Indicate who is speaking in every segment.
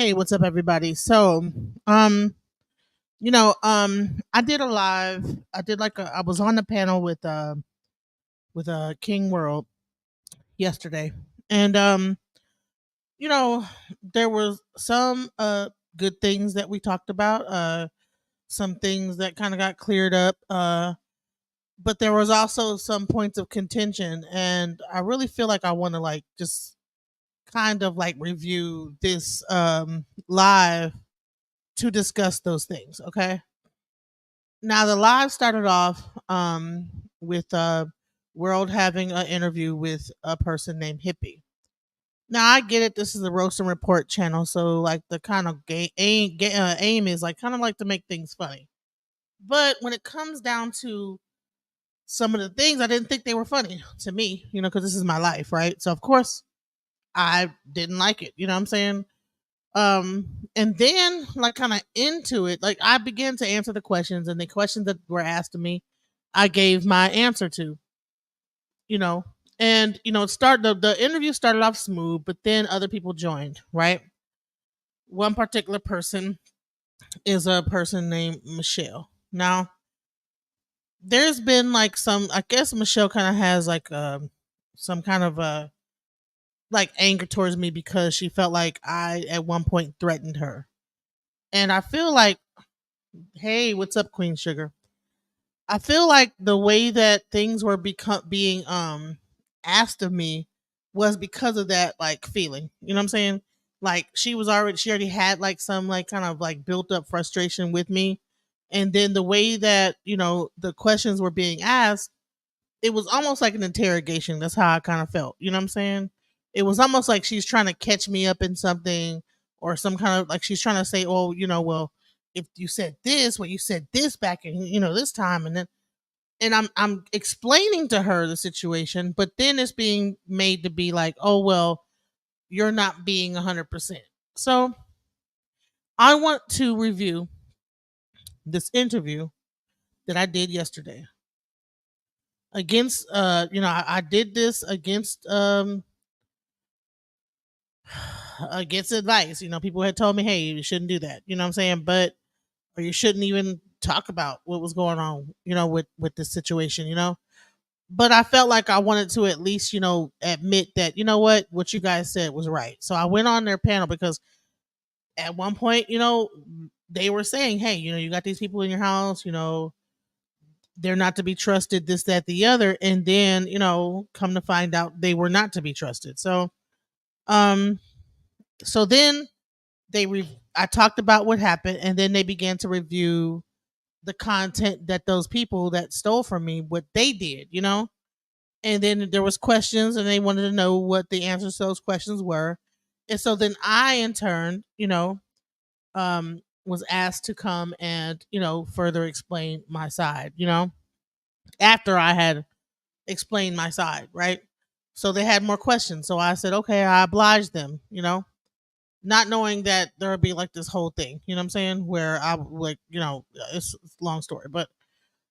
Speaker 1: Hey, what's up, everybody? Um, I did a live. I did I was on the panel with King World yesterday, and you know, there was some good things that we talked about. Some things that kind of got cleared up. But there was also some points of contention, and I really feel like I want to just kind of review this live to discuss those things. Okay. Now the live started off with World having an interview with a person named Hippie. Now I get it. This is a roast and report channel, so the kind of aim is kind of to make things funny. But when it comes down to some of the things, I didn't think they were funny to me, because this is my life, right? So of course I didn't like it. You know what I'm saying? And then kind of into it, I began to answer the questions, and the questions that were asked of me I gave my answer to, you know and the interview started off smooth, but then other people joined, right? One particular person is a person named Michelle. Now there's been some, I guess Michelle kind of has some kind of anger towards me because she felt like I at one point threatened her. And I feel like, hey, what's up, Queen Sugar? I feel like the way that things were being asked of me was because of that feeling. You know what I'm saying? She already had some kind of built up frustration with me. And then the way that, the questions were being asked, it was almost like an interrogation. That's how I kind of felt. You know what I'm saying? It was almost like she's trying to catch me up in something, or some kind of she's trying to say, oh, well, if you said this, well, you said this back in, this time, and then I'm explaining to her the situation, but then it's being made to be like, oh well, you're not being 100%. So I want to review this interview that I did yesterday against I did this against advice. People had told me, hey, you shouldn't do that, you know what I'm saying? But or you shouldn't even talk about what was going on, with this situation, but I felt like I wanted to at least, admit that, what you guys said was right. So I went on their panel because at one point, they were saying, hey, you got these people in your house, they're not to be trusted, this, that, the other. And then, come to find out they were not to be trusted. Um, so then I talked about what happened, and then they began to review the content that those people that stole from me, what they did, and then there was questions, and they wanted to know what the answers to those questions were. And so then I in turn, was asked to come and further explain my side, after I had explained my side, right? So they had more questions, so I said, okay, I obliged them, not knowing that there would be this whole thing, you know what I'm saying, where I it's a long story, but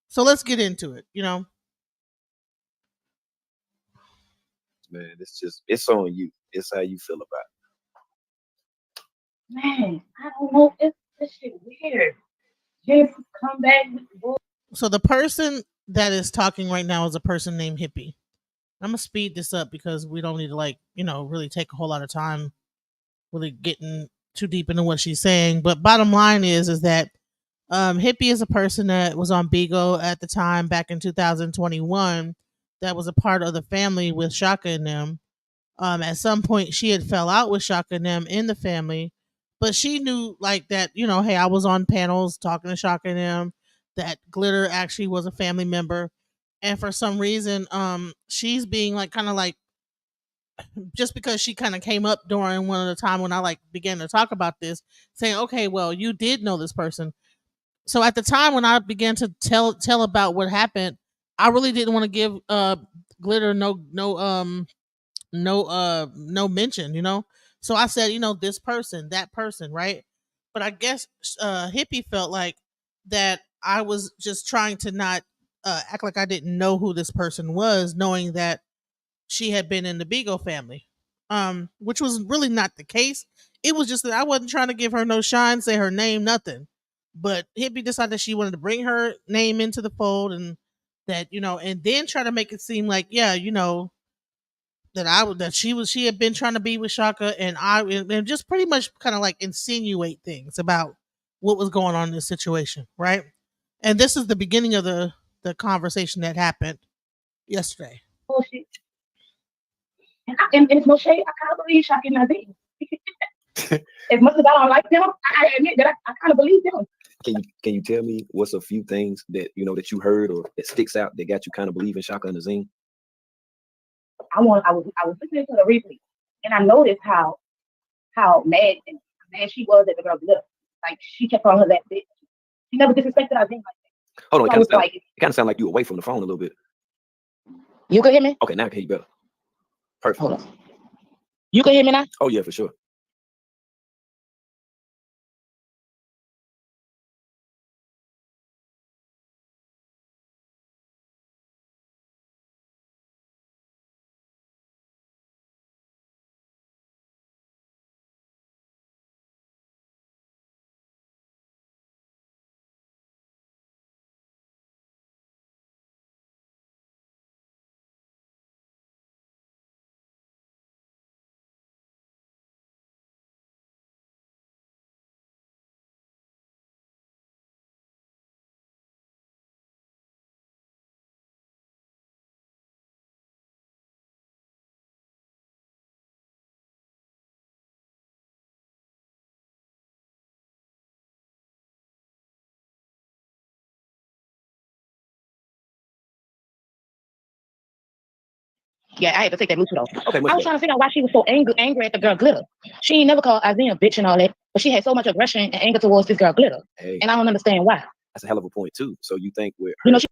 Speaker 1: so let's get into it,
Speaker 2: Man. It's on you. It's how you feel about
Speaker 3: Man, I don't know. This shit weird. Just come back with the bull.
Speaker 1: So the person that is talking right now is a person named Hippie. I'm gonna speed this up because we don't need to really take a whole lot of time really getting too deep into what she's saying. But bottom line is that Hippie is a person that was on Beagle at the time back in 2021, that was a part of the family with Shaka and them. At some point she had fell out with Shaka and them in the family, but she knew that, hey, I was on panels talking to Shaka and them, that Glitter actually was a family member. And for some reason, she's being kind of just because she kind of came up during one of the time when I began to talk about this, saying, okay, well, you did know this person. So at the time when I began to tell about what happened, I really didn't want to give Glitter no mention, so I said, this person, that person, right? But I guess Hippie felt like that I was just trying to not act like I didn't know who this person was, knowing that she had been in the Beagle family, which was really not the case. It was just that I wasn't trying to give her no shine, say her name, nothing. But Hippie decided that she wanted to bring her name into the fold, and that, and then try to make it seem like, yeah, that she had been trying to be with Shaka, and just pretty much kind of like insinuate things about what was going on in this situation, right? And this is the beginning of the conversation that happened yesterday.
Speaker 3: Bullshit. And it's no shade. I kind of believe Shaq and Nazim. As much as I don't like them, I admit that I kind of believe them.
Speaker 2: Can you tell me what's a few things that that you heard or that sticks out that got you kind of believing Shaka and Azim?
Speaker 3: I was listening to the replay, and I noticed how mad she was at the girl look. Like she kept calling her that bitch. She never disrespected Azim like that.
Speaker 2: Hold on,
Speaker 3: So I was like,
Speaker 2: it kind of sound like you away from the phone a little bit.
Speaker 3: you can hear me?
Speaker 2: Okay, now I can hear you better. Perfect.
Speaker 3: Hold on. You can hear me now?
Speaker 2: Oh yeah, for sure.
Speaker 3: Yeah, I had to take that Bluetooth off.
Speaker 2: Okay,
Speaker 3: I was trying to figure out why she was so angry at the girl Glitter. She ain't never called Isaiah a bitch and all that, but she had so much aggression and anger towards this girl Glitter.
Speaker 2: Hey,
Speaker 3: and I don't understand why.
Speaker 2: That's a hell of a point too. So you think with
Speaker 3: You know,
Speaker 2: her,
Speaker 3: she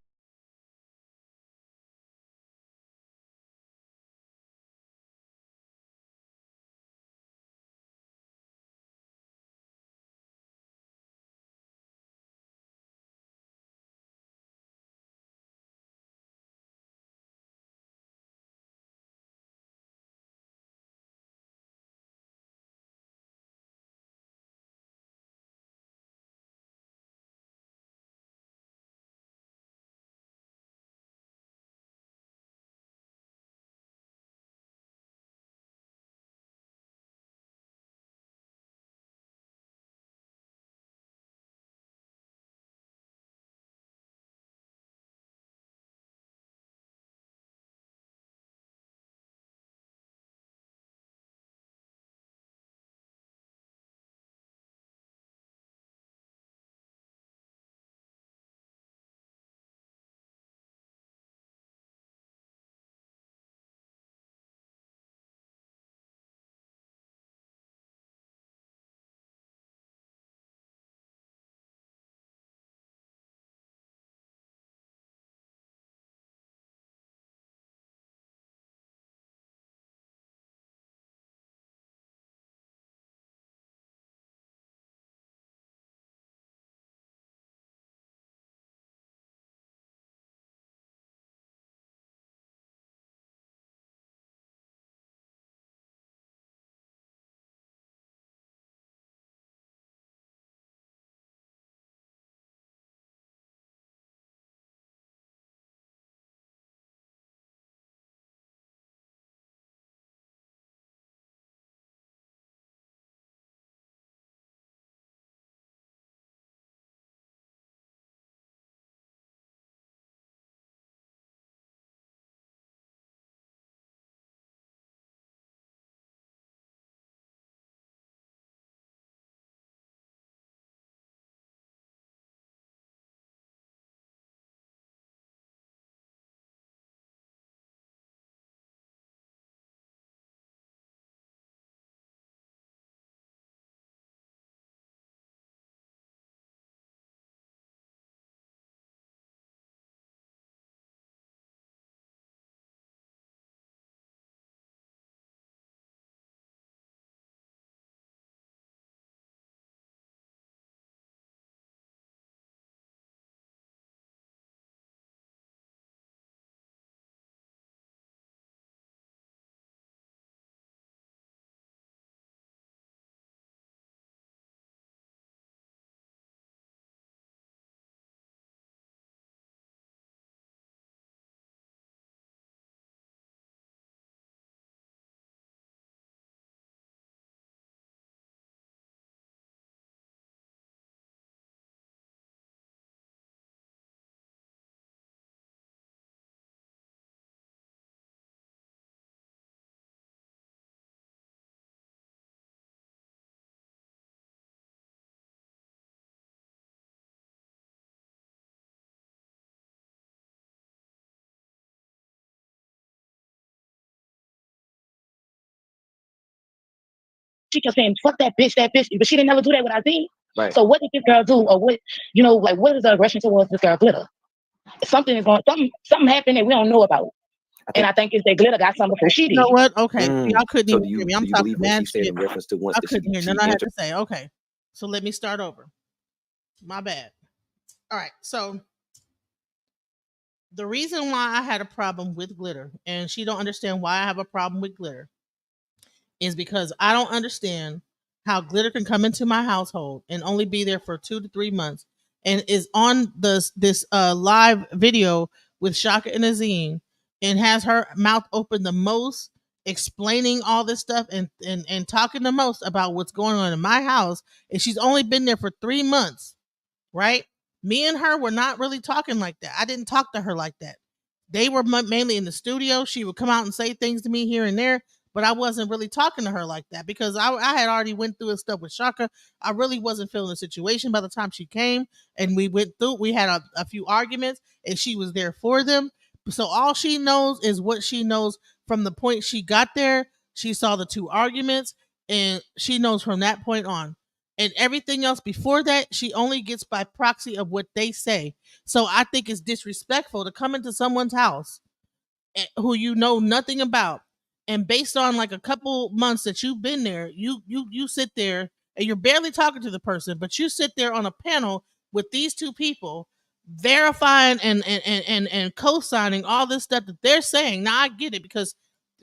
Speaker 3: she kept saying, fuck that bitch, but she didn't never do that with Isaiah.
Speaker 2: Right.
Speaker 3: So what did this girl do, or what, like what is the aggression towards this girl Glitter? Something happened that we don't know about. I think it's that Glitter got something before she did.
Speaker 1: You know what? Okay, y'all couldn't
Speaker 2: So
Speaker 1: even hear me. I'm
Speaker 2: do you
Speaker 1: talking
Speaker 2: believe when
Speaker 1: mad
Speaker 2: she said
Speaker 1: shit.
Speaker 2: in reference to once
Speaker 1: I
Speaker 2: that
Speaker 1: couldn't hear
Speaker 2: she
Speaker 1: none I had to
Speaker 2: entered?
Speaker 1: say. Okay, so let me start over. My bad. All right, so the reason why I had a problem with Glitter, and she don't understand why I have a problem with Glitter, is because I don't understand how Glitter can come into my household and only be there for 2 to 3 months, and is on this live video with Shaka and Azine, and has her mouth open the most, explaining all this stuff and talking the most about what's going on in my house, and she's only been there for 3 months, right? Me and her were not really talking like that. I didn't talk to her like that. They were mainly in the studio. She would come out and say things to me here and there, but I wasn't really talking to her like that because I had already went through stuff with Shaka. I really wasn't feeling the situation by the time she came, and we went through. We had a few arguments, and she was there for them. So all she knows is what she knows from the point she got there. She saw the 2 arguments, and she knows from that point on. And everything else before that, she only gets by proxy of what they say. So I think it's disrespectful to come into someone's house who you know nothing about, and based on like a couple months that you've been there, you sit there and you're barely talking to the person, but you sit there on a panel with these 2 people verifying and co-signing all this stuff that they're saying. Now I get it because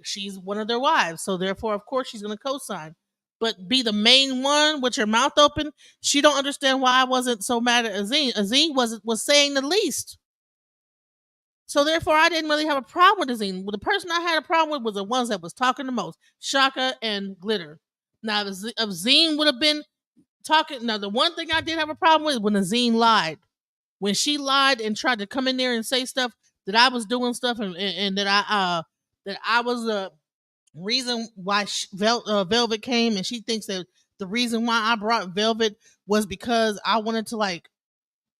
Speaker 1: she's one of their wives, so therefore of course she's going to co-sign, but be the main one with your mouth open. She don't understand why I wasn't so mad at Azine. Azine was saying the least. So therefore, I didn't really have a problem with Azine. The person I had a problem with was the ones that was talking the most, Shaka and Glitter. Now, if Azine would have been talking. Now, the one thing I did have a problem with when Azine lied. When she lied and tried to come in there and say stuff that I was doing stuff and that I was the reason why Velvet came, and she thinks that the reason why I brought Velvet was because I wanted to like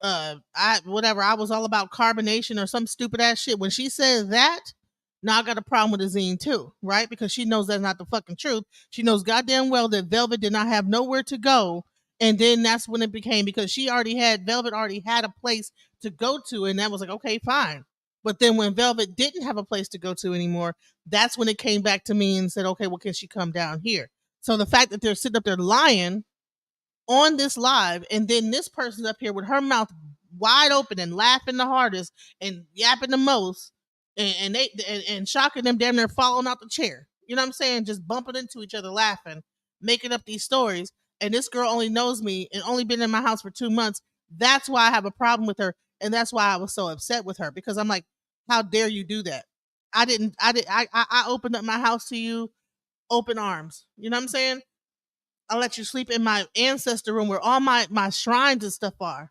Speaker 1: I was all about carbonation or some stupid ass shit. When she says that, now I got a problem with Azine too, right? Because she knows that's not the fucking truth. She knows goddamn well that Velvet did not have nowhere to go. And then that's when it became, because Velvet already had a place to go to, and that was like, okay, fine. But then when Velvet didn't have a place to go to anymore, that's when it came back to me and said, okay, well, can she come down here? So the fact that they're sitting up there lying on this live, and then this person's up here with her mouth wide open and laughing the hardest and yapping the most, and shocking them damn near falling out the chair. You know what I'm saying? Just bumping into each other, laughing, making up these stories. And this girl only knows me and only been in my house for 2 months. That's why I have a problem with her, and that's why I was so upset with her, because I'm like, how dare you do that? I opened up my house to you, open arms. You know what I'm saying? I let you sleep in my ancestor room where all my shrines and stuff are.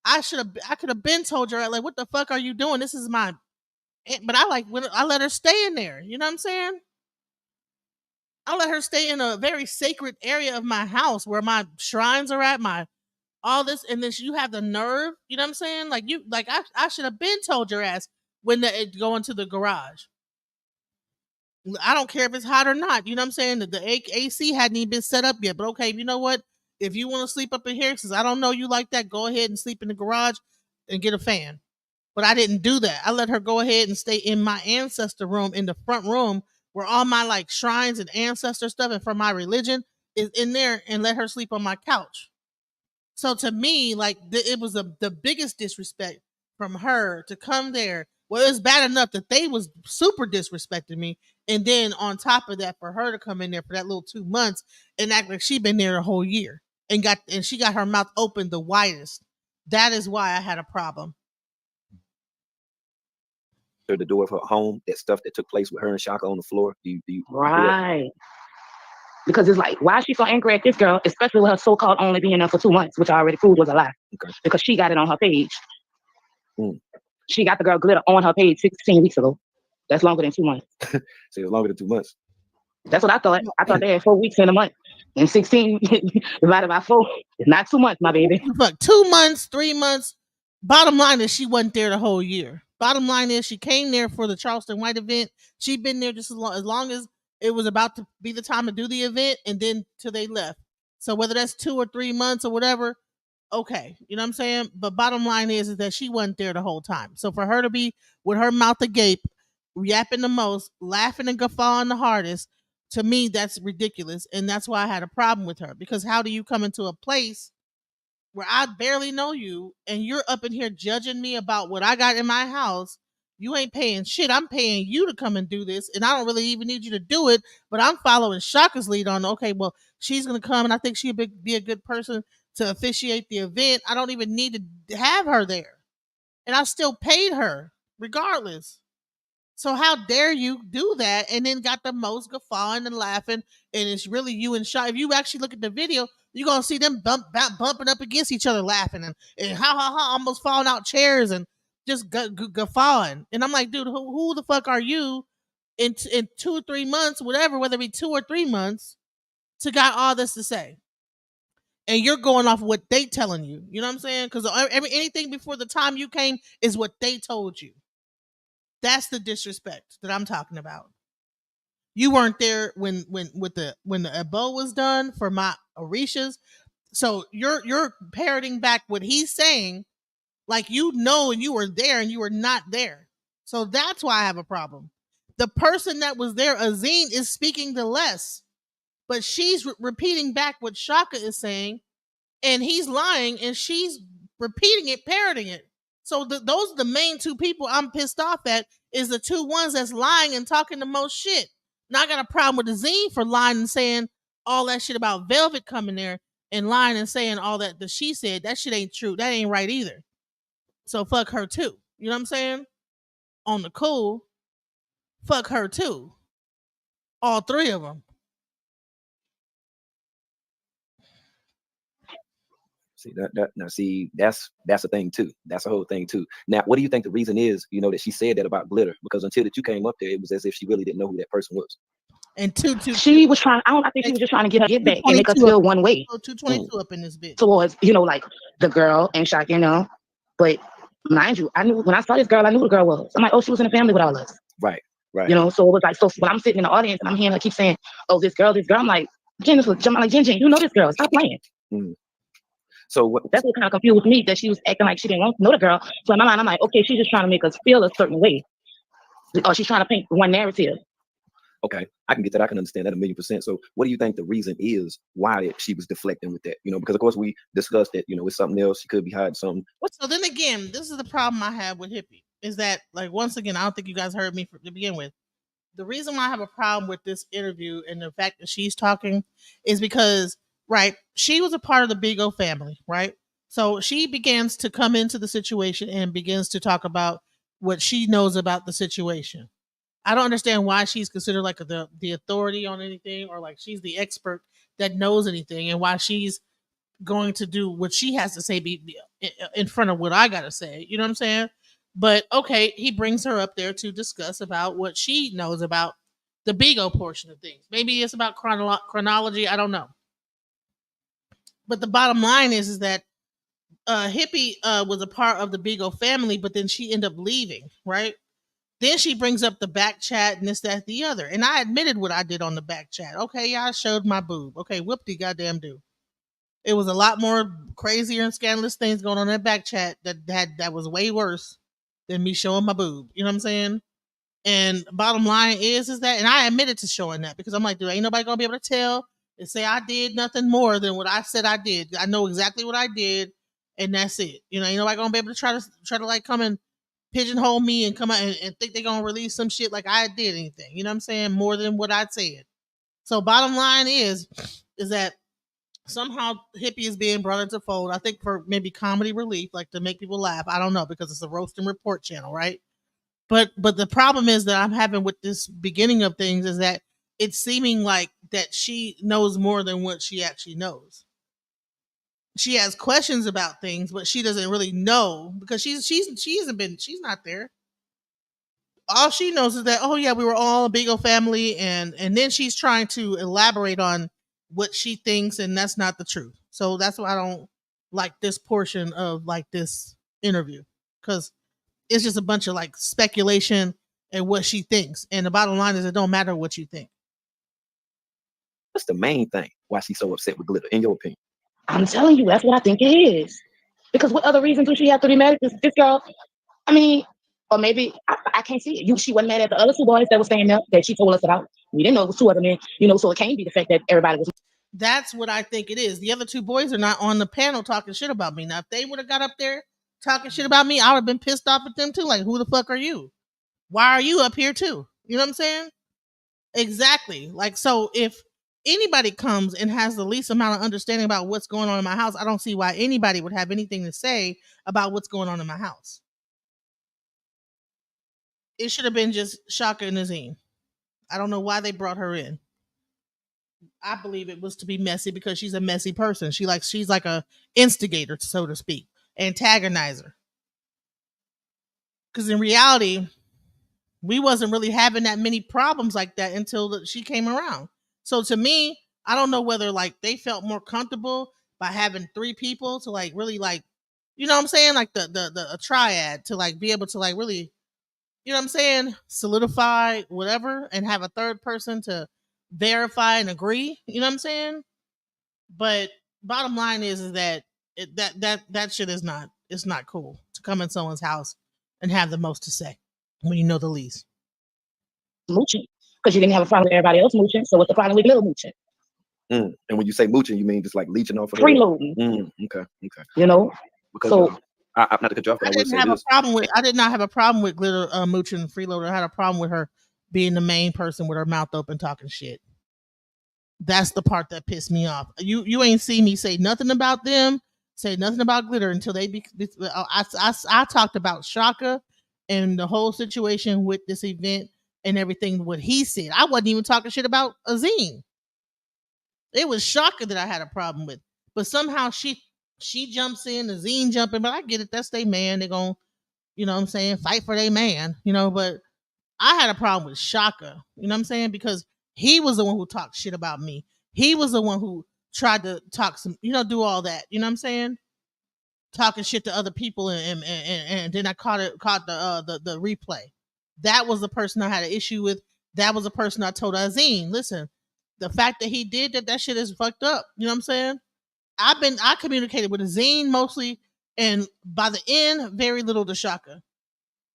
Speaker 1: I could have been told her, like, what the fuck are you doing? This is my, but I let her stay in there. You know what I'm saying? I let her stay in a very sacred area of my house where my shrines are at, my all this, and then you have the nerve. You know what I'm saying? I should have been told your ass when it go into the garage. I don't care if it's hot or not. You know what I'm saying? The AC hadn't even been set up yet. But okay, you know what? If you want to sleep up in here, since I don't know you like that, go ahead and sleep in the garage and get a fan. But I didn't do that. I let her go ahead and stay in my ancestor room, in the front room, where all my like shrines and ancestor stuff and from my religion is in there, and let her sleep on my couch. So to me, like it was the biggest disrespect from her to come there. Well, it was bad enough that they was super disrespecting me, and then on top of that, for her to come in there for that little 2 months and act like she been there a whole year and she got her mouth open the widest. That is why I had a problem.
Speaker 2: The door of her home, that stuff that took place with her and Shaka on the floor. Do you
Speaker 3: right? Because it's like, why is she so angry at this girl, especially with her so-called only being there for 2 months, which I already proved was a lie.
Speaker 2: Okay.
Speaker 3: Because she got it on her page. She got the girl Glitter on her page 16 weeks ago. That's longer than 2 months.
Speaker 2: So it's longer than 2 months.
Speaker 3: That's what I thought. I thought they had 4 weeks in a month. And 16 divided by 4 is not 2 months, my baby.
Speaker 1: Fuck, 2 months, 3 months. Bottom line is she wasn't there the whole year. Bottom line is she came there for the Charleston White event. She'd been there just as long as it was about to be the time to do the event, and then till they left. So whether that's 2 or 3 months or whatever, okay, you know what I'm saying. But bottom line is that she wasn't there the whole time. So for her to be with her mouth agape, yapping the most, laughing and guffawing the hardest, to me that's ridiculous, and that's why I had a problem with her. Because how do you come into a place where I barely know you and you're up in here judging me about what I got in my house? You ain't paying shit. I'm paying you to come and do this, and I don't really even need you to do it. But I'm following Shaka's lead on. Okay, well, she's gonna come, and I think she'd be a good person to officiate the event. I don't even need to have her there, and I still paid her regardless. So how dare you do that? And then got the most guffawing and laughing, and it's really you and Shy. If you actually look at the video, you're gonna see them bumping up against each other, laughing and ha, almost falling out chairs and just guffawing. And I'm like, dude, who the fuck are you in 2 or 3 months, whatever, whether it be 2 or 3 months, to got all this to say? And you're going off what they telling you. You know what I'm saying? Because anything before the time you came is what they told you. That's the disrespect that I'm talking about. You weren't there when the Ebo was done for my Orishas. So you're parroting back what he's saying, like you know, and you were there and you were not there. So that's why I have a problem. The person that was there, Azine, is speaking the less, but she's repeating back what Shaka is saying, and he's lying, and she's repeating it, parroting it. So those are the main two people I'm pissed off at, is the two ones that's lying and talking the most shit. Now I got a problem with the Zine for lying and saying all that shit about Velvet coming there and lying and saying all that she said. That shit ain't true. That ain't right either. So fuck her too. You know what I'm saying? On the cool, fuck her too. All three of them.
Speaker 2: See that now. See, that's a thing too. That's a whole thing too. Now, what do you think the reason is? That she said that about Glitter, because until that you came up there, it was as if she really didn't know who that person was.
Speaker 1: And
Speaker 3: she was trying. I think she was just trying to get her get back and make us feel one way.
Speaker 1: 222 up in this bitch.
Speaker 3: Towards like the girl and Shock, But mind you, I knew when I saw this girl, I knew who the girl was. I'm like, oh, she was in the family with all us.
Speaker 2: Right.
Speaker 3: So it was like, so when I'm sitting in the audience and I'm hearing her keep saying, oh, this girl, I'm like, Jen, you know this girl, stop playing.
Speaker 2: Mm. So
Speaker 3: that's what kind of confused me, that she was acting like she didn't want to know the girl. So in my mind, I'm like, okay, she's just trying to make us feel a certain way, or she's trying to paint one narrative.
Speaker 2: Okay, I can get that. I can understand that 1,000,000%. So what do you think the reason is why she was deflecting with that? Because of course we discussed that, it's something else. She could be hiding something.
Speaker 1: So then again, this is the problem I have with Hippie, is that, like, once again, I don't think you guys heard me to begin with. The reason why I have a problem with this interview and the fact that she's talking is because, right, she was a part of the Bigo family, right? So she begins to come into the situation and begins to talk about what she knows about the situation. I don't understand why she's considered like the authority on anything, or like she's the expert that knows anything, and why she's going to do what she has to say be in front of what I got to say. You know what I'm saying? But okay, he brings her up there to discuss about what she knows about the Bigo portion of things. Maybe it's about chronology. I don't know. But the bottom line is that Hippie was a part of the Bigo family, but then she ended up leaving, right? Then she brings up the back chat and this, that, the other. And I admitted what I did on the back chat. Okay, yeah, I showed my boob. Okay, whoop-de goddamn do. It was a lot more crazier and scandalous things going on in that back chat that was way worse than me showing my boob. You know what I'm saying? And bottom line is that, and I admitted to showing that, because I'm like, dude, ain't nobody gonna be able to tell and say I did nothing more than what I said I did. I know exactly what I did, and that's it. Ain't nobody gonna be able to try to like come and pigeonhole me and come out and think they're gonna release some shit like I did anything. You know what I'm saying? More than what I said. So bottom line is that somehow Hippie is being brought into fold. I think for maybe comedy relief, like to make people laugh. I don't know, because it's a roast and report channel, right? But the problem is that I'm having with this beginning of things is that it's seeming like that she knows more than what she actually knows. She has questions about things, but she doesn't really know, because she she's not there. All she knows is that, oh yeah, we were all a Bigo family, and then she's trying to elaborate on what she thinks, and that's not the truth. So that's why I don't like this portion of like this interview, because it's just a bunch of like speculation and what she thinks. And the bottom line is, it don't matter what you think.
Speaker 2: What's the main thing why she's so upset with Glitter, in your opinion?
Speaker 3: I'm telling you, that's what I think it is. Because what other reasons would she have to be mad at this girl? I mean, or maybe I can't see it. She wasn't mad at the other two boys that were staying there that she told us about. We didn't know it was two other men, so it can't be the fact that everybody was.
Speaker 1: That's what I think it is. The other two boys are not on the panel talking shit about me. Now, if they would have got up there talking shit about me, I would have been pissed off at them too. Like, who the fuck are you? Why are you up here too? You know what I'm saying? Exactly. Like, so if anybody comes and has the least amount of understanding about what's going on in my house, I don't see why anybody would have anything to say about what's going on in my house. It should have been just Shaka and Nazine. I don't know why they brought her in. I believe it was to be messy because she's a messy person. She's like a instigator, so to speak, antagonizer. Because in reality, we wasn't really having that many problems like that until she came around. So to me, I don't know whether like they felt more comfortable by having three people to like really like, you know what I'm saying, like the a triad to like be able to like really, you know what I'm saying, solidify whatever and have a third person to verify and agree. You know what I'm saying? But bottom line is that that shit is not, it's not cool to come in someone's house and have the most to say when you know the least.
Speaker 3: Mooching, because you didn't have a problem with everybody else mooching. So what's the problem with little mooching?
Speaker 2: And when you say mooching, you mean just like leeching off of
Speaker 3: freeloading?
Speaker 2: Okay.
Speaker 3: Because
Speaker 2: so not to cut you off, but
Speaker 1: I didn't have a problem with. I did not have a problem with Glitter mooching and freeloader. I had a problem with her being the main person with her mouth open talking shit. That's the part that pissed me off. You ain't see me say nothing about them, say nothing about Glitter until they be. I talked about Shaka and the whole situation with this event and everything. What he said, I wasn't even talking shit about Azine. It was Shaka that I had a problem with, but somehow she jumps in, Azine jumping. But I get it. That's their man. They're gonna, you know what I'm saying, fight for their man. But I had a problem with Shaka. You know what I'm saying, because he was the one who talked shit about me. He was the one who tried to talk some, do all that. You know what I'm saying? Talking shit to other people, and then I caught the replay. That was the person I had an issue with. That was the person I told Azine, listen, the fact that he did that shit is fucked up. You know what I'm saying? I communicated with Azine mostly, and by the end, very little to Shaka,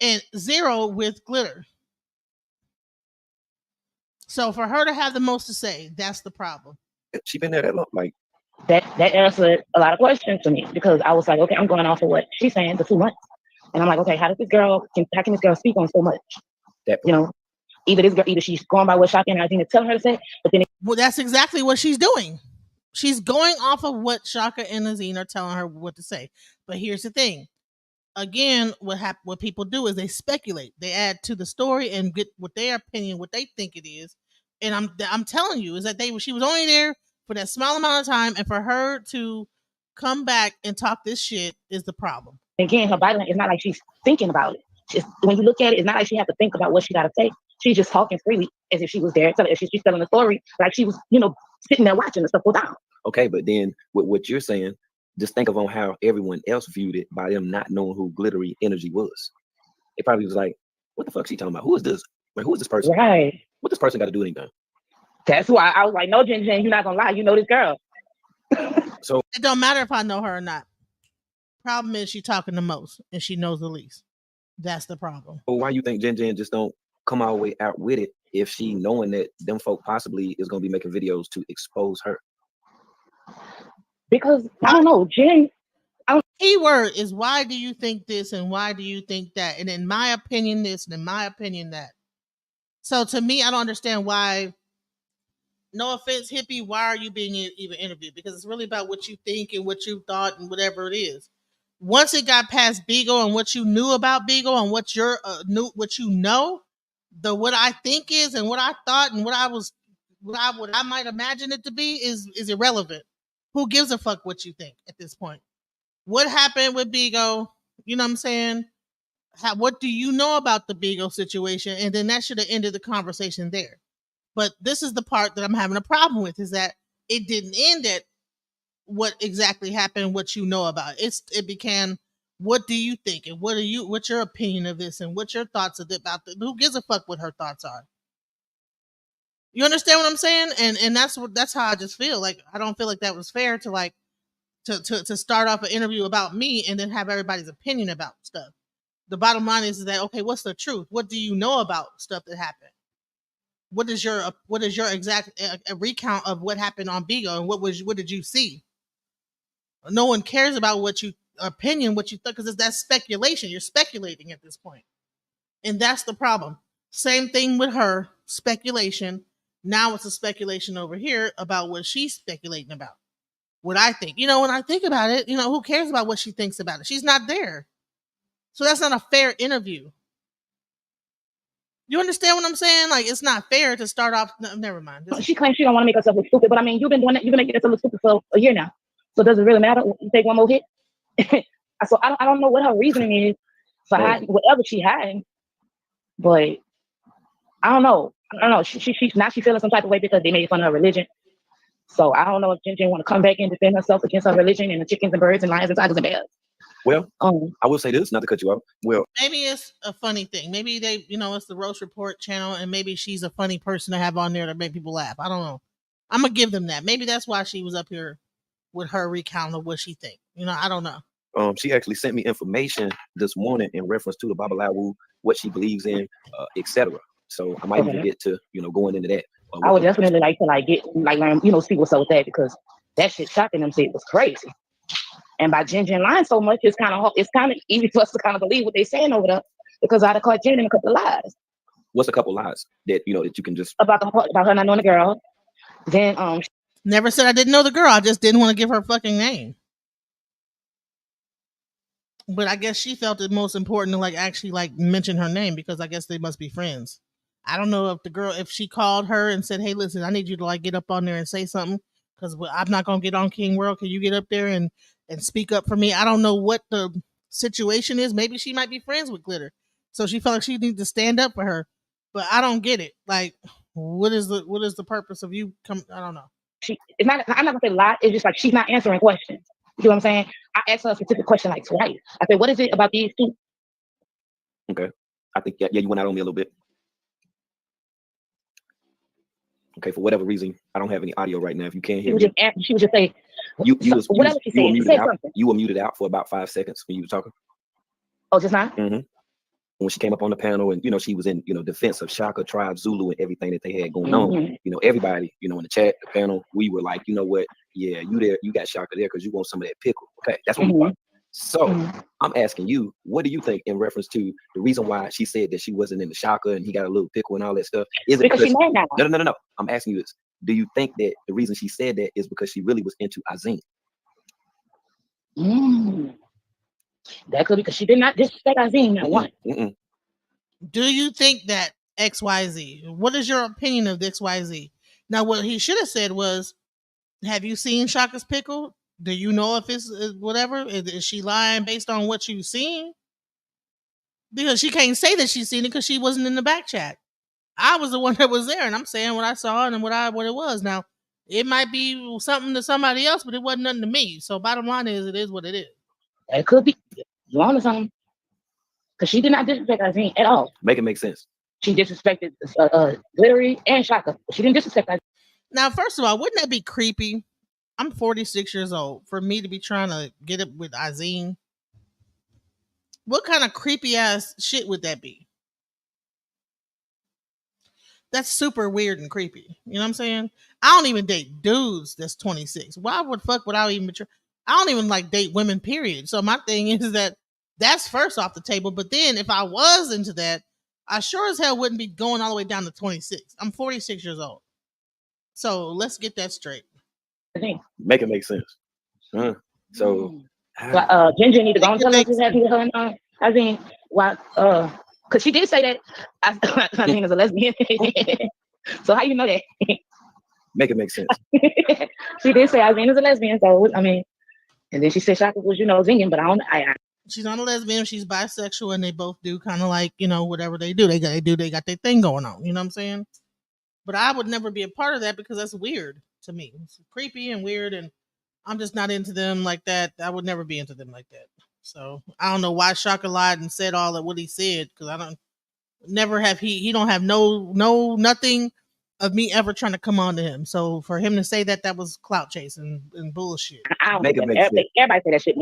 Speaker 1: and zero with Glitter. So for her to have the most to say, that's the problem.
Speaker 2: She been there that long, like
Speaker 3: that answered a lot of questions to me, because I was like, okay, I'm going off of what she's saying, the 2 months, and I'm like, okay, how can this girl speak on so much? Either she's going by what Shaka and Azine is telling her to say, but then
Speaker 1: well, that's exactly what she's doing. She's going off of what Shaka and Azine are telling her what to say. But here's the thing. Again, what people do is they speculate. They add to the story and get what their opinion, what they think it is. And I'm telling you is that she was only there for that small amount of time, and for her to come back and talk this shit is the problem.
Speaker 3: Again, her body language, it's not like she's thinking about it. When you look at it, it's not like she has to think about what she got to say. She's just talking freely as if she was there. If she's telling the story like she was, sitting there watching the stuff go down.
Speaker 2: Okay, but then with what you're saying, just think of on how everyone else viewed it by them not knowing who Glittery Energy was. It probably was like, what the fuck she talking about? Who is this? Like, who is this person?
Speaker 3: Right.
Speaker 2: What this person got to do anything?
Speaker 3: That's why I was like, no, Jen, you're not gonna lie. You know this girl.
Speaker 1: So it don't matter if I know her or not. Problem is she talking the most and she knows the least. That's the problem.
Speaker 2: Well, why you think Jen just don't come all the way out with it if she knowing that them folk possibly is gonna be making videos to expose her?
Speaker 3: Because I don't know, Jen.
Speaker 1: Keyword is, why do you think this and why do you think that? And in my opinion, this, and in my opinion, that. So to me, I don't understand why. No offense, hippie, why are you being even interviewed? Because it's really about what you think and what you thought and whatever it is. Once it got past Beagle and what you knew about Beagle and what you're what you know, the what I think is and what I thought and what I might imagine it to be is irrelevant. Who gives a fuck what you think at this point? What happened with Beagle? You know what I'm saying? What do you know about the Beagle situation? And then that should have ended the conversation there. But this is the part that I'm having a problem with, is that it didn't end at what exactly happened, what you know about it. It became, what do you think, and what's your opinion of this, and what's your thoughts about this? Who gives a fuck what her thoughts are? You understand what I'm saying? And that's how I just feel. Like I don't feel like that was fair to like to start off an interview about me and then have everybody's opinion about stuff. The bottom line is that okay, what's the truth? What do you know about stuff that happened? What is your exact recount of what happened on Bigo and what did you see? No one cares about what you opinion, what you thought, because that's speculation. You're speculating at this point, and that's the problem. Same thing with her speculation. Now it's a speculation over here about what she's speculating about. What I think, when I think about it, who cares about what she thinks about it? She's not there, so that's not a fair interview. You understand what I'm saying? Like it's not fair to start off. No, never mind.
Speaker 3: She claims she don't want to make herself look stupid, but I mean, you've been doing that. You've been making yourself look stupid for a year now. So does it really matter? You take one more hit. So I don't know what her reasoning is for hiding whatever she hiding, but I don't know. She's now feeling some type of way because they made fun of her religion. So I don't know if Jen want to come back and defend herself against her religion and the chickens and birds and lions and tigers and bears.
Speaker 2: Well, I will say this, not to cut you off. Well,
Speaker 1: maybe it's a funny thing. Maybe they, it's the Roast Report channel, and maybe she's a funny person to have on there to make people laugh. I don't know. I'm gonna give them that. Maybe that's why she was up here with her recount of what she think. I don't know.
Speaker 2: She actually sent me information this morning in reference to the Babalawu, what she believes in, etc. So I might even get to, going into that.
Speaker 3: I would definitely like to learn, see what's up with that, because that shit shocking them said was crazy. And by Jen lying so much, it's kind of easy for us to kind of believe what they're saying over there, because I'd have caught Jen in a couple of lies.
Speaker 2: What's a couple lies that that you can just
Speaker 3: about her not knowing the girl? Then
Speaker 1: never said I didn't know the girl. I just didn't want to give her fucking name. But I guess she felt it most important to actually mention her name, because I guess they must be friends. I don't know if she called her and said, "Hey, listen, I need you to get up on there and say something, because I'm not gonna get on King World. Can you get up there and speak up for me?" I don't know what the situation is. Maybe she might be friends with Glitter, so she felt like she needs to stand up for her. But I don't get it. Like, what is the purpose of you come? I don't know.
Speaker 3: I'm not gonna say a lot. It's just like she's not answering questions. You know what I'm saying? I asked her a specific question twice. I said, "What is it about these two?"
Speaker 2: Okay, I think you went out on me a little bit. Okay, for whatever reason, I don't have any audio right now. If you can't hear me,
Speaker 3: she would just say,
Speaker 2: whatever she said. You were muted out for about 5 seconds when you were talking.
Speaker 3: Oh, just now?
Speaker 2: Mm-hmm. When she came up on the panel, and she was in defense of Shaka, Tribe, Zulu, and everything that they had going on. Everybody, in the chat, the panel, we were like, you know what? Yeah, you there, you got Shaka there because you want some of that pickle. Okay, that's what we want. So I'm asking you, what do you think in reference to the reason why she said that she wasn't in the Shaka and he got a little pickle and all that stuff? Is it
Speaker 3: because she's mad now?
Speaker 2: No. I'm asking you this. Do you think that the reason she said that is because she really was into Azim?
Speaker 3: That could be because she did not disrespect Azim.
Speaker 1: Do you think that XYZ? What is your opinion of XYZ? Now, what he should have said was, have you seen Shaka's pickle? Do you know if it's whatever? Is she lying based on what you've seen? Because she can't say that she's seen it because she wasn't in the back chat. I was the one that was there, and I'm saying what I saw and what it was. Now, it might be something to somebody else, but it wasn't nothing to me. So, bottom line is, it is what it is.
Speaker 3: It could be. You want something? Because she did not disrespect Azim at all.
Speaker 2: Make it make sense.
Speaker 3: She disrespected Glittery and Shaka. She didn't disrespect Azim.
Speaker 1: Now, first of all, wouldn't that be creepy? I'm 46 years old. For me to be trying to get up with Azim, what kind of creepy ass shit would that be? That's super weird and creepy. You know what I'm saying? I don't even date dudes that's 26. Why would I even mature? I don't even date women, period. So my thing is that's first off the table. But then if I was into that, I sure as hell wouldn't be going all the way down to 26. I'm 46 years old. So let's get that straight.
Speaker 2: Make it make sense. So
Speaker 3: Ginger need to go and tell us what's happening with her and Azim. Why? Because she did say that Azim is a lesbian. So how you know that?
Speaker 2: Make it make sense.
Speaker 3: She did say Azim is a lesbian. So and then she said Shaka was zinging, but I don't.
Speaker 1: She's not a lesbian. She's bisexual, and they both do kind of whatever they do. They got their thing going on. You know what I'm saying? But I would never be a part of that because that's weird to me. It's creepy and weird, and I'm just not into them like that. I would never be into them like that. So I don't know why Shaka lied and said all that what he said, because I don't never have he don't have no nothing of me ever trying to come on to him. So for him to say that was clout chasing and bullshit.
Speaker 3: I don't
Speaker 2: Make
Speaker 3: think
Speaker 2: it make
Speaker 3: that.
Speaker 2: sense.
Speaker 3: Everybody say that shit.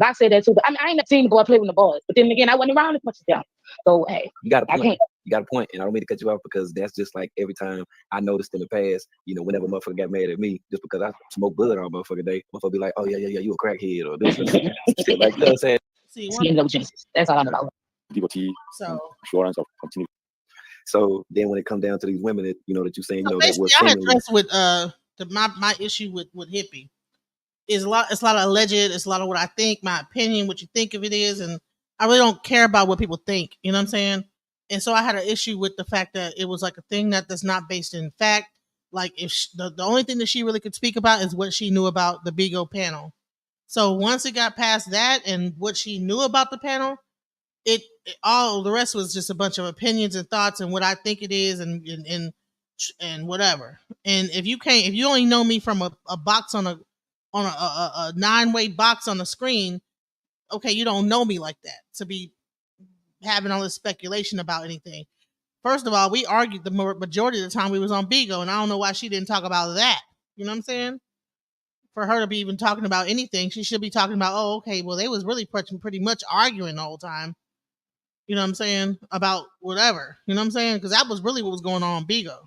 Speaker 3: I said that too. But I mean, I ain't never seen the boy play with the boys. But then again, I wasn't around as much as them. So hey,
Speaker 2: You got a
Speaker 3: I
Speaker 2: point.
Speaker 3: can't.
Speaker 2: You got a point, and I don't mean to cut you off because that's just like every time I noticed in the past, whenever a motherfucker got mad at me, just because I smoke bud all motherfucking day, motherfucker be like, oh yeah, you a crackhead or this or that. Shit like, you know what I'm saying?
Speaker 1: See,
Speaker 3: He no Genesis. That's all I know about.
Speaker 4: devotee,
Speaker 1: so
Speaker 4: assurance of continue.
Speaker 2: So then when it comes down to these women that that you're saying, that
Speaker 1: basically
Speaker 2: was
Speaker 1: I had
Speaker 2: seemingly
Speaker 1: addressed with my issue with hippie is it's a lot of alleged, it's a lot of what I think, my opinion, what you think of it is, and I really don't care about what people think, you know what I'm saying? And so I had an issue with the fact that it was like a thing that's not based in fact. Like if the only thing that she really could speak about is what she knew about the Bigo panel. So once it got past that and what she knew about the panel, all the rest was just a bunch of opinions and thoughts and what I think it is and whatever. And if you only know me from a box on a 9-way box on the screen, okay, you don't know me like that to be having all this speculation about anything. First of all, we argued the majority of the time we was on Bigo, and I don't know why she didn't talk about that. You know what I'm saying? For her to be even talking about anything, she should be talking about, oh, okay, well, they was really pretty much arguing the whole time. You know what I'm saying? About whatever. You know what I'm saying? Because that was really what was going on Bigo.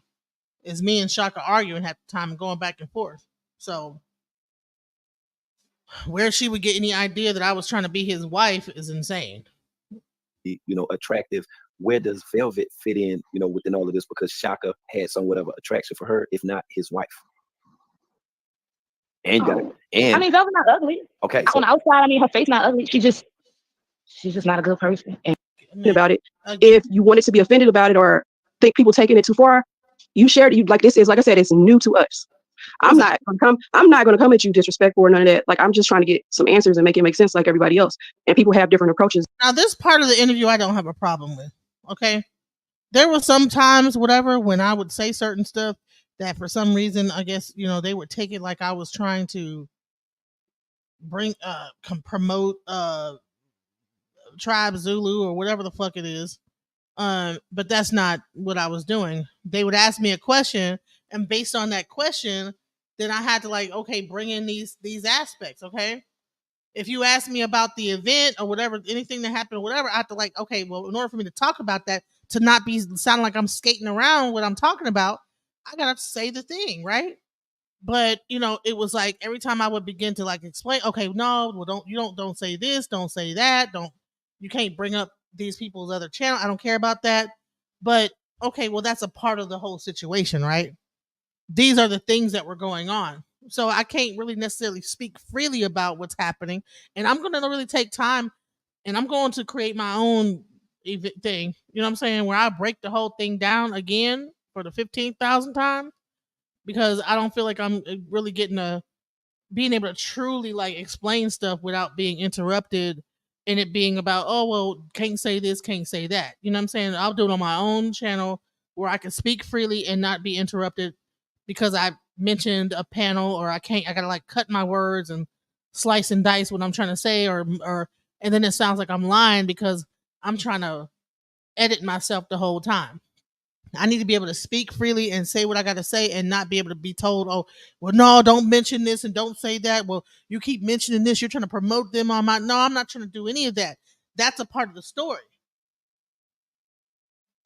Speaker 1: Is me and Shaka arguing at the time and going back and forth. So where she would get any idea that I was trying to be his wife is insane.
Speaker 2: attractive. Where does Velvet fit in, within all of this? Because Shaka had somewhat of an attraction for her, if not his wife. And got it.
Speaker 3: I mean, Velvet's not ugly.
Speaker 2: Okay.
Speaker 3: On the outside, I mean, her face not ugly. She's just not a good person. And
Speaker 5: about it. If you wanted to be offended about it or think people taking it too far, you shared it. You like this is like I said, it's new to us. I'm not gonna come at you disrespectful or none of that. Like I'm just trying to get some answers and make it make sense like everybody else. And people have different approaches.
Speaker 1: Now this part of the interview I don't have a problem with. Okay. There were some times, whatever, when I would say certain stuff that for some reason, I guess, they would take it like I was trying to promote Tribe Zulu or whatever the fuck it is. But that's not what I was doing. They would ask me a question, and based on that question, then I had to okay, bring in these aspects. Okay, if you ask me about the event or whatever, anything that happened or whatever, I have to okay, well, in order for me to talk about that, to not be sounding like I'm skating around what I'm talking about, I gotta say the thing, right? But it was like every time I would begin to explain, okay, no, well, don't say this, don't say that, you can't bring up these people's other channel. I don't care about that. But okay, well, that's a part of the whole situation, right? These are the things that were going on. So I can't really necessarily speak freely about what's happening. And I'm going to really take time and I'm going to create my own thing. You know what I'm saying? Where I break the whole thing down again for the 15,000th time because I don't feel like I'm really being able to truly explain stuff without being interrupted and it being about, oh, well, can't say this, can't say that. You know what I'm saying? I'll do it on my own channel where I can speak freely and not be interrupted because I mentioned a panel or I gotta cut my words and slice and dice what I'm trying to say or and then it sounds like I'm lying because I'm trying to edit myself the whole time. I need to be able to speak freely and say what I got to say and not be able to be told, oh, well, no, don't mention this and don't say that. Well, you keep mentioning this. You're trying to promote them on my. No, I'm not trying to do any of that. That's a part of the story.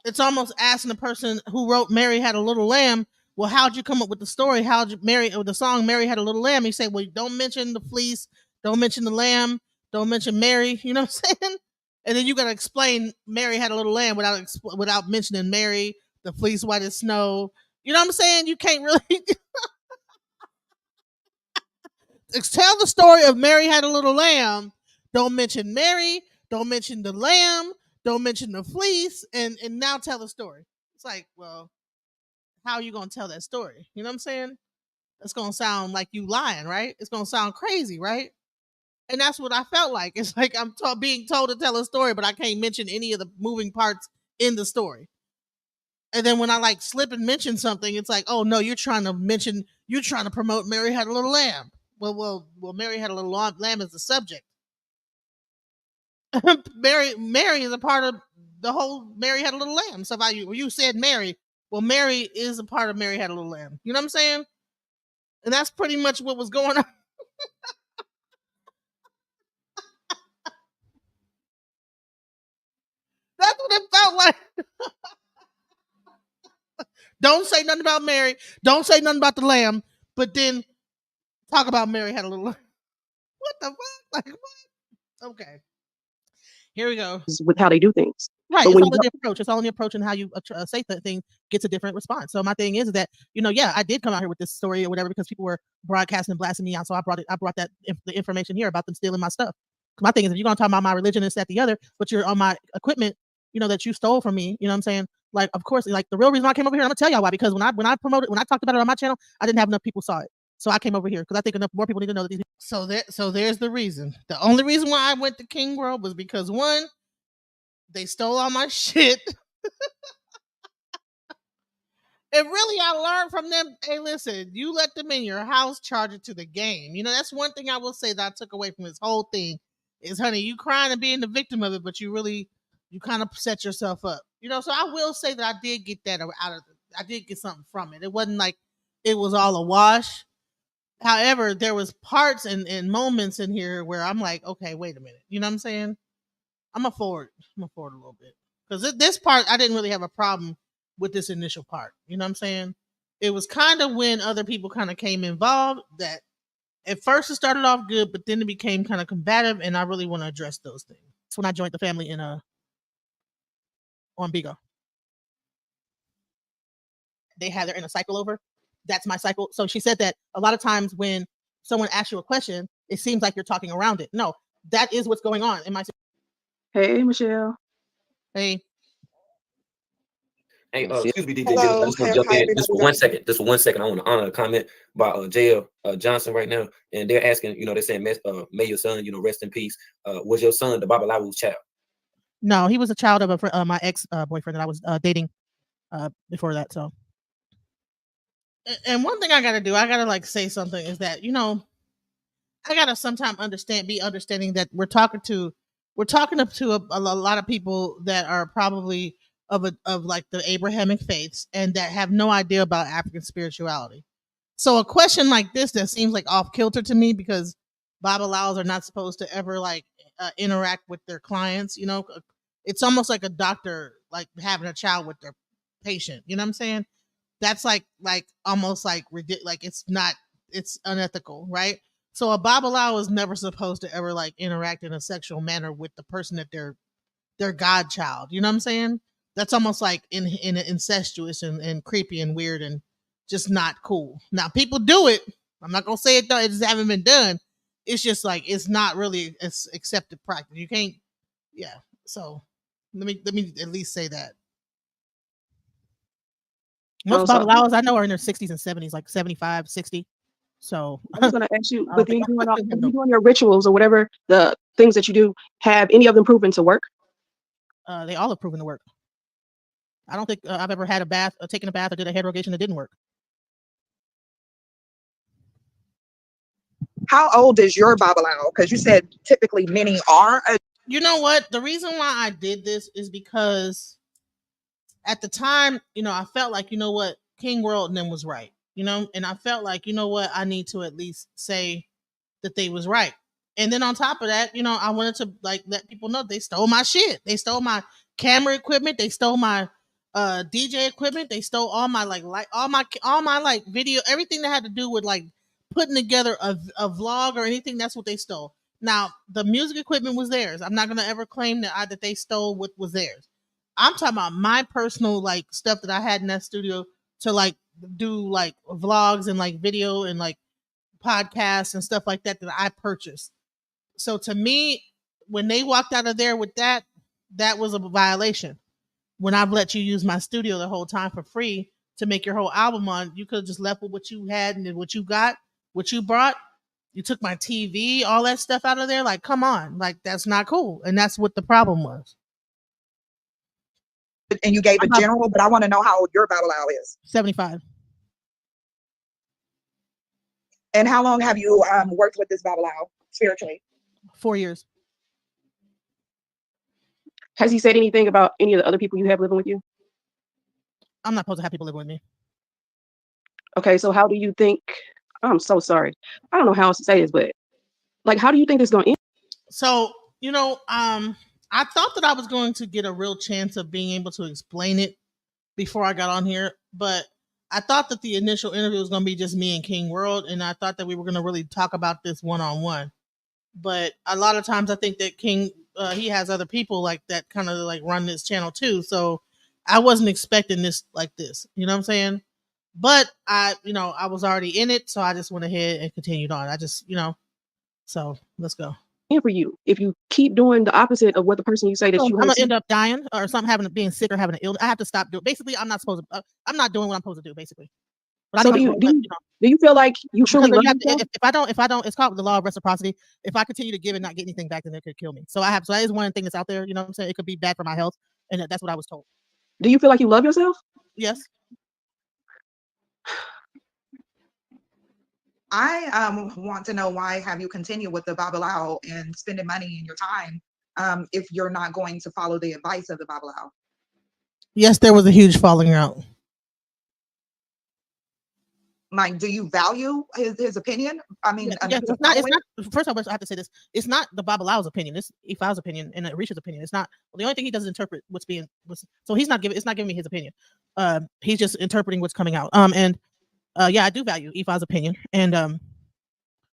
Speaker 1: It's almost asking the person who wrote Mary Had a Little Lamb, well, how'd you come up with the story? How'd you the song Mary Had a Little Lamb? You say, well, don't mention the fleece. Don't mention the lamb. Don't mention Mary. You know what I'm saying? And then you got to explain Mary Had a Little Lamb without mentioning Mary, the fleece white as snow. You know what I'm saying? You can't really tell the story of Mary Had a Little Lamb. Don't mention Mary. Don't mention the lamb. Don't mention the fleece. And now tell the story. It's like, well, how are you going to tell that story? You know what I'm saying? It's going to sound like you lying, right? It's going to sound crazy, right? And that's what I felt like. It's like I'm being told to tell a story, but I can't mention any of the moving parts in the story. And then when I slip and mention something, it's like, oh no, you're trying to promote Mary Had a Little Lamb. Well, Mary Had a Little Lamb is the subject. Mary is a part of the whole Mary Had a Little Lamb. So you said Mary, Well, Mary is a part of Mary Had a Little Lamb. You know what I'm saying? And that's pretty much what was going on. That's what it felt like. Don't say nothing about Mary. Don't say nothing about the lamb. But then talk about Mary Had a Little Lamb. What the fuck? Like what? Okay. Here we go.
Speaker 5: With how they do things.
Speaker 1: Right.
Speaker 5: But
Speaker 1: It's
Speaker 5: when
Speaker 1: all
Speaker 5: you
Speaker 1: in the approach. It's all in the approach and how you say that thing gets a different response. So my thing is that, yeah, I did come out here with this story or whatever because people were broadcasting and blasting me out. So I brought the information here about them stealing my stuff. My thing is, if you're going to talk about my religion, this, that, the other, but you're on my equipment, that you stole from me, you know what I'm saying? Like, of course, like the real reason why I came over here, I'm gonna tell y'all why, because when I talked about it on my channel, I didn't have enough people saw it. So I came over here because I think enough more people need to know that these. So there's the reason. The only reason why I went to King World was because one, they stole all my shit. And really, I learned from them. Hey, listen, you let them in your house, charge it to the game. That's one thing I will say that I took away from this whole thing is, honey, you crying and being the victim of it, but you kind of set yourself up. So I will say that I did get that out of it. I did get something from it. It wasn't like it was all a wash. However, there was parts and moments in here where I'm like, okay, wait a minute. You know what I'm saying? I'm a forward a little bit. Because this part, I didn't really have a problem with this initial part. You know what I'm saying? It was kind of when other people kind of came involved that at first it started off good, but then it became kind of combative, and I really want to address those things. That's when I joined the family on Bigo. They had their inner cycle over. That's my cycle. So she said that a lot of times when someone asks you a question, it seems like you're talking around it. No, that is what's going on in my.
Speaker 5: Hey, Michelle.
Speaker 1: Hey.
Speaker 2: Hey, excuse me, DJ.
Speaker 4: Hello,
Speaker 2: Just want to jump in. Just for 1 second. Just for 1 second. I want to honor a comment by JL Johnson right now. And they're asking, they're saying, may your son, rest in peace. Was your son the Babalawu's child?
Speaker 1: No, he was a child of my ex boyfriend that I was dating before that. So, and one thing I gotta do, I gotta say something is that I gotta sometimes be understanding that we're talking to a lot of people that are probably of like the Abrahamic faiths and that have no idea about African spirituality. So a question like this that seems like off kilter to me because Babalaos are not supposed to ever interact with their clients. It's almost like a doctor like having a child with their patient. You know what I'm saying? That's like almost like ridiculous. Like it's unethical, right? So a Babalao is never supposed to ever interact in a sexual manner with the person that their godchild. You know what I'm saying? That's almost like in incestuous and creepy and weird and just not cool. Now people do it. I'm not gonna say it though. It just haven't been done. It's just it's not really accepted practice. You can't. Yeah. So let me at least say that. Most Babalaos I know are in their 60s and 70s, like 75, 60. So
Speaker 5: I was going to ask you, with you doing your rituals or whatever, the things that you do, have any of them proven to work?
Speaker 1: They all have proven to work. I don't think I've ever had a bath, taken a bath, or did a hair drogation that didn't work.
Speaker 4: How old is your Babalao? Because you said typically many are.
Speaker 1: You know what? The reason why I did this is because at the time, I felt like, what, King World and them was right. And I felt like, what, I need to at least say that they was right. And then on top of that, I wanted to let people know they stole my shit. They stole my camera equipment. They stole my DJ equipment. They stole all my all my video, everything that had to do with putting together a vlog or anything. That's what they stole. Now the music equipment was theirs. I'm not gonna ever claim that they stole what was theirs. I'm talking about my personal stuff that I had in that studio to do vlogs and video and podcasts and stuff like that I purchased. So to me, when they walked out of there with that was a violation. When I've let you use my studio the whole time for free to make your whole album on, you could have just left with what you had and what you got, what you brought. You took my TV, all that stuff out of there. Come on, that's not cool. And that's what the problem was.
Speaker 4: And you gave a general, but I want to know how old your Babalao is.
Speaker 1: 75.
Speaker 4: And how long have you worked with this Babalao spiritually?
Speaker 1: 4 years.
Speaker 5: Has he said anything about any of the other people you have living with you?
Speaker 1: I'm not supposed to have people live with me.
Speaker 5: Okay, so how do you think? I'm so sorry. I don't know how else to say this, but like, how do you think this is going to end?
Speaker 1: So, I thought that I was going to get a real chance of being able to explain it before I got on here, but I thought that the initial interview was going to be just me and King World, and I thought that we were going to really talk about this one on one. But a lot of times, I think that King he has other people like that kind of like run this channel too. So I wasn't expecting this like this. You know what I'm saying? But I was already in it, so I just went ahead and continued on. I just, so let's go.
Speaker 5: For you if you keep doing the opposite of what the person you say that
Speaker 1: So
Speaker 5: you
Speaker 1: I'm
Speaker 5: want
Speaker 1: gonna end up dying or something, being sick or having an illness. I have to stop doing. Basically, I'm not supposed to. I'm not doing what I'm supposed to do. Basically, but
Speaker 5: So
Speaker 1: I know,
Speaker 5: do you feel like you truly
Speaker 1: because
Speaker 5: love
Speaker 1: you have to,
Speaker 5: yourself?
Speaker 1: if I don't, it's called the law of reciprocity. If I continue to give and not get anything back, then it could kill me. So so that is one thing that's out there. You know what I'm saying? It could be bad for my health, and that's what I was told.
Speaker 5: Do you feel like you love yourself?
Speaker 1: Yes.
Speaker 4: I want to know, why have you continued with the Babalao and spending money and your time if you're not going to follow the advice of the Babalao?
Speaker 1: Yes, there was a huge falling out.
Speaker 4: Like, do you value his opinion? I mean,
Speaker 1: Yes,
Speaker 4: to
Speaker 1: it's not.
Speaker 4: follow
Speaker 1: It's
Speaker 4: it?
Speaker 1: not. First of all, I have to say this. It's not the Babalao's opinion. It's Ifa's opinion and Arisha's opinion. It's not. Well, the only thing he does is interpret so he's not giving. It's not giving me his opinion. He's just interpreting what's coming out. And yeah, I do value Ifa's opinion. And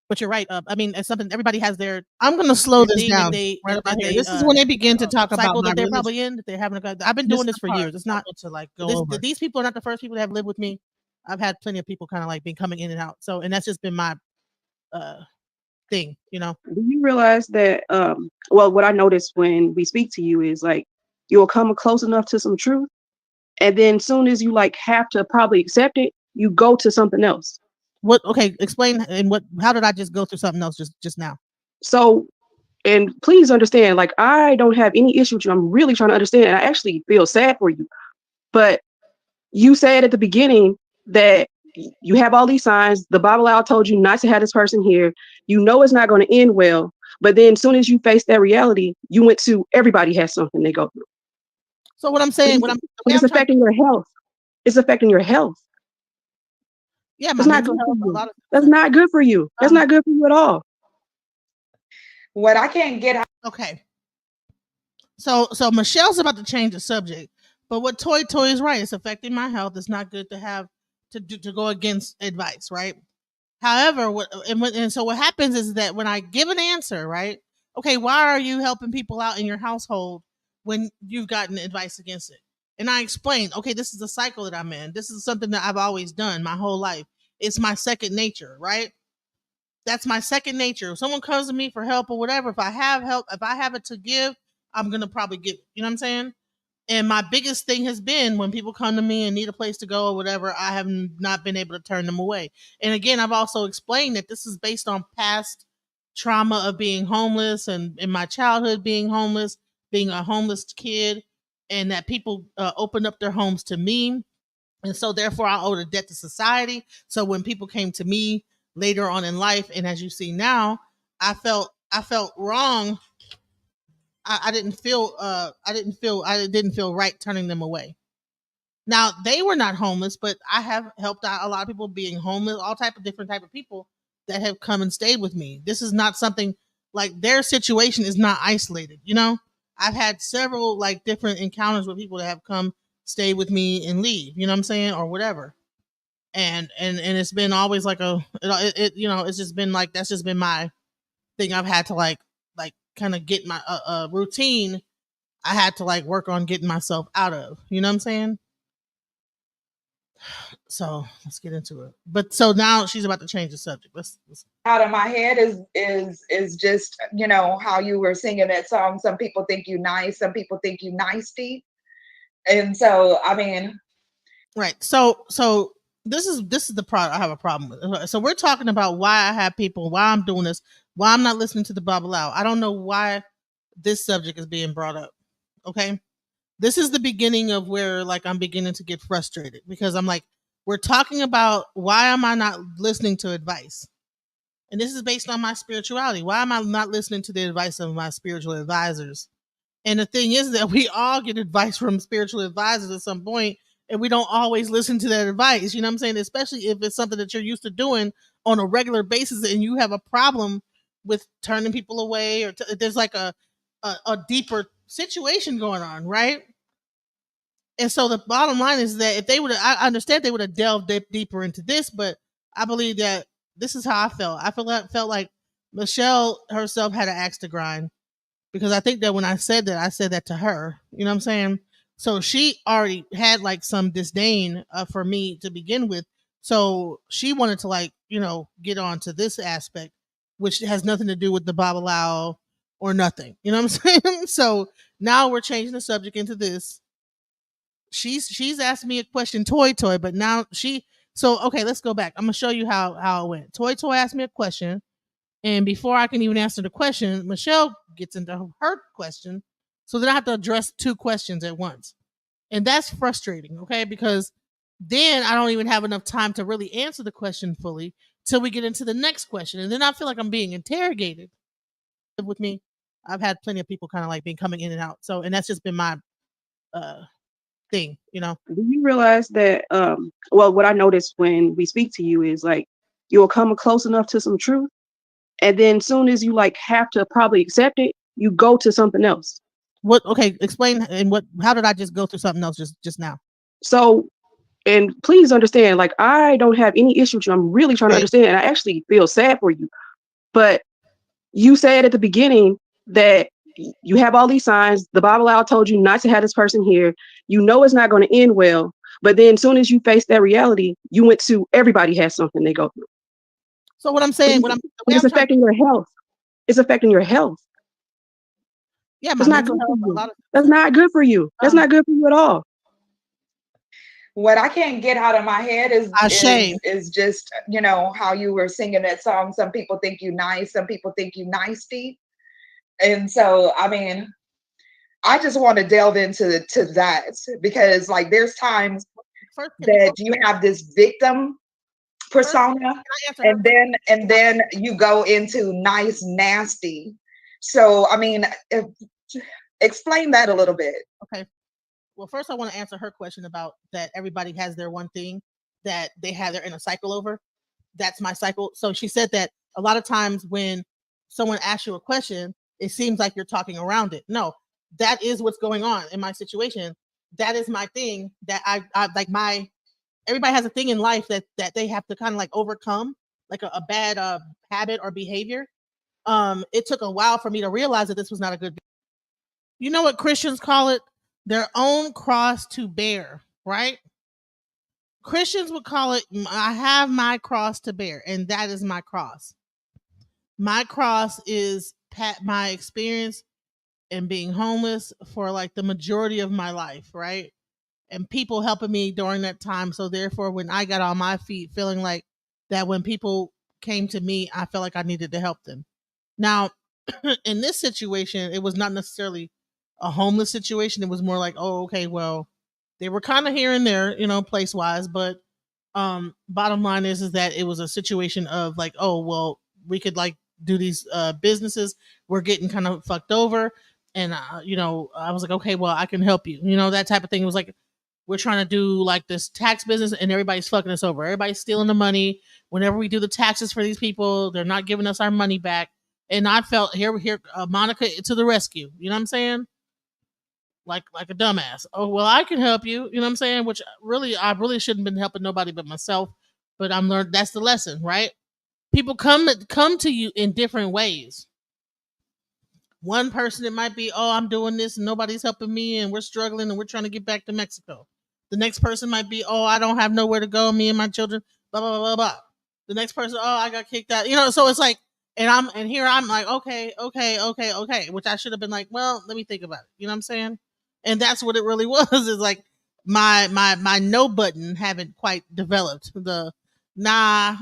Speaker 1: but you're right. I mean, it's something everybody has their. I'm gonna slow this down. Right about here. This is when they begin to talk about
Speaker 2: cycle
Speaker 1: that they're probably in. That they're having a. I've been doing this for years. It's not
Speaker 2: to like go over.
Speaker 1: these people are not the first people that have lived with me. I've had plenty of people kind of like been coming in and out. So, and that's just been my thing,
Speaker 5: Do you realize that well, what I noticed when we speak to you is like you'll come close enough to some truth, and then soon as you like have to probably accept it, you go to something else.
Speaker 1: What? Okay, explain. And what? How did I just go through something else just now?
Speaker 5: So, and please understand, like, I don't have any issue with you. I'm really trying to understand, and I actually feel sad for you. But you said at the beginning that you have all these signs. The Bible told you not to have this person here. You know it's not going to end well. But then as soon as you face that reality, you went to everybody has something they go through.
Speaker 1: So what I'm saying,
Speaker 5: it's affecting your health. It's affecting your health.
Speaker 1: Yeah,
Speaker 5: it's not good for you. That's not good for you. That's not good for you at all.
Speaker 4: What I can't get out.
Speaker 1: Okay. So Michelle's about to change the subject, but what Toy is right. It's affecting my health. It's not good to have to go against advice, right? However, so what happens is that when I give an answer, right? Okay, why are you helping people out in your household when you've gotten advice against it? And I explained, okay, this is a cycle that I'm in. This is something that I've always done my whole life. It's my second nature, right? That's my second nature. If someone comes to me for help or whatever, if I have help, if I have it to give, I'm gonna probably give it. You know what I'm saying? And my biggest thing has been when people come to me and need a place to go or whatever, I have not been able to turn them away. And again, I've also explained that this is based on past trauma of being homeless and in my childhood being homeless, being a homeless kid, and that people opened up their homes to me. And so therefore I owed a debt to society. So when people came to me later on in life, and as you see now, I felt wrong. I didn't feel right turning them away. Now they were not homeless, but I have helped out a lot of people being homeless, all type of different type of people that have come and stayed with me. This is not something like their situation is not isolated. I've had several like different encounters with people that have come, stay with me, and leave. You know what I'm saying, or whatever. And it's been always like it's just been like that's just been my thing. I've had to like kind of get my routine. I had to like work on getting myself out of. You know what I'm saying? So let's get into it. But so now she's about to change the subject. Let's
Speaker 4: Out of my head is just how you were singing that song. Some people think you nice, some people think you nicey, and so I mean,
Speaker 1: right. So this is the product I have a problem with. So we're talking about why I have people, why I'm doing this, why I'm not listening to the Bible out. I don't know why this subject is being brought up. Okay. This is the beginning of where like I'm beginning to get frustrated because I'm like, we're talking about why am I not listening to advice? And this is based on my spirituality. Why am I not listening to the advice of my spiritual advisors? And the thing is that we all get advice from spiritual advisors at some point, and we don't always listen to that advice. You know what I'm saying? Especially if it's something that you're used to doing on a regular basis, and you have a problem with turning people away, or there's like a deeper situation going on, right? And so the bottom line is that if they would, I understand they would have delved deeper into this, but I believe that this is how I felt. I felt like Michelle herself had an axe to grind, because I think that when I said that to her. You know what I'm saying? So she already had like some disdain for me to begin with. So she wanted to, like, get on to this aspect, which has nothing to do with the Babalao or nothing. You know what I'm saying? So now we're changing the subject into this. She's asked me a question, Toy, but now so okay, let's go back. I'm gonna show you how it went. Toy asked me a question, and before I can even answer the question, Michelle gets into her question. So then I have to address two questions at once. And that's frustrating, okay? Because then I don't even have enough time to really answer the question fully till we get into the next question. And then I feel like I'm being interrogated. With me, I've had plenty of people kind of like been coming in and out. So, and that's just been my thing.
Speaker 5: Do you realize that well, what I noticed when we speak to you is like you'll come close enough to some truth, and then soon as you like have to probably accept it, you go to something else.
Speaker 1: What? Okay, explain. And how did I just go through something else just now?
Speaker 5: So, and please understand, like, I don't have any issue with you. I'm really trying to understand, and I actually feel sad for you. But you said at the beginning that you have all these signs. The Bible out told you not to have this person here. You know it's not going to end well. But then as soon as you face that reality, you went to everybody has something they go through.
Speaker 1: So what I'm saying,
Speaker 5: it's affecting your health. It's affecting your health.
Speaker 1: Yeah,
Speaker 5: it's not good for you. That's not good for you. That's not good for you at all.
Speaker 4: What I can't get out of my head is just, how you were singing that song. Some people think you nice, some people think you nicey. And so, I mean, I just want to delve into that, because like there's times that you have this victim persona, and then you go into nice nasty. So I mean, explain that a little bit.
Speaker 1: Okay. Well, first I want to answer her question about that everybody has their one thing that they're in a cycle over. That's my cycle. So she said that a lot of times when someone asks you a question, it seems like you're talking around it. No, that is what's going on in my situation. That is my thing that I like everybody has a thing in life that they have to kind of like overcome, like a bad habit or behavior. It took a while for me to realize that this was not a good. You know what Christians call it? Their own cross to bear, right? Christians would call it, I have my cross to bear, and that is my cross. My cross is my experience in being homeless for like the majority of my life, right? And people helping me during that time. So therefore, when I got on my feet, feeling like that when people came to me, I felt like I needed to help them. Now, in this situation, it was not necessarily a homeless situation. It was more like, oh, okay, well, they were kind of here and there, place wise, but bottom line is that it was a situation of like, oh, well, we could like do these businesses. We're getting kind of fucked over, and I was like, okay, well, I can help you. That type of thing. It was like, we're trying to do like this tax business, and everybody's fucking us over. Everybody's stealing the money. Whenever we do the taxes for these people, they're not giving us our money back. And I felt here, Monica to the rescue. You know what I'm saying? Like a dumbass. Oh, well, I can help you. You know what I'm saying? Which I really shouldn't have been helping nobody but myself. But I'm learned that's the lesson, right? People come to you in different ways. One person, it might be, oh, I'm doing this and nobody's helping me and we're struggling and we're trying to get back to Mexico. The next person might be, oh, I don't have nowhere to go, me and my children, blah, blah, blah, blah. The next person, oh, I got kicked out. So it's like, and here I'm like, okay, which I should have been like, well, let me think about it. You know what I'm saying? And that's what it really was. Is like my no button haven't quite developed. The nah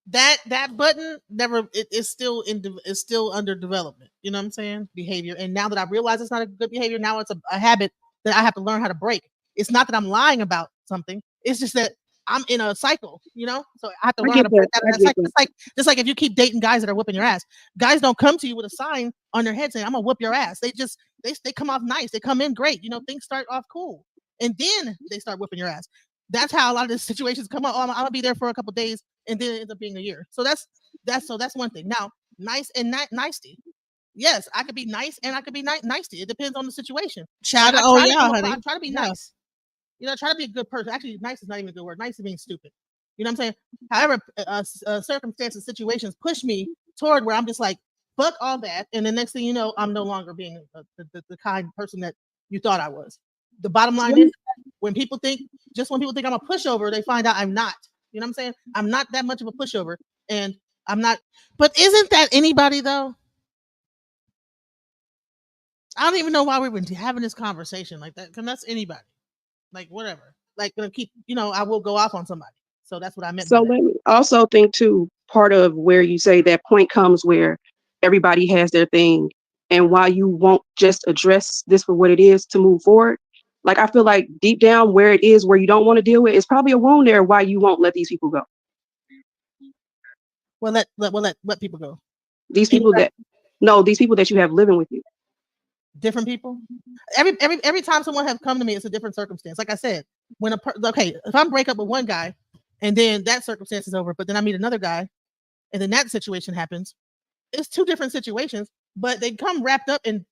Speaker 1: that button never it's still under development. You know what I'm saying? Behavior. And now that I realize it's not a good behavior, now it's a habit that I have to learn how to break. It's not that I'm lying about something. It's just that I'm in a cycle, so I have to learn how to break out of that cycle. Just like if you keep dating guys that are whipping your ass, guys don't come to you with a sign on their head saying, I'm gonna whoop your ass. They come off nice. They come in great. Things start off cool. and then they start whipping your ass. That's how a lot of these situations come up. Oh, I'm gonna be there for a couple days, and then it ends up being a year. So that's one thing. Now, nice and nicety. Yes, I could be nice and I could be nicety. It depends on the situation.
Speaker 5: Shout
Speaker 1: Like,
Speaker 5: out, oh yeah,
Speaker 1: honey.
Speaker 5: I
Speaker 1: try to be nice. You know, try to be a good person. Actually, nice is not even a good word. Nice is being stupid. You know what I'm saying? However, circumstances, situations push me toward where I'm just like, fuck all that. And the next thing you know, I'm no longer being the kind person that you thought I was. The bottom line is when people think I'm a pushover, they find out I'm not. You know what I'm saying? I'm not that much of a pushover. And I'm not. But isn't that anybody though? I don't even know why we were having this conversation like that. Because that's anybody. Like whatever. Like gonna keep, I will go off on somebody. So that's what I meant.
Speaker 5: So let me also think too, part of where you say that point comes where everybody has their thing, and why you won't just address this for what it is to move forward. Like I feel like deep down where it is where you don't want to deal with, it's probably a wound there why you won't let these people go.
Speaker 1: Well, let people go.
Speaker 5: These people these people that you have living with you.
Speaker 1: Different people. Every time someone have come to me, it's a different circumstance. Like I said, if I break up with one guy, and then that circumstance is over, but then I meet another guy, and then that situation happens. It's two different situations, but they come wrapped up in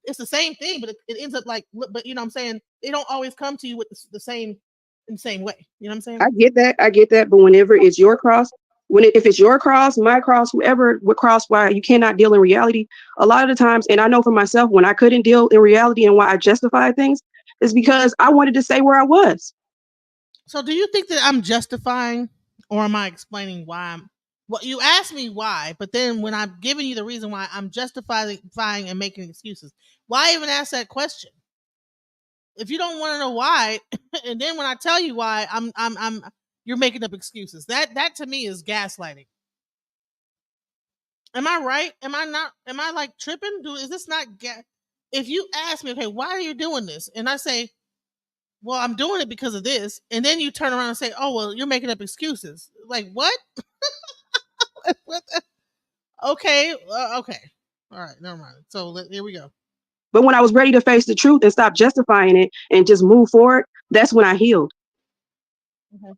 Speaker 1: it's the same thing, but it ends up like. But you know what I'm saying? They don't always come to you with the same way. You know what I'm saying?
Speaker 5: I get that, but whenever it's your cross. If it's your cross, my cross, whoever would cross, why you cannot deal in reality. A lot of the times, and I know for myself, when I couldn't deal in reality and why I justified things is because I wanted to say where I was.
Speaker 1: So do you think that I'm justifying, or am I explaining why well, you asked me why, but then when I'm giving you the reason why, I'm justifying and making excuses. Why even ask that question? If you don't want to know why, and then when I tell you why, you're making up excuses. That to me is gaslighting. Am I right? Am I not? Am I like tripping? Is this not? If you ask me, okay, why are you doing this? And I say, well, I'm doing it because of this. And then you turn around and say, oh, well, you're making up excuses. Like what? Okay. Okay. All right. Never mind. So here we go.
Speaker 5: But when I was ready to face the truth and stop justifying it and just move forward, that's when I healed.
Speaker 4: Okay.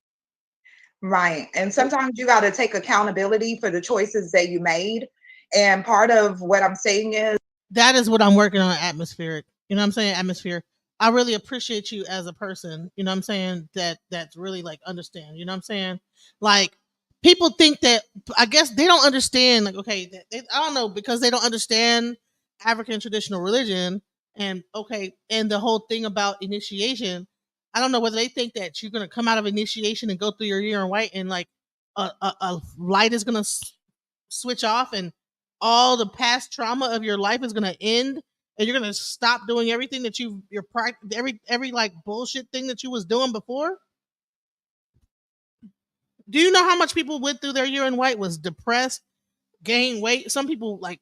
Speaker 4: Right. And sometimes you got to take accountability for the choices that you made. And part of what I'm saying is
Speaker 1: that is what I'm working on, atmospheric. You know what I'm saying? Atmosphere. I really appreciate you as a person. You know what I'm saying? That's really like understand. You know what I'm saying? Like people think that I guess they don't understand. Like okay, I don't know because they don't understand African traditional religion and and the whole thing about initiation. I don't know whether they think that you're gonna come out of initiation and go through your year in white and like a light is gonna switch off and all the past trauma of your life is going to end and you're going to stop doing everything that every like bullshit thing that you was doing before. Do you know how much people went through their year in white, was depressed, gained weight? Some people like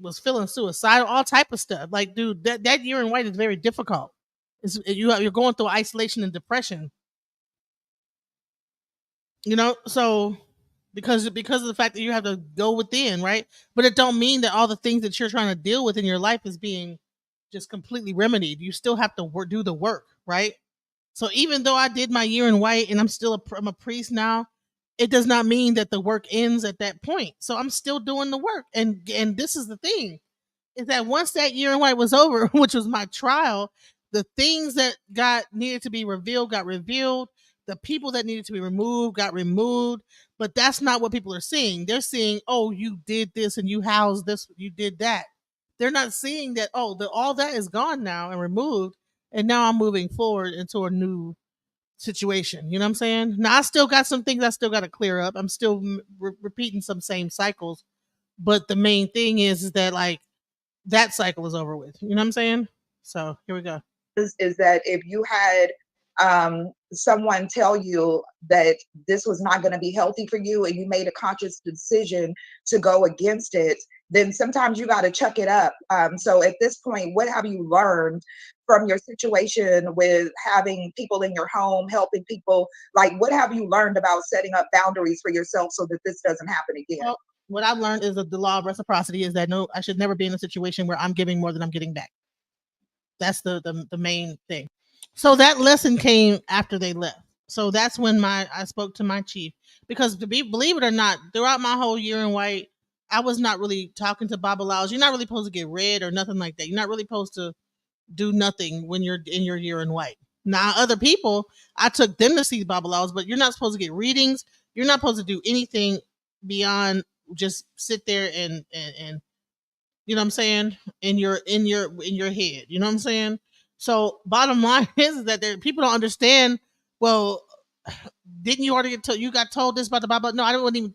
Speaker 1: was feeling suicidal, all type of stuff. Like, dude, that year in white is very difficult. You're going through isolation and depression. You know, so because of the fact that you have to go within, right? But it don't mean that all the things that you're trying to deal with in your life is being just completely remedied. You still have to do the work, right? So even though I did my year in white and I'm a priest now, it does not mean that the work ends at that point. So I'm still doing the work. And this is the thing, is that once that year in white was over, which was my trial, the things that needed to be revealed got revealed. The people that needed to be removed got removed. But that's not what people are seeing. They're seeing, oh, you did this and you housed this, you did that. They're not seeing that, oh, all that is gone now and removed. And now I'm moving forward into a new situation. You know what I'm saying? Now I still got some things I still got to clear up. I'm still repeating some same cycles. But the main thing is that like that cycle is over with. You know what I'm saying? So here we go.
Speaker 4: Is that if you had someone tell you that this was not going to be healthy for you and you made a conscious decision to go against it, then sometimes you got to chuck it up. So at this point, what have you learned from your situation with having people in your home, helping people? Like, what have you learned about setting up boundaries for yourself so that this doesn't happen again?
Speaker 1: Well, what I've learned is that the law of reciprocity is that I should never be in a situation where I'm giving more than I'm getting back. That's the main thing. So that lesson came after they left. So that's when I spoke to my chief, because believe it or not, throughout my whole year in white, I was not really talking to Babalaos. You're not really supposed to get read or nothing like that. You're not really supposed to do nothing when you're in your year in white. Now, other people, I took them to see Babalaos, but you're not supposed to get readings. You're not supposed to do anything beyond just sit there and you know what I'm saying, in your head. You know what I'm saying? So bottom line is that people don't understand. Well, didn't you already get told? You got told this about the Bible? No, I didn't even.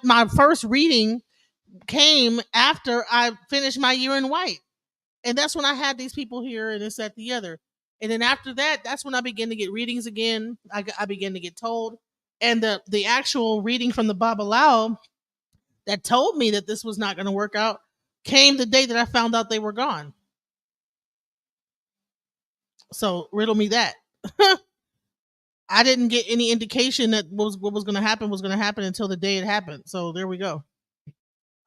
Speaker 1: My first reading came after I finished my year in white, and that's when I had these people here and this, that, the other. And then after that, that's when I began to get readings again. I began to get told, and the actual reading from the Babalawo that told me that this was not going to work out came the day that I found out they were gone. So riddle me that. I didn't get any indication that what was going to happen until the day it happened. So there we go.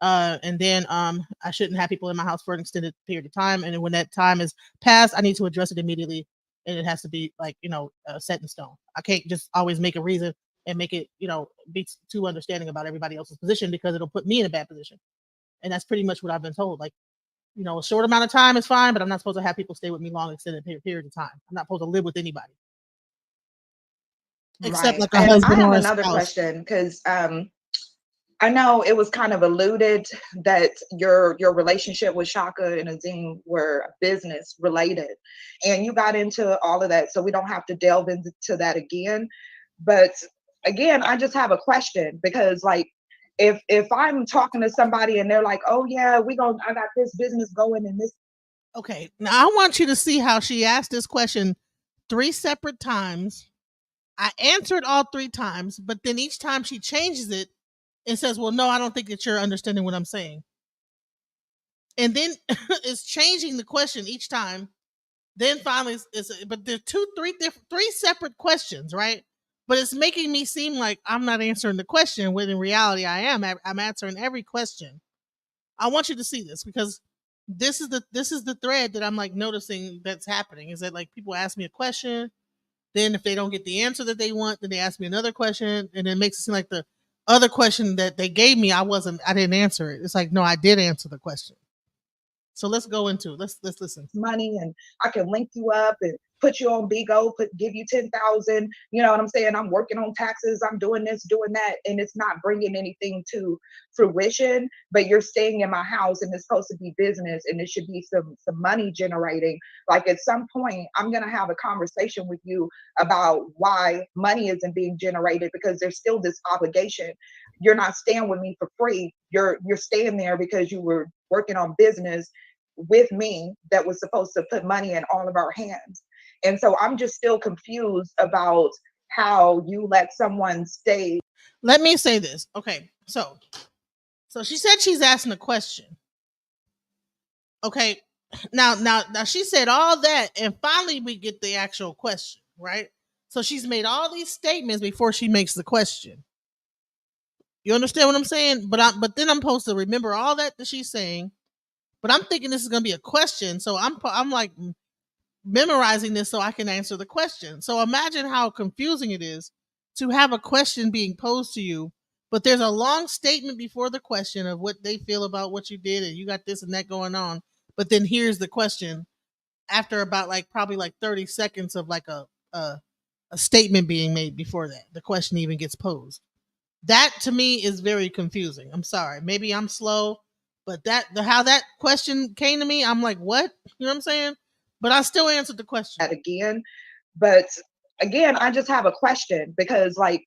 Speaker 1: And then I shouldn't have people in my house for an extended period of time. And when that time is passed, I need to address it immediately, and it has to be like set in stone. I can't just always make a reason and make it be too understanding about everybody else's position, because it'll put me in a bad position. And that's pretty much what I've been told. Like, a short amount of time is fine, but I'm not supposed to have people stay with me long extended period of time. I'm not supposed to live with anybody except
Speaker 4: Right.
Speaker 1: like a
Speaker 4: And I
Speaker 1: husband
Speaker 4: have
Speaker 1: or a
Speaker 4: another
Speaker 1: spouse.
Speaker 4: question, because I know it was kind of alluded that your relationship with Shaka and Azim were business related, and you got into all of that, so we don't have to delve into that again. But again, I just have a question, because like if I'm talking to somebody and they're like, "Oh yeah, I got this business going and this."
Speaker 1: Okay, now I want you to see how she asked this question 3 separate times. I answered all 3 times, but then each time she changes it and says, "Well, no, I don't think that you're understanding what I'm saying." And then it's changing the question each time. Then finally, but there's 3 separate questions, right? But it's making me seem like I'm not answering the question, when in reality I am. I'm answering every question. I want you to see this, because this is the thread that I'm like noticing that's happening. Is that like people ask me a question, then if they don't get the answer that they want, then they ask me another question, and it makes it seem like the other question that they gave me, I didn't answer it. It's like, no, I did answer the question. So let's go into it. Let's listen.
Speaker 4: Money, and I can link you up and put you on Bigo, give you 10,000. You know what I'm saying? I'm working on taxes. I'm doing this, doing that, and it's not bringing anything to fruition. But you're staying in my house, and it's supposed to be business, and it should be some money generating. Like at some point, I'm gonna have a conversation with you about why money isn't being generated, because there's still this obligation. You're not staying with me for free. You're staying there because you were working on business with me that was supposed to put money in all of our hands. And so I'm just still confused about how you let someone stay.
Speaker 1: Let me say this. Okay. So she said she's asking a question. Okay. Now she said all that, and finally we get the actual question, right? So she's made all these statements before she makes the question. You understand what I'm saying? But then I'm supposed to remember all that she's saying. But I'm thinking this is going to be a question, so I'm like memorizing this so I can answer the question. So imagine how confusing it is to have a question being posed to you, but there's a long statement before the question of what they feel about what you did, and you got this and that going on. But then here's the question after about like probably like 30 seconds of like a statement being made before that the question even gets posed. That to me is very confusing. I'm sorry. Maybe I'm slow, but how that question came to me, I'm like, what? You know what I'm saying? But I still answered the question.
Speaker 4: That again. But again, I just have a question, because like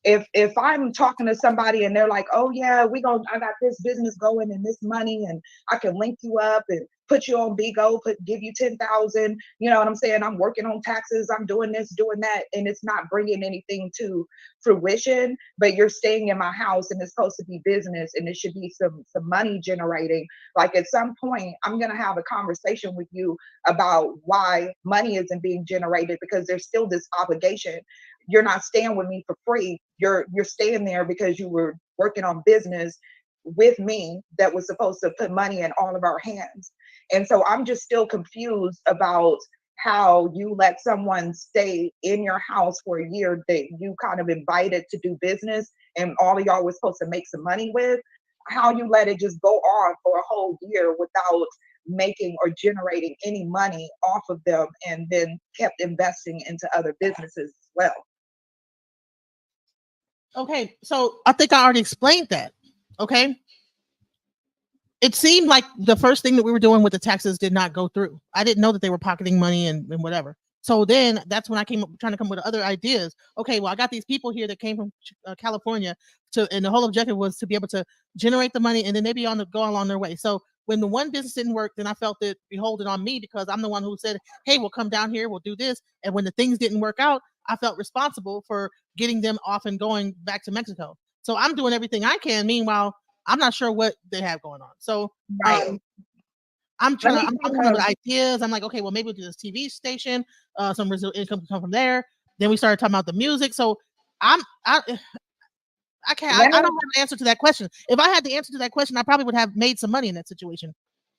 Speaker 4: if I'm talking to somebody and they're like, "Oh yeah, I got this business going and this money, and I can link you up and put you on Bigo, give you 10,000." You know what I'm saying? I'm working on taxes. I'm doing this, doing that, and it's not bringing anything to fruition. But you're staying in my house, and it's supposed to be business, and it should be some money generating. Like at some point, I'm gonna have a conversation with you about why money isn't being generated, because there's still this obligation. You're not staying with me for free. You're staying there because you were working on business with me that was supposed to put money in all of our hands. And so I'm just still confused about how you let someone stay in your house for a year that you kind of invited to do business and all of y'all were supposed to make some money with, how you let it just go on for a whole year without making or generating any money off of them, and then kept investing into other businesses as well.
Speaker 1: Okay, so I think I already explained that. Okay. It seemed like the first thing that we were doing with the taxes did not go through. I didn't know that they were pocketing money and whatever. So then that's when I came up trying to come up with other ideas. Okay, well, I got these people here that came from California and the whole objective was to be able to generate the money and then maybe go along their way. So when the one business didn't work, then I felt it beholden on me because I'm the one who said, hey, we'll come down here, we'll do this. And when the things didn't work out, I felt responsible for getting them off and going back to Mexico. So I'm doing everything I can. Meanwhile, I'm not sure what they have going on. So
Speaker 4: Right.
Speaker 1: I'm coming up with ideas. I'm like, okay, well, maybe we'll do this TV station. Some residual income can come from there. Then we started talking about the music. So I don't have an answer to that question. If I had the answer to that question, I probably would have made some money in that situation.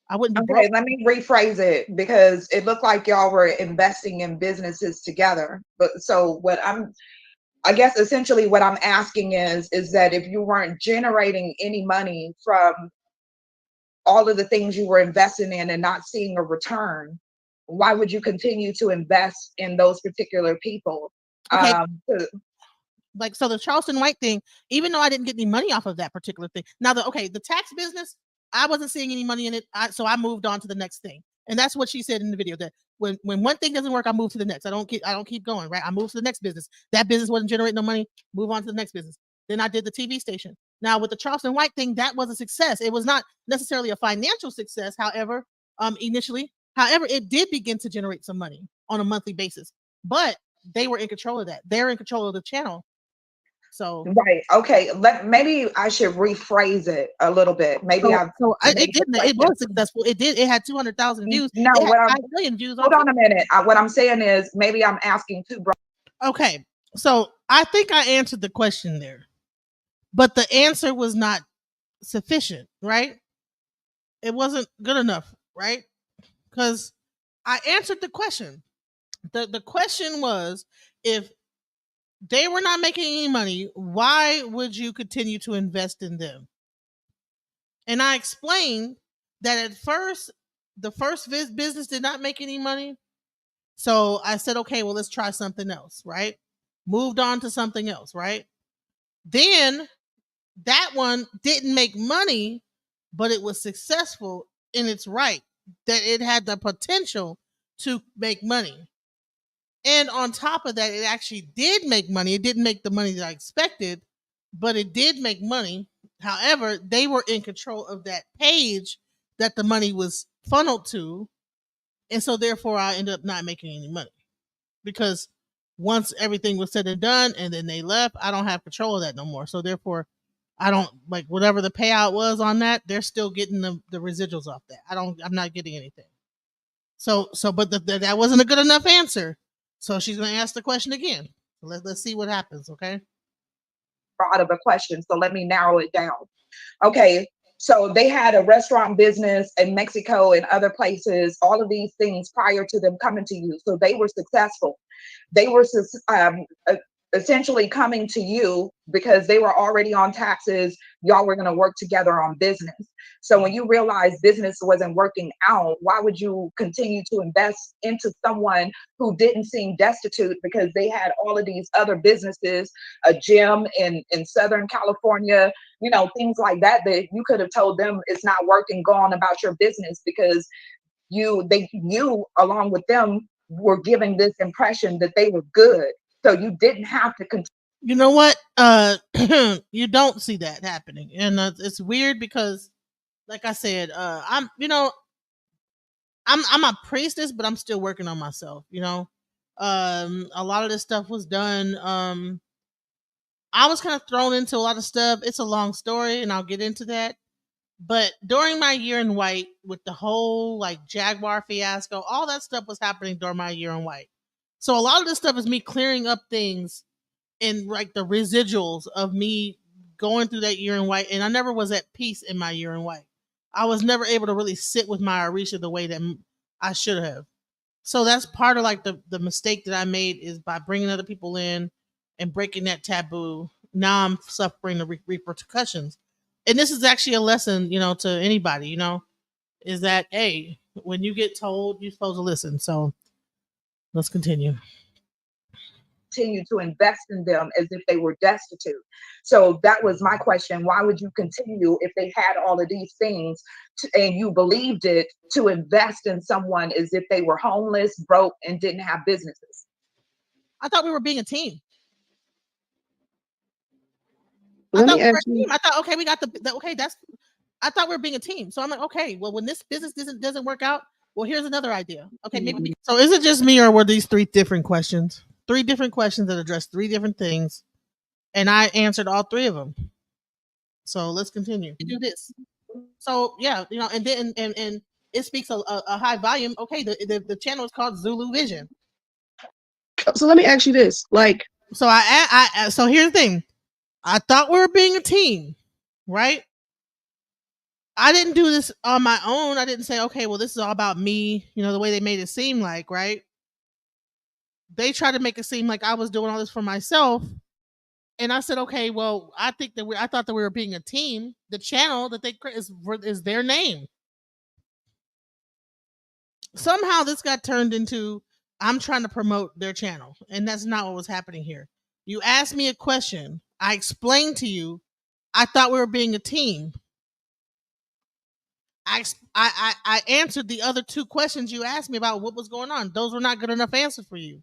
Speaker 1: I wouldn't be broke.
Speaker 4: Let me rephrase it because it looked like y'all were investing in businesses together. But so I guess essentially what I'm asking is that if you weren't generating any money from all of the things you were investing in and not seeing a return, why would you continue to invest in those particular people?
Speaker 1: Okay. Like, so the Charleston White thing, even though I didn't get any money off of that particular thing. Now, the tax business, I wasn't seeing any money in it. So I moved on to the next thing. And that's what she said in the video, that when one thing doesn't work, I move to the next. I don't keep going, right? I move to the next business. That business wasn't generating no money, move on to the next business. Then I did the TV station. Now with the Charleston White thing, that was a success. It was not necessarily a financial success, however, initially. However, it did begin to generate some money on a monthly basis. But they were in control of that. They're in control of the channel. So
Speaker 4: right, okay. Maybe I should rephrase it a little bit. Maybe
Speaker 1: it was successful. It had 200,000 views.
Speaker 4: No,
Speaker 1: it had 5 million views.
Speaker 4: Hold on a minute. What I'm saying is maybe I'm asking too broad.
Speaker 1: Okay, so I think I answered the question there, but the answer was not sufficient, right? It wasn't good enough, right? Because I answered the question. The question was, if they were not making any money, why would you continue to invest in them? And I explained that at first, the first business did not make any money. So I said, okay, well, let's try something else, right? Moved on to something else, right? Then that one didn't make money, but it was successful in its right, that it had the potential to make money. And on top of that, it actually did make money. It didn't make the money that I expected, but it did make money. However, they were in control of that page that the money was funneled to. And so therefore I ended up not making any money. Because once everything was said and done and then they left, I don't have control of that no more. So therefore, I don't, like, whatever the payout was on that, they're still getting the residuals off that. I'm not getting anything. But that wasn't a good enough answer. So she's going to ask the question again. Let's see what happens, okay?
Speaker 4: Out of a question, so let me narrow it down. Okay, so they had a restaurant business in Mexico and other places, all of these things prior to them coming to you. So they were successful. They were essentially coming to you because they were already on taxes. Y'all were going to work together on business. So when you realized business wasn't working out, why would you continue to invest into someone who didn't seem destitute because they had all of these other businesses, a gym in Southern California, things like that you could have told them it's not working, go on about your business, because you along with them were giving this impression that they were good. So you didn't have to continue.
Speaker 1: You know what? You don't see that happening. And it's weird because, like I said, I'm a priestess, but I'm still working on myself, a lot of this stuff was done. I was kind of thrown into a lot of stuff. It's a long story and I'll get into that. But during my year in white, with the whole like Jaguar fiasco, all that stuff was happening during my year in white. So a lot of this stuff is me clearing up things and like the residuals of me going through that year in white. And I never was at peace in my year in white. I was never able to really sit with my Arisha the way that I should have. So that's part of like the mistake that I made is by bringing other people in and breaking that taboo. Now I'm suffering the repercussions. And this is actually a lesson, to anybody, is that, hey, when you get told, you're supposed to listen. So let's continue.
Speaker 4: Continue to invest in them as if they were destitute. So that was my question. Why would you continue if they had all of these things and you believed it to invest in someone as if they were homeless, broke, and didn't have businesses?
Speaker 1: I thought we were being a team.
Speaker 5: I
Speaker 1: thought, okay, we got I thought we were being a team. So I'm like, okay, well, when this business doesn't work out, well, here's another idea. Okay, maybe. So is it just me, or were these three different questions? Three different questions that address three different things, and I answered all three of them. So let's continue. Do this. So yeah, and then and it speaks a high volume. Okay, the channel is called Zulu Vision.
Speaker 5: So let me ask you this,
Speaker 1: so so here's the thing. I thought we were being a team, right? I didn't do this on my own. I didn't say, okay, well, this is all about me, the way they made it seem like, right? They tried to make it seem like I was doing all this for myself. And I said, okay, well, I thought that we were being a team. The channel that they create is their name. Somehow this got turned into, I'm trying to promote their channel. And that's not what was happening here. You asked me a question. I explained to you. I thought we were being a team. I answered the other two questions you asked me about what was going on. Those were not good enough answers for you.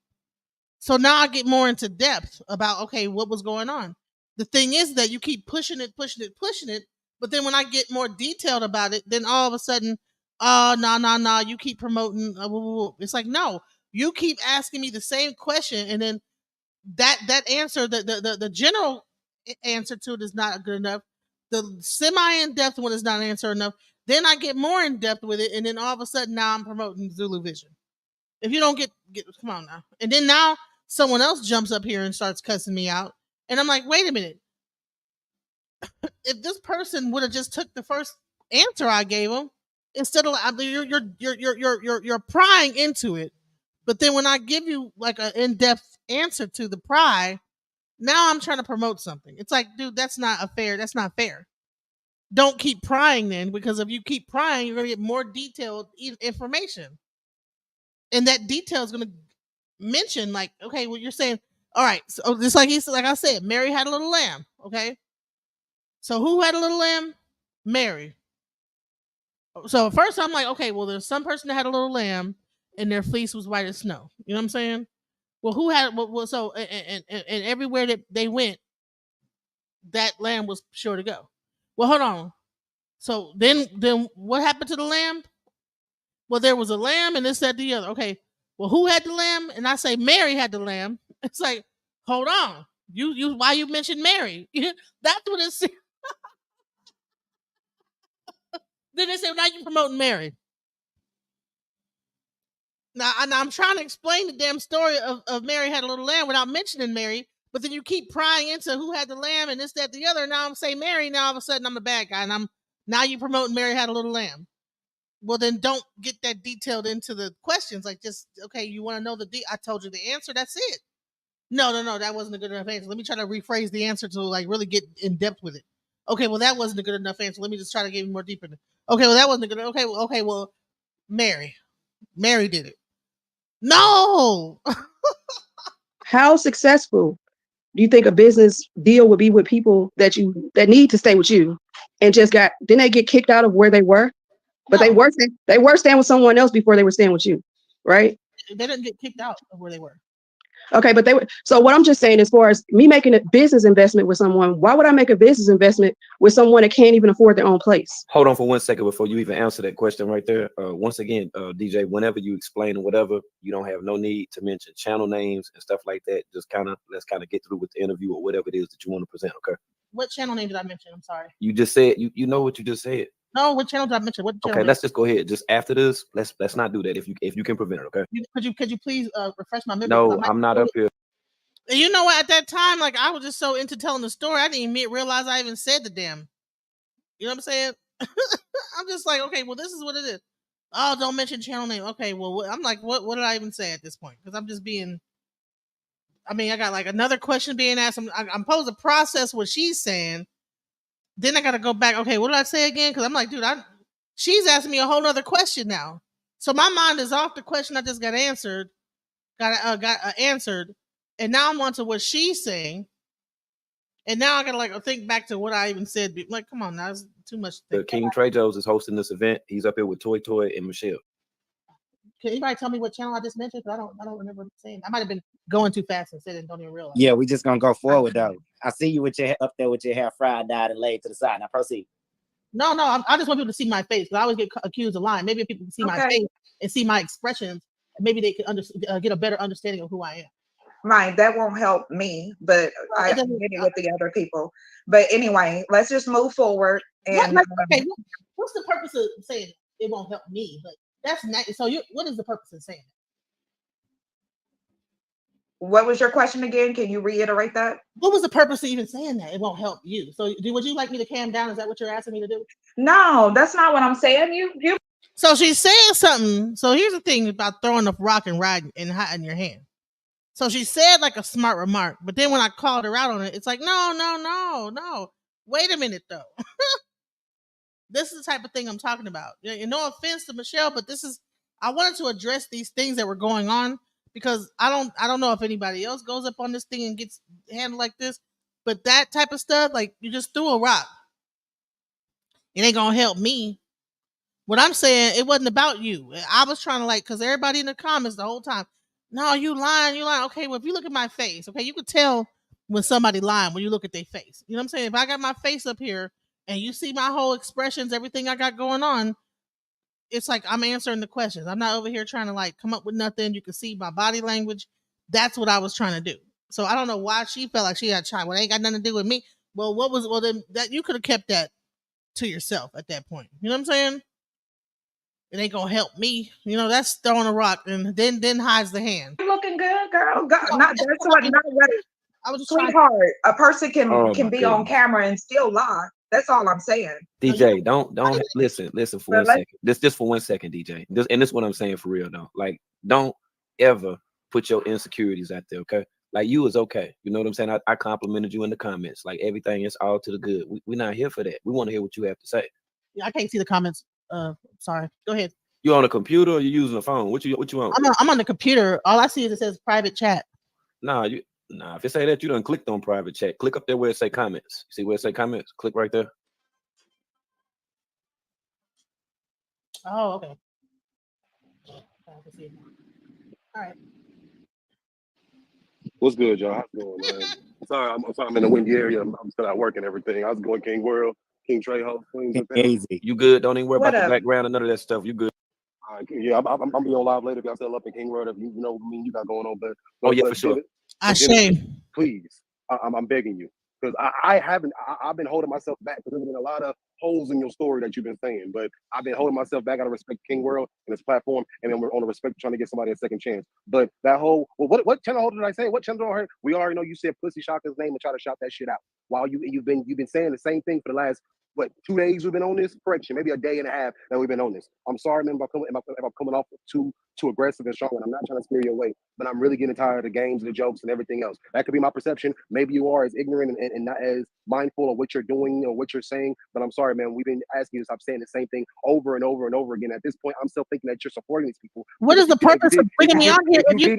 Speaker 1: So now I get more into depth about, okay, what was going on. The thing is that you keep pushing it. But then when I get more detailed about it, then all of a sudden, no, you keep promoting. It's like, no, you keep asking me the same question. And then that answer, the general answer to it is not good enough. The semi-in-depth one is not an answer enough. Then I get more in depth with it, and then all of a sudden now I'm promoting Zulu Vision. If you don't get come on now. And then now someone else jumps up here and starts cussing me out. And I'm like, wait a minute. If this person would have just took the first answer I gave them, instead of you're prying into it. But then when I give you like an in-depth answer to the pry, now I'm trying to promote something. It's like, dude, that's not fair. Don't keep prying then, because if you keep prying, you're going to get more detailed information. And that detail is going to mention, like, okay, well, you're saying, all right, so just like I said, Mary had a little lamb, okay? So who had a little lamb? Mary. So at first I'm like, okay, well, there's some person that had a little lamb and their fleece was white as snow. You know what I'm saying? Well, who had, well, so, and everywhere that they went, that lamb was sure to go. Well, hold on. So then what happened to the lamb? Well, there was a lamb and this, that, the other. Okay. Well, who had the lamb? And I say Mary had the lamb. It's like, hold on. You why you mentioned Mary? That's what it's. Then they say, well, now you're promoting Mary. Now I'm trying to explain the damn story of Mary had a little lamb without mentioning Mary. But then you keep prying into who had the lamb and this, that, the other. And now I'm saying Mary. Now all of a sudden I'm the bad guy, and now you promoting Mary had a little lamb. Well, then don't get that detailed into the questions. Like, just, okay, you want to know I told you the answer. That's it. No, that wasn't a good enough answer. Let me try to rephrase the answer to like really get in depth with it. Okay, well, that wasn't a good enough answer. Let me just try to get more deeper. Okay, well, that wasn't a good. Okay, well, Mary did it. No.
Speaker 5: How successful do you think a business deal would be with people that need to stay with you and then they get kicked out of where they were? But no. they were staying with someone else before they were staying with you, right?
Speaker 1: They didn't get kicked out of where they were.
Speaker 5: Okay, but they were. So what I'm just saying, as far as me making a business investment with someone, why would I make a business investment with someone that can't even afford their own place?
Speaker 2: Hold on for 1 second before you even answer that question right there. Once again, DJ, whenever you explain or whatever, you don't have no need to mention channel names and stuff like that. Just let's get through with the interview or whatever it is that you want to present. Okay.
Speaker 1: What channel name did I mention? I'm sorry.
Speaker 2: You just said you know what you just said.
Speaker 1: No, what channel did I mention?
Speaker 2: Okay, let's just go ahead. Just after this, let's not do that if you can prevent it. Okay.
Speaker 1: Could you please refresh my memory?
Speaker 2: No, I'm not up here.
Speaker 1: You know what? At that time, like, I was just so into telling the story, I didn't even realize I even said the damn. You know what I'm saying? I'm just like, okay, well, this is what it is. Oh, don't mention channel name. Okay, well, I'm like, what did I even say at this point? Because I'm just being. I mean, I got like another question being asked. I'm supposed to process what she's saying. Then I got to go back. Okay, what did I say again? Because I'm like, dude, she's asking me a whole other question now. So my mind is off the question I just got answered. Got answered, and now I'm on to what she's saying. And now I gotta like think back to what I even said. Like, come on, now it's too much.
Speaker 2: King Trey Jones is hosting this event. He's up here with Toy and Michelle.
Speaker 1: Can anybody tell me what channel I just mentioned? I don't remember saying. I might have been going too fast and said it and don't even realize.
Speaker 6: Yeah, we just gonna go forward though. I see you with your up there with your hair fried, dyed, and laid to the side. Now proceed.
Speaker 1: No, I just want people to see my face. I always get accused of lying. Maybe if people can see my face and see my expressions, maybe they can get a better understanding of who I am.
Speaker 4: Right, that won't help me, but I get it with the other people. But anyway, let's just move forward. And
Speaker 1: okay, what's the purpose of saying it won't help me? But that's not. So, what is the purpose of saying it?
Speaker 4: What was your question again? Can you reiterate that?
Speaker 1: What was the purpose of even saying that? It won't help you. So, would you like me to calm down? Is that what you're asking me to do?
Speaker 4: No, that's not what I'm saying. You.
Speaker 1: So she's saying something. So here's the thing about throwing a rock and riding and hot in your hand. So she said like a smart remark, but then when I called her out on it, it's like, no. Wait a minute though. This is the type of thing I'm talking about. No offense to Michelle, but I wanted to address these things that were going on because I don't know if anybody else goes up on this thing and gets handled like this, but that type of stuff, like you just threw a rock. It ain't gonna help me. What I'm saying, it wasn't about you. I was trying to because everybody in the comments the whole time, no, you lying. Okay, well, if you look at my face, okay, you could tell when somebody lying when you look at their face. You know what I'm saying? If I got my face up here and you see my whole expressions, everything I got going on, it's like I'm answering the questions. I'm not over here trying to come up with nothing. You can see my body language. That's what I was trying to do. So I don't know why she felt like she got tried. Well, it ain't got nothing to do with me. Well, then that you could have kept that to yourself at that point. You know what I'm saying? It ain't gonna help me. That's throwing a rock and then hides the hand.
Speaker 4: You're looking good, girl. God, not what I was just sweetheart. A person can be on camera and still lie. That's all I'm saying.
Speaker 2: DJ, don't listen for 1 second. This for 1 second, DJ. This is what I'm saying for real though. Like, don't ever put your insecurities out there, okay? Like, you is okay. You know what I'm saying? I complimented you in the comments. Like, everything is all to the good. We're not here for that. We want to hear what you have to say.
Speaker 1: Yeah, I can't see the comments. Sorry. Go ahead.
Speaker 2: You on a computer or you using a phone? What you want?
Speaker 1: I'm on the computer. All I see is it says private chat.
Speaker 2: Nah, if it say that, you done clicked on private chat. Click up there where it say comments. See where it say comments? Click right there.
Speaker 1: Oh, okay. I can see it. All right.
Speaker 7: What's good, y'all? How's it going, man? Sorry, I'm in the windy area. I'm still at work and everything. I was going King Wurld, King Trey,
Speaker 6: Easy.
Speaker 2: You good? Don't even worry about the background and none of that stuff. You good?
Speaker 7: Yeah, I'm be on live later if y'all still up in King Wurld. If you know what I mean, you got going on. But
Speaker 2: for sure.
Speaker 7: Please, I'm begging you, because I've been holding myself back because there's been a lot of holes in your story that you've been saying, but I've been holding myself back out of respect to King Wurld and his platform, and then we're on the respect trying to get somebody a second chance. But that whole what channel did I say? What channel I heard? We already know you said Pussy Shaka's name and try to shout that shit out. While you've been saying the same thing for the last 2 days we've been on this? Correction, maybe a day and a half that we've been on this. I'm sorry, man, if I'm coming off too aggressive and strong, and I'm not trying to scare you away, but I'm really getting tired of the games and the jokes and everything else. That could be my perception. Maybe you are as ignorant and not as mindful of what you're doing or what you're saying, but I'm sorry, man. We've been asking you to stop saying the same thing over and over and over again. At this point, I'm still thinking that you're supporting these people.
Speaker 1: What is the purpose of bringing me on here? If you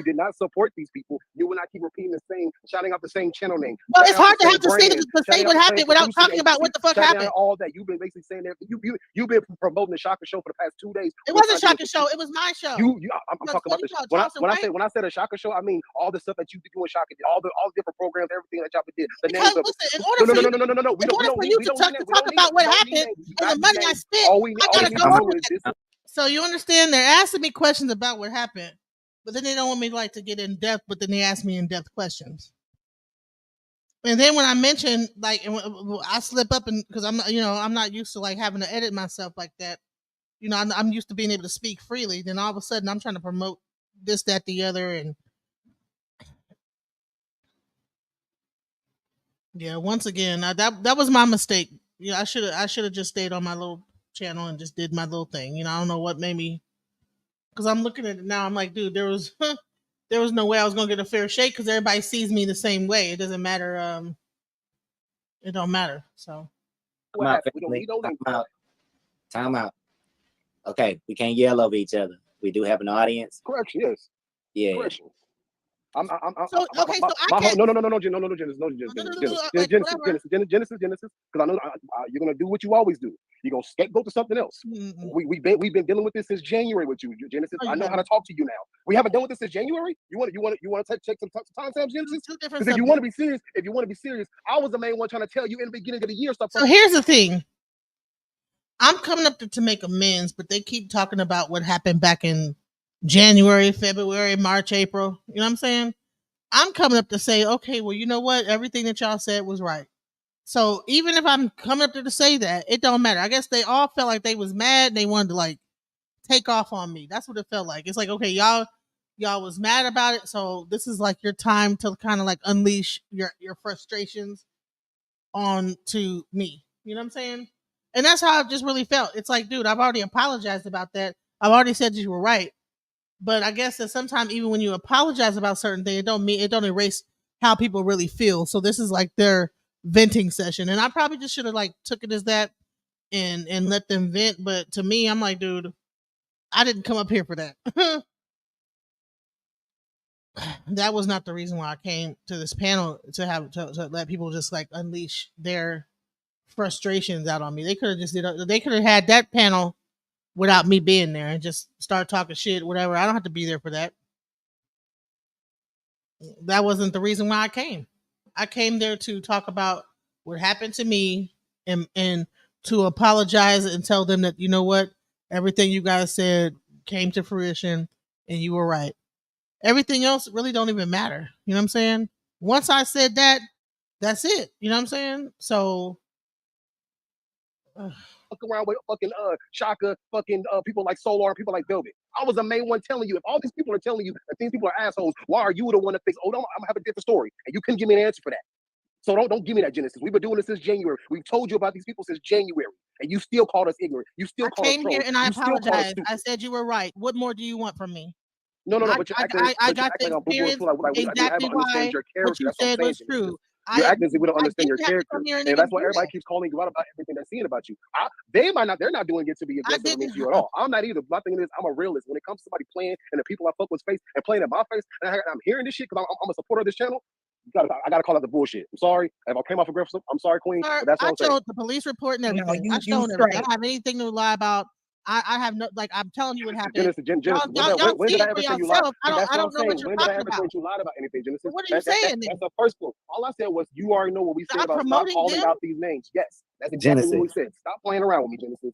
Speaker 7: did not support these people, you would not keep repeating the same, shouting out the same channel name.
Speaker 1: Well, it's hard to have to say what happened without talking about what the fuck happened.
Speaker 7: All that you've been basically saying there. You've been promoting the Shaka show for the past 2 days.
Speaker 1: It wasn't Shaka show. It was my show.
Speaker 7: I'm talking about this. When I said a Shaka show, I mean all the stuff that you did doing Shaka, all the different programs, everything that y'all did. No. We don't
Speaker 1: talk about what happened and the money I spent. I gotta go. So you understand? They're asking me questions about what happened, but then they don't want me to get in depth. But then they ask me in depth questions. And then when I mention I slip up because I'm not used to having to edit myself like that. I'm used to being able to speak freely. Then all of a sudden I'm trying to promote this, that, the other, and yeah. Once again, that was my mistake. I should have just stayed on my little channel and just did my little thing. I don't know what made me, because I'm looking at it now. I'm like, dude, there was no way I was gonna get a fair shake because everybody sees me the same way. It doesn't matter. It don't matter. So
Speaker 6: Time out. Time out. Okay, we can't yell over each other. We do have an audience.
Speaker 7: Correction, yes.
Speaker 6: Yeah.
Speaker 7: Correction.
Speaker 1: No, Genesis,
Speaker 7: because I know you're gonna do what you always do. You're gonna scapegoat to something else. We've been dealing with this since January with you, Genesis. I know how to talk to you now. We haven't done with this since January. You want to check some time stamps, Genesis? Because if you want to be serious, I was the main one trying to tell you in the beginning of the year stuff.
Speaker 1: So here's the thing. I'm coming up to make amends, but they keep talking about what happened back in January, February, March, April. You know what I'm saying? I'm coming up to say, okay, well, you know what? Everything that y'all said was right. So even if I'm coming up there to say that, it don't matter. I guess they all felt like they was mad and they wanted to like take off on me. That's what it felt like. It's like, okay, y'all was mad about it. So this is like your time to kind of like unleash your frustrations on to me. You know what I'm saying? And that's how I just really felt. It's like, dude, I've already apologized about that. I've already said you were right. But I guess that sometimes even when you apologize about certain things, it don't erase how people really feel. So this is like their venting session. And I probably just should have like took it as that and let them vent. But to me, I'm like, dude, I didn't come up here for that. That was not the reason why I came to this panel to let people just like unleash their frustrations out on me. They could have had that panel without me being there and just start talking shit, whatever. I don't have to be there for that. That wasn't the reason why I came. I came there to talk about what happened to me and to apologize and tell them that, you know what, everything you guys said came to fruition and you were right. Everything else really don't even matter. You know what I'm saying? Once I said that, that's it. You know what I'm saying? So
Speaker 7: around with fucking Shaka, fucking people like Solar and people like Velvet. I was the main one telling you. If all these people are telling you that these people are assholes, why are you the one to fix? Oh, no, I'm gonna have a different story, and you couldn't give me an answer for that. So don't give me that, Genesis. We've been doing this since January. We've told you about these people since January, and you still called us ignorant. You still called us trolls. I came here
Speaker 1: and I apologized. I said you were right. What more do you want from me?
Speaker 7: No, but you're acting.
Speaker 1: I got the experience exactly why what you said was true.
Speaker 7: You're acting as if we don't understand your character, and that's why everybody keeps calling you out about everything they're seeing about you. They're not doing it to be aggressive against you at all. I'm not either. My thing is, I'm a realist. When it comes to somebody playing and the people I fuck with face and playing in my face, and I'm hearing this shit because I'm a supporter of this channel. I gotta call out the bullshit. I'm sorry if I came off aggressive. I'm sorry, Queen. But that's what I'm saying.
Speaker 1: I showed the police report and everything. I showed everything. I don't have anything to lie about. I have no, like, I'm telling you what happened.
Speaker 7: Genesis, when did I ever say you lied? I don't know what you're talking about. When did I ever say you lied about anything, Genesis?
Speaker 1: What are you saying?
Speaker 7: That's the first one. All I said was you already know what we said about stop calling out these names. Yes, that's exactly what we said. Stop playing around with me, Genesis.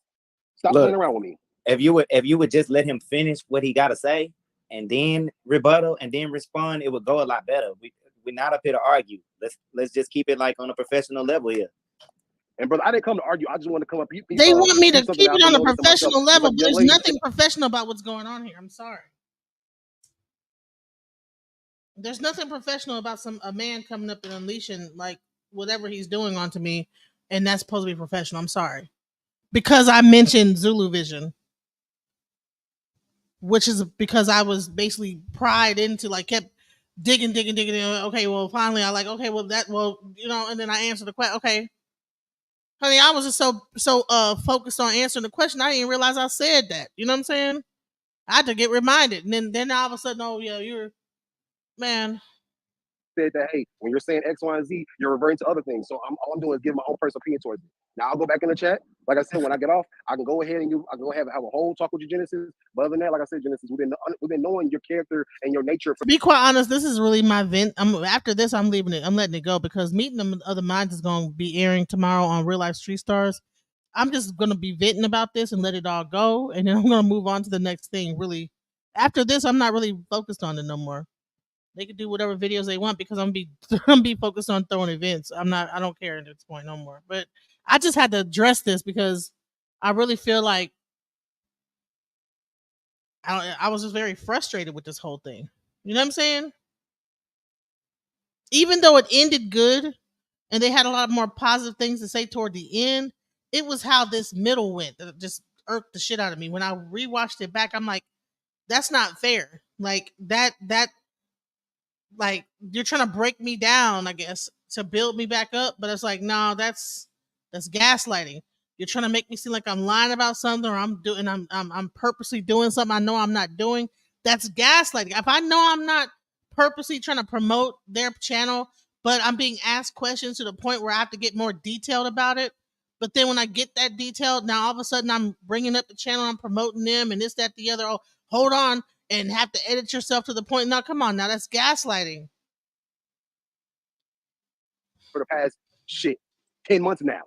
Speaker 7: Stop playing around with me.
Speaker 6: If you would just let him finish what he got to say and then rebuttal and then respond, it would go a lot better. We're not up here to argue. Let's just keep it like on a professional level here.
Speaker 7: And brother, I didn't come to argue. I just wanted to come up.
Speaker 1: They want me to keep it on a professional level, but there's nothing professional about what's going on here. I'm sorry. There's nothing professional about a man coming up and unleashing like whatever he's doing onto me, and that's supposed to be professional. I'm sorry. Because I mentioned Zulu Vision, which is because I was basically pried into like kept digging. Okay, well, finally I like, okay, well, and then I answered the question. Okay. Honey, I was just so focused on answering the question, I didn't realize I said that. You know what I'm saying? I had to get reminded, and then all of a sudden, oh yeah, you're man.
Speaker 7: Said that, hey, when you're saying X, Y, and Z, you're referring to other things. So all I'm doing is give my own personal opinion towards it. Now I'll go back in the chat. Like I said, when I get off, I can go ahead and I can go have a whole talk with you, Genesis. But other than that, like I said, Genesis, we've been knowing your character and your nature.
Speaker 1: To be quite honest, this is really my vent. After this, I'm leaving it. I'm letting it go because Meeting the Other Minds is going to be airing tomorrow on Real Life Street Stars. I'm just going to be venting about this and let it all go, and then I'm going to move on to the next thing. Really, after this, I'm not really focused on it no more. They can do whatever videos they want because I'm be focused on throwing events. I don't care at this point no more. But I just had to address this because I really feel like I was just very frustrated with this whole thing. You know what I'm saying? Even though it ended good and they had a lot more positive things to say toward the end, it was how this middle went that just irked the shit out of me. When I rewatched it back, I'm like, that's not fair. Like that like you're trying to break me down, I guess, to build me back up. But it's like, no, that's gaslighting. You're trying to make me seem like I'm lying about something, or I'm purposely doing something I know I'm not doing. That's gaslighting. If I know I'm not purposely trying to promote their channel, but I'm being asked questions to the point where I have to get more detailed about it. But then when I get that detailed, now all of a sudden I'm bringing up the channel, I'm promoting them, and this, that, the other. Oh, hold on, and have to edit yourself to the point. No, come on, now that's gaslighting.
Speaker 7: For the past 10 months now.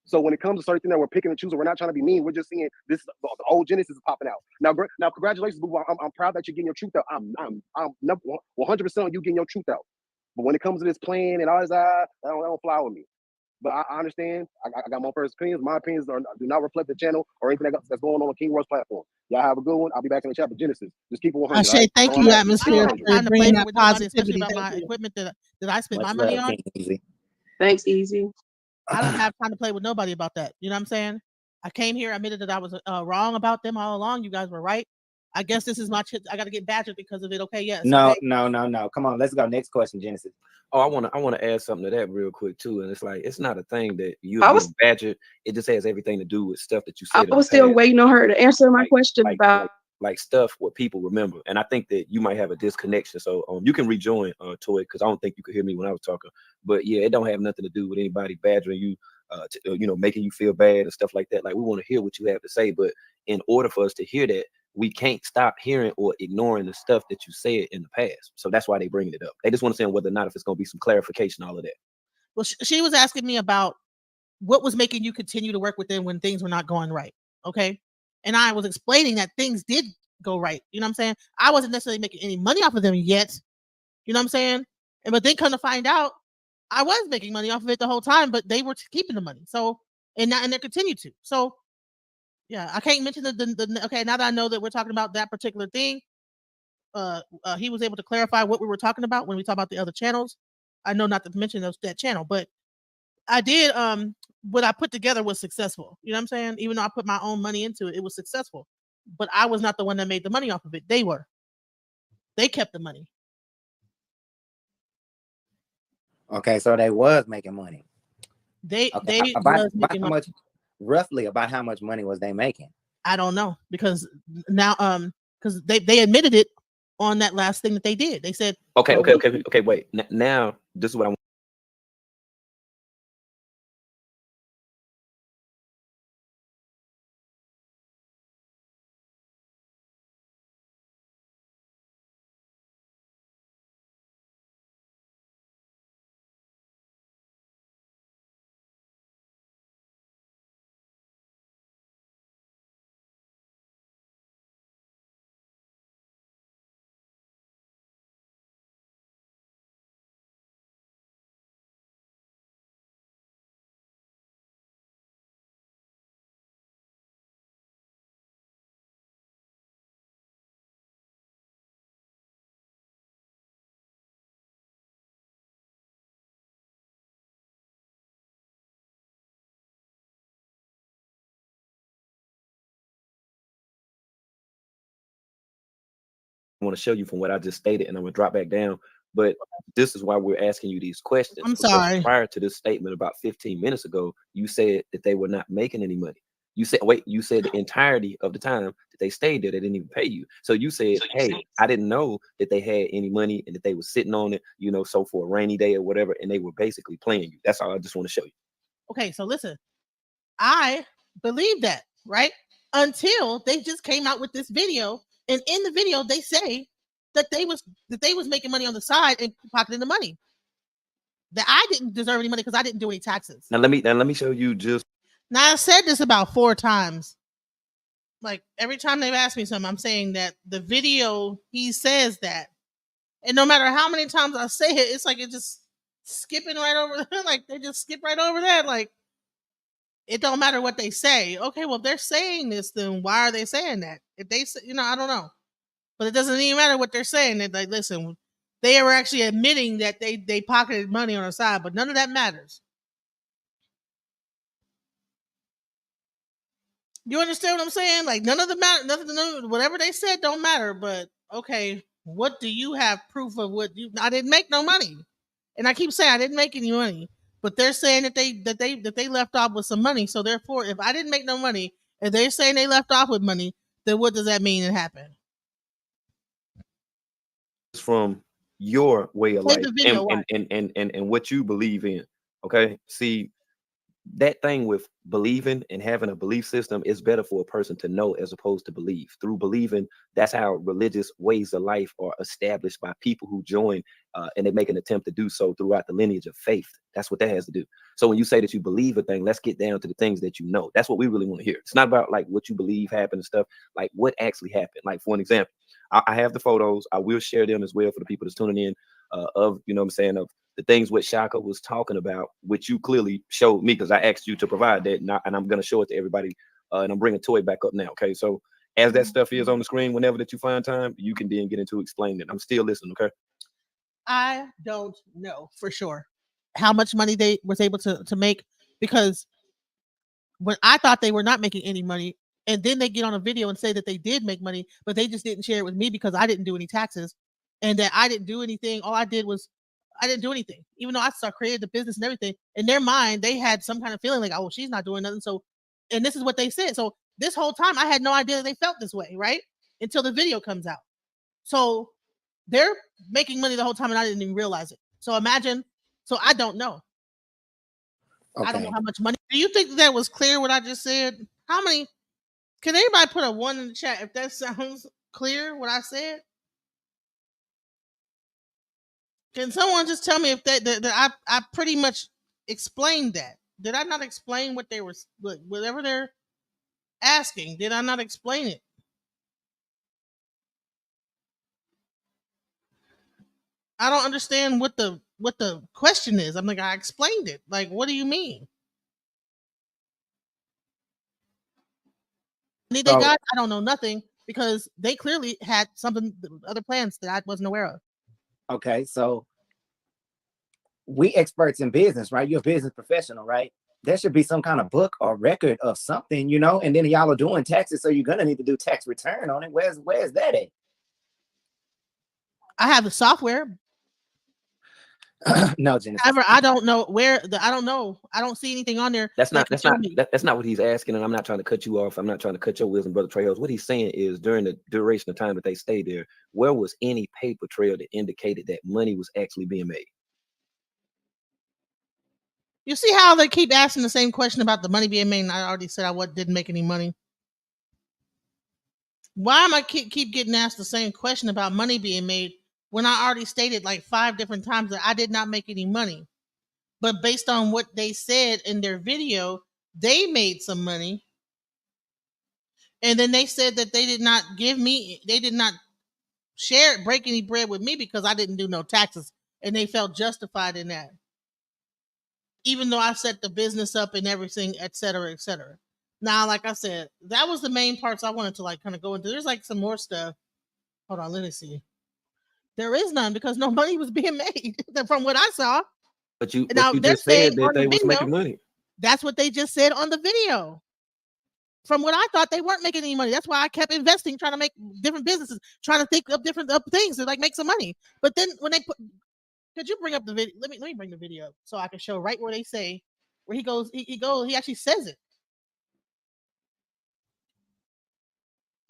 Speaker 7: So when it comes to certain things that we're picking and choosing, we're not trying to be mean. We're just seeing this. The old Genesis is popping out now. Congratulations, boo. I'm proud that you're getting your truth out. I'm 100% on you getting your truth out. But when it comes to this plan and all this, that don't fly with me. But I understand. I got my first opinions. My opinions do not reflect the channel or anything that's going on King World's platform. Y'all have a good one. I'll be back in the chapter Genesis. Just keep it 100.
Speaker 1: I say thank you, Atmosphere, for bringing that
Speaker 3: positivity.
Speaker 1: Especially about my equipment that I spent my money on.
Speaker 6: Easy.
Speaker 5: Thanks, Easy.
Speaker 1: I don't have time to play with nobody about that. You know what I'm saying? I came here, admitted that I was wrong about them all along. You guys were right. I guess this is my chance. I got to get badgered because of it. Okay, yes.
Speaker 6: No,
Speaker 1: okay.
Speaker 6: no. Come on, let's go. Next question, Genesis.
Speaker 2: Oh, I want to add something to that real quick too. And it's like, it's not a thing that you're badgered. It just has everything to do with stuff that you said.
Speaker 5: I was still waiting on her to answer my question about
Speaker 2: like stuff what people remember. And I think that you might have a disconnection. So you can rejoin, Toy, because I don't think you could hear me when I was talking. But yeah, it don't have nothing to do with anybody badgering you, making you feel bad and stuff like that. Like, we want to hear what you have to say. But in order for us to hear that, we can't stop hearing or ignoring the stuff that you said in the past. So that's why they bringing it up. They just want to say whether or not if it's going to be some clarification, all of that.
Speaker 1: Well, she was asking me about what was making you continue to work with them when things were not going right. Okay. And I was explaining that things did go right. You know what I'm saying? I wasn't necessarily making any money off of them yet. You know what I'm saying? But then come to find out, I was making money off of it the whole time, but they were keeping the money. So, and they continue to. So, yeah, I can't mention the okay, now that I know that we're talking about that particular thing, he was able to clarify what we were talking about when we talk about the other channels. I know not to mention that channel, but I did what I put together was successful. You know what I'm saying? Even though I put my own money into it, it was successful. But I was not the one that made the money off of it. They were. They kept the money.
Speaker 6: Okay, so they was making money. Roughly about how much money was they making?
Speaker 1: I don't know, because now because they admitted it on that last thing that they did. They said
Speaker 2: okay, wait. Now this is what I want. Want to show you from what I just stated, and I'm gonna drop back down. But this is why we're asking you these questions.
Speaker 1: I'm sorry.
Speaker 2: Prior to this statement about 15 minutes ago, you said that they were not making any money. You said the entirety of the time that they stayed there, they didn't even pay you. So you said, hey, I didn't know that they had any money and that they were sitting on it, so for a rainy day or whatever, and they were basically playing you. That's all I just want to show you.
Speaker 1: Okay, so listen, I believe that, right? Until they just came out with this video, and in the video they say that they was making money on the side and pocketing the money. That I didn't deserve any money because I didn't do any taxes.
Speaker 2: Now let me show you just.
Speaker 1: Now I said this about 4 times. Like every time they've asked me something, I'm saying that the video he says that, and no matter how many times I say it, it's like it just skipping right over. Like they just skip right over that. Like it don't matter what they say. Okay, well if they're saying this, then why are they saying that? If they say, I don't know. But it doesn't even matter what they're saying. They're like, listen, they were actually admitting that they pocketed money on the side, but none of that matters. You understand what I'm saying? Like none of the matter, nothing, whatever they said don't matter. But okay, what do you have proof of? What you? I didn't make no money, and I keep saying I didn't make any money. But they're saying that they left off with some money. So therefore, if I didn't make no money, and they're saying they left off with money, then what does that mean it happened?
Speaker 2: It's from your way of
Speaker 1: Play
Speaker 2: life
Speaker 1: the video,
Speaker 2: and what you believe in. Okay, see, that thing with believing and having a belief system is better for a person to know as opposed to believe. Through believing, that's how religious ways of life are established by people who join and they make an attempt to do so throughout the lineage of faith. That's what that has to do. So when you say that you believe a thing, let's get down to the things that you know. That's what we really want to hear. It's not about like what you believe happened and stuff, like what actually happened. Like for an example, I have the photos. I will share them as well for the people that's tuning in of, you know what I'm saying, of the things what Shaka was talking about, which you clearly showed me because I asked you to provide that, and I'm going to show it to everybody. And I'm bringing Toy back up now. Okay, so as that stuff is on the screen, whenever that you find time, you can then get into explaining it. I'm still listening. Okay.
Speaker 1: I don't know for sure how much money they was able to make, because when I thought they were not making any money, and then they get on a video and say that they did make money, but they just didn't share it with me because I didn't do any taxes, and that I didn't do anything. All I did was I didn't do anything, even though I created the business and everything. In their mind, they had some kind of feeling like, oh, she's not doing nothing. So, and this is what they said. So this whole time, I had no idea that they felt this way, right? Until the video comes out. So they're making money the whole time, and I didn't even realize it. So imagine. So I don't know. Okay. I don't know how much money. Do you think that was clear what I just said? How many? Can anybody put a 1 in the chat if that sounds clear what I said? Can someone just tell me if that I pretty much explained that? Did I not explain what they were, whatever they're asking? Did I not explain it? I don't understand what the question is. I'm like, I explained it. Like, what do you mean? They got, I don't know nothing, because they clearly had something, other plans that I wasn't aware of.
Speaker 6: Okay, so we experts in business, right? You're a business professional, right? There should be some kind of book or record of something, you know, and then y'all are doing taxes, so you're gonna need to do tax return on it. Where's that at?
Speaker 1: I have the software.
Speaker 6: No, Genesis.
Speaker 1: However, I don't know where I don't know. I don't see anything on there.
Speaker 2: That's not what he's asking, and I'm not trying to cut you off. I'm not trying to cut your wisdom, Brother Trejo. What he's saying is during the duration of time that they stayed there, where was any paper trail that indicated that money was actually being made?
Speaker 1: You see how they keep asking the same question about the money being made, and I already said I didn't make any money. Why am I keep getting asked the same question about money being made when I already stated like 5 different times that I did not make any money? But based on what they said in their video, they made some money. And then they said that they did not break any bread with me because I didn't do no taxes. And they felt justified in that. Even though I set the business up and everything, et cetera, et cetera. Now, like I said, that was the main parts I wanted to like kind of go into. There's like some more stuff. Hold on, let me see. There is none because no money was being made from what I saw.
Speaker 2: But you just said that they was making money.
Speaker 1: That's what they just said on the video. From what I thought, they weren't making any money. That's why I kept investing, trying to make different businesses, trying to think of different things to like make some money. But then when they put, could you bring up the video? Let me bring the video up so I can show right where they say, where he goes. He actually says it.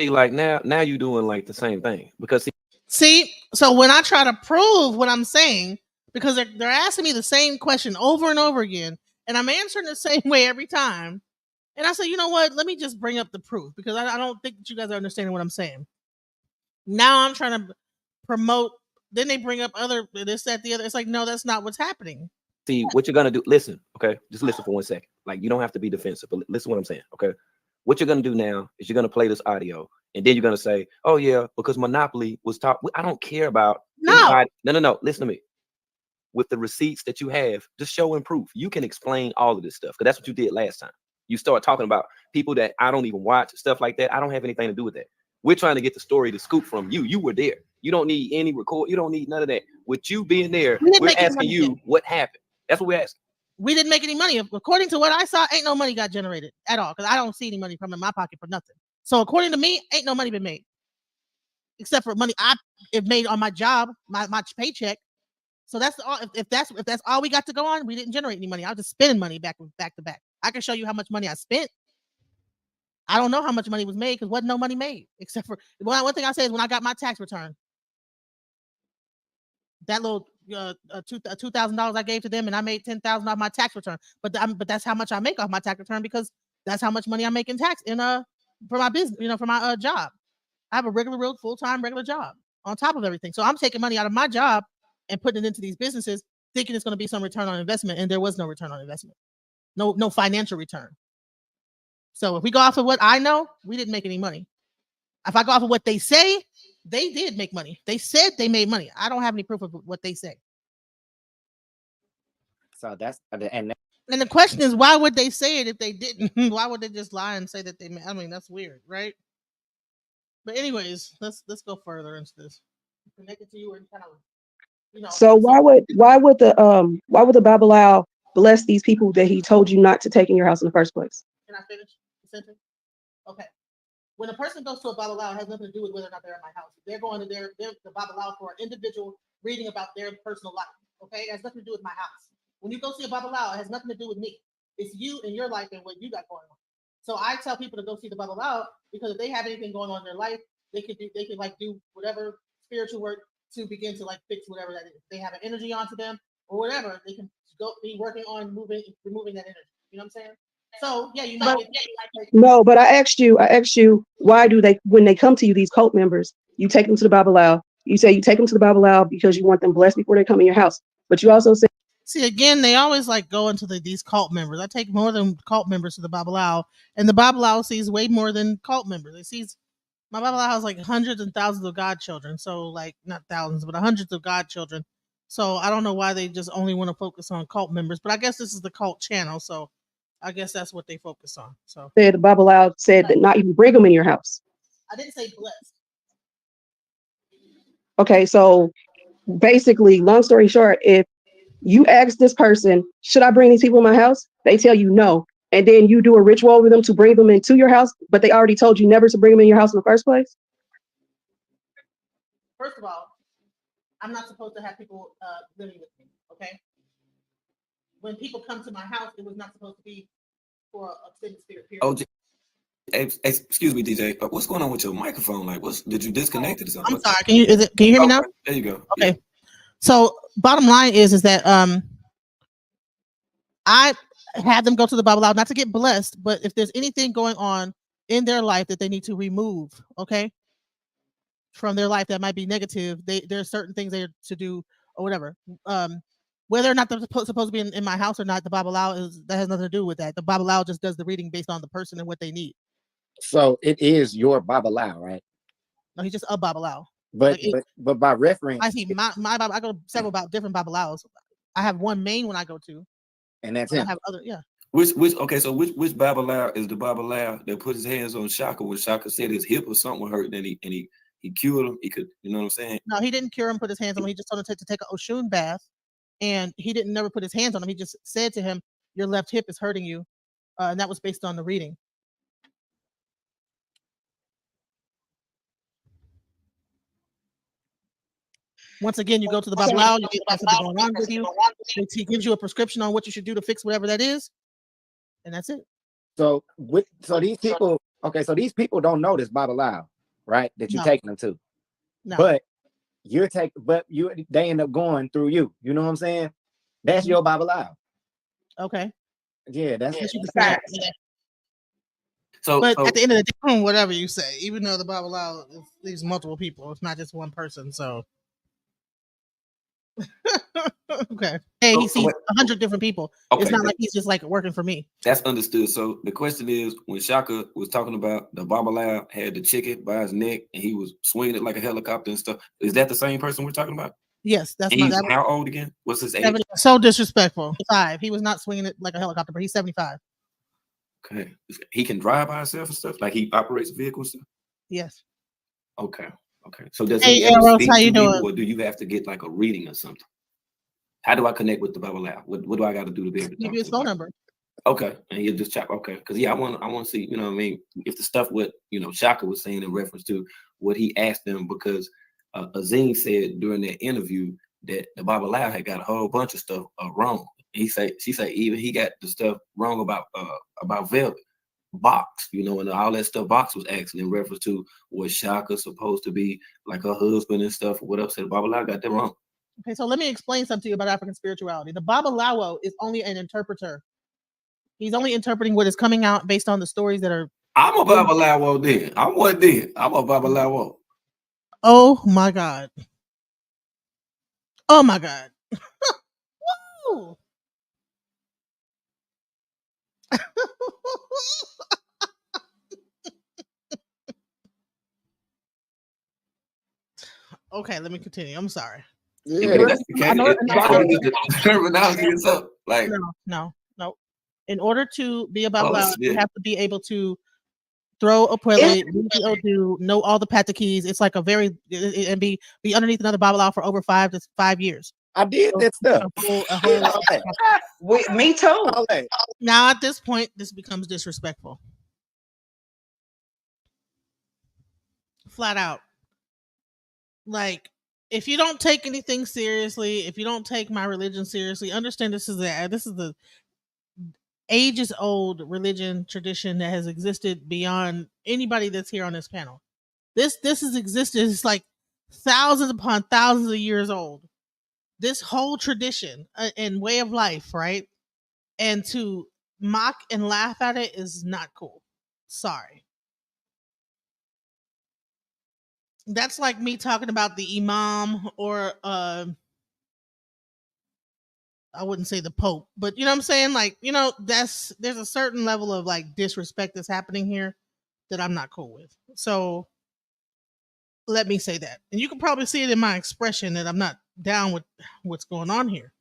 Speaker 2: Like now you're doing like the same thing because
Speaker 1: see, so when I try to prove what I'm saying, because they're asking me the same question over and over again, and I'm answering the same way every time, and I say, you know what? Let me just bring up the proof because I don't think that you guys are understanding what I'm saying. Now I'm trying to promote. Then they bring up other this, that, the other. It's like, no, that's not what's happening.
Speaker 2: See what you're gonna do. Listen, okay, just listen for 1 second. Like you don't have to be defensive, but listen what I'm saying, okay. What you're going to do now is you're going to play this audio, and then you're going to say, oh, yeah, because Monopoly was taught. I don't care about.
Speaker 1: No.
Speaker 2: No. Listen to me. With the receipts that you have, just show and proof. You can explain all of this stuff because that's what you did last time. You start talking about people that I don't even watch, stuff like that. I don't have anything to do with that. We're trying to get the story to scoop from you. You were there. You don't need any record. You don't need none of that. With you being there, we're asking you what happened. That's what we're asking.
Speaker 1: We didn't make any money. According to what I saw, ain't no money got generated at all because I don't see any money coming in my pocket for nothing. So according to me, ain't no money been made except for money I made on my job, my paycheck. So that's all. If that's all we got to go on, we didn't generate any money. I was just spending money back to back. I can show you how much money I spent. I don't know how much money was made because wasn't no money made except for one thing I say is when I got my tax return, that little $2,000 I gave to them, and I made $10,000 off my tax return. But that's how much I make off my tax return because that's how much money I make in tax for my business, for my job. I have a real full-time regular job on top of everything. So I'm taking money out of my job and putting it into these businesses, thinking it's going to be some return on investment, and there was no return on investment, no financial return. So if we go off of what I know, we didn't make any money. If I go off of what they say, they did make money. They said they made money. I don't have any proof of what they say.
Speaker 6: So that's
Speaker 1: and the question is, why would they say it if they didn't? Why would they just lie and say that they made? I mean, that's weird, right? But anyways, let's go further into this. Connect it to you and kind of,
Speaker 5: So why would the Babylao bless these people that he told you not to take in your house in the first place?
Speaker 1: Can I finish the sentence? Okay. When a person goes to a Babylao, it has nothing to do with whether or not they're in my house. They're going to the Babylao for an individual reading about their personal life. Okay, it has nothing to do with my house. When you go see a Babylao, it has nothing to do with me. It's you and your life and what you got going on. So I tell people to go see the Babylao because if they have anything going on in their life, they can do whatever spiritual work to begin to fix whatever that is. If they have an energy onto them or whatever, they can go be working on removing that energy. You know what I'm saying? So yeah, you might.
Speaker 5: No, but I asked you, why do they, when they come to you, these cult members, you take them to the Babylao. You say you take them to the Babylao because you want them blessed before they come in your house. But you also say,
Speaker 1: see, again, they always go into these cult members. I take more than cult members to the Babylao, and the Babylao sees way more than cult members. It sees my Babylao has hundreds and thousands of godchildren. So not thousands, but hundreds of godchildren. So I don't know why they just only want to focus on cult members, but I guess this is the cult channel, so I guess that's what they focus on. So
Speaker 5: the Babylao said that not even bring them in your house.
Speaker 1: I didn't say blessed.
Speaker 5: Okay, so basically, long story short, if you ask this person, should I bring these people in my house? They tell you no. And then you do a ritual over them to bring them into your house, but they already told you never to bring them in your house in the first place.
Speaker 1: First of all, I'm not supposed to have people living with me, okay? When people come to my house, it was not supposed to be for an extended spirit period.
Speaker 2: Oh, excuse me, DJ. What's going on with your microphone? Did you disconnect it or something?
Speaker 1: I'm sorry. Can you hear me now?
Speaker 2: There you go.
Speaker 1: Okay.
Speaker 2: Yeah.
Speaker 1: So bottom line is that I had them go to the Babylao not to get blessed, but if there's anything going on in their life that they need to remove, okay, from their life that might be negative, there's certain things they are to do or whatever. Whether or not they're supposed to be in my house or not, the Babylao that has nothing to do with that. The Babylao just does the reading based on the person and what they need.
Speaker 6: So it is your Babylao, right?
Speaker 1: No, he's just a Babylao.
Speaker 6: But by reference,
Speaker 1: I see my I go to several different Babalaos. I have one main one I go to,
Speaker 6: and that's it.
Speaker 1: I have other, yeah.
Speaker 2: Which which Babylao is the Babylao that put his hands on Shaka when Shaka said his hip or something was hurt, and he cured him? He could, you know what I'm saying?
Speaker 1: No, he didn't cure him. Put his hands on him. He just told him to take an Oshun bath, and he didn't never put his hands on him. He just said to him, "Your left hip is hurting you," and that was based on the reading. Once again, you go to the Babylao, you get something going on with you. He gives you a prescription on what you should do to fix whatever that is, and that's it.
Speaker 6: So these people, okay, so these people don't know this Babylao, right? That you're taking them to.
Speaker 1: No.
Speaker 6: But they end up going through you. You know what I'm saying? That's your Babylao.
Speaker 1: Okay.
Speaker 6: Yeah, that's
Speaker 2: So,
Speaker 1: but at the end of the day, whatever you say, even though the Babylao leaves multiple people, it's not just one person. So, okay. Hey, he sees 100 different people. Okay. It's not like he's just working for me.
Speaker 2: That's understood. So the question is, when Shaka was talking about the Babylao had the chicken by his neck and he was swinging it like a helicopter and stuff, is that the same person we're talking about?
Speaker 1: Yes, that's
Speaker 2: how old again? What's his age?
Speaker 1: So disrespectful. 5. He was not swinging it like a helicopter, but he's 75.
Speaker 2: Okay. He can drive by himself and stuff? Like he operates a vehicle and stuff?
Speaker 1: Yes.
Speaker 2: Okay. So does
Speaker 1: he
Speaker 2: ever speak
Speaker 1: how you
Speaker 2: to
Speaker 1: doing?
Speaker 2: people, or do you have to get a reading or something? How do I connect with the Babalawo? What do I got to do to be able to
Speaker 1: give you his phone number?
Speaker 2: Okay, and he'll just chat. Okay, because I want to see, you know what I mean, if the stuff what Shaka was saying in reference to what he asked them, because Azim said during that interview that the Babalawo had got a whole bunch of stuff wrong. She said even he got the stuff wrong about Velvet Box, and all that stuff Box was asking in reference to was Shaka supposed to be like her husband and stuff or whatever. Said Babalawo got that wrong.
Speaker 1: Okay, so let me explain something to you about African spirituality. The Babalawo is only an interpreter. He's only interpreting what is coming out based on the stories that are.
Speaker 2: I'm a Babalawo then. I'm one then. I'm a Babalawo.
Speaker 1: Oh my God. Oh my God. Woo! Okay, let me continue. I'm sorry.
Speaker 6: Yeah,
Speaker 1: No. In order to be a Babalawo, you have to be able to throw a puele, know all the patakeys. It's like a very and be underneath another Babalawo for over 5 years.
Speaker 6: I did that stuff.
Speaker 4: Me too.
Speaker 1: Now at this point, this becomes disrespectful. Flat out. Like, if you don't take anything seriously, if you don't take my religion seriously, understand this is the ages old religion tradition that has existed beyond anybody that's here on this panel. This has existed. It's like thousands upon thousands of years old. This whole tradition and way of life, right? And to mock and laugh at it is not cool. Sorry. That's like me talking about the imam or I wouldn't say the Pope, but you know what I'm saying? Like, there's a certain level of like disrespect that's happening here that I'm not cool with. So let me say that. And you can probably see it in my expression that I'm not down with what's going on here.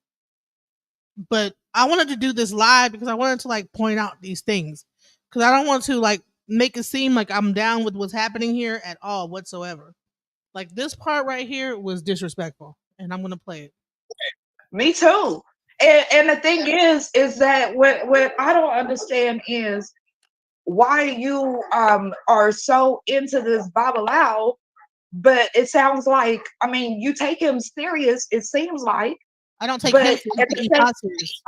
Speaker 1: But I wanted to do this live because I wanted to like point out these things. Because I don't want to like make it seem like I'm down with what's happening here at all whatsoever. Like this part right here was disrespectful. And I'm gonna play it.
Speaker 4: Me too. And the thing is that what I don't understand is why you are so into this Babalawo, but it sounds like, I mean, you take him serious, it seems like.
Speaker 1: I don't take him serious.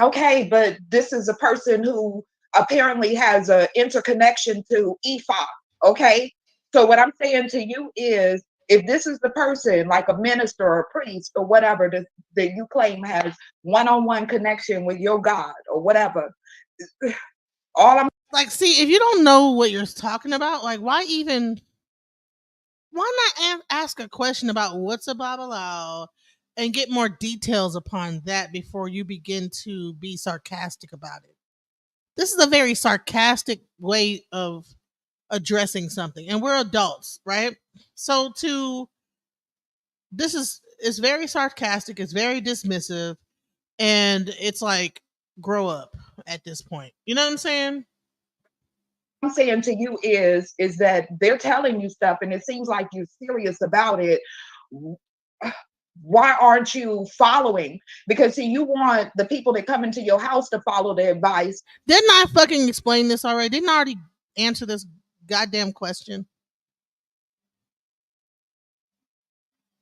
Speaker 4: Okay, but this is a person who apparently has an interconnection to Ifa. Okay, so what I'm saying to you is, if this is the person, like a minister or a priest or whatever, that you claim has one-on-one connection with your God or whatever, all I'm
Speaker 1: like, see, if you don't know what you're talking about, like, why not ask a question about what's a Babalawo and get more details upon that before you begin to be sarcastic about it? This is a very sarcastic way of addressing something, and we're adults, right? So it's very sarcastic, it's very dismissive, and it's like, grow up at this point. You know what I'm saying?
Speaker 4: I'm saying to you is that they're telling you stuff and it seems like you're serious about it. Why aren't you following? Because see, you want the people that come into your house to follow the advice.
Speaker 1: Didn't I fucking explain this already? Didn't I already answer this goddamn question?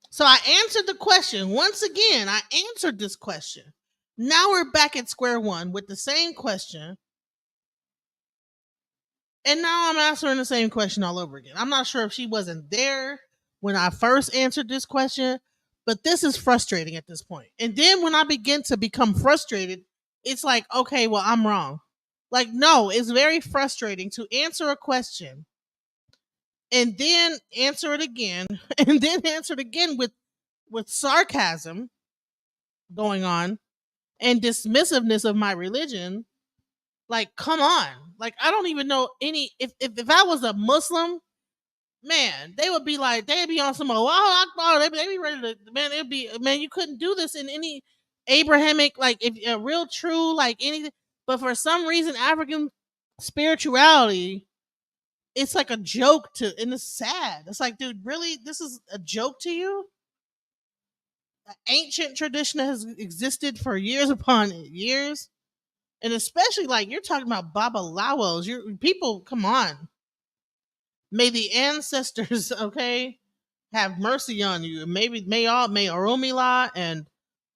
Speaker 1: So I answered the question. Once again, I answered this question. Now we're back at square one with the same question. And now I'm answering the same question all over again. I'm not sure if she wasn't there when I first answered this question, but this is frustrating at this point. And then when I begin to become frustrated, it's like, okay, well, I'm wrong. Like, no, it's very frustrating to answer a question and then answer it again and then answer it again with sarcasm going on and dismissiveness of my religion. Like, come on. Like, I don't even know any. If I was a Muslim, man, they would be like, they'd be on some Allah Akbar. They'd be ready to, man. It'd be, man, you couldn't do this in any Abrahamic, like, if a real true, like, anything. But for some reason, African spirituality, it's like a joke and it's sad. It's like, dude, really, this is a joke to you? ancient tradition that has existed for years upon years. And especially like you're talking about babalawos, people, come on. May the ancestors, okay, have mercy on you. Maybe may Oromila and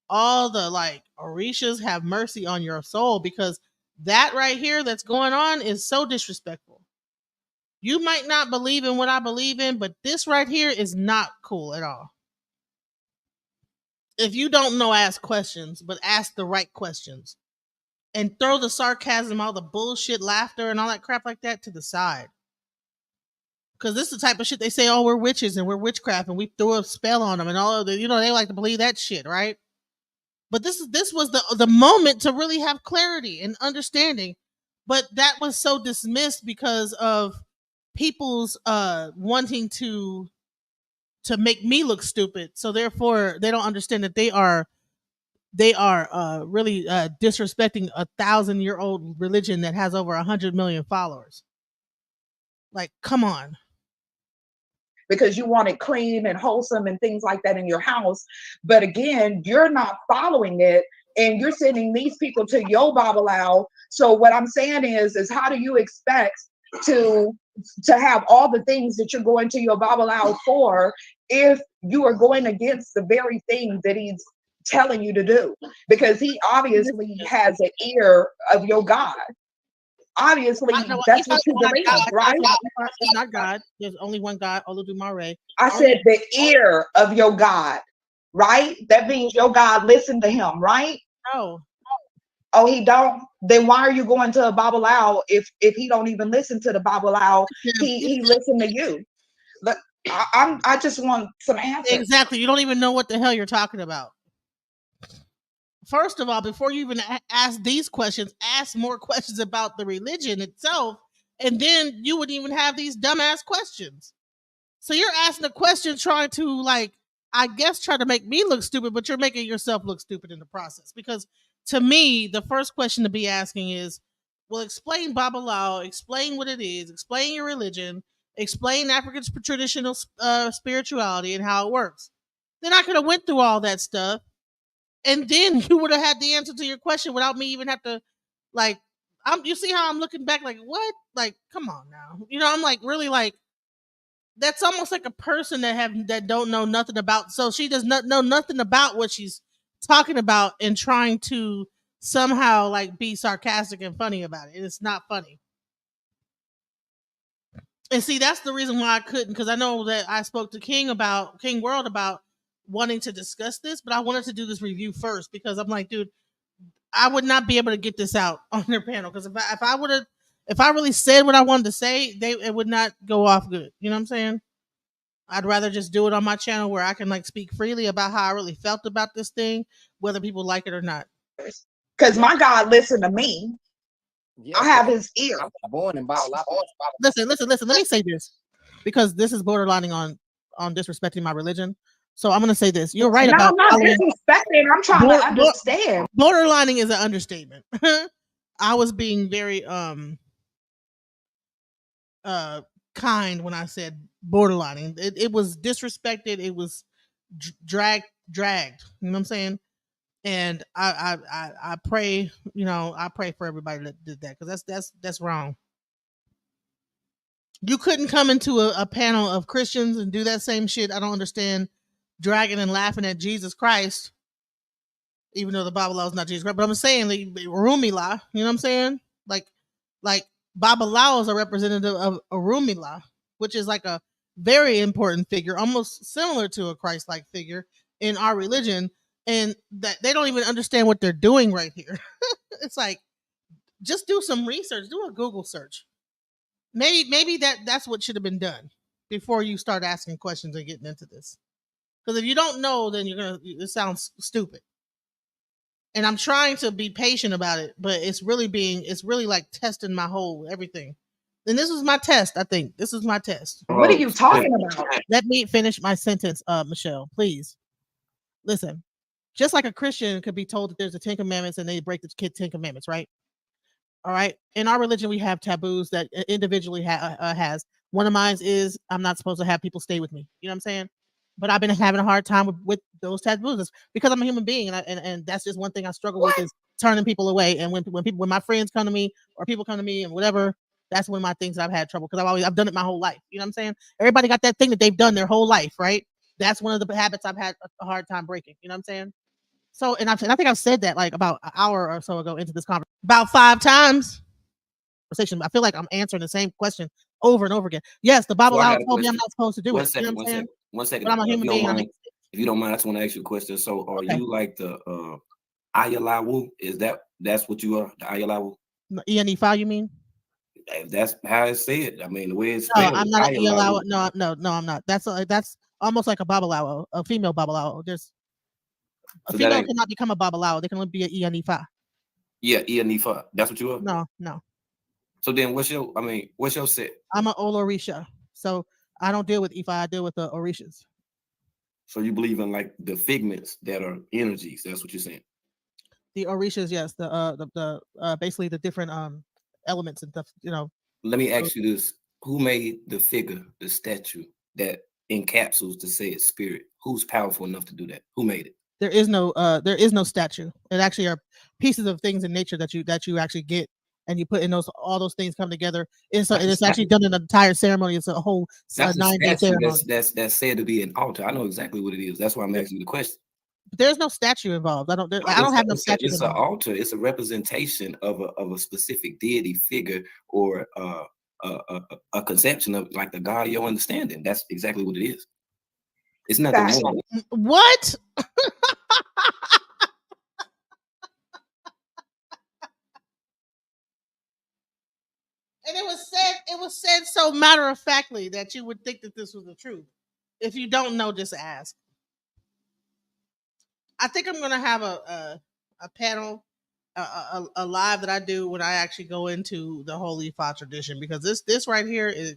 Speaker 1: all the like Orishas have mercy on your soul, because that right here that's going on is so disrespectful. You might not believe in what I believe in, but this right here is not cool at all. If you don't know, ask questions, but ask the right questions. And throw the sarcasm, all the bullshit, laughter, and all that crap like that to the side. Because this is the type of shit they say, oh, we're witches and we're witchcraft and we threw a spell on them and all of the, they like to believe that shit, right? But this was the moment to really have clarity and understanding. But that was so dismissed because of people's wanting to make me look stupid. So therefore they don't understand that they are really disrespecting a 1,000-year-old religion that has over 100 million followers. Like, come on.
Speaker 4: Because you want it clean and wholesome and things like that in your house. But again, you're not following it and you're sending these people to your Babylao. So what I'm saying is how do you expect to have all the things that you're going to your Babylao for if you are going against the very thing that he's telling you to do? Because he obviously has an ear of your God. Obviously, that's what you believe, right?
Speaker 1: It's not God. There's only one God, Olodumare.
Speaker 4: I said the ear of your God, right? That means your God listened to him, right?
Speaker 1: No.
Speaker 4: Oh, he don't? Then why are you going to a Babylao if he don't even listen to the Babylao? He listened to you. Look, I just want some answers.
Speaker 1: Exactly. You don't even know what the hell you're talking about. First of all, before you even ask these questions, ask more questions about the religion itself, and then you wouldn't even have these dumbass questions. So you're asking a question trying to, like, I guess try to make me look stupid, but you're making yourself look stupid in the process. Because to me, the first question to be asking is, well, explain Babylao, explain what it is, explain your religion, explain African traditional spirituality and how it works. Then I could have went through all that stuff, and then you would have had the answer to your question without me even have to, like, you see how I'm looking back like, what? Like, come on now. I'm like, really, like, that's almost like a person that don't know nothing about, so she does not know nothing about what she's talking about and trying to somehow like be sarcastic and funny about it. And it's not funny. And see, that's the reason why I couldn't, because I know that I spoke to King Wurld about wanting to discuss this, but I wanted to do this review first because I'm like, dude, I would not be able to get this out on their panel, because if I really said what I wanted to say, it would not go off good. You know what I'm saying? I'd rather just do it on my channel where I can like speak freely about how I really felt about this thing, whether people like it or not.
Speaker 4: Because my God listened to me. I have his ear.
Speaker 6: I'm born in Babylon.
Speaker 1: Listen. Let me say this, because this is borderlining on disrespecting my religion. So I'm going to say this. You're right about.
Speaker 4: I'm not disrespecting. I'm trying to understand.
Speaker 1: Borderlining is an understatement. I was being very kind when I said borderlining. It was disrespected. It was dragged. You know what I'm saying? And I pray, I pray for everybody that did that, because that's wrong. You couldn't come into a panel of Christians and do that same shit. I don't understand dragging and laughing at Jesus Christ, even though the Babylao is not Jesus Christ. But I'm saying, like, Oromila, you know what I'm saying? Like Babylao is a representative of Oromila, which is like a very important figure, almost similar to a Christ-like figure in our religion, and that they don't even understand what they're doing right here. It's like, just do some research, do a Google search. Maybe that's what should have been done before you start asking questions and getting into this. Because if you don't know, then it sounds stupid. And I'm trying to be patient about it, but it's really like testing my whole everything. And this was my test, I think. This is my test.
Speaker 4: What are you talking about?
Speaker 1: Let me finish my sentence, Michelle, please. Listen, just like a Christian could be told that there's the 10 commandments and they break the 10 commandments, right? All right. In our religion, we have taboos that individually has. One of mine is I'm not supposed to have people stay with me. You know what I'm saying? But I've been having a hard time with those taboos because I'm a human being, and that's just one thing I struggle with is turning people away. And when my friends come to me or people come to me and whatever, that's one of my things that I've had trouble because I've done it my whole life. You know what I'm saying? Everybody got that thing that they've done their whole life, right? That's one of the habits I've had a hard time breaking. You know what I'm saying? So, and I think I've said that like about an hour or so ago into this conversation, about 5 times. I feel like I'm answering the same question over and over again. Yes, the Bible told me I'm not supposed to do it. You know what I'm saying?
Speaker 2: One second.
Speaker 1: But I'm a human being.
Speaker 2: If you don't mind, I just want to ask you a question. So, are you like the Ayalawu? That's what you are, the Ayalawu?
Speaker 1: E-N-E-5, you mean?
Speaker 2: That's how it's said. I mean, the way it's
Speaker 1: No,
Speaker 2: spelled.
Speaker 1: I'm not an Ayalawu. No, I'm not. That's almost like a Babalawo, a female Babalawo. There's a female cannot become a Babalawo. They can only be an E-N-E-5.
Speaker 2: Yeah, E-N-E-5. That's what you are?
Speaker 1: No.
Speaker 2: So then what's your set?
Speaker 1: I'm an Olorisha. So I don't deal with Ifa, I deal with the Orishas.
Speaker 2: So you believe in like the figments that are energies. That's what you're saying.
Speaker 1: The Orishas, yes. The basically the different elements and stuff, you know.
Speaker 2: Let me ask you this. Who made the figure, the statue that encapsulates the said spirit? Who's powerful enough to do that? Who made it?
Speaker 1: There is no statue. It actually are pieces of things in nature that you actually get and you put in all those things come together. It's actually done in an entire ceremony. It's a whole 9-day ceremony.
Speaker 2: That's said to be an altar. I know exactly what it is. That's why I'm asking you the question.
Speaker 1: But there's no statue involved. I don't have no statue.
Speaker 2: It's an altar. It's a representation of a specific deity figure or a conception of like the God of your understanding. That's exactly what it is. It's nothing more.
Speaker 1: What? And it was said so matter of factly that you would think that this was the truth. If you don't know, just ask. I think I'm gonna have a panel, a live that I do when I actually go into the Holy Fa tradition because this right here is.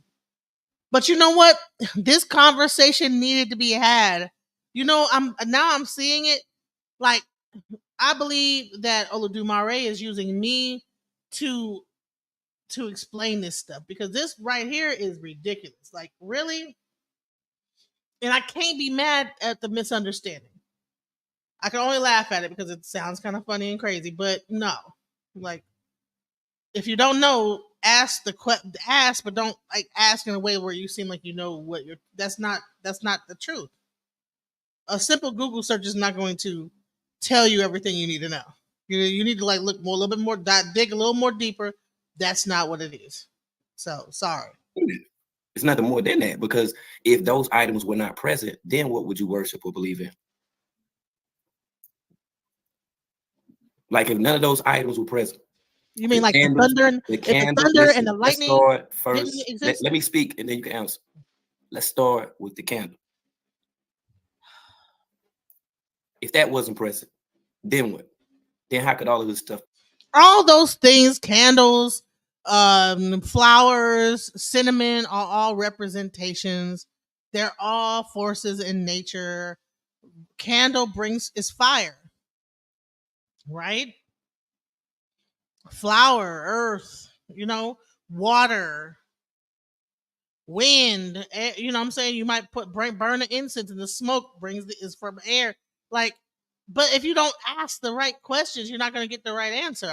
Speaker 1: But you know what? This conversation needed to be had. You know, I'm seeing it. Like I believe that Olodumare is using me to explain this stuff because this right here is ridiculous. Like, really? And I can't be mad at the misunderstanding. I can only laugh at it because it sounds kind of funny and crazy, but no. Like, if you don't know, ask, but don't like ask in a way where you seem like you know what you're. That's not the truth. A simple Google search is not going to tell you everything you need to know. You need to like look more, a little bit more, dig a little more deeper. That's not what it is. So sorry.
Speaker 2: It's nothing more than that because if those items were not present, then what would you worship or believe in? Like if none of those items were present.
Speaker 1: You mean like the thunder and the lightning?
Speaker 2: Let's start first. Let me speak and then you can answer. Let's start with the candle. If that wasn't present, then what? Then how could all of this stuff?
Speaker 1: All those things, candles, flowers, cinnamon, are all representations. They're all forces in nature. Candle is fire, right? Flower, earth, water, wind. You know what I'm saying? You might burn the incense and the smoke is from air. Like, but if you don't ask the right questions, you're not going to get the right answer.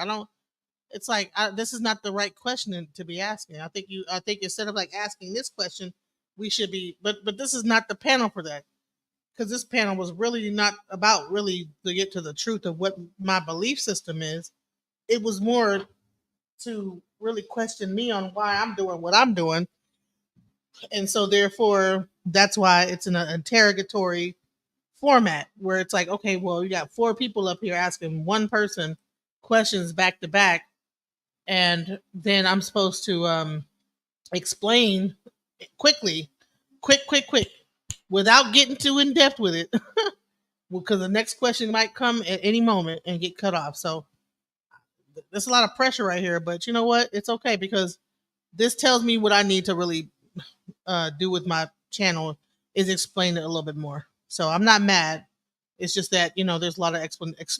Speaker 1: It's like this is not the right question to be asking. I think instead of like asking this question, we should be. But this is not the panel for that, because this panel was really not about really to get to the truth of what my belief system is. It was more to really question me on why I'm doing what I'm doing, and so therefore that's why it's in an interrogatory format where it's like, okay, well, you got 4 people up here asking one person questions back to back, and then I'm supposed to explain quick, without getting too in depth with it, because the next question might come at any moment and get cut off. So there's a lot of pressure right here, but you know what? It's okay because this tells me what I need to really do with my channel is explain it a little bit more. So I'm not mad. It's just that, there's a lot of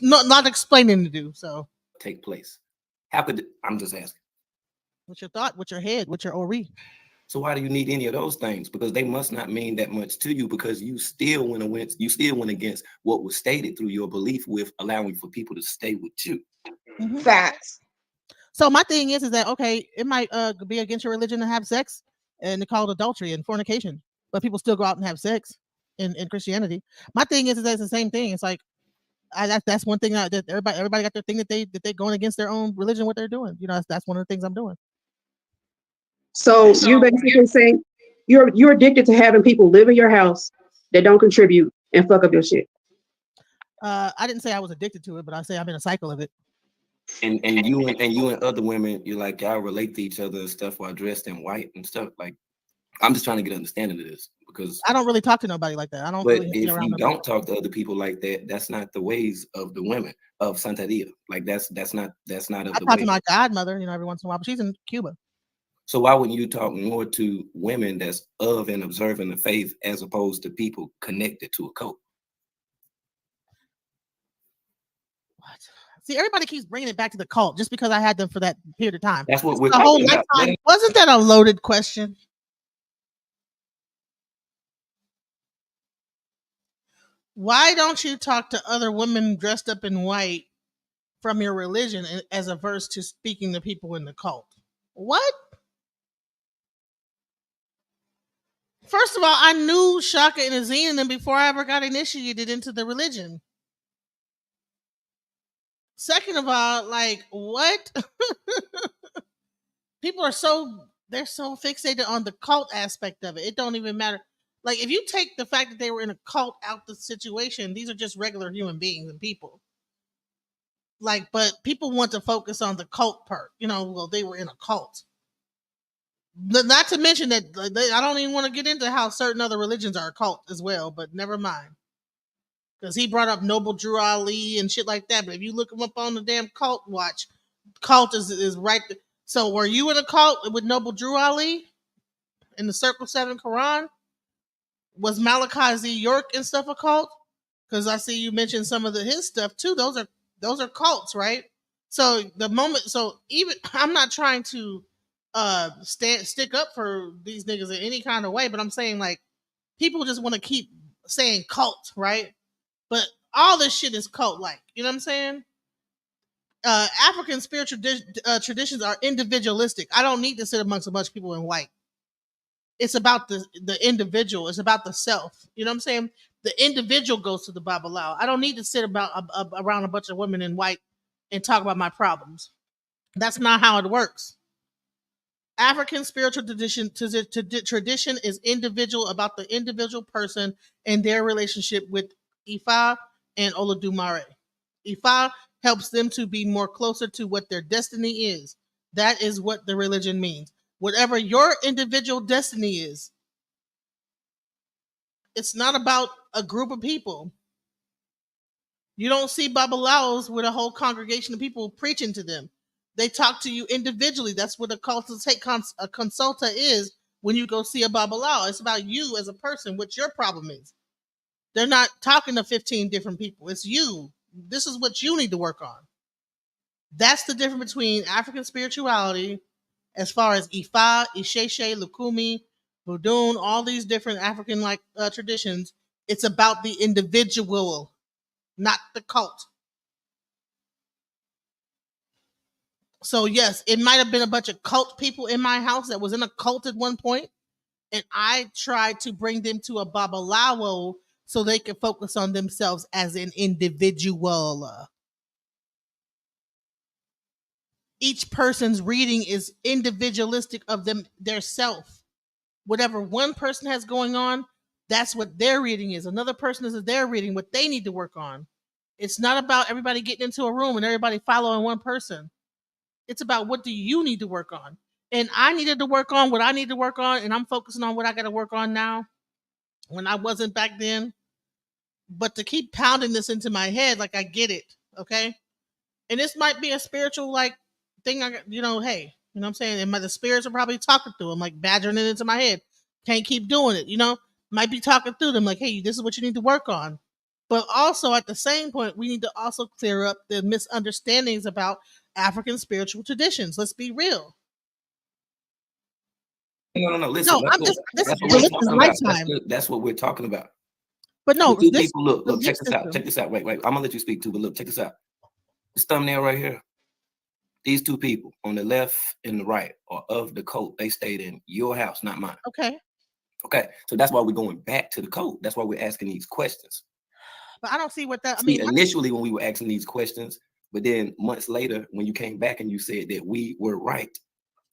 Speaker 1: not explaining to do. So
Speaker 2: take place. How could I'm just asking.
Speaker 1: What's your thought? What's your head? What's your ori?
Speaker 2: So why do you need any of those things? Because they must not mean that much to you, because you still went against what was stated through your belief with allowing for people to stay with you.
Speaker 4: Mm-hmm. Facts.
Speaker 1: So my thing is that, okay, it might be against your religion to have sex and they call it adultery and fornication, but people still go out and have sex in Christianity. My thing is that it's the same thing. It's like, that's one thing that everybody got their thing that they going against their own religion, what they're doing. You know, that's one of the things I'm doing.
Speaker 5: So you're basically saying you're addicted to having people live in your house that don't contribute and fuck up your shit.
Speaker 1: I didn't say I was addicted to it, but I say I'm in a cycle of it.
Speaker 2: And you and other women, you're like, y'all relate to each other and stuff while dressed in white and stuff. Like, I'm just trying to get an understanding of this, because
Speaker 1: I don't really talk to nobody like that. I don't.
Speaker 2: But
Speaker 1: really
Speaker 2: if you don't talk to other people like that, that's not the ways of the women of Santeria. Like that's not of
Speaker 1: I
Speaker 2: the
Speaker 1: talk
Speaker 2: way.
Speaker 1: to my godmother, every once in a while, but she's in Cuba.
Speaker 2: So why wouldn't you talk more to women that's of and observing the faith as opposed to people connected to a cult?
Speaker 1: What? See, everybody keeps bringing it back to the cult just because I had them for that period of time.
Speaker 2: That's what we're
Speaker 1: the whole
Speaker 2: talking about.
Speaker 1: lifetime. Wasn't that a loaded question? Why don't you talk to other women dressed up in white from your religion as averse to speaking to people in the cult? What? First of all, I knew Shaka and Azine and them before I ever got initiated into the religion. Second of all, like, what? People are they're so fixated on the cult aspect of it. It don't even matter. Like, if you take the fact that they were in a cult out the situation, these are just regular human beings and people. Like, but people want to focus on the cult part. Well, they were in a cult. Not to mention that I don't even want to get into how certain other religions are a cult as well, but never mind. Because he brought up Noble Drew Ali and shit like that. But if you look him up on the damn cult watch, cult is right there. So were you in a cult with Noble Drew Ali in the Circle 7 Quran? Was Malachi Z. York and stuff a cult? Because I see you mentioned some of his stuff too. Those are cults, right? So even I'm not trying to stick up for these niggas in any kind of way, but I'm saying, like, people just want to keep saying cult, right? But all this shit is cult like. You know what I'm saying? African spiritual traditions are individualistic. I don't need to sit amongst a bunch of people in white. It's about the individual. It's about the self. You know what I'm saying? The individual goes to the Babalawo. I don't need to sit around a bunch of women in white and talk about my problems. That's not how it works. African spiritual tradition is individual, about the individual person and their relationship with Ifa and Olodumare. Ifa helps them to be more closer to what their destiny is. That is what the religion means. Whatever your individual destiny is, it's not about a group of people. You don't see Babalawos with a whole congregation of people preaching to them. They talk to you individually. That's what a consulta is when you go see a Babalawo. It's about you as a person, what your problem is. They're not talking to 15 different people. It's you. This is what you need to work on. That's the difference between African spirituality, as far as Ifa, Isheshe, Lukumi, Vodun, all these different African traditions. It's about the individual, not the cult. So yes, it might have been a bunch of cult people in my house that was in a cult at one point, and I tried to bring them to a Babalawo so they could focus on themselves as an individual. Each person's reading is individualistic of their self. Whatever one person has going on, that's what their reading is. Another person is their reading, what they need to work on. It's not about everybody getting into a room and everybody following one person. It's about what do you need to work on. And I needed to work on what I need to work on, and I'm focusing on what I got to work on now when I wasn't back then. But to keep pounding this into my head, like, I get it, okay? And this might be a spiritual thing. Hey, you know what I'm saying? And the spirits are probably talking through them, like badgering it into my head. Can't keep doing it, might be talking through them like, hey, this is what you need to work on. But also at the same point, we need to also clear up the misunderstandings about African spiritual traditions. Let's be real.
Speaker 2: No. Listen, that's what we're talking about.
Speaker 1: But no,
Speaker 2: people look, check this out. Check this out. Wait. I'm gonna let you speak too, but look, check this out. This thumbnail right here. These two people on the left and the right are of the code. They stayed in your house, not mine. Okay. So that's why we're going back to the code. That's why we're asking these questions.
Speaker 1: But I don't see what that.
Speaker 2: Initially when we were asking these questions, but then months later when you came back and you said that we were right.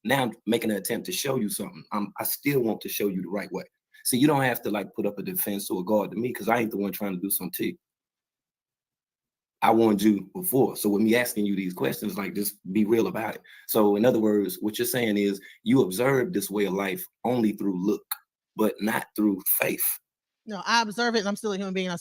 Speaker 2: Now I'm making an attempt to show you something. I still want to show you the right way. See, you don't have to like put up a defense or a guard to me because I ain't the one trying to do something to you. I warned you before. So with me asking you these questions, like just be real about it. So in other words, what you're saying is you observe this way of life only through look, but not through faith.
Speaker 1: No, I observe it and I'm still a human being. No.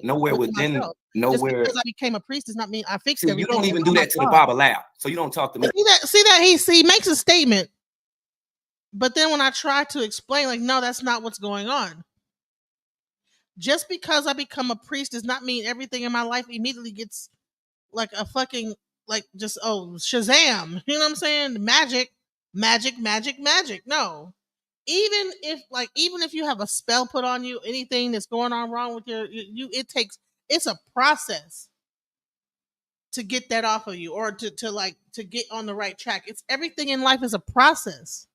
Speaker 2: Nowhere within.
Speaker 1: Just because I became a priest does not mean I fixed everything.
Speaker 2: You don't even do that to the Bible loud. So you don't talk to me.
Speaker 1: See that he makes a statement. But then when I try to explain, like, no, that's not what's going on. Just because I become a priest does not mean everything in my life immediately gets like a fucking, like, just, Shazam. You know what I'm saying? Magic. No. Even if you have a spell put on you, anything that's going on wrong with it's a process to get that off of you or to get on the right track. It's everything in life is a process.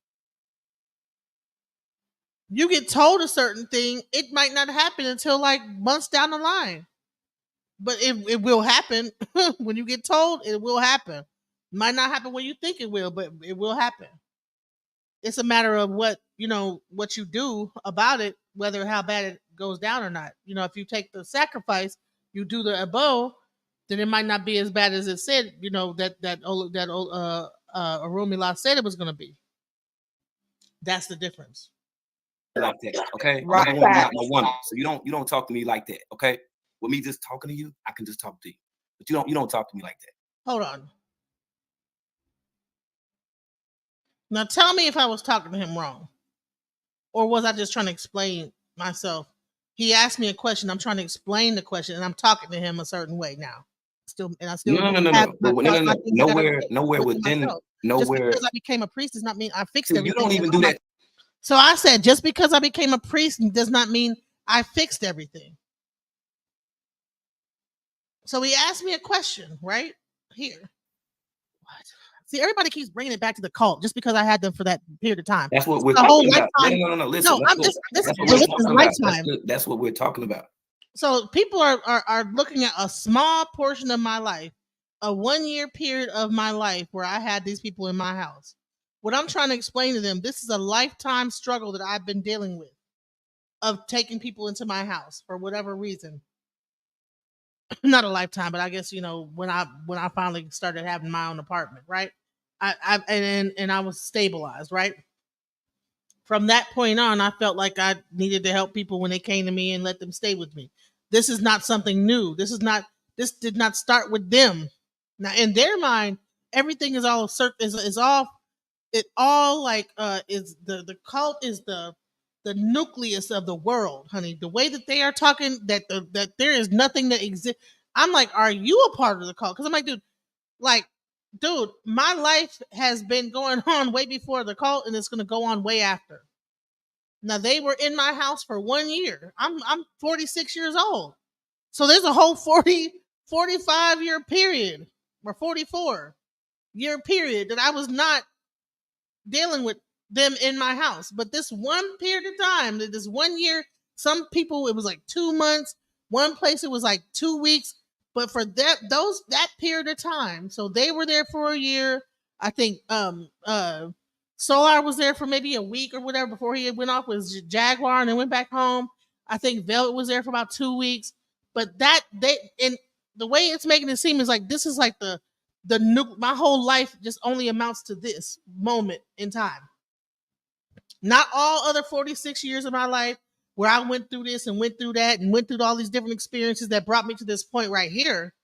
Speaker 1: You get told a certain thing, it might not happen until like months down the line. But it will happen. When you get told, it will happen. It might not happen when you think it will, but it will happen. It's a matter of what you do about it, whether how bad it goes down or not. If you take the sacrifice, you do the abode, then it might not be as bad as it said, that Arumila said it was going to be. That's the difference.
Speaker 2: Like that, okay? I'm not no woman, so you don't talk to me like that, okay? With me just talking to you, I can just talk to you, but you don't talk to me like that.
Speaker 1: Hold on. Now tell me if I was talking to him wrong, or was I just trying to explain myself? He asked me a question. I'm trying to explain the question, and I'm talking to him a certain way now. No. Nowhere within. Just because I became a priest does not mean I fixed everything.
Speaker 2: You don't even do that.
Speaker 1: So I said, just because I became a priest does not mean I fixed everything. So he asked me a question right here. What? See, everybody keeps bringing it back to the cult just because I had them for that period of time.
Speaker 2: That's what we're talking about. No. Listen. That's what we're talking about.
Speaker 1: So people are looking at a small portion of my life, a 1 year period of my life where I had these people in my house. What I'm trying to explain to them, this is a lifetime struggle that I've been dealing with of taking people into my house for whatever reason. Not a lifetime, but I guess, when I finally started having my own apartment, right? I was stabilized, right? From that point on, I felt like I needed to help people when they came to me and let them stay with me. This is not something new. This did not start with them. Now, in their mind, everything is all the cult is the nucleus of the world, honey. The way that they are talking, that there is nothing that exists. I'm like, are you a part of the cult? Because I'm like, dude, my life has been going on way before the cult, and it's going to go on way after. Now, they were in my house for 1 year. I'm 46 years old. So there's a whole 45 year period, or 44 year period that I was not dealing with them in my house. But this one period of time, this 1 year, some people, it was like 2 months. One place, it was like 2 weeks. But for that period of time, so they were there for a year. I think Solar was there for maybe a week or whatever before he went off with Jaguar and then went back home. I think Velvet was there for about 2 weeks. But and the way it's making it seem is like this is like my whole life just only amounts to this moment in time. Not all other 46 years of my life where I went through this and went through that and went through all these different experiences that brought me to this point right here,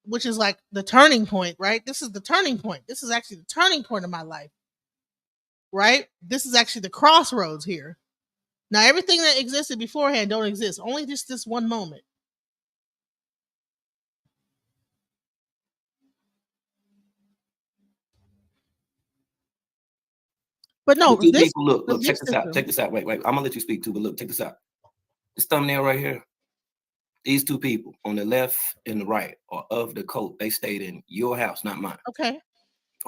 Speaker 1: which is like the turning point, right? This is the turning point. This is actually the turning point of my life, right? This is actually the crossroads here. Now, everything that existed beforehand don't exist. Only just this one moment. But no,
Speaker 2: two
Speaker 1: this
Speaker 2: people. Look, check this out. Check this out. Wait. I'm gonna let you speak too, but look, check this out. This thumbnail right here. These two people on the left and the right are of the code. They stayed in your house, not mine.
Speaker 1: Okay.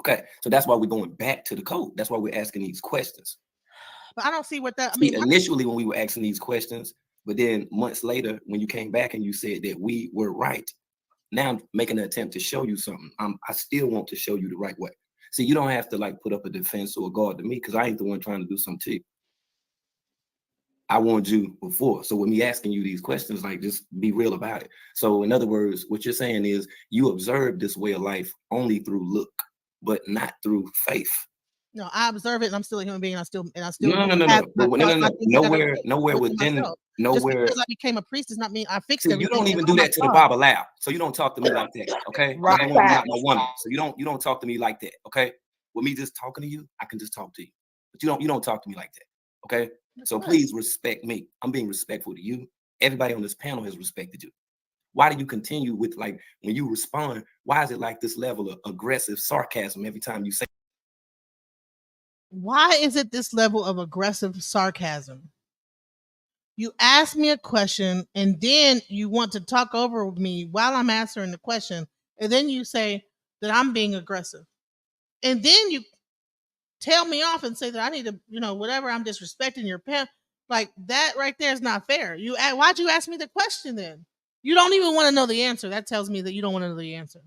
Speaker 2: Okay. So that's why we're going back to the code. That's why we're asking these questions.
Speaker 1: But I don't see what that.
Speaker 2: Initially when we were asking these questions, but then months later when you came back and you said that we were right. Now I'm making an attempt to show you something. I still want to show you the right way. See, you don't have to like put up a defense or a guard to me because I ain't the one trying to do something to you. I warned you before. So with me asking you these questions, like just be real about it. So in other words, what you're saying is you observe this way of life only through look, but not through faith.
Speaker 1: No, I observe it and I'm still a human being. I still
Speaker 2: no. Nowhere within nowhere.
Speaker 1: Just because I became a priest does not mean I fixed
Speaker 2: it. You don't even do that to the Bible loud. So you don't talk to me like that. Okay.
Speaker 4: Right.
Speaker 2: I'm not my woman. So you don't talk to me like that. Okay. With me just talking to you, I can just talk to you. But you don't talk to me like that. Okay. So please respect me. I'm being respectful to you. Everybody on this panel has respected you. Why do you continue with like when you respond? Why is it like this level of aggressive sarcasm every time you say?
Speaker 1: Why is it this level of aggressive sarcasm? You ask me a question and then you want to talk over me while I'm answering the question, and then you say that I'm being aggressive, and then you tell me off and say that I need to, whatever, I'm disrespecting your parent. Like that right there is not fair. Why'd you ask me the question then? You don't even want to know the answer. That tells me that you don't want to know the answer.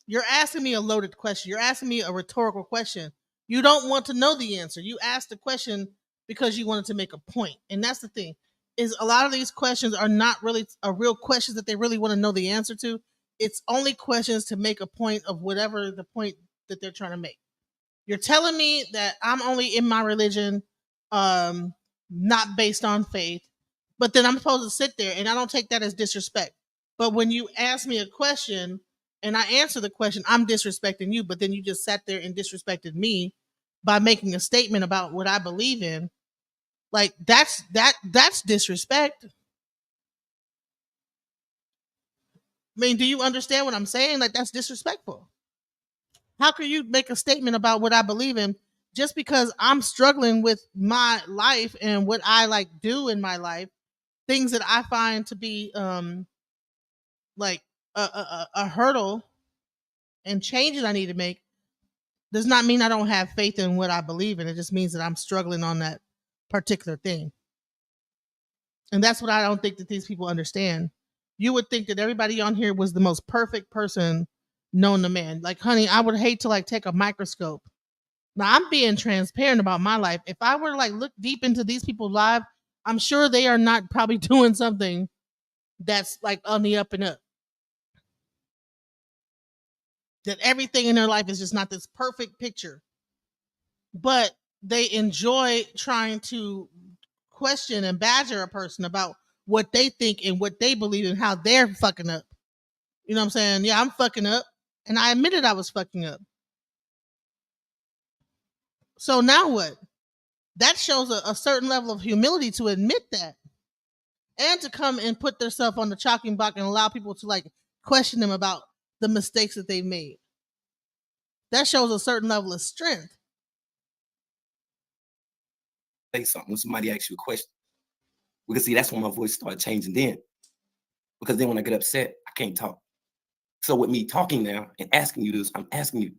Speaker 1: You're asking me a loaded question. You're asking me a rhetorical question. You don't want to know the answer. You asked the question because you wanted to make a point. And that's the thing, is a lot of these questions are not really a real questions that they really want to know the answer to. It's only questions to make a point of whatever the point that they're trying to make. You're telling me that I'm only in my religion, not based on faith, but then I'm supposed to sit there, and I don't take that as disrespect. But when you ask me a question and I answer the question, I'm disrespecting you, but then you just sat there and disrespected me by making a statement about what I believe in. Like that's disrespect. I mean, do you understand what I'm saying? Like that's disrespectful. How can you make a statement about what I believe in just because I'm struggling with my life and what I like do in my life, things that I find to be like a hurdle and changes I need to make, does not mean I don't have faith in what I believe in. It just means that I'm struggling on that particular thing. And that's what I don't think that these people understand. You would think that everybody on here was the most perfect person known to man. Like, honey, I would hate to like take a microscope. Now I'm being transparent about my life. If I were to like look deep into these people's lives, I'm sure they are not probably doing something that's like on the up and up. That everything in their life is just not this perfect picture. But they enjoy trying to question and badger a person about what they think and what they believe and how they're fucking up. You know what I'm saying? Yeah, I'm fucking up. And I admitted I was fucking up. So now what? That shows a certain level of humility to admit that. And to come and put themselves on the chopping block and allow people to like question them about the mistakes that they've made. That shows a certain level of strength.
Speaker 2: Say something when somebody asks you a question. Because see, that's when my voice started changing then. Because then when I get upset, I can't talk. So with me talking now and asking you this, I'm asking you.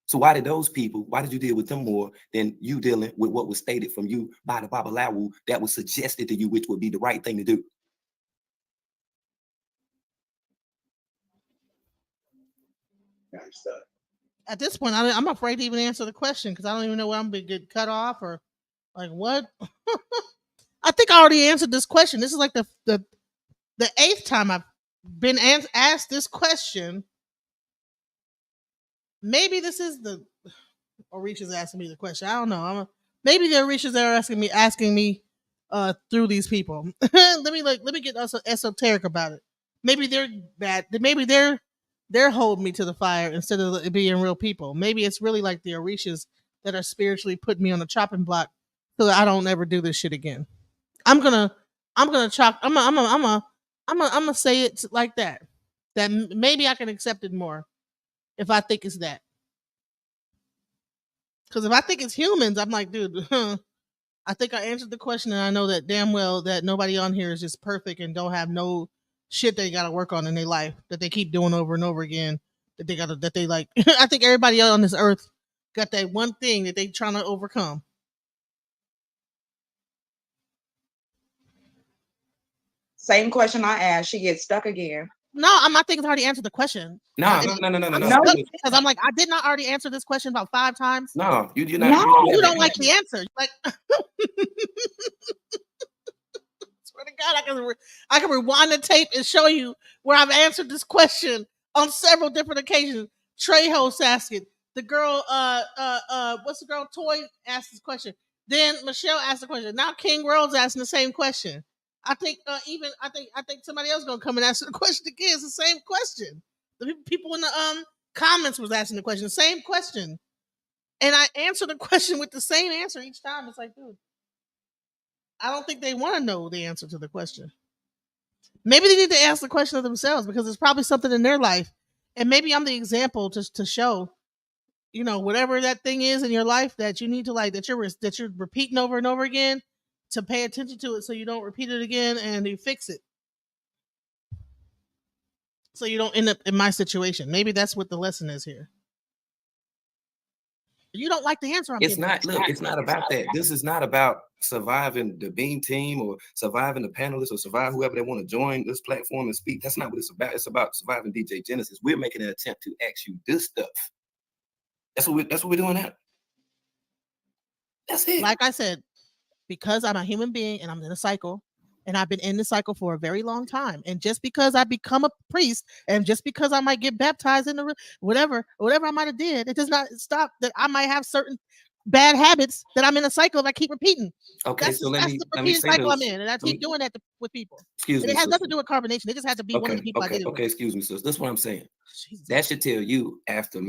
Speaker 2: So why did you deal with them more than you dealing with what was stated from you by the Babalawu that was suggested to you, which would be the right thing to do?
Speaker 1: At this point, I'm afraid to even answer the question because I don't even know where I'm going to get cut off or like what. I think I already answered this question. This is like the 8th time I've been asked this question. Maybe this is the Orisha's asking me the question. I don't know. Maybe the Orishas are asking me through these people. let me get esoteric about it. Maybe they're bad. Maybe they're holding me to the fire instead of it being real people. Maybe it's really like the Orishas that are spiritually putting me on the chopping block so that I don't ever do this shit again. I'm gonna chop. I'm gonna say it like that. That maybe I can accept it more if I think it's that. Because if I think it's humans, I'm like, dude, I think I answered the question, and I know that damn well that nobody on here is just perfect and don't have no shit they got to work on in their life that they keep doing over and over again. That they like. I think everybody on this earth got that one thing that they trying to overcome.
Speaker 4: Same question I asked. She gets stuck again.
Speaker 1: No, I'm not thinking I already answered the question.
Speaker 2: No.
Speaker 1: Because I'm like, I did not already answer this question about 5 times.
Speaker 2: No, you're
Speaker 4: No.
Speaker 2: not.
Speaker 1: You don't like the answer. Like, swear to God, I can rewind the tape and show you where I've answered this question on several different occasions. Trejo asked it. The girl, what's the girl? Toy asked this question. Then Michelle asked the question. Now King World's asking the same question. I think I think somebody else gonna come and ask the question again. It's the same question. The people in the comments was asking the question, same question, and I answered the question with the same answer each time. It's like, dude, I don't think they want to know the answer to the question. Maybe they need to ask the question of themselves because there's probably something in their life, and maybe I'm the example to show, you know, whatever that thing is in your life that you need to like that you're repeating over and over again, to pay attention to it so you don't repeat it again and you fix it. So you don't end up in my situation. Maybe that's what the lesson is here. You don't like the answer.
Speaker 2: It's not. Look, it's not about that. This is not about surviving the Beam team or surviving the panelists or survive whoever they want to join this platform and speak. That's not what it's about. It's about surviving DJ Genesis. We're making an attempt to ask you this stuff. That's what we're doing now. That's it.
Speaker 1: Like I said, because I'm a human being and I'm in a cycle, and I've been in the cycle for a very long time. And just because I become a priest, and just because I might get baptized in the whatever I might have did, it does not stop that I might have certain bad habits that I'm in a cycle if I keep repeating.
Speaker 2: Okay,
Speaker 1: that's
Speaker 2: so
Speaker 1: the repeating cycle I'm in, and I keep doing that with people.
Speaker 2: Excuse me.
Speaker 1: It has nothing to do with carbonation. It just has to be one of the people I did it with.
Speaker 2: Okay, excuse me, sis. That's what I'm saying. Jesus. That should tell you after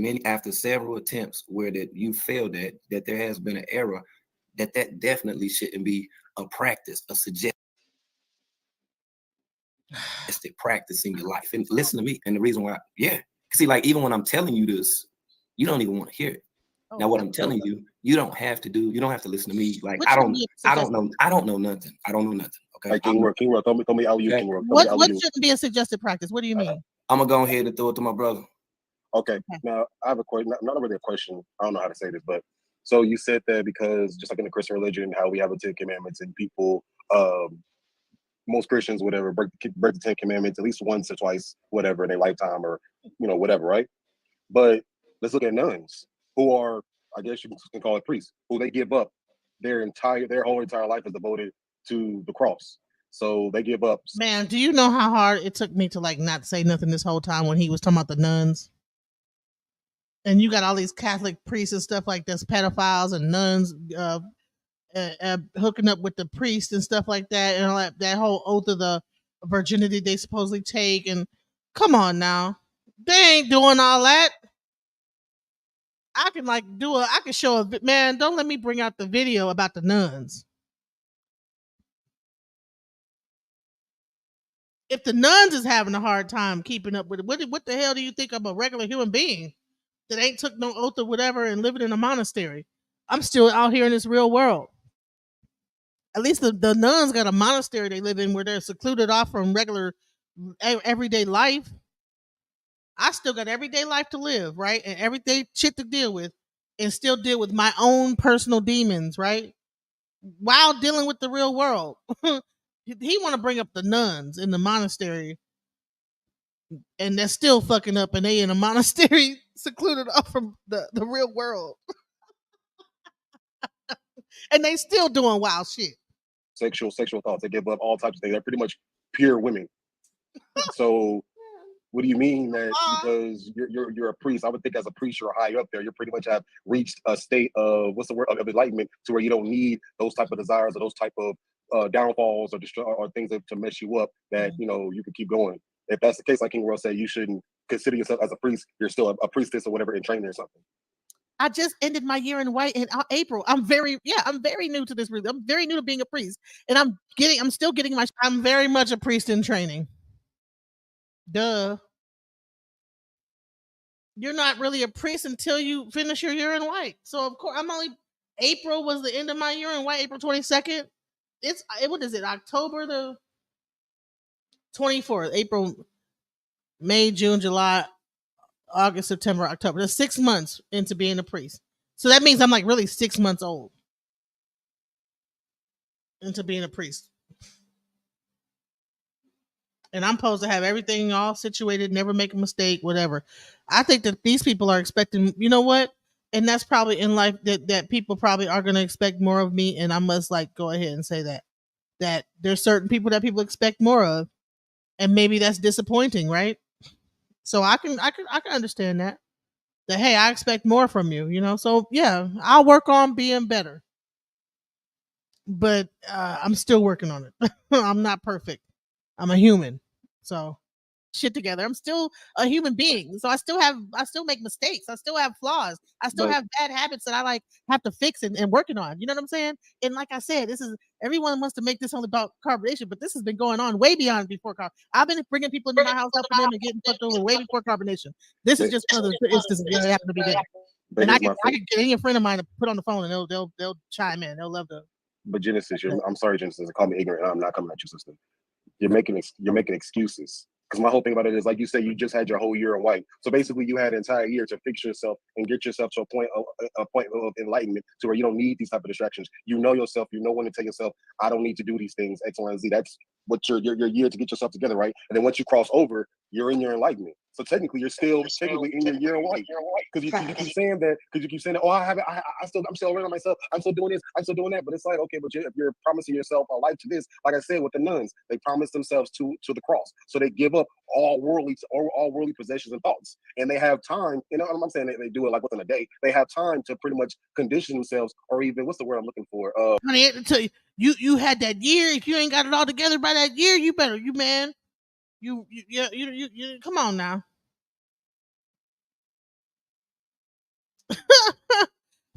Speaker 2: several attempts where that you failed at, that there has been an error, that definitely shouldn't be a practice, a suggestion. Practice in your life. And listen to me. And the reason why, see, like even when I'm telling you this, you don't even want to hear it. Now, what I'm telling you, you don't have to listen to me. Like I don't know nothing. I don't know nothing. Okay.
Speaker 7: Hey, King World, throw me out you, King World.
Speaker 1: What shouldn't be a suggested practice? What do you mean?
Speaker 2: I'm gonna go ahead and throw it to my brother.
Speaker 7: Okay. Now I have a question. Not really a question. I don't know how to say this, but so you said that because just like in the Christian religion, how we have the 10 commandments and people most Christians, whatever, break the 10 commandments at least once or twice, whatever, in their lifetime or, whatever, right? But let's look at nuns who are, I guess you can call it priests, who they give up their whole entire life is devoted to the cross. So they give up.
Speaker 1: Man, do you know how hard it took me to like not say nothing this whole time when he was talking about the nuns? And you got all these Catholic priests and stuff like this, pedophiles and nuns, hooking up with the priest and stuff like that, and all that whole oath of the virginity they supposedly take. And come on now, they ain't doing all that. I can show a man. Don't let me bring out the video about the nuns. If the nuns is having a hard time keeping up with it, what the hell do you think I'm a regular human being that ain't took no oath or whatever and living in a monastery? I'm still out here in this real world. At least the nuns got a monastery they live in where they're secluded off from regular everyday life. I still got everyday life to live, right? And everyday shit to deal with, and still deal with my own personal demons, right? While dealing with the real world. He want to bring up the nuns in the monastery, and they're still fucking up, and they in a monastery secluded off from the real world. And they still doing wild shit.
Speaker 7: Sexual thoughts. They give up all types of things. They're pretty much pure women. So what do you mean that because you're a priest? I would think as a priest you're high up there. You pretty much have reached a state of of enlightenment to where you don't need those type of desires or those type of downfalls or things to mess you up. That you can keep going. If that's the case, like King World said, you shouldn't consider yourself as a priest. You're still a priestess or whatever in training or something.
Speaker 1: I just ended my year in white in April. I'm very new to this. I'm very new to being a priest, and I'm very much a priest in training. Duh. you're not really a priest until you finish your year in white. So of course, April was the end of my year in white. April 22nd. What is it? October the 24th. April, May, June, July, August, September, October. That's 6 months into being a priest. So that means I'm like really 6 months old into being a priest. And I'm supposed to have everything all situated, never make a mistake, whatever. I think that these people are expecting, you know what? And that's probably in life that people probably are going to expect more of me. And I must like go ahead and say that there's certain people that people expect more of. And maybe that's disappointing, right? So I can understand that. That hey, I expect more from you, you know. So yeah, I'll work on being better. But I'm still working on it. I'm not perfect. I'm a human. So shit together. I'm still a human being. So I still make mistakes. I still have flaws. I still
Speaker 7: But
Speaker 1: have bad habits that I like have to fix and working on. You know what I'm saying? And like I said, this is everyone wants to make this all about carbonation, but this has been going on way beyond before I've been bringing people into my house, helping them and getting fucked over way before carbonation. This is
Speaker 7: but,
Speaker 1: just one of the instances that happen to be there.
Speaker 7: but
Speaker 1: And
Speaker 7: here's my
Speaker 1: I
Speaker 7: thing.
Speaker 1: can get any friend of mine to put on the phone and they'll chime in. They'll love to.
Speaker 7: But Genesis, I'm sorry, Genesis. Call me ignorant. I'm not coming at you, sister. You're making excuses. Because my whole thing about it is, like you said, you just had your whole year in white. So basically, you had an entire year to fix yourself and get yourself to a point of enlightenment to where you don't need these type of distractions. You know yourself. You know when to tell yourself, I don't need to do these things, X, Y, and Z. That's what your year to get yourself together, right? And then once you cross over, you're in your enlightenment. So technically, you're still technically in your year in white. Because you keep saying that, oh, I'm still learning myself. I'm still doing this. I'm still doing that. But it's like, okay, but if you're promising yourself a life to this, like I said with the nuns, they promise themselves to the cross. So they give up all worldly possessions and thoughts, and they have time. You know what I'm saying? They do it like within a day. They have time to pretty much condition themselves, or even what's the word I'm looking for?
Speaker 1: Honey, you had that year. If you ain't got it all together by that year, you better man. You come on now.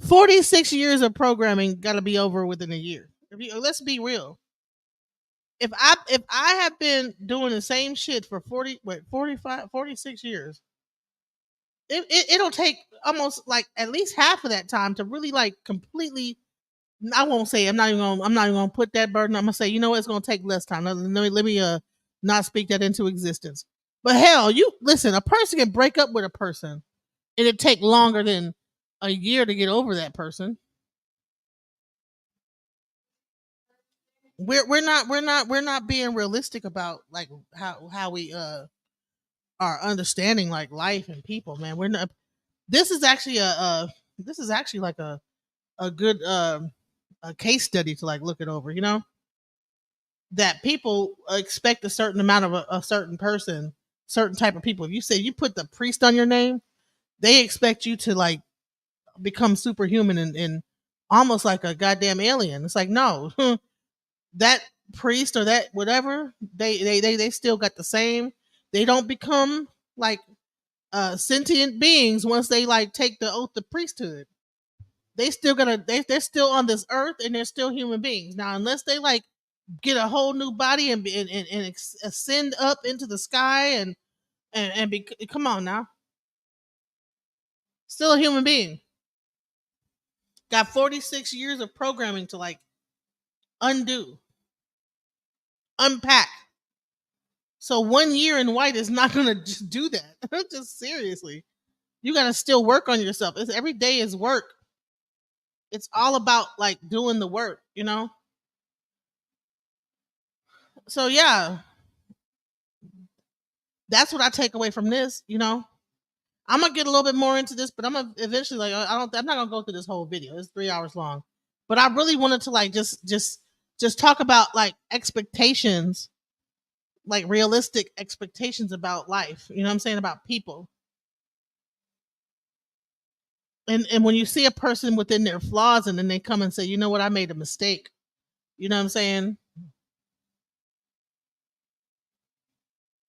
Speaker 1: 46 years of programming got to be over within a year. Let's be real. If I have been doing the same shit for 46 years, it'll take almost like at least half of that time to really like completely. I won't say I'm not even gonna put that burden. I'm gonna say, you know what, it's gonna take less time. Let me not speak that into existence. But hell, you listen, a person can break up with a person and it take longer than a year to get over that person. We're not being realistic about like how we are understanding like life and people, man. We're not. This is actually this is actually like a good a case study to like look it over. You know that people expect a certain amount of a certain person, certain type of people. If you say you put the priest on your name, they expect you to like become superhuman and almost like a goddamn alien. It's like no, that priest or that whatever they still got the same. They don't become like sentient beings once they like take the oath of priesthood. They're still on this earth and they're still human beings now unless they like get a whole new body and ascend up into the sky and be come on now, still a human being. Got 46 years of programming to like undo, unpack. So 1 year in white is not gonna just do that. Just seriously, you gotta still work on yourself. Every day is work. It's all about like doing the work, you know. So yeah, that's what I take away from this. You know, I'm gonna get a little bit more into this, but I'm gonna eventually like I'm not gonna go through this whole video. It's 3 hours long, but I really wanted to like just talk about like expectations, like realistic expectations about life. You know what I'm saying, about people. And when you see a person within their flaws and then they come and say, you know what, I made a mistake. You know what I'm saying?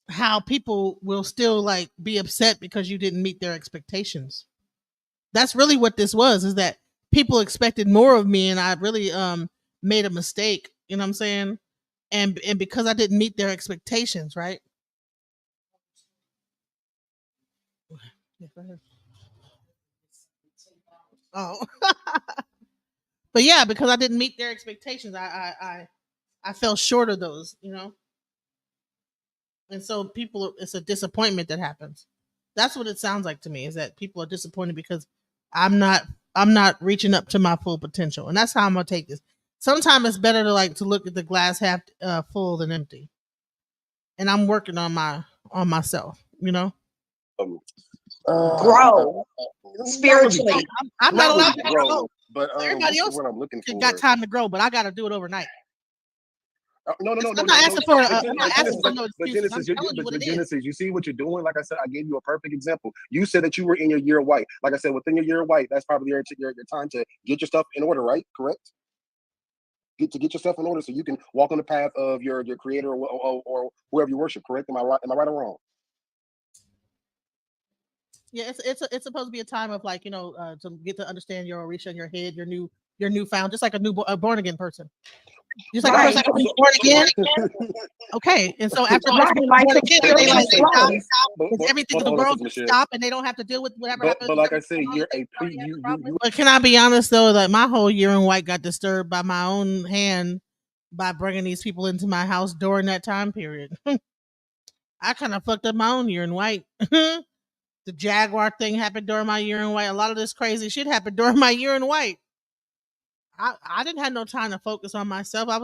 Speaker 1: How people will still like be upset because you didn't meet their expectations. That's really what this was, is that people expected more of me and I really made a mistake. You know what I'm saying? And because I didn't meet their expectations, right? Oh, but yeah, because I didn't meet their expectations, I fell short of those, and so people, it's a disappointment that happens. That's what it sounds like to me, is that people are disappointed because I'm not I'm not reaching up to my full potential, and that's how I'm gonna take this. Sometimes it's better to look at the glass half full than empty, and I'm working on myself.
Speaker 7: Um,
Speaker 4: Grow spiritually.
Speaker 1: I'm not allowed to
Speaker 7: grow,
Speaker 1: grow.
Speaker 7: but
Speaker 1: Everybody else
Speaker 7: what I'm looking for.
Speaker 1: got time to grow, but I got to do it overnight.
Speaker 7: No.
Speaker 1: I'm not asking for. I'm not asking for no
Speaker 7: But
Speaker 1: excuses.
Speaker 7: Genesis,
Speaker 1: I'm telling you what it is.
Speaker 7: Genesis, you see what you're doing? Like I said, I gave you a perfect example. You said that you were in your year of white. Like I said, within your year of white, that's probably your time to get your stuff in order, right? Correct? Get yourself in order so you can walk on the path of your creator or whoever you worship, correct? Am I right or wrong?
Speaker 1: Yeah, it's supposed to be a time of to get to understand your Orisha in your head, your newfound, just like a born again person. Just like
Speaker 4: Right.
Speaker 1: a person who's born again. Okay, and so after
Speaker 4: Right,
Speaker 1: born
Speaker 4: like
Speaker 1: again, they
Speaker 4: experience
Speaker 1: stop,
Speaker 7: But
Speaker 1: everything in the
Speaker 7: hold on,
Speaker 1: world
Speaker 7: Sister Michelle.
Speaker 1: stop, and they don't have to deal with whatever happens.
Speaker 7: But like I said, you're a you.
Speaker 1: But can I be honest though? Like my whole year in white got disturbed by my own hand by bringing these people into my house during that time period. I kind of fucked up my own year in white. The Jaguar thing happened during my year in white. A lot of this crazy shit happened during my year in white. I didn't have no time to focus on myself. There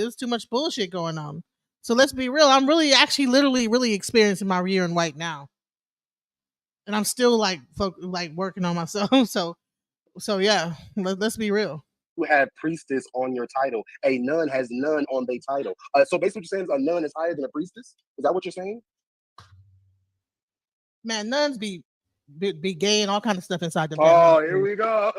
Speaker 1: was too much bullshit going on. So let's be real. I'm really actually literally really experiencing my year in white now. And I'm still like working on myself. So yeah, let's be real.
Speaker 7: You have priestess on your title. A nun has nun on their title. So basically, what you're saying is a nun is higher than a priestess. Is that what you're saying?
Speaker 1: Man, nuns be gay and all kind of stuff inside them.
Speaker 7: Oh, here we go.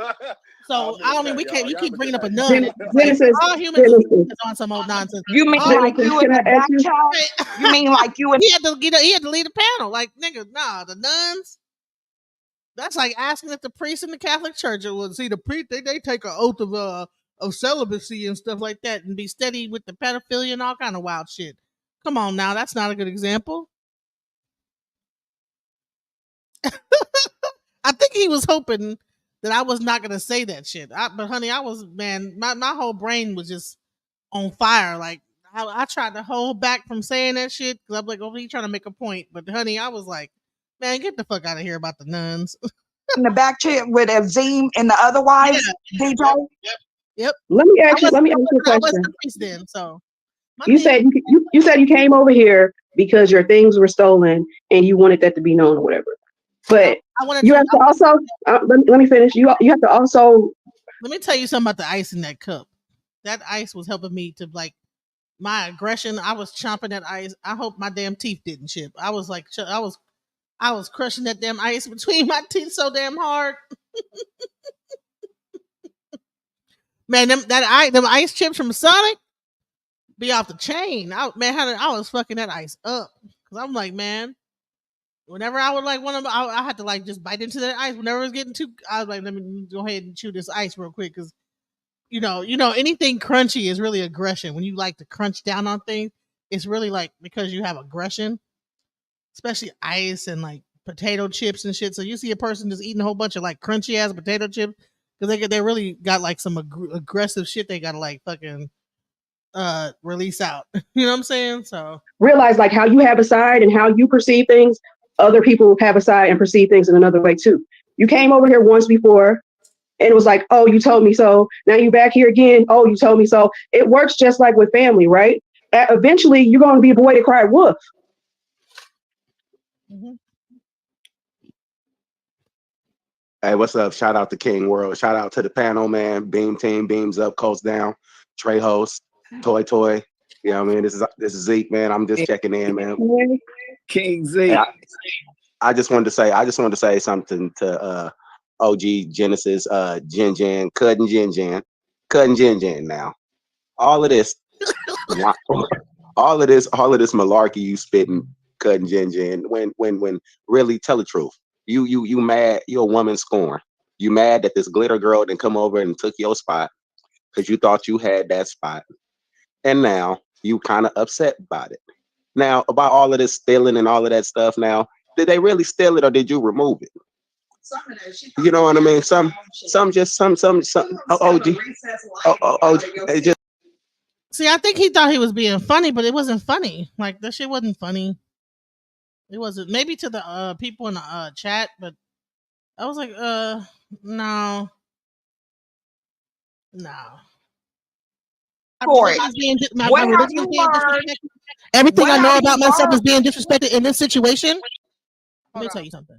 Speaker 1: So I mean, we can't. You keep bringing up a nun.
Speaker 5: Genesis,
Speaker 1: All humans
Speaker 5: Genesis.
Speaker 1: is on some old nonsense.
Speaker 4: You mean
Speaker 1: All-
Speaker 4: like you in
Speaker 5: Can I
Speaker 4: the
Speaker 5: ask
Speaker 4: back
Speaker 5: you?
Speaker 4: chat? You mean like you in
Speaker 1: he had to lead the panel. Like nigga, nah, the nuns. That's like asking if the priest in the Catholic Church would see the priest. They take an oath of celibacy and stuff like that, and be steady with the pedophilia and all kind of wild shit. Come on now, that's not a good example. I think he was hoping that I was not gonna say that shit. But honey, I was, man. My whole brain was just on fire. Like I tried to hold back from saying that shit because I'm like, oh, he trying to make a point. But honey, I was like, man, get the fuck out of here about the nuns.
Speaker 4: in the back chat with Azim and the other wives?
Speaker 1: Yeah.
Speaker 4: DJ?
Speaker 1: Yep.
Speaker 5: Let me ask you a
Speaker 1: I wasn't
Speaker 5: question.
Speaker 1: the priest then, so
Speaker 5: You said you said you came over here because your things were stolen and you wanted that to be known or whatever. But you have to also let me finish. You have to also
Speaker 1: let me tell you something about the ice in that cup. That ice was helping me to my aggression. I was chomping that ice. I hope my damn teeth didn't chip. I was like, I was crushing that damn ice between my teeth so damn hard. Man, them ice chips from Sonic be off the chain. I was fucking that ice up because I'm like, man. Whenever I would I had to just bite into that ice. Whenever it was getting too, I was like, let me go ahead and chew this ice real quick because anything crunchy is really aggression. When you like to crunch down on things, it's really like because you have aggression, especially ice and like potato chips and shit. So you see a person just eating a whole bunch of like crunchy ass potato chips because they really got like some aggressive shit they gotta like fucking release out. You know what I'm saying? So
Speaker 5: realize like how you have a side and how you perceive things. Other people have a side and perceive things in another way too. You came over here once before and it was like, oh, you told me so. Now you back here again. Oh, you told me so. It works just like with family, right? Eventually, you're going to be a boy that cried wolf.
Speaker 1: mm-hmm.
Speaker 8: Hey, what's up? Shout out to King World. Shout out to the panel, man. Beam team, beams up, coast down. Trey host, Toy. You know what I mean? This is Zeke, man. I'm just checking in, man.
Speaker 6: King Zeke.
Speaker 8: Hey, I just wanted to say something to OG Genesis, Jin Jin, cutting Jin Jin now. All of this malarkey you spitting, cutting Jin when really tell the truth. You mad, you're a woman scorn. You mad that this glitter girl didn't come over and took your spot because you thought you had that spot. And now you kind of upset about it. Now, about all of this stealing and all of that stuff now, Did they really steal it or did you remove it?
Speaker 4: Some of that shit.
Speaker 8: You know what I mean? Some OG. It just.
Speaker 1: See, I think he thought he was being funny, but it wasn't funny. Like that shit wasn't funny. It wasn't. Maybe to the people in the chat, but I was like, no.
Speaker 4: For it.
Speaker 1: My religion is being disrespected. Everything I know about myself is being disrespected in this situation. Let me tell you something.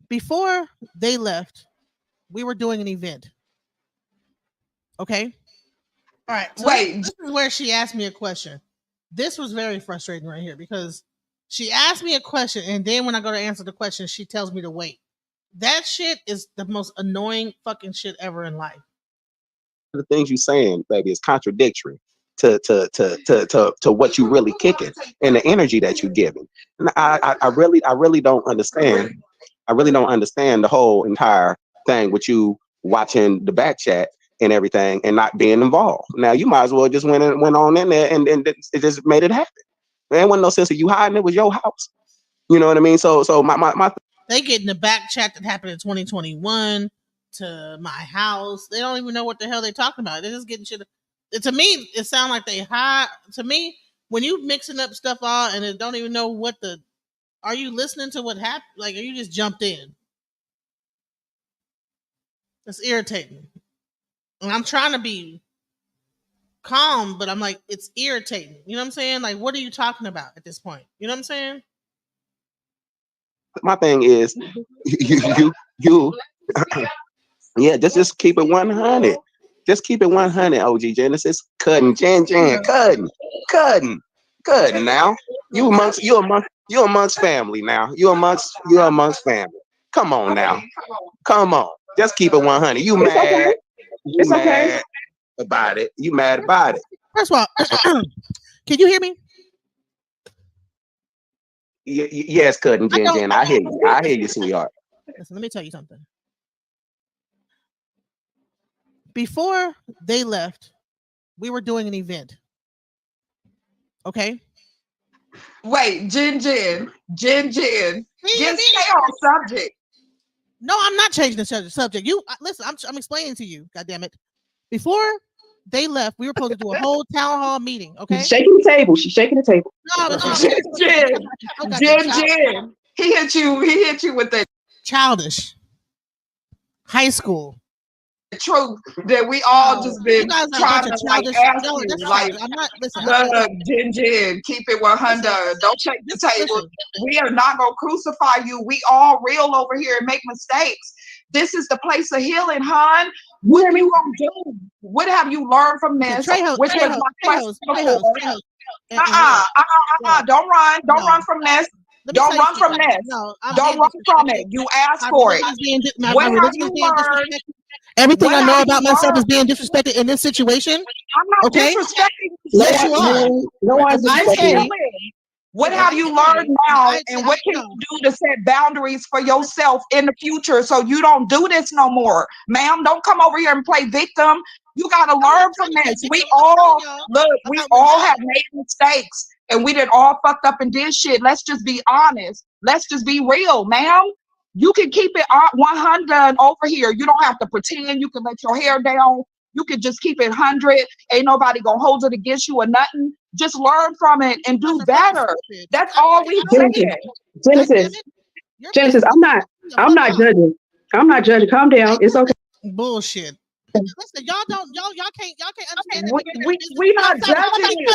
Speaker 1: Before they left, we were doing an event. Okay? All right. So
Speaker 4: wait.
Speaker 1: This is where she asked me a question. This was very frustrating right here because she asked me a question and then when I go to answer the question, she tells me to wait. That shit is the most annoying fucking shit ever in life.
Speaker 8: The things you're saying, baby, is contradictory to what you really kicking and the energy that you're giving. And I really don't understand. I really don't understand the whole entire thing with you watching the back chat and everything and not being involved. Now you might as well just went on in there and it just made it happen. There wasn't no sense of you hiding. It was your house. You know what I mean? So my
Speaker 1: they get in the back chat that happened in 2021 to my house. They don't even know what the hell they're talking about. They're just getting shit. To me, it sounds like they hide. To me, when you mixing up stuff all and it don't even know what the. Are you listening to what happened? Like, are you just jumped in? It's irritating. And I'm trying to be calm, but I'm like, it's irritating. You know what I'm saying? Like, what are you talking about at this point? You know what I'm saying?
Speaker 8: My thing is, you yeah, just keep it 100. Just keep it 100, OG Genesis. Cutting, Jan, cutting now. You amongst family now. You amongst family. Come on now. Come on. Just keep it 100. You
Speaker 5: It's
Speaker 8: mad.
Speaker 5: okay.
Speaker 8: You
Speaker 5: It's
Speaker 8: mad
Speaker 5: okay.
Speaker 8: about it. You mad about it.
Speaker 1: First of all, can you hear me?
Speaker 8: Yes, cutting, Jan. I hear you. I hear you, sweetheart.
Speaker 1: Listen, let me tell you something. Before they left, we were doing an event. Okay?
Speaker 4: Wait, Jen. Just stay on subject.
Speaker 1: No, I'm not changing the subject. You listen. I'm explaining to you. God damn it! Before they left, we were supposed to do a whole town hall meeting. Okay?
Speaker 5: She's shaking the table. She's shaking the table.
Speaker 1: No,
Speaker 4: Jen. He hit you with the
Speaker 1: childish high school.
Speaker 4: Truth that we all just been trying to like ask you. Like,
Speaker 1: I'm not listen.
Speaker 4: Jen, keep it 100. Don't shake the table. We are not gonna crucify you. We all real over here and make mistakes. This is the place of healing, hon. What are you gonna do? What have you learned from this? Which was my question. Don't run. Don't run from this. Don't run from this. Don't run from it. You asked for it. What have you learned?
Speaker 1: Everything I know about myself is being disrespected in this situation.
Speaker 4: I'm not disrespecting you.
Speaker 1: Yes, you are.
Speaker 5: No one's disrespecting.
Speaker 4: What have you learned now, and what can you do to set boundaries for yourself in the future so you don't do this no more? Ma'am, don't come over here and play victim. You got to learn from this. We all have made mistakes, and we did all fucked up and did shit. Let's just be honest. Let's just be real, ma'am. You can keep it 100 over here. You don't have to pretend. You can let your hair down. You can just keep it 100. Ain't nobody gonna hold it against you or nothing. Just learn from it and do better. That's all we saying.
Speaker 5: Genesis, I'm not judging. I'm not judging. Calm down. It's okay.
Speaker 1: Bullshit. Listen, y'all can't understand that.
Speaker 4: We not judging you.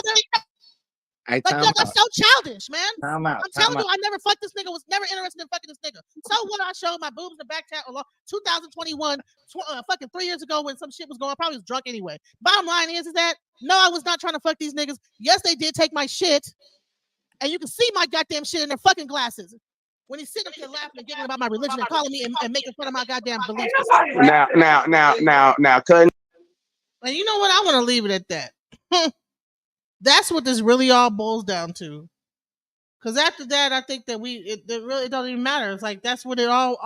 Speaker 1: Like, that's so childish, man. I'm telling you, I never fucked this nigga. Was never interested in fucking this nigga. So what? I showed my boobs in the back chat 2021, fucking 3 years ago when some shit was going on. I probably was drunk anyway. Bottom line is that no, I was not trying to fuck these niggas. Yes, they did take my shit, and you can see my goddamn shit in their fucking glasses. When he's sitting up here laughing and giggling about my religion and calling me and making fun of my goddamn beliefs.
Speaker 8: Now, cutting.
Speaker 1: And you know what? I want to leave it at that. That's what this really all boils down to. Because after that, I think that it really don't even matter. It's like that's what it all.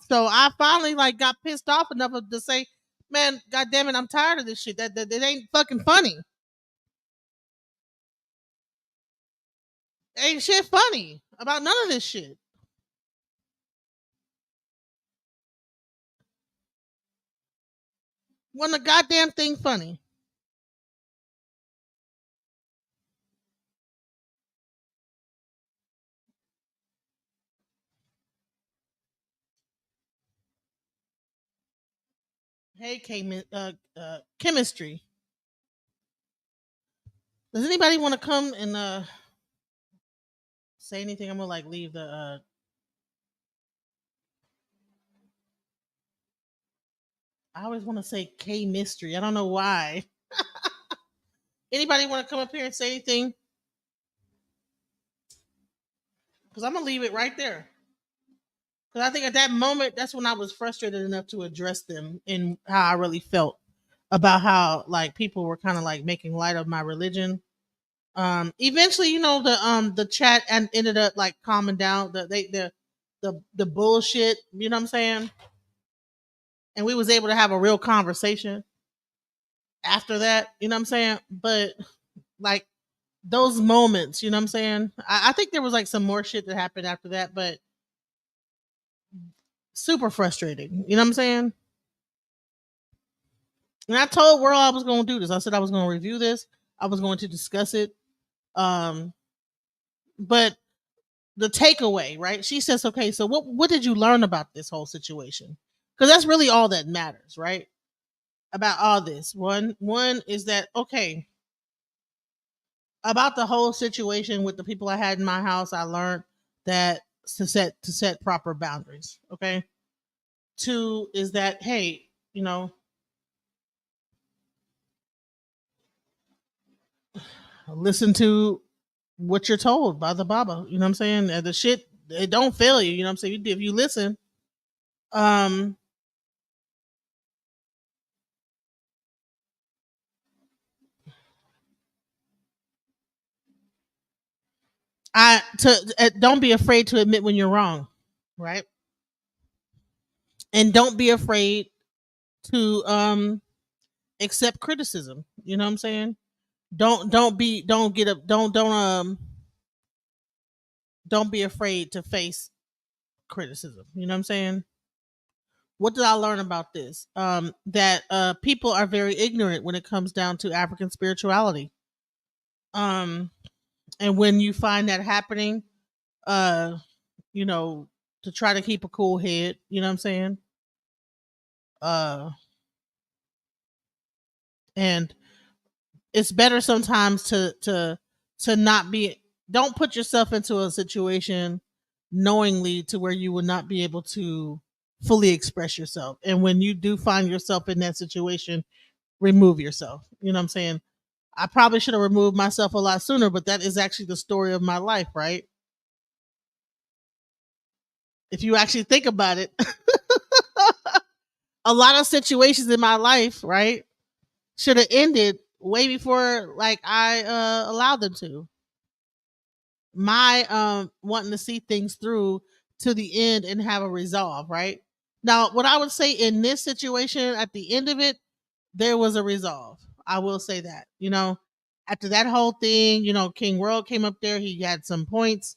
Speaker 1: So I finally like got pissed off enough to say, "Man, goddamn it, I'm tired of this shit. That it ain't fucking funny." Ain't shit funny about none of this shit. Wasn't a goddamn thing funny. Hey, chemistry. Does anybody want to come and say anything? I'm gonna like leave the. I always want to say K mystery. I don't know why. Anybody want to come up here and say anything? Because I'm gonna leave it right there. Because I think at that moment, that's when I was frustrated enough to address them in how I really felt about how like people were kind of like making light of my religion. Eventually, the chat and ended up like calming down the bullshit. You know what I'm saying? And we was able to have a real conversation after that. You know what I'm saying? But like those moments, you know what I'm saying? I think there was like some more shit that happened after that, but super frustrating. You know what I'm saying? And I told World I was going to do this. I said I was going to review this. I was going to discuss it. Um, but the takeaway, right? She says, "Okay, so what did you learn about this whole situation?" Because that's really all that matters, right? About all this. One is that okay about the whole situation with the people I had in my house. I learned that to set proper boundaries. Okay. Two is that hey, listen to what you're told by the Baba. You know what I'm saying? The shit it don't fail you. You know what I'm saying? If you listen, um, don't be afraid to admit when you're wrong, right? And don't be afraid to accept criticism. You know what I'm saying? Don't get up don't be afraid to face criticism. You know what I'm saying? What did I learn about this? That people are very ignorant when it comes down to African spirituality. Um, and when you find that happening, uh, you know, to try to keep a cool head, you know what I'm saying? Uh, and it's better sometimes to not be. Don't put yourself into a situation knowingly to where you will not be able to fully express yourself. And when you do find yourself in that situation, remove yourself. You know what I'm saying? I probably should have removed myself a lot sooner, but that is actually the story of my life, right? If you actually think about it, a lot of situations in my life, right, should have ended way before like I allowed them to. My wanting to see things through to the end and have a resolve, right? Now, what I would say in this situation at the end of it, there was a resolve. I will say that. After that whole thing, King World came up there, he had some points.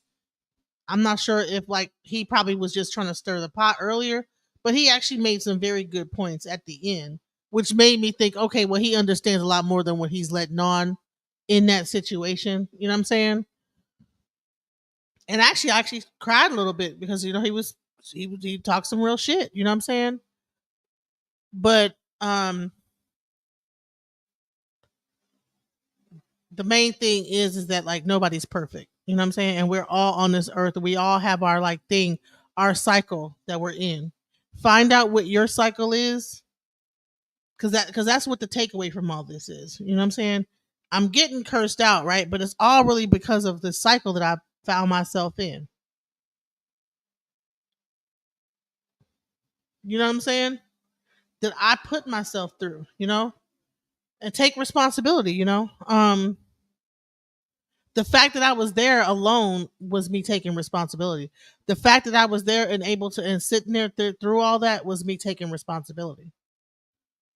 Speaker 1: I'm not sure if like he probably was just trying to stir the pot earlier, but he actually made some very good points at the end, which made me think, okay, well, he understands a lot more than what he's letting on in that situation. You know what I'm saying? And actually, I actually cried a little bit because he talked some real shit. You know what I'm saying? But the main thing is that like nobody's perfect. You know what I'm saying? And we're all on this earth. We all have our like thing, our cycle that we're in. Find out what your cycle is, because that's what the takeaway from all this is. You know what I'm saying? I'm getting cursed out, right? But it's all really because of the cycle that I found myself in. You know what I'm saying? That I put myself through, and take responsibility, the fact that I was there alone was me taking responsibility. The fact that I was there and able to and sitting there through all that was me taking responsibility.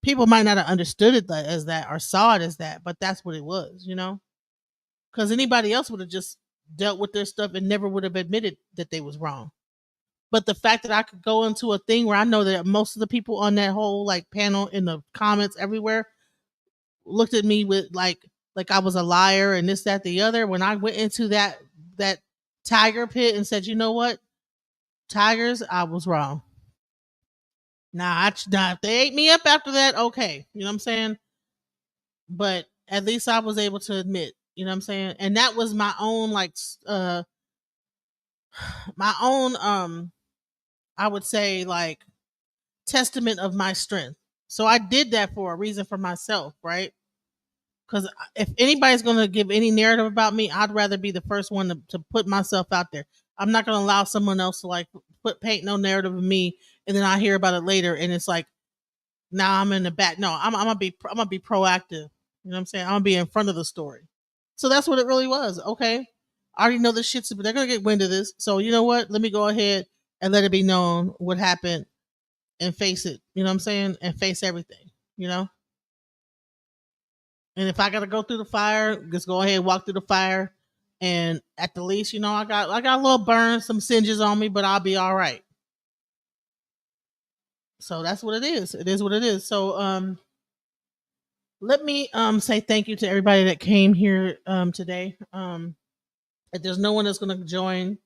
Speaker 1: People might not have understood it as that or saw it as that, but that's what it was, because anybody else would have just dealt with their stuff and never would have admitted that they was wrong. But the fact that I could go into a thing where I know that most of the people on that whole like panel in the comments everywhere looked at me with like I was a liar and this, that, the other. When I went into that tiger pit and said, you know what, tigers, I was wrong. Now, if they ate me up after that, okay, you know what I'm saying. But at least I was able to admit, you know what I'm saying, and that was my own my own I would say like testament of my strength. So I did that for a reason for myself, right? Because if anybody's going to give any narrative about me, I'd rather be the first one to put myself out there. I'm not going to allow someone else to like paint no narrative of me, and then I hear about it later, and it's like now I'm in the back. No, I'm gonna be proactive. You know what I'm saying? I'm gonna be in front of the story. So that's what it really was. Okay, I already know this shit's, but they're gonna get wind of this. So you know what? Let me go ahead and let it be known what happened and face it. You know what I'm saying? And face everything. You know. And if I gotta go through the fire, just go ahead and walk through the fire. And at the least, you know, I got a little burn, some singes on me, but I'll be all right. So that's what it is. It is what it is. So let me say thank you to everybody that came here today. If there's no one that's gonna join.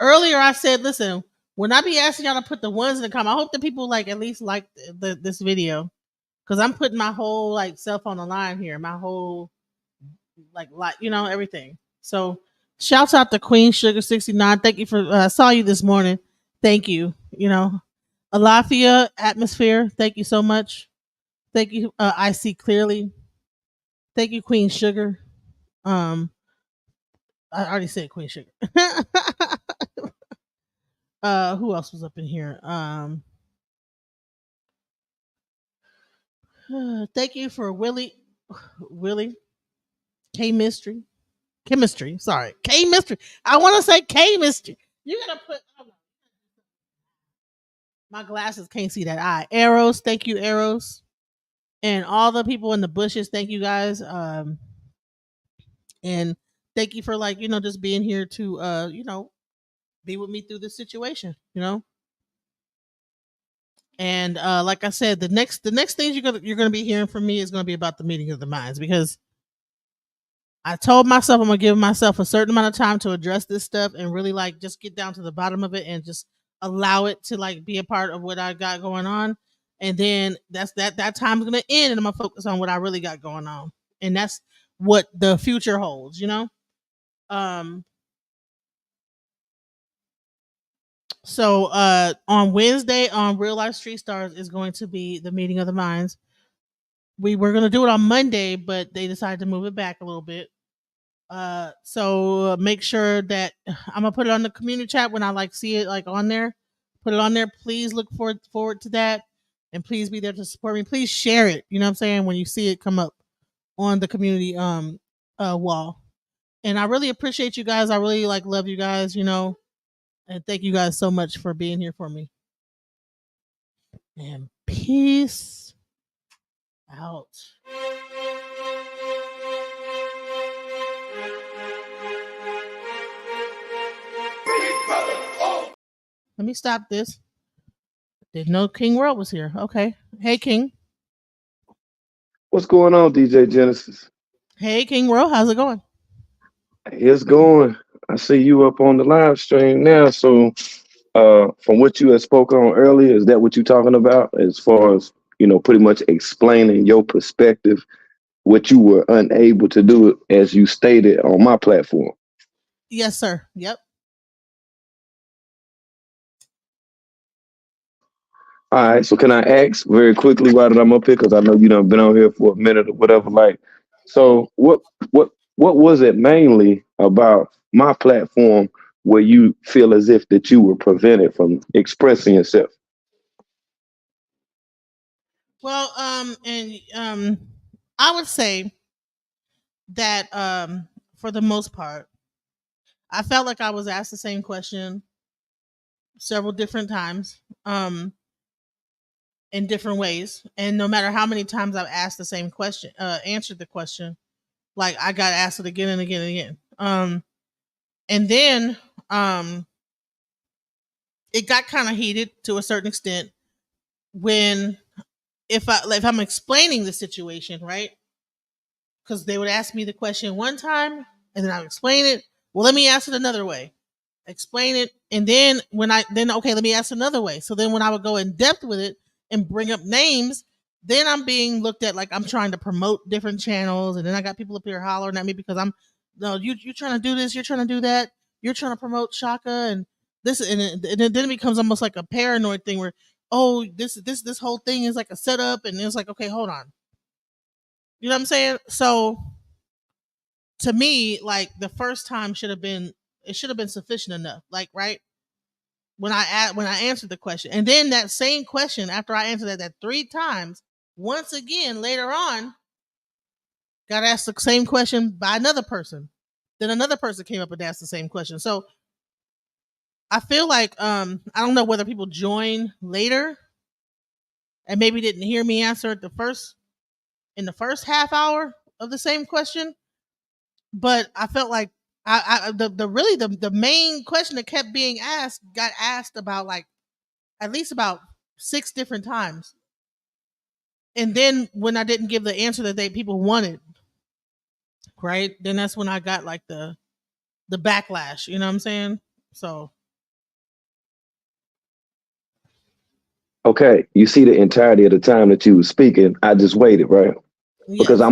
Speaker 1: Earlier I said, listen, when I be asking y'all to put the ones in the comment, I hope that people like at least like this video. Cause I'm putting my whole like self on the line here, my whole like you know, everything. So shouts out to Queen Sugar 69. Thank you for I saw you this morning. Thank you. You know, Alafia Atmosphere. Thank you so much. Thank you. I see clearly. Thank you, Queen Sugar. I already said Queen Sugar. Who else was up in here? Thank you for Willie K Mystery. Chemistry. Sorry. K Mystery. I want to say K Mystery. You gotta put my glasses can't see that eye. Arrows, thank you, Arrows. And all the people in the bushes, thank you guys. And thank you for like, you know, just being here to you know, be with me through this situation, you know. And like I said, the next things you're gonna be hearing from me is gonna be about the meeting of the minds, because I told myself I'm gonna give myself a certain amount of time to address this stuff and really like just get down to the bottom of it and just allow it to like be a part of what I got going on. And then that time's gonna end and I'm gonna focus on what I really got going on. And that's what the future holds, you know? Um so on Wednesday on Real Life Street Stars is going to be the meeting of the minds. We were gonna do it on Monday, but they decided to move it back a little bit. So make sure that I'm gonna put it on the community chat when I like see it like on there. Put it on there. Please look forward to that, and please be there to support me. Please share it. You know what I'm saying, when you see it come up on the community wall. And I really appreciate you guys. I really like love you guys. You know, and thank you guys so much for being here for me. And peace out. Let me stop this. Didn't know King World was here. Okay. Hey, King.
Speaker 9: What's going on, DJ Genesis?
Speaker 1: Hey, King World. How's it going?
Speaker 9: It's going. I see you up on the live stream now. So, from what you had spoken on earlier, is that what you're talking about? As far as, you know, pretty much explaining your perspective, what you were unable to do as you stated on my platform.
Speaker 1: Yes, sir. Yep.
Speaker 9: All right. So can I ask very quickly while I'm up here, because I know you done been on here for a minute or whatever. Like, so what was it mainly about my platform where you feel as if that you were prevented from expressing yourself?
Speaker 1: Well, I would say that for the most part, I felt like I was asked the same question several different times, in different ways, and no matter how many times I've asked the same question, answered the question, like I got asked it again and again and again. And then it got kind of heated to a certain extent when if I'm explaining the situation, right? Because they would ask me the question one time and then I would explain it. Well, let me ask it another way. Explain it, and then okay, let me ask another way. So then when I would go in depth with it and bring up names, then I'm being looked at like I'm trying to promote different channels, and then I got people up here hollering at me because I'm no, you're trying to do this, you're trying to do that, you're trying to promote Shaka and this, and then it becomes almost like a paranoid thing where oh this whole thing is like a setup, and it's like okay, hold on, you know what I'm saying? So to me, like the first time should have been sufficient enough, like right when I answered the question, and then that same question after I answered that 3 times, once again later on, got asked the same question by another person. Then another person came up and asked the same question. So I feel like I don't know whether people join later and maybe didn't hear me answer it in the first half hour of the same question, but I felt like the really the main question that kept being asked got asked about like at least about 6 different times. And then when I didn't give the answer that people wanted, right? Then that's when I got like the backlash. You know what I'm saying? So
Speaker 9: Okay, you see the entirety of the time that you were speaking, I just waited, right? Because
Speaker 1: yes,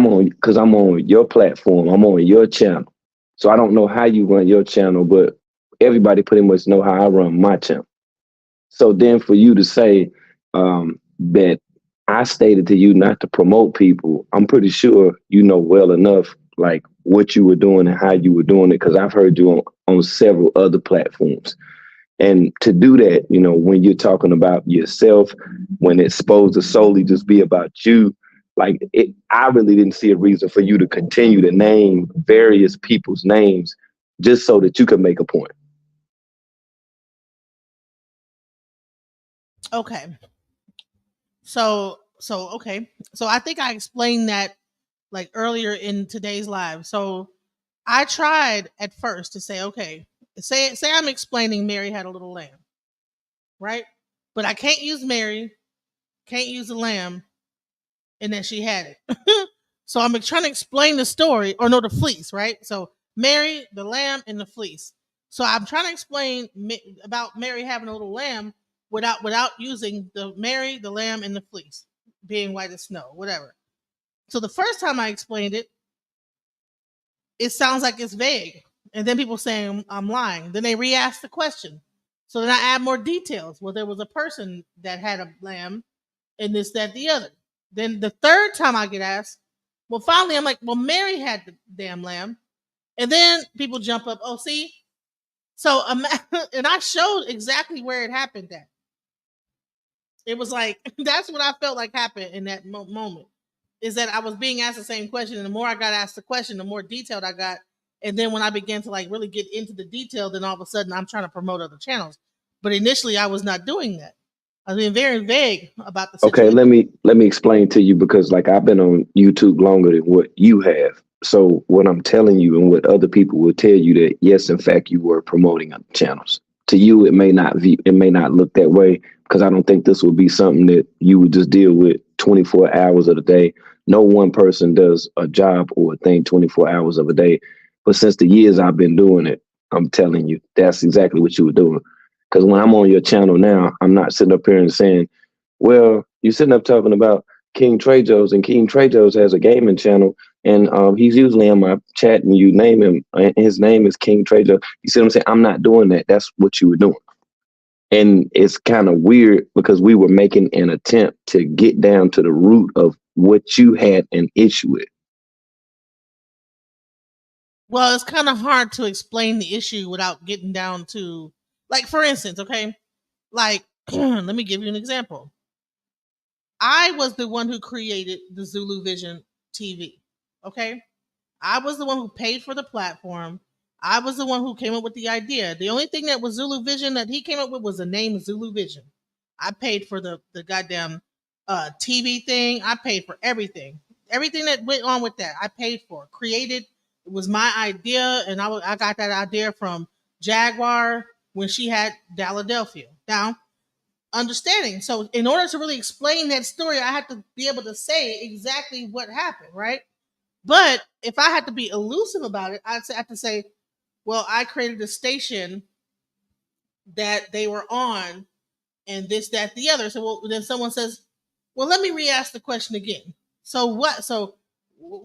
Speaker 9: I'm on your platform, I'm on your channel. So I don't know how you run your channel, but everybody pretty much know how I run my channel. So then for you to say that I stated to you not to promote people, I'm pretty sure you know well enough like what you were doing and how you were doing it, because I've heard you on several other platforms. And to do that, you know, when you're talking about yourself, when it's supposed to solely just be about you, like I really didn't see a reason for you to continue to name various people's names just so that you could make a point.
Speaker 1: okay. So okay. So I think I explained that like earlier in today's live. So I tried at first to say, okay, say I'm explaining Mary had a little lamb, right? But I can't use Mary, can't use the lamb, and then she had it. So I'm trying to explain the story, or no, the fleece, right? So Mary, the lamb, and the fleece. So I'm trying to explain about Mary having a little lamb without using the Mary, the lamb, and the fleece being white as snow, whatever. So the first time I explained it, it sounds like it's vague, and then people saying I'm lying. Then they re-ask the question, so then I add more details. Well, there was a person that had a lamb, and this, that, the other. Then the third time I get asked, well, finally I'm like, well, Mary had the damn lamb. And then people jump up, oh, see? So, and I showed exactly where it happened at. It was like, that's what I felt like happened in that moment. Is that I was being asked the same question, and the more I got asked the question, the more detailed I got. And then when I began to like really get into the detail, then all of a sudden I'm trying to promote other channels. But initially I was not doing that. I was being very vague about the
Speaker 9: Okay,
Speaker 1: situation.
Speaker 9: let me explain to you, because like I've been on YouTube longer than what you have. So what I'm telling you and what other people will tell you, that yes, in fact, you were promoting other channels. To you, it may not look that way, because I don't think this would be something that you would just deal with 24 hours of the day. No one person does a job or a thing 24 hours of a day. But since the years I've been doing it, I'm telling you, that's exactly what you were doing. Because when I'm on your channel now, I'm not sitting up here and saying, well, you're sitting up talking about King Trejos, and King Trejos has a gaming channel, and he's usually in my chat, and you name him, and his name is King Trejos. You see what I'm saying? I'm not doing that. That's what you were doing. And it's kind of weird because we were making an attempt to get down to the root of what you had an issue with.
Speaker 1: Well, it's kind of hard to explain the issue without getting down to, like, for instance, okay, like, let me give you an example. I was the one who created the Zulu Vision TV. Okay, I was the one who paid for the platform. I was the one who came up with the idea. The only thing that was Zulu Vision that he came up with was the name Zulu Vision. I paid for the goddamn TV thing. I paid for everything. Everything that went on with that, I paid for. Created It was my idea, and I got that idea from Jaguar when she had Philadelphia. Now, understanding. So, in order to really explain that story, I had to be able to say exactly what happened, right? But if I had to be elusive about it, I'd have to say, well, I created a station that they were on, and this, that, the other. So then someone says, well, let me re-ask the question again. So what? So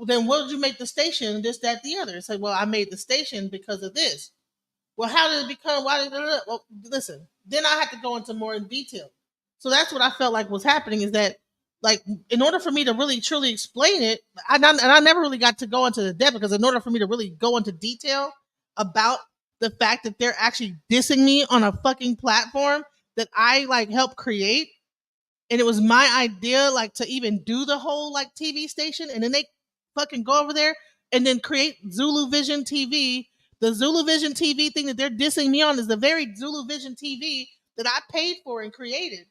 Speaker 1: then what did you make the station? This, that, the other. Say, well, I made the station because of this. Well, how did it become? Why did it? Well, listen. Then I had to go into more in detail. So that's what I felt like was happening is that, like, in order for me to really truly explain it, and I never really got to go into the depth because in order for me to really go into detail about the fact that they're actually dissing me on a fucking platform that I like helped create, and it was my idea like to even do the whole like TV station, and then they fucking go over there and then create Zulu Vision TV. The Zulu Vision TV thing that they're dissing me on is the very Zulu Vision TV that I paid for and created.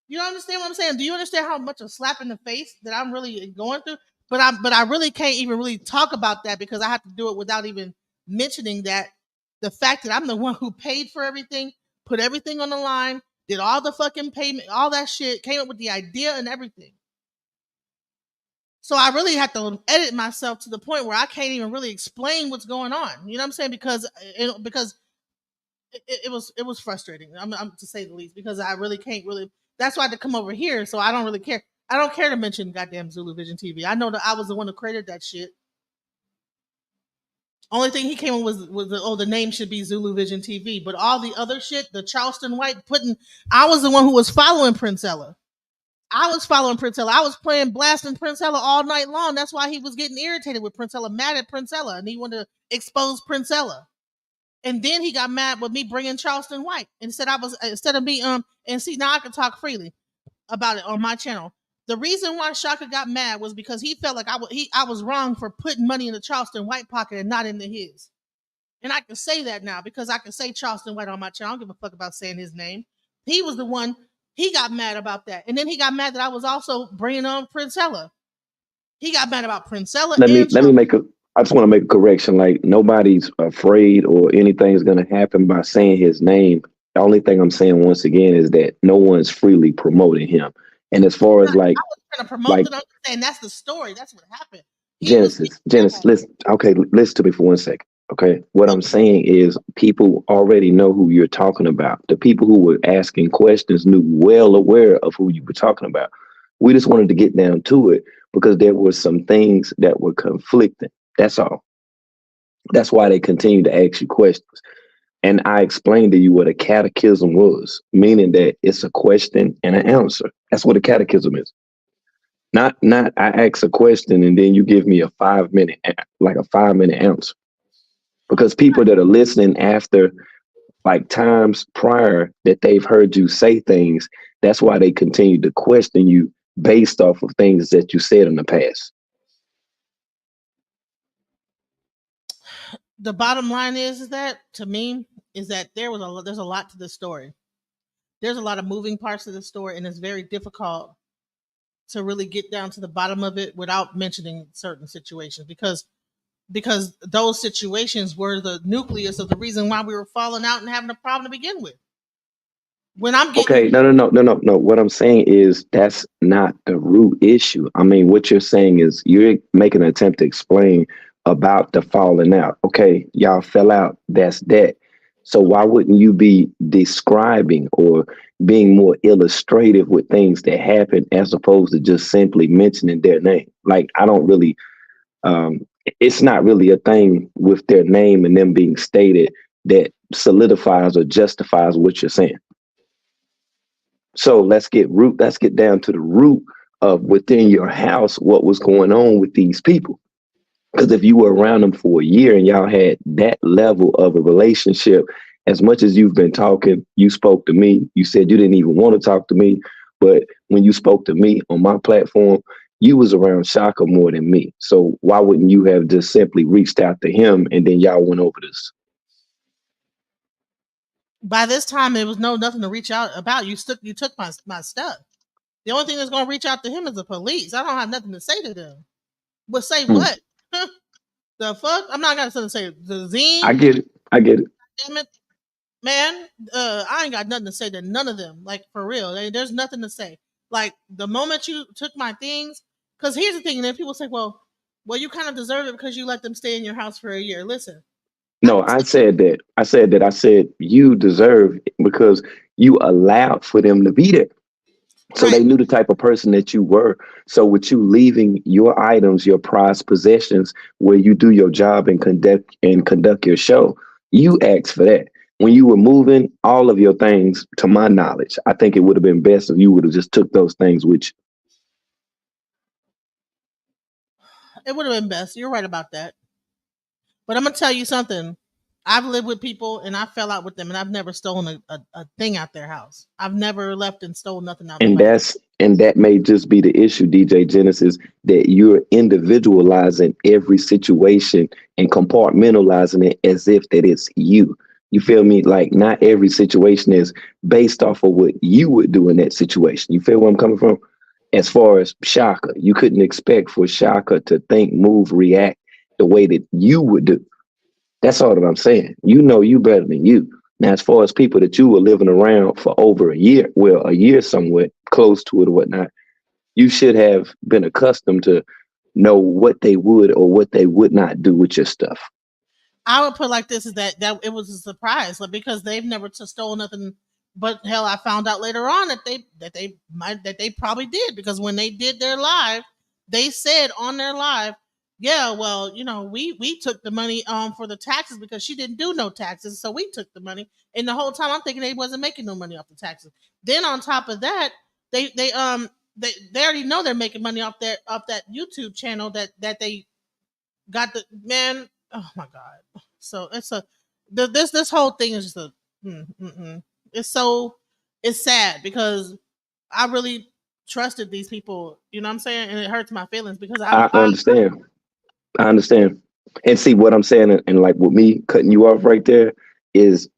Speaker 1: You understand what I'm saying? Do you understand how much a slap in the face that I'm really going through? But I really can't even really talk about that because I have to do it without even mentioning that the fact that I'm the one who paid for everything, put everything on the line, did all the fucking payment, all that shit, came up with the idea and everything. So I really have to edit myself to the point where I can't even really explain what's going on. You know what I'm saying? Because it was frustrating. I'm to say the least because I really can't really. That's why I had to come over here. So I don't really care. I don't care to mention goddamn Zulu Vision TV. I know that I was the one who created that shit. Only thing he came up was the name should be Zulu Vision TV, but all the other shit, the Charleston White putting, I was the one who was following Princella. I was following Princella. I was playing blasting Princella all night long. That's why he was getting irritated with Princella, mad at Princella, and he wanted to expose Princella. And then he got mad with me bringing Charleston White. Instead of me and see now I can talk freely about it on my channel. The reason why Shaka got mad was because he felt like I was wrong for putting money in the Charleston White pocket and not into his. And I can say that now because I can say Charleston White on my channel. I don't give a fuck about saying his name. He was the one. He got mad about that, and then he got mad that I was also bringing on Princella. He got mad about Princella.
Speaker 9: Let me make a. I just want to make a correction. Like nobody's afraid or anything's gonna happen by saying his name. The only thing I'm saying once again is that no one's freely promoting him. And as far as like,
Speaker 1: I was trying to promote it, I'm saying that's the story. That's what happened.
Speaker 9: Genesis, listen. Okay, listen to me for 1 second. Okay, what I'm saying is people already know who you're talking about. The people who were asking questions knew well aware of who you were talking about. We just wanted to get down to it because there were some things that were conflicting. That's all. That's why they continue to ask you questions. And I explained to you what a catechism was, meaning that it's a question and an answer. That's what a catechism is. Not I ask a question and then you give me a 5-minute, like a 5-minute answer. Because people that are listening after like times prior that they've heard you say things, that's why they continue to question you based off of things that you said in the past.
Speaker 1: The bottom line is that to me is that there's a lot to the story. There's a lot of moving parts to the story, and it's very difficult to really get down to the bottom of it without mentioning certain situations because those situations were the nucleus of the reason why we were falling out and having a problem to begin with. When I'm getting
Speaker 9: no. What I'm saying is that's not the root issue. I mean, what you're saying is you're making an attempt to explain about the falling out. Okay, y'all fell out. That's that. So why wouldn't you be describing or being more illustrative with things that happen as opposed to just simply mentioning their name? Like I don't really it's not really a thing with their name and them being stated that solidifies or justifies what you're saying. So let's get down to the root of within your house what was going on with these people. Because if you were around them for a year and y'all had that level of a relationship, as much as you've been talking, you spoke to me. You said you didn't even want to talk to me, but when you spoke to me on my platform, you was around Shaka more than me. So why wouldn't you have just simply reached out to him and then y'all went over this?
Speaker 1: By this time, it was nothing to reach out about. You took my stuff. The only thing that's going to reach out to him is the police. I don't have nothing to say to them. But say what? The fuck? I'm not gonna say the zine.
Speaker 9: I get it. I get it.
Speaker 1: Damn it, man. I ain't got nothing to say to none of them. Like for real, there's nothing to say. Like the moment you took my things, because here's the thing. And then people say, well, you kind of deserve it because you let them stay in your house for a year. Listen,
Speaker 9: No, I said that. I said you deserve it because you allowed for them to be there. So they
Speaker 1: right?
Speaker 9: knew the type of person that you were. So with you leaving your items, your prized possessions, where you do your job and conduct your show, you asked for that. When you were moving all of your things, to my knowledge, I think it would have been best if you would have just took those things with you.
Speaker 1: It would have been best. You're right about that. But I'm gonna tell you something. I've lived with people and I fell out with them, and I've never stolen a thing out their house. I've never left and stole nothing out
Speaker 9: And
Speaker 1: nobody's house.
Speaker 9: that may just be the issue, DJ Genesis, that you're individualizing every situation and compartmentalizing it as if that it's you. You feel me? Like not every situation is based off of what you would do in that situation. You feel where I'm coming from? As far as Shaka, you couldn't expect for Shaka to think, move, react the way that you would do. That's all that I'm saying. You know you better than you. Now, as far as people that you were living around for over a year, well, a year somewhat close to it or whatnot, you should have been accustomed to know what they would or what they would not do with your stuff.
Speaker 1: I would put like this: is that it was a surprise, like, because they've never stole nothing. But hell, I found out later on that they probably did, because when they did their live, they said on their live, yeah, well, we took the money for the taxes because she didn't do no taxes, so we took the money. And the whole time I'm thinking they wasn't making no money off the taxes. Then on top of that, they already know they're making money off that YouTube channel that they got the man. Oh my god! So this whole thing is just it's so it's sad because I really trusted these people. You know what I'm saying? And it hurts my feelings because
Speaker 9: I understand. I understand. And see what I'm saying, and like with me cutting you off right there is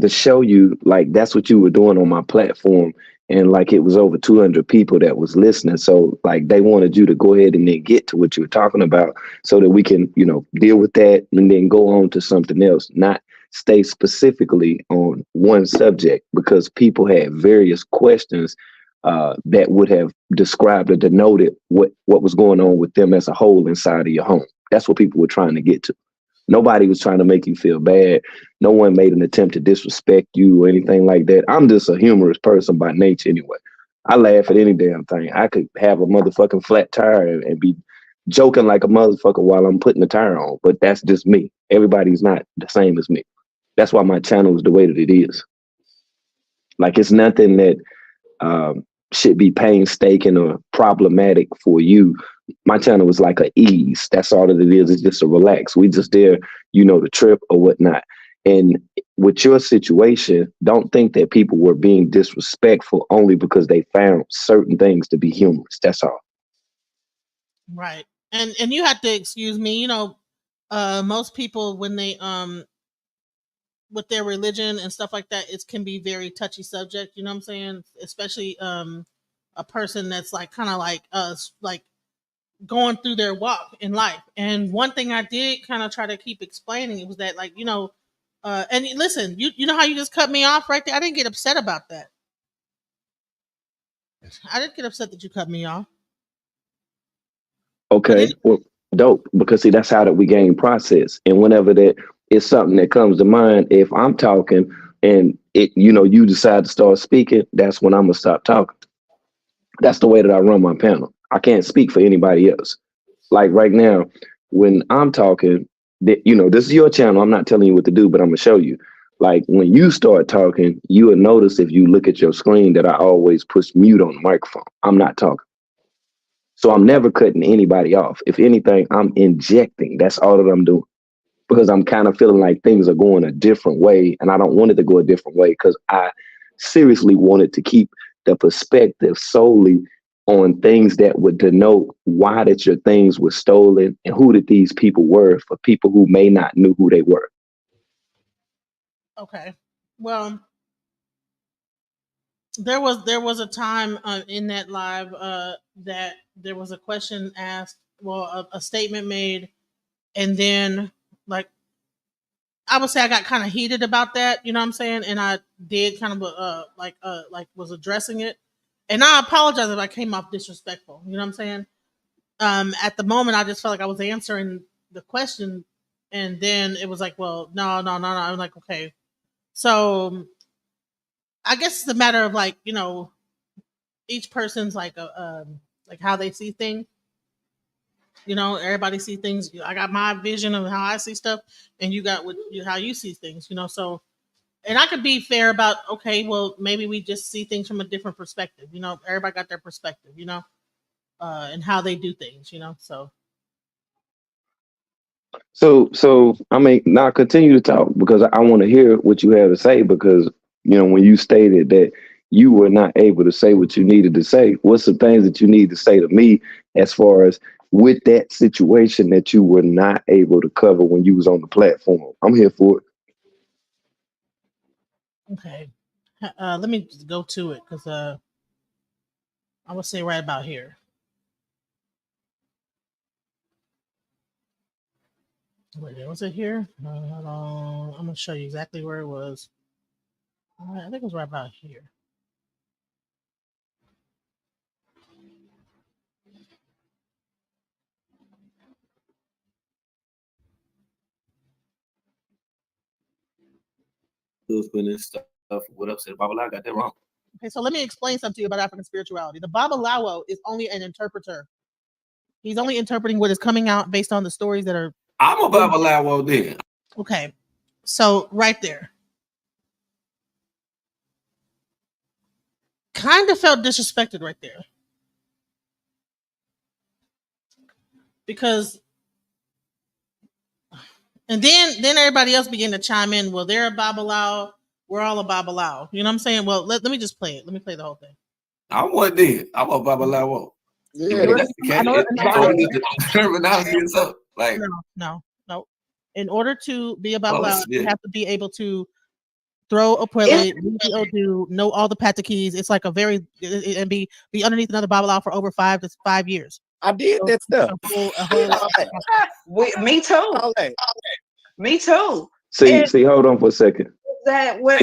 Speaker 9: to show you like that's what you were doing on my platform. And like it was over 200 people that was listening. So like they wanted you to go ahead and then get to what you were talking about so that we can, deal with that and then go on to something else, not stay specifically on one subject because people had various questions that would have described or denoted what was going on with them as a whole inside of your home. That's what people were trying to get to. Nobody was trying to make you feel bad. No one made an attempt to disrespect you or anything like that. I'm just a humorous person by nature anyway. I laugh at any damn thing. I could have a motherfucking flat tire and be joking like a motherfucker while I'm putting the tire on, but that's just me. Everybody's not the same as me. That's why my channel is the way that it is. Like it's nothing that should be painstaking or problematic for you. My channel is like a ease. That's all that it is. It's just a relax. We just there, to trip or whatnot. And with your situation, don't think that people were being disrespectful only because they found certain things to be humorous. That's all.
Speaker 1: right. And you have to excuse me. Most people when they with their religion and stuff like that, it can be very touchy subject. You know what I'm saying? Especially a person that's like kind of like us, like going through their walk in life. And one thing I did kind of try to keep explaining it was that, like, and listen, you know how you just cut me off right there? I didn't get upset about that. I didn't get upset that you cut me off.
Speaker 9: Okay, well, dope. Because see, that's how that we gain process. And whenever that is something that comes to mind, if I'm talking and you decide to start speaking, that's when I'm gonna stop talking. That's the way that I run my panel. I can't speak for anybody else. Like right now, when I'm talking, this is your channel. I'm not telling you what to do, but I'm gonna show you. Like when you start talking, you will notice if you look at your screen that I always push mute on the microphone. I'm not talking. So I'm never cutting anybody off. If anything, I'm injecting. That's all that I'm doing because I'm kind of feeling like things are going a different way and I don't want it to go a different way because I seriously wanted to keep the perspective solely on things that would denote why that your things were stolen and who that these people were for people who may not knew who they were.
Speaker 1: Okay. Well, there was a time in that live that there was a question asked, well, a statement made, and then like I would say I got kind of heated about that, you know what I'm saying? And I did kind of like was addressing it. And I apologize if I came off disrespectful, you know what I'm saying? At the moment I just felt like I was answering the question, and then it was like, well, no. I'm like, okay. So I guess it's a matter of like, you know, each person's like how they see things. You know, everybody see things. I got my vision of how I see stuff, and you got how you see things. You know, so and I could be fair about, okay, well, maybe we just see things from a different perspective. You know, everybody got their perspective. You know, and how they do things. You know, so
Speaker 9: So I mean, now continue to talk because I want to hear what you have to say because you know when you stated that you were not able to say what you needed to say, what's the things that you need to say to me as far as with that situation that you were not able to cover when you was on the platform? I'm here for it.
Speaker 1: okay. Let me just go to it because I would say right about here. Wait, was it here? Hold on. I'm gonna show you exactly where it was. I think it was right about here.
Speaker 2: Who's putting this stuff? What up, said Baba? I got that wrong.
Speaker 1: Okay, so let me explain something to you about African spirituality. The Babalawo is only an interpreter. He's only interpreting what is coming out based on the stories that are.
Speaker 2: I'm a Babalawo then.
Speaker 1: Okay, so right there. Kind of felt disrespected right there. Because and then everybody else began to chime in. Well, they're a Babalawo. We're all a Babalawo. You know what I'm saying? Well, let me just play it. Let me play the whole thing.
Speaker 2: I wasn't then. I'm a Babalawo.
Speaker 6: Yeah,
Speaker 2: That's the case. Terminology is up. Like
Speaker 1: no. In order to be a Babalawo, you have to be able to throw a prelate, read the Odu, know all the patakeys. It's like a very and be underneath another Babalawo for over 5 years.
Speaker 6: I did that stuff.
Speaker 4: Me too. Me too.
Speaker 9: See, hold on for a second.
Speaker 4: That what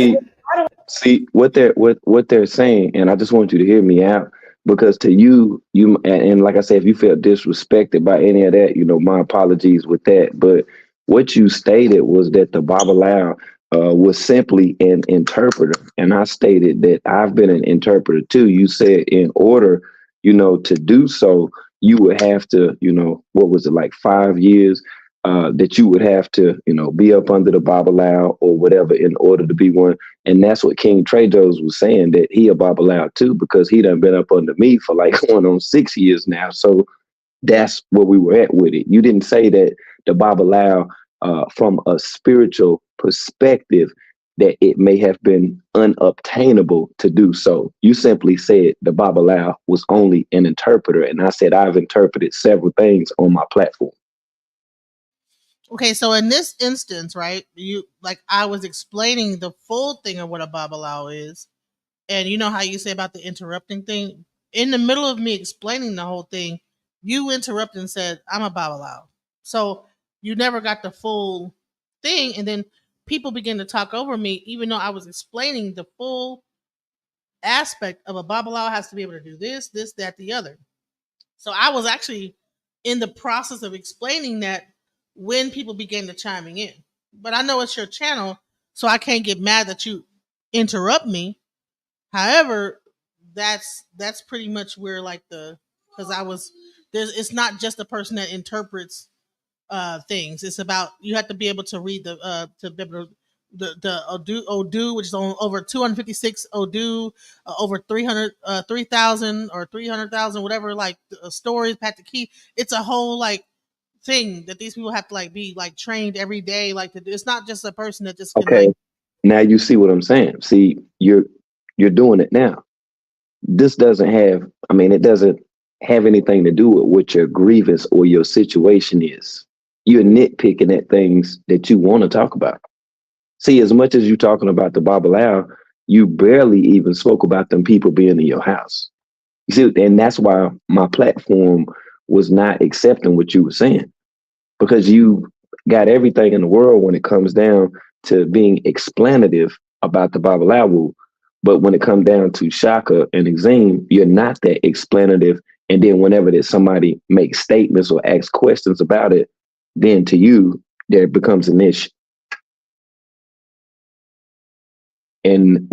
Speaker 9: See what they're saying, and I just want you to hear me out because to you and like I said, if you felt disrespected by any of that, you know, my apologies with that. But what you stated was that the Babalawo was simply an interpreter, and I stated that I've been an interpreter too. You said in order, you know, to do so, you would have to, you know, what was it, like 5 years? That you would have to, you know, be up under the Babalawo or whatever in order to be one. And that's what King Trejos was saying, that he a Babalawo too, because he done been up under me for like going on 6 years now. So that's where we were at with it. You didn't say that the Babalawo from a spiritual perspective that it may have been unobtainable to do so. You simply said the Babalawo was only an interpreter. And I said I've interpreted several things on my platform.
Speaker 1: Okay, so in this instance, right, I was explaining the full thing of what a Babalawo is, and you know how you say about the interrupting thing? In the middle of me explaining the whole thing, you interrupted and said, I'm a Babalawo. So you never got the full thing, and then people began to talk over me, even though I was explaining the full aspect of a Babalawo has to be able to do this, that, the other. So I was actually in the process of explaining that when people began to chiming in. But I know it's your channel, so I can't get mad that you interrupt me. However, that's pretty much where like it's not just a person that interprets things. It's about you have to be able to read the Odu, which is on over 256 Odu, over 3,000 or 300,000, whatever, like stories, Pat the Key. It's a whole like thing that these people have to like be like trained every day. Like it's not just a person that just can,
Speaker 9: okay.
Speaker 1: Like,
Speaker 9: now you see what I'm saying. See, you're doing it now. This doesn't have. I mean, it doesn't have anything to do with what your grievance or your situation is. You're nitpicking at things that you want to talk about. See, as much as you're talking about the Babalawo, you barely even spoke about them people being in your house. You see, and that's why my platform was not accepting what you were saying. because you got everything in the world when it comes down to being explanative about the Babalawu. But when it comes down to Shaka and Exim, you're not that explanative. And then whenever that somebody makes statements or asks questions about it, then to you, there becomes an issue. And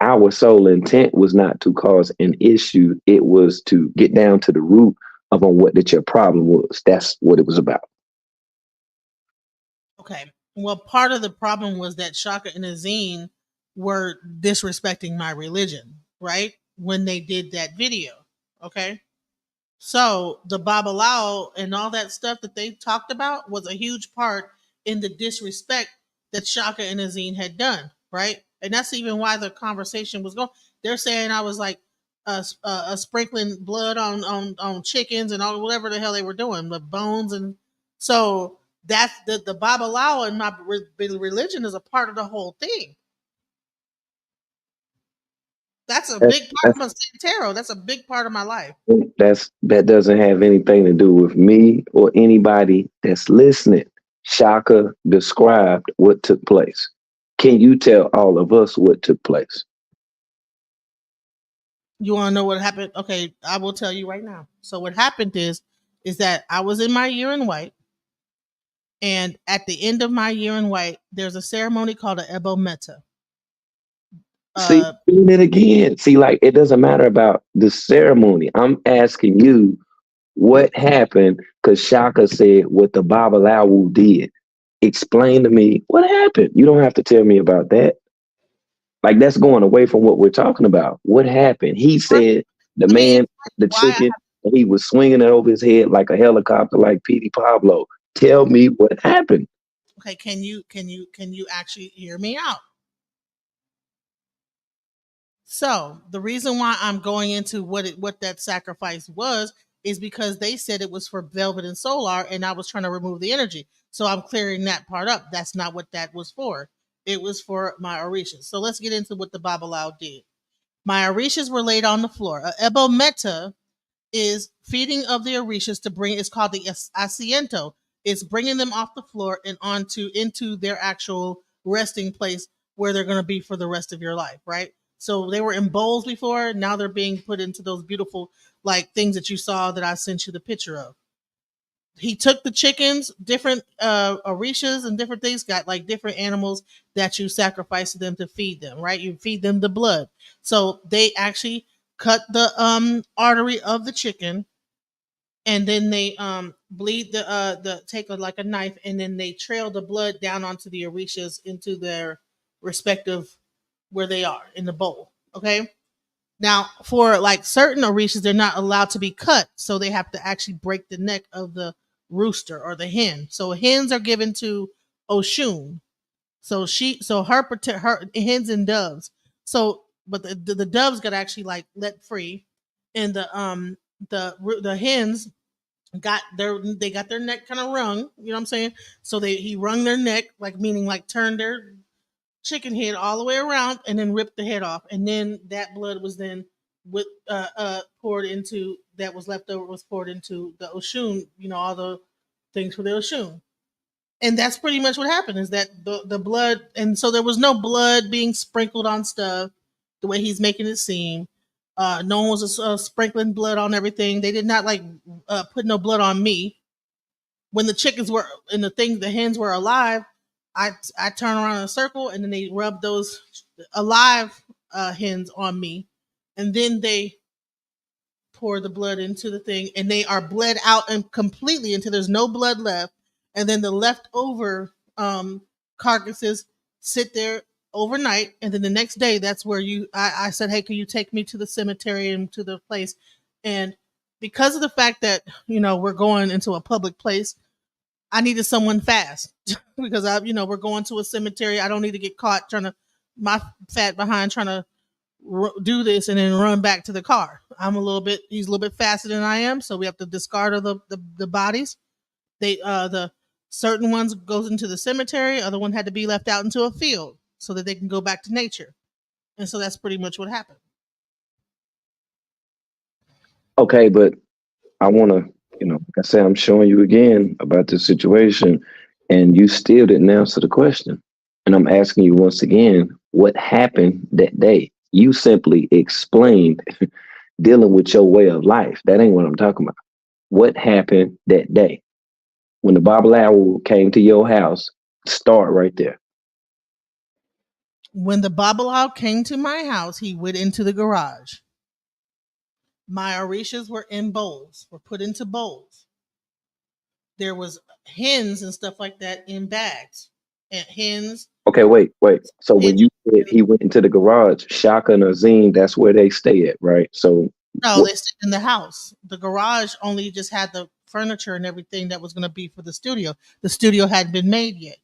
Speaker 9: our sole intent was not to cause an issue. It was to get down to the root of on what that your problem was. That's what it was about.
Speaker 1: Okay. Well, part of the problem was that Shaka and Azine were disrespecting my religion, right? When they did that video. Okay. So the Babalao and all that stuff that they talked about was a huge part in the disrespect that Shaka and Azine had done, right? And that's even why the conversation was going. They're saying I was like sprinkling blood on chickens and all whatever the hell they were doing, the bones, and so that's the Babalao and my religion is a part of the whole thing. That's a big part of my tarot. That's a big part of my life.
Speaker 9: That doesn't have anything to do with me or anybody that's listening. Shaka described what took place. Can you tell all of us what took place?
Speaker 1: You want to know what happened? Okay, I will tell you right now. So what happened is that I was in my year in white, and at the end of my year in white, there's a ceremony called a Ebo Meta.
Speaker 9: See, doing it again. See, like it doesn't matter about the ceremony. I'm asking you what happened because Shaka said what the Babalawu did. Explain to me what happened. You don't have to tell me about that. Like that's going away from what we're talking about. What happened? He said the man, the chicken, he was swinging it over his head like a helicopter, like Petey Pablo. Tell me what happened.
Speaker 1: Okay, can you actually hear me out? So the reason why I'm going into what that sacrifice was is because they said it was for Velvet and Solar, and I was trying to remove the energy. So I'm clearing that part up. That's not what that was for. It was for my Orishas. So let's get into what the Babalao did. My Orishas were laid on the floor. A Ebo Meta is feeding of the Orishas to bring. It's called the Asiento. It's bringing them off the floor and into their actual resting place where they're going to be for the rest of your life, right? So they were in bowls before. Now they're being put into those beautiful like things that you saw that I sent you the picture of. He took the chickens, different orishas and different things, got like different animals that you sacrifice to them to feed them, right? You feed them the blood. So they actually cut the artery of the chicken, and then they bleed the take like a knife, and then they trail the blood down onto the orishas into their respective where they are in the bowl. Okay. Now, for like certain orishas, they're not allowed to be cut, so they have to actually break the neck of the rooster or the hen. So hens are given to Oshun. So her protect her hens and doves. So, but the doves got actually like let free, and the hens they got their neck kind of wrung. You know what I'm saying? So he wrung their neck, like meaning like turned their chicken head all the way around and then ripped the head off, and then that blood was then with poured into that was left over was poured into the Oshun, all the things for the Oshun. And that's pretty much what happened is that the blood, and so there was no blood being sprinkled on stuff the way he's making it seem. No one was sprinkling blood on everything. They did not like put no blood on me. When the chickens were and the hens were alive, I turn around in a circle, and then they rub those alive hens on me, and then they pour the blood into the thing, and they are bled out and completely until there's no blood left, and then the leftover carcasses sit there overnight, and then the next day that's where I said, hey, can you take me to the cemetery and to the place? And because of the fact that we're going into a public place, I needed someone fast because we're going to a cemetery. I don't need to get caught my fat behind trying to do this and then run back to the car. He's a little bit faster than I am. So we have to discard the bodies. The certain ones goes into the cemetery. Other one had to be left out into a field so that they can go back to nature. And so that's pretty much what happened.
Speaker 9: Okay, but I want to, like I said, I'm showing you again about this situation, and you still didn't answer the question. And I'm asking you once again, what happened that day? You simply explained dealing with your way of life. That ain't what I'm talking about. What happened that day when the Bible owl came to your house? Start right there.
Speaker 1: When the Babylon came to my house, he went into the garage. My orishas were in bowls, were put into bowls. There was hens and stuff like that in bags. And hens.
Speaker 9: Okay, wait. So when
Speaker 1: Hens,
Speaker 9: you said he went into the garage, Shaka and Azim, that's where they stay at, right? So
Speaker 1: no, they stayed in the house. The garage only just had the furniture and everything that was going to be for the studio. The studio hadn't been made yet.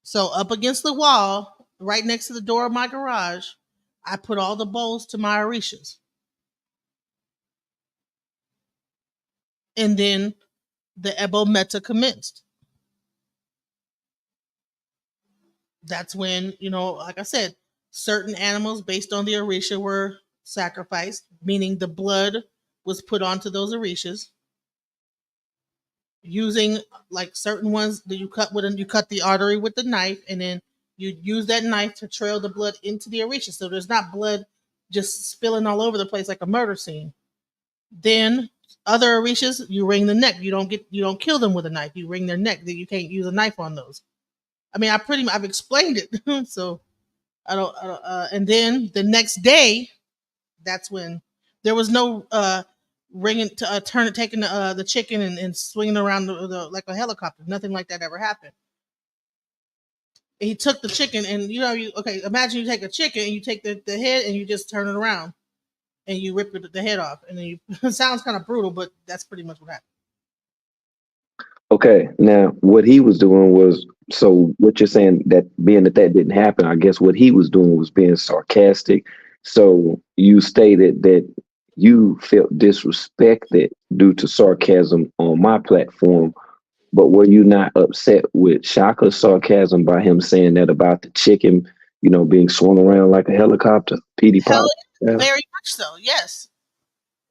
Speaker 1: So up against the wall, right next to the door of my garage, I put all the bowls to my orishas. And then the Ebo Meta commenced. That's when, like I said, certain animals based on the orisha were sacrificed, meaning the blood was put onto those orishas. Using like certain ones that you cut the artery with the knife, and then you use that knife to trail the blood into the orisha, so there's not blood just spilling all over the place like a murder scene. Then other orishas, you wring the neck. You don't kill them with a knife. You wring their neck. That you can't use a knife on those. I mean, I've explained it, so I don't. And then the next day, that's when there was no ringing to taking the chicken and swinging around like a helicopter. Nothing like that ever happened. He took the chicken, and imagine you take a chicken and you take the head and you just turn it around and you rip the head off, and then you it sounds kind of brutal, but that's pretty much what happened.
Speaker 9: okay, now what he was doing was, so what you're saying, that being that didn't happen, I guess what he was doing was being sarcastic. So you stated that you felt disrespected due to sarcasm on my platform, but were you not upset with Shaka's sarcasm by him saying that about the chicken, being swung around like a helicopter? PD
Speaker 1: Hell,
Speaker 9: pop. Yeah.
Speaker 1: very much so. Yes.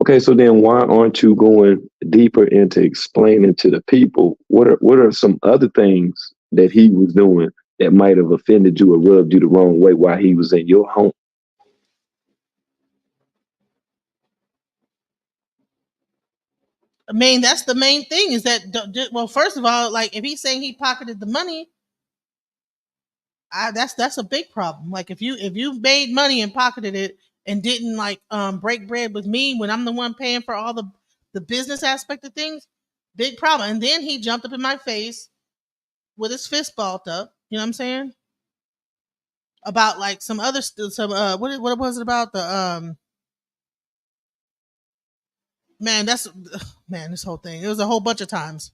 Speaker 9: Okay, so then why aren't you going deeper into explaining to the people what are some other things that he was doing that might have offended you or rubbed you the wrong way while he was in your home?
Speaker 1: I mean, that's the main thing is that, well, first of all, like if he's saying he pocketed the money, that's a big problem. Like if you made money and pocketed it and didn't like break bread with me when I'm the one paying for all the business aspect of things, big problem. And then he jumped up in my face with his fist balled up. You know what I'm saying? About like some other what was it about the man? That's man. This whole thing. It was a whole bunch of times.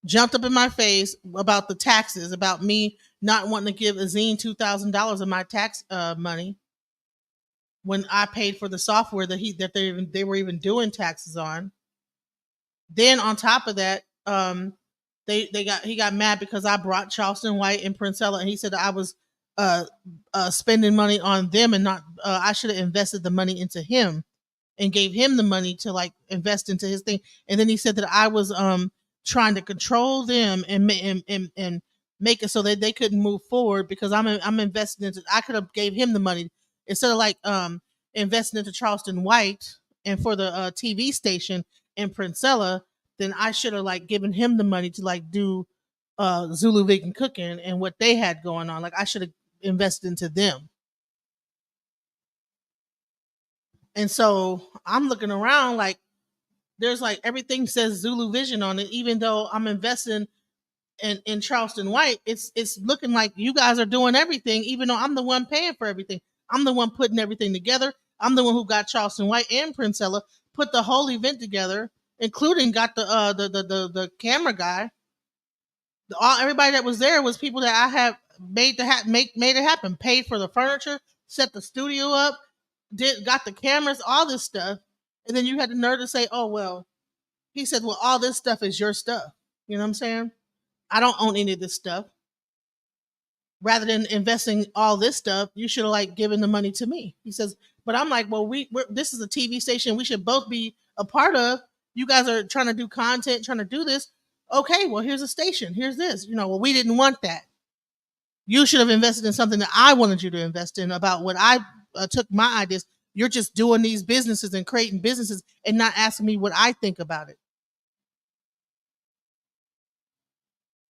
Speaker 1: Jumped up in my face about the taxes, about me not wanting to give Azine $2,000 of my tax money when I paid for the software that they were even doing taxes on. Then on top of that, he got mad because I brought Charleston White and Princella, and he said that I was spending money on them and not I should have invested the money into him and gave him the money to like invest into his thing. And then he said that I was trying to control them and make it so that they couldn't move forward because I'm investing into. I could have gave him the money instead of like investing into Charleston White and for the TV station and Princella. Then I should have like given him the money to like do Zulu vegan cooking and what they had going on. Like I should have invested into them. And so I'm looking around like there's like everything says Zulu Vision on it, even though I'm investing in Charleston White. It's looking like you guys are doing everything, even though I'm the one paying for everything. I'm the one putting everything together. I'm the one who got Charleston White and Princella put the whole event together, including got the camera guy. Everybody that was there was people that I have made made it happen. Paid for the furniture, set the studio up, got the cameras, all this stuff, and then you had the nerve to say, "Oh well," he said, "Well, all this stuff is your stuff." You know what I'm saying? I don't own any of this stuff. Rather than investing all this stuff, you should have like given the money to me. He says, but I'm like, well, this is a TV station. We should both be a part of. You guys are trying to do content, trying to do this. Okay, well, here's a station. Here's this. Well, we didn't want that. You should have invested in something that I wanted you to invest in about what I took my ideas. You're just doing these businesses and creating businesses and not asking me what I think about it.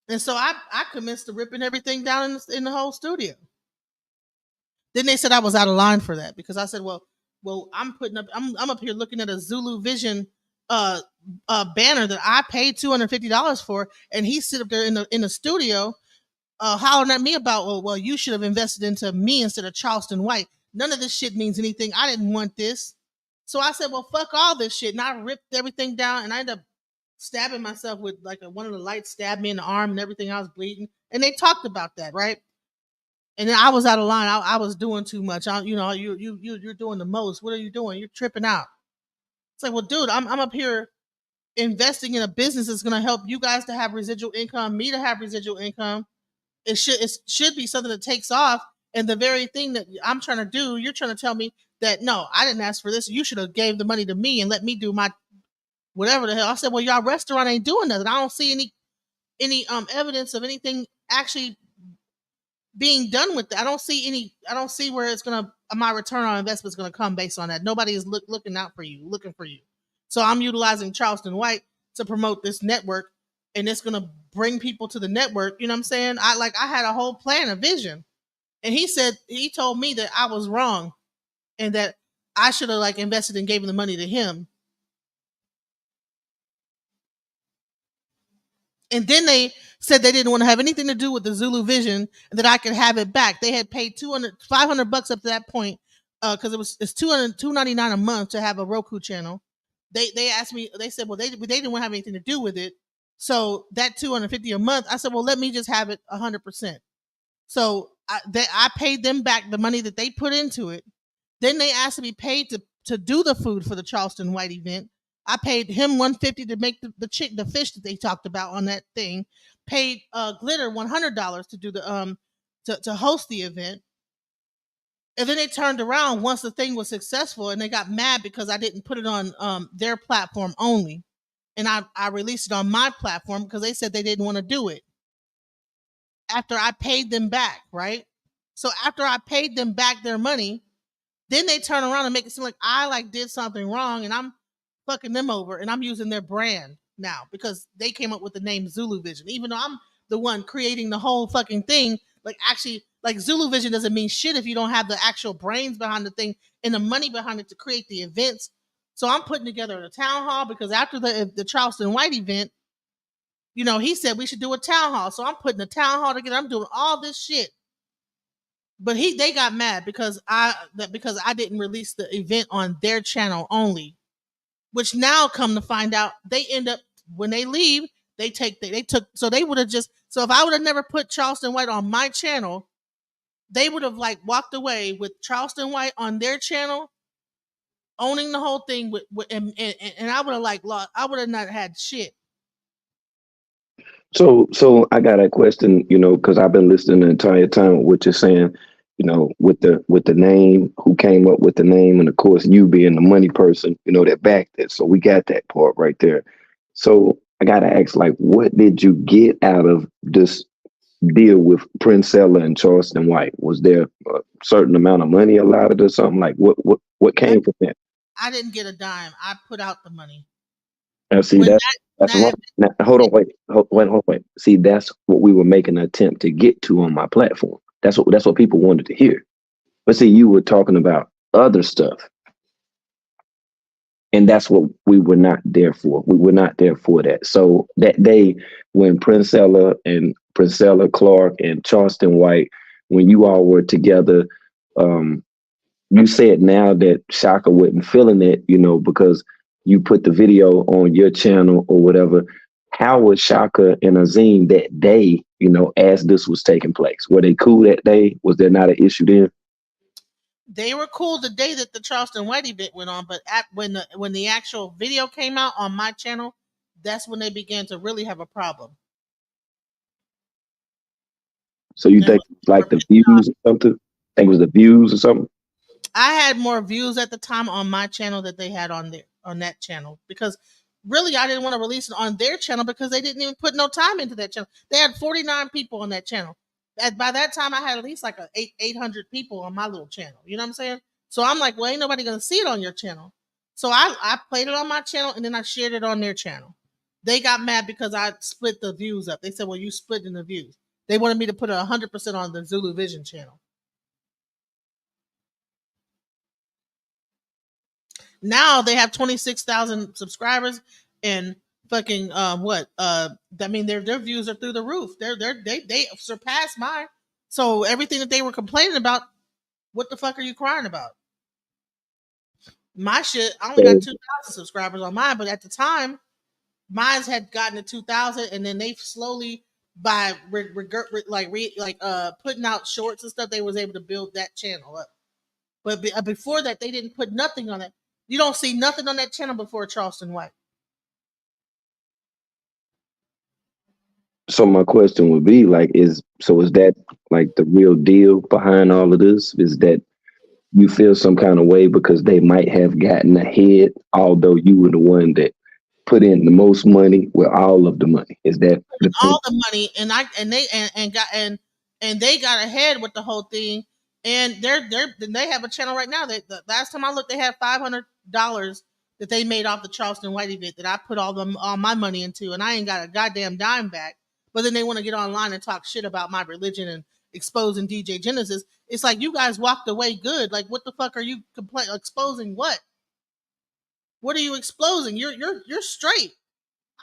Speaker 1: And so I commenced to ripping everything down in the whole studio. Then they said I was out of line for that because I said, well, I'm up here looking at a Zulu Vision banner that I paid $250 for, and he's sitting up there in the studio hollering at me about, well, you should have invested into me instead of Charleston White. None of this shit means anything. I didn't want this. So I said, well, fuck all this shit. And I ripped everything down, and I ended up stabbing myself with one of the lights stabbed me in the arm and everything. I was bleeding. And they talked about that, right? And then I was out of line. I was doing too much. You're doing the most. What are you doing? You're tripping out. It's like, well, dude, I'm up here investing in a business that's going to help you guys to have residual income, me to have residual income. It should be something that takes off. And the very thing that I'm trying to do, you're trying to tell me that, no, I didn't ask for this. You should have gave the money to me and let me do my whatever the hell. I said, well, y'all restaurant ain't doing nothing. I don't see any evidence of anything actually being done with that. I don't see where it's my return on investment is gonna come based on that. Nobody is looking for you. So I'm utilizing Charleston White to promote this network, and it's gonna bring people to the network. You know what I'm saying? I had a whole plan, a vision, and he told me that I was wrong, and that I should have invested and gave the money to him. And then they said they didn't want to have anything to do with the Zulu Vision, and that I could have it back. They had paid $500 up to that point because it's $299 a month to have a Roku channel. They asked me. They said, well, they didn't want to have anything to do with it. So that $250 a month, I said, well, let me just have it 100%. So I paid them back the money that they put into it. Then they asked to be paid to do the food for the Charleston White event. I paid him $150 to make the fish that they talked about on that thing. Paid Glitter $100 to do the to host the event. And then they turned around once the thing was successful, and they got mad because I didn't put it on their platform only, and I released it on my platform because they said they didn't want to do it. After I paid them back, right? So after I paid them back their money, then they turn around and make it seem like I did something wrong, and I'm fucking them over, and I'm using their brand now because they came up with the name Zulu Vision, even though I'm the one creating the whole fucking thing. Actually, Zulu Vision doesn't mean shit if you don't have the actual brains behind the thing and the money behind it to create the events. So I'm putting together a town hall because after the Charleston White event, he said we should do a town hall. So I'm putting a town hall together. I'm doing all this shit. But they got mad because I didn't release the event on their channel only. Which now come to find out, they end up, when they leave, so they would have so if I would have never put Charleston White on my channel, they would have walked away with Charleston White on their channel, owning the whole thing and I would have lost, I would have not had shit.
Speaker 9: So I got a question, because I've been listening the entire time what you're saying, with the name, who came up with the name, and of course you being the money person, that backed it. So we got that part right there. So I gotta ask, what did you get out of this deal with Princella and Charleston White? Was there a certain amount of money allotted or something? What came from that?
Speaker 1: I didn't get a dime. I put out the money.
Speaker 9: Now see, that's wrong. Now, hold on, wait. See, that's what we were making an attempt to get to on my platform. That's what people wanted to hear. But see, you were talking about other stuff. And that's what we were not there for. We were not there for that. So that day when Princella Clark and Charleston White, when you all were together, you said now that Shaka wasn't feeling it, because you put the video on your channel or whatever. How was Shaka and Azim that day, as this was taking place? Were they cool that day? Was there not an issue then?
Speaker 1: They were cool the day that the Charleston White event went on, but when the actual video came out on my channel, that's when they began to really have a problem.
Speaker 9: So you think the views or something? Think it was the views or something?
Speaker 1: I had more views at the time on my channel that they had on there. on that channel because really I didn't want to release it on their channel because they didn't even put no time into that channel. They had 49 people on that channel. By that time, I had at least like 800 people on my little channel. You know what I'm saying? So I'm like, well, ain't nobody gonna see it on your channel. So I played it on my channel and then I shared it on their channel. They got mad because I split the views up. They said, well, you split in the views. They wanted me to put 100% on the Zulu Vision channel. Now they have 26,000 subscribers and fucking I mean their views are through the roof. They surpassed mine. So everything that they were complaining about, what the fuck are you crying about? My shit, I only got 2,000 subscribers on mine, but at the time, mine had gotten to 2,000, and then they slowly by putting out shorts and stuff, they was able to build that channel up. But before that, they didn't put nothing on it. You don't see nothing on that channel before Charleston White.
Speaker 9: So my question would be like, is that like the real deal behind all of this? Is that you feel some kind of way because they might have gotten ahead, although you were the one that put in the most money with all of the money? Is that
Speaker 1: all the money and they got ahead with the whole thing? And they have a channel right now that the last time I looked, they had $500 that they made off the Charleston White event that I put all my money into, and I ain't got a goddamn dime back. But then they want to get online and talk shit about my religion and exposing DJ Genesis. It's like you guys walked away good. Like what the fuck are you exposing? What are you exposing? You're straight.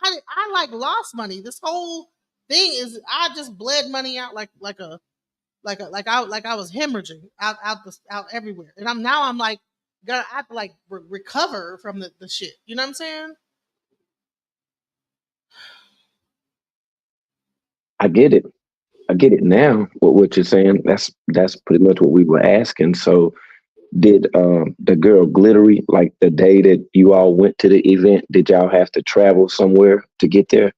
Speaker 1: I like lost money. This whole thing is I just bled money out like I was hemorrhaging out everywhere, and I'm like gonna have to like recover from the shit. You know what I'm saying?
Speaker 9: I get it now. What you're saying, that's pretty much what we were asking. So did the girl Glittery, like the day that you all went to the event, did y'all have to travel somewhere to get there?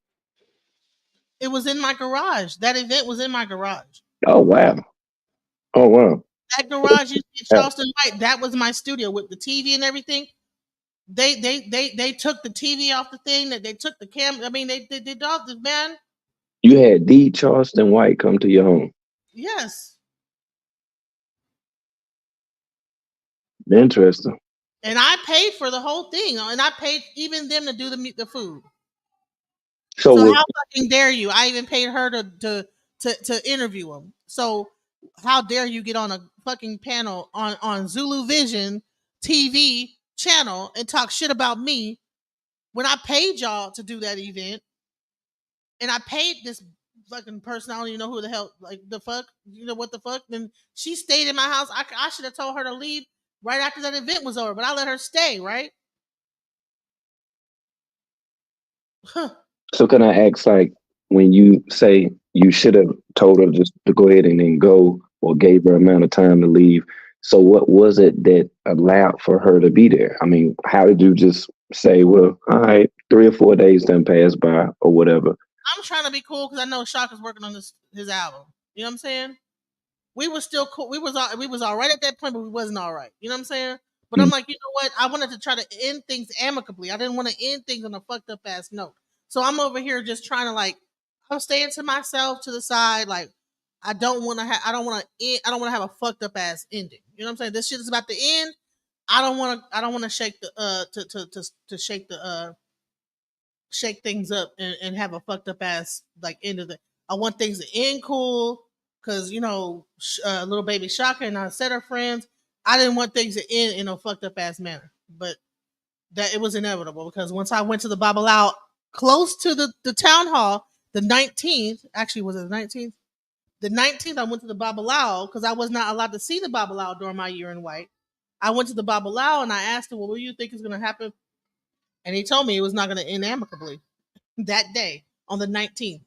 Speaker 1: It was in my garage. That event was in my garage.
Speaker 9: Oh wow.
Speaker 1: That garage you see Charleston White, that was my studio with the TV and everything. They took the TV off the thing, that they took the camera. I mean, they did all this, man.
Speaker 9: You had the Charleston White come to your home.
Speaker 1: Yes.
Speaker 9: Interesting.
Speaker 1: And I paid for the whole thing, and I paid even them to do the food. So how fucking dare you? I even paid her to interview him. So how dare you get on a fucking panel on Zulu Vision TV channel and talk shit about me when I paid y'all to do that event, and I paid this fucking person. I don't even know who the hell, like the fuck, you know what the fuck? Then she stayed in my house. I should have told her to leave right after that event was over, but I let her stay, right?
Speaker 9: So can I ask, like, when you say you should have told her just to go ahead and then go, or gave her amount of time to leave, so what was it that allowed for her to be there? I mean, how did you just say, well, all right, 3 or 4 days done passed by or whatever?
Speaker 1: I'm trying to be cool because I know Shaka's working on his album. You know what I'm saying? We were still cool. We was all right at that point, but we wasn't all right. You know what I'm saying? But I'm like, you know what? I wanted to try to end things amicably. I didn't want to end things on a fucked up ass note. So I'm over here just trying to like, I'm staying to myself to the side. Like, I don't want to have a fucked up ass ending. You know what I'm saying? This shit is about to end. I don't want to shake the shake things up and have a fucked up ass like end of the. I want things to end cool because little baby Shaka and I said her friends. I didn't want things to end in a fucked up ass manner, but that it was inevitable because once I went to the Babalao close to the town hall, the 19th, actually was it the 19th? The 19th, I went to the Babalao because I was not allowed to see the Babalao during my year in white. I went to the Babalao and I asked him, well, what do you think is going to happen? And he told me it was not going to end amicably that day on the 19th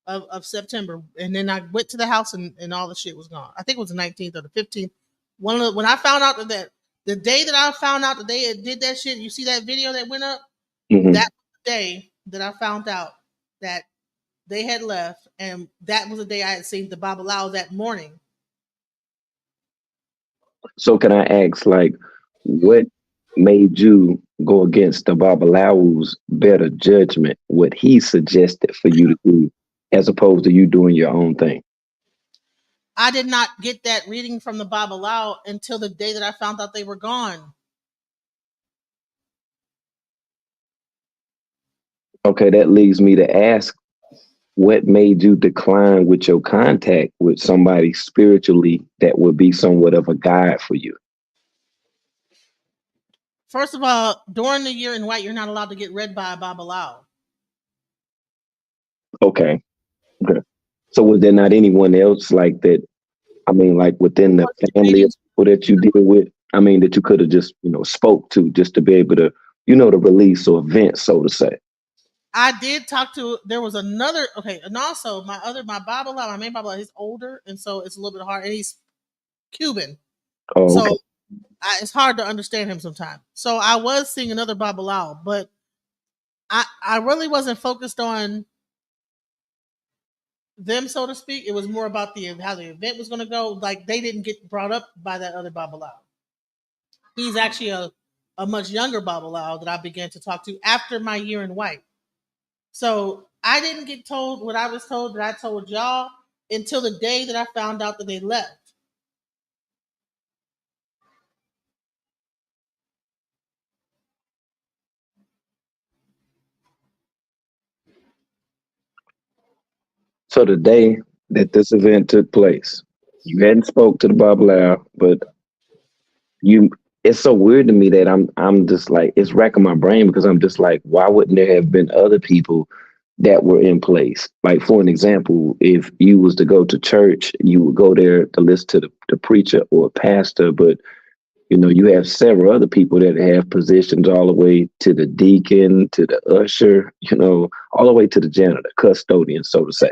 Speaker 1: of September. And then I went to the house and all the shit was gone. I think it was the 19th or the 15th. When I found out that the day that I found out that they did that shit, you see that video that went up? Mm-hmm. That was the day that I found out that they had left. And that was the day I had seen the Babalao that morning.
Speaker 9: So can I ask, like, what made you go against the Babalawu's better judgment, what he suggested for you to do, as opposed to you doing your own thing?
Speaker 1: I did not get that reading from the Babalawo until the day that I found out they were gone.
Speaker 9: Okay, that leads me to ask, what made you decline with your contact with somebody spiritually that would be somewhat of a guide for you?
Speaker 1: First of all, during the year in white, you're not allowed to get read by a Babalawo.
Speaker 9: Okay. Okay. So was there not anyone else like that? I mean, like within the family of people that you deal with, I mean, that you could have just, spoke to just to be able to, to release or vent, so to say.
Speaker 1: I did talk to, there was another, okay, and also my Babalawo, my main Babalawo, he's older, and so it's a little bit hard, and he's Cuban.
Speaker 9: Oh,
Speaker 1: so
Speaker 9: okay.
Speaker 1: It's hard to understand him sometimes. So I was seeing another Babalawo, but I really wasn't focused on them, so to speak. It was more about how the event was going to go. Like, they didn't get brought up by that other Babalawo. He's actually a much younger Babalawo that I began to talk to after my year in white. So I didn't get told what I was told that I told y'all until the day that I found out that they left.
Speaker 9: So the day that this event took place, you hadn't spoke to the Babalawo, but it's so weird to me that I'm just like, it's racking my brain, because I'm just like, why wouldn't there have been other people that were in place? Like, for an example, if you was to go to church, you would go there to listen to the preacher or pastor, but you have several other people that have positions all the way to the deacon, to the usher, all the way to the janitor, custodian, so to say.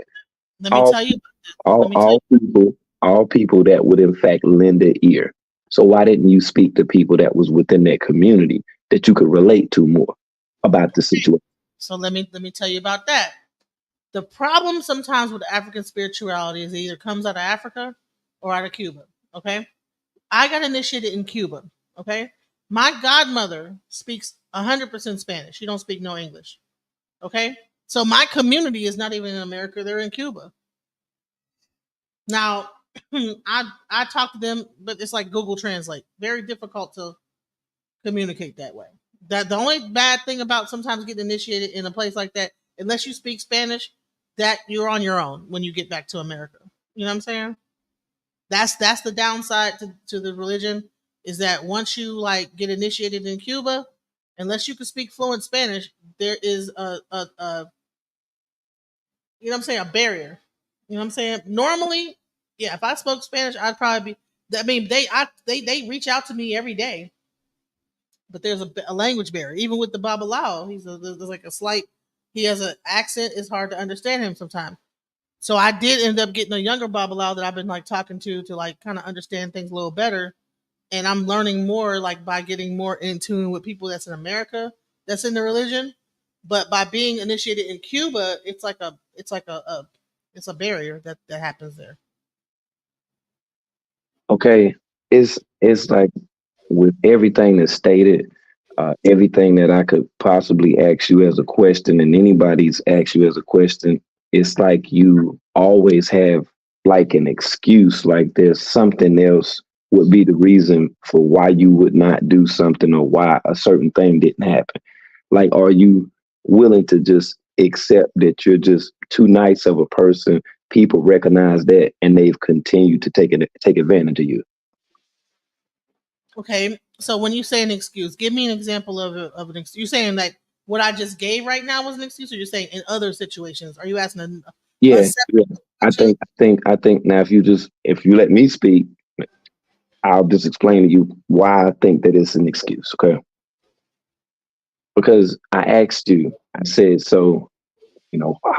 Speaker 1: Let me tell you.
Speaker 9: All people that would in fact lend their ear. So why didn't you speak to people that was within that community that you could relate to more about the situation?
Speaker 1: So let me tell you about that. The problem sometimes with African spirituality is it either comes out of Africa or out of Cuba. Okay, I got initiated in Cuba. Okay, my godmother speaks 100% Spanish. She don't speak no English. Okay, so my community is not even in America; they're in Cuba. Now, I talk to them, but it's like Google Translate. Very difficult to communicate that way. That the only bad thing about sometimes getting initiated in a place like that, unless you speak Spanish, that you're on your own when you get back to America. You know what I'm saying? That's the downside to the religion, is that once you like get initiated in Cuba, unless you can speak fluent Spanish, there is a you know what I'm saying, a barrier. You know what I'm saying? Normally, yeah, if I spoke Spanish, I'd probably be. I mean, they reach out to me every day, but there's a language barrier. Even with the Babalawo, there's like a slight. He has an accent. It's hard to understand him sometimes. So I did end up getting a younger Babalawo that I've been like talking to like kind of understand things a little better, and I'm learning more like by getting more in tune with people that's in America, that's in the religion. But by being initiated in Cuba, it's like a barrier that happens there.
Speaker 9: Okay, it's like with everything that's stated, everything that I could possibly ask you as a question, and anybody's asked you as a question, it's like you always have like an excuse, like there's something else would be the reason for why you would not do something, or why a certain thing didn't happen. Like, are you willing to just accept that you're just too nice of a person? People recognize that, and they've continued to take advantage of you.
Speaker 1: Okay, so when you say an excuse, give me an example of an excuse. You're saying that what I just gave right now was an excuse, or you're saying in other situations? Are you asking
Speaker 9: Yeah. I think now, if you let me speak, I'll just explain to you why I think that it's an excuse. Okay. Because I asked you, I said, so,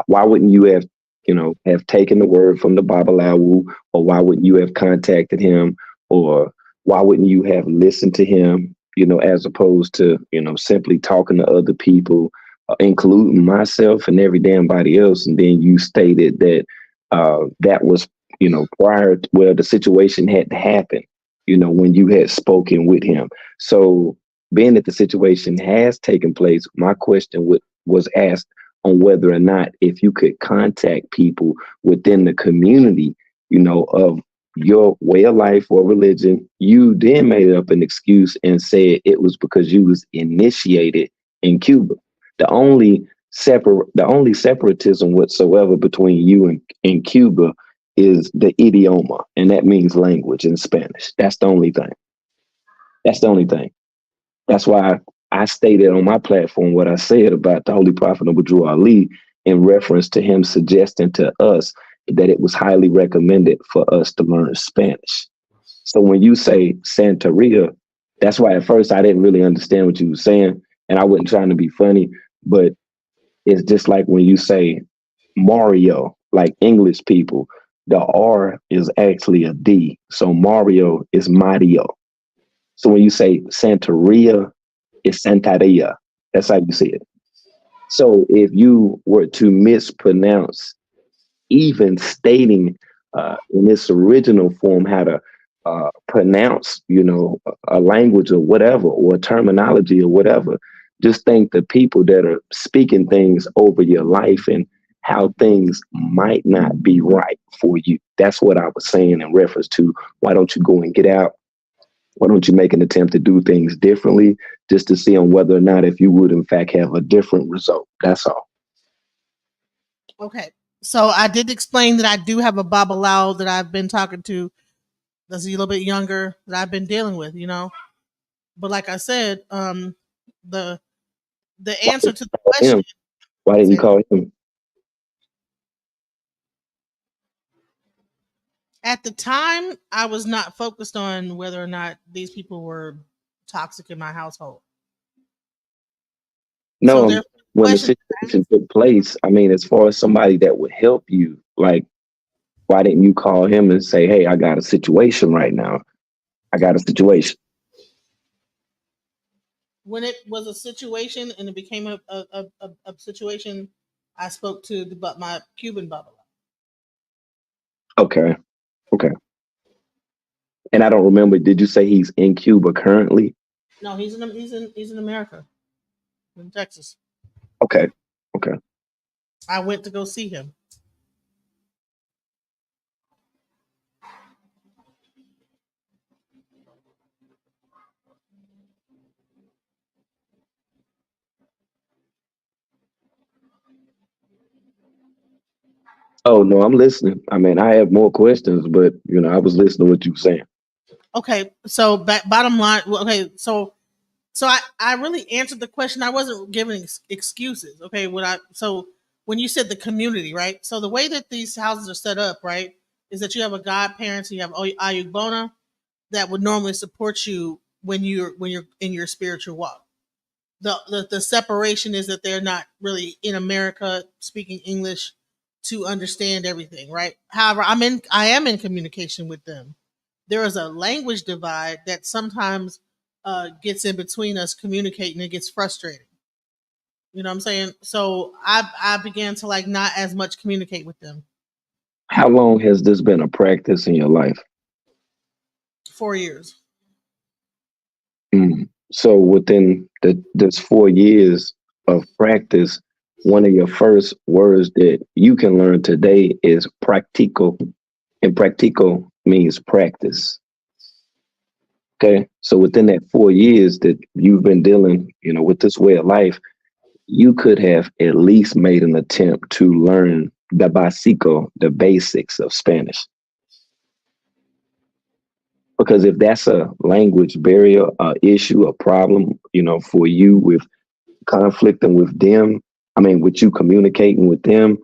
Speaker 9: why wouldn't you have taken the word from the Babalawo, or why wouldn't you have contacted him, or why wouldn't you have listened to him, as opposed to, simply talking to other people, including myself and every damn body else. And then you stated that that was, prior to where the situation had to happen, when you had spoken with him. So being that the situation has taken place, my question was asked on whether or not if you could contact people within the community, of your way of life or religion. You then made up an excuse and said it was because you was initiated in Cuba. The only separatism whatsoever between you and Cuba is the idioma, and that means language in Spanish. That's the only thing. That's the only thing. That's why I stated on my platform what I said about the Holy Prophet Abu Ali in reference to him suggesting to us that it was highly recommended for us to learn Spanish. So when you say Santeria, that's why at first I didn't really understand what you were saying, and I wasn't trying to be funny, but it's just like when you say Mario, like English people, the R is actually a D. So Mario is Mario. So when you say Santeria, it's Santaria. That's how you say it. So if you were to mispronounce even stating in its original form how to pronounce, a language or whatever, or terminology or whatever, just think the people that are speaking things over your life and how things might not be right for you. That's what I was saying in reference to why don't you go and get out? Why don't you make an attempt to do things differently just to see on whether or not if you would in fact have a different result? That's all.
Speaker 1: Okay. So I did explain that I do have a Babalao that I've been talking to that's a little bit younger that I've been dealing with, But like I said, the
Speaker 9: Why
Speaker 1: answer
Speaker 9: didn't
Speaker 1: to the
Speaker 9: you call
Speaker 1: question
Speaker 9: him? Why didn't you call him?
Speaker 1: at the time I was not focused on whether or not these people were toxic in my household. So
Speaker 9: No,
Speaker 1: there's
Speaker 9: when the
Speaker 1: question.
Speaker 9: situation took place, I mean, as far as somebody that would help you, like, why didn't you call him and say, hey, I got a situation right now? I got a situation.
Speaker 1: When it was a situation and it became a situation, I spoke to my Cuban Babala.
Speaker 9: Okay. Okay. And I don't remember, did you say he's in Cuba currently?
Speaker 1: No, he's in America, in Texas.
Speaker 9: Okay. Okay.
Speaker 1: I went to go see him.
Speaker 9: Oh, no, I'm listening. I mean, I have more questions, but, I was listening to what you were saying.
Speaker 1: Okay, so bottom line. Okay, so I really answered the question. I wasn't giving excuses. Okay, when you said the community, right? So the way that these houses are set up, right, is that you have a godparents, you have Ayugbona that would normally support you when you're in your spiritual walk. The separation is that they're not really in America speaking English to understand everything, right? However, I am in communication with them. There is a language divide that sometimes gets in between us communicating. It gets frustrating. You know what I'm saying? So I began to like not as much communicate with them.
Speaker 9: How long has this been a practice in your life?
Speaker 1: 4 years.
Speaker 9: So within this 4 years of practice, one of your first words that you can learn today is practical, and practical means practice. Okay, so within that 4 years that you've been dealing, with this way of life, you could have at least made an attempt to learn the básico, the basics of Spanish. Because if that's a language barrier, a issue, a problem, for you with conflicting with them, I mean, with you communicating with them,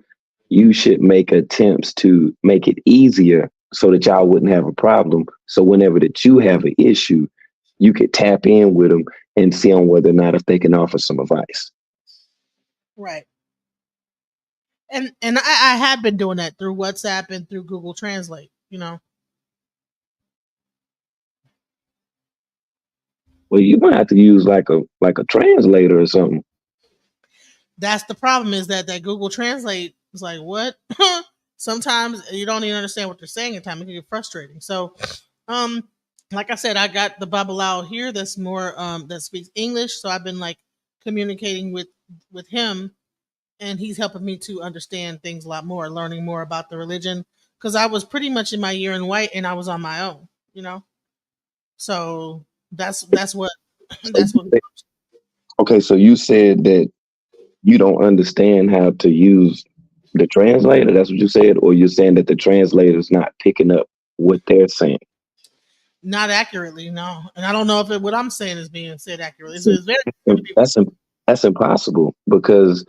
Speaker 9: you should make attempts to make it easier so that y'all wouldn't have a problem. So whenever that you have an issue, you could tap in with them and see on whether or not if they can offer some advice.
Speaker 1: Right. And I have been doing that through WhatsApp and through Google Translate.
Speaker 9: Well, you might have to use like a translator or something.
Speaker 1: That's the problem, is that Google Translate is like, what? Sometimes you don't even understand what they're saying at time. It can get frustrating. So like I said, I got the Babalao here that's more that speaks English, so I've been like communicating with him, and he's helping me to understand things a lot more, learning more about the religion, because I was pretty much in my year in white and I was on my own, you know. So that's what
Speaker 9: So
Speaker 1: that's what.
Speaker 9: okay, so you said that you don't understand how to use the translator. That's what you said, or you're saying that the translator's not picking up what they're saying.
Speaker 1: Not accurately, no, and I don't know if what I'm saying is being said accurately.
Speaker 9: See,
Speaker 1: It's very important to be
Speaker 9: that's that's impossible because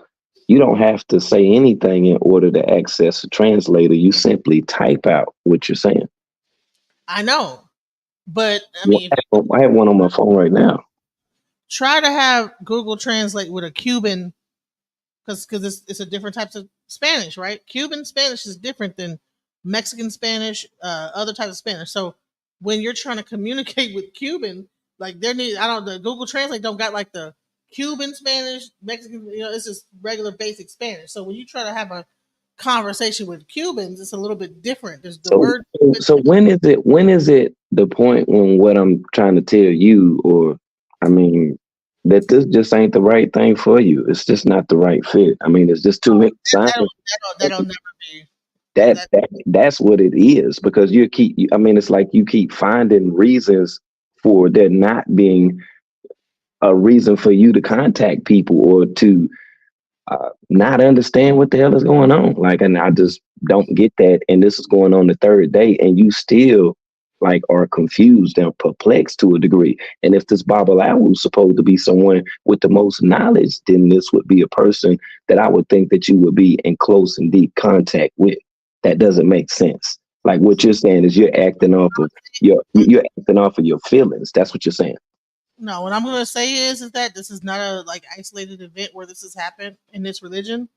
Speaker 9: you don't have to say anything in order to access a translator. You simply type out what you're saying.
Speaker 1: I know, but I
Speaker 9: Well,
Speaker 1: mean, if
Speaker 9: I have one on my phone right now.
Speaker 1: try to have Google Translate with a Cuban, because it's a different types of Spanish, right? Cuban Spanish is different than Mexican Spanish, other types of Spanish. So when you're trying to communicate with Cuban, like there need I don't the Google Translate don't got like the Cuban Spanish, Mexican, it's just regular basic Spanish. So when you try to have a conversation with Cubans, it's a little bit different. There's the
Speaker 9: So,
Speaker 1: word.
Speaker 9: so when is it the point when what I'm trying to tell you, or I mean, that this just ain't the right thing for you? It's just not the right fit. I mean, it's just too many signs.
Speaker 1: That'll never be
Speaker 9: That,
Speaker 1: that.
Speaker 9: that's what it is because I mean, it's like you keep finding reasons for there not being a reason for you to contact people or to not understand what the hell is going on. Like, and I just don't get that. And this is going on the third day, and you still like are confused and perplexed to a degree. And if this Babalawo was supposed to be someone with the most knowledge, then this would be a person that I would think that you would be in close and deep contact with. That doesn't make sense. Like what you're saying is you're acting off of your feelings. That's what you're saying.
Speaker 1: No, what I'm gonna say is that this is not a like isolated event where this has happened in this religion.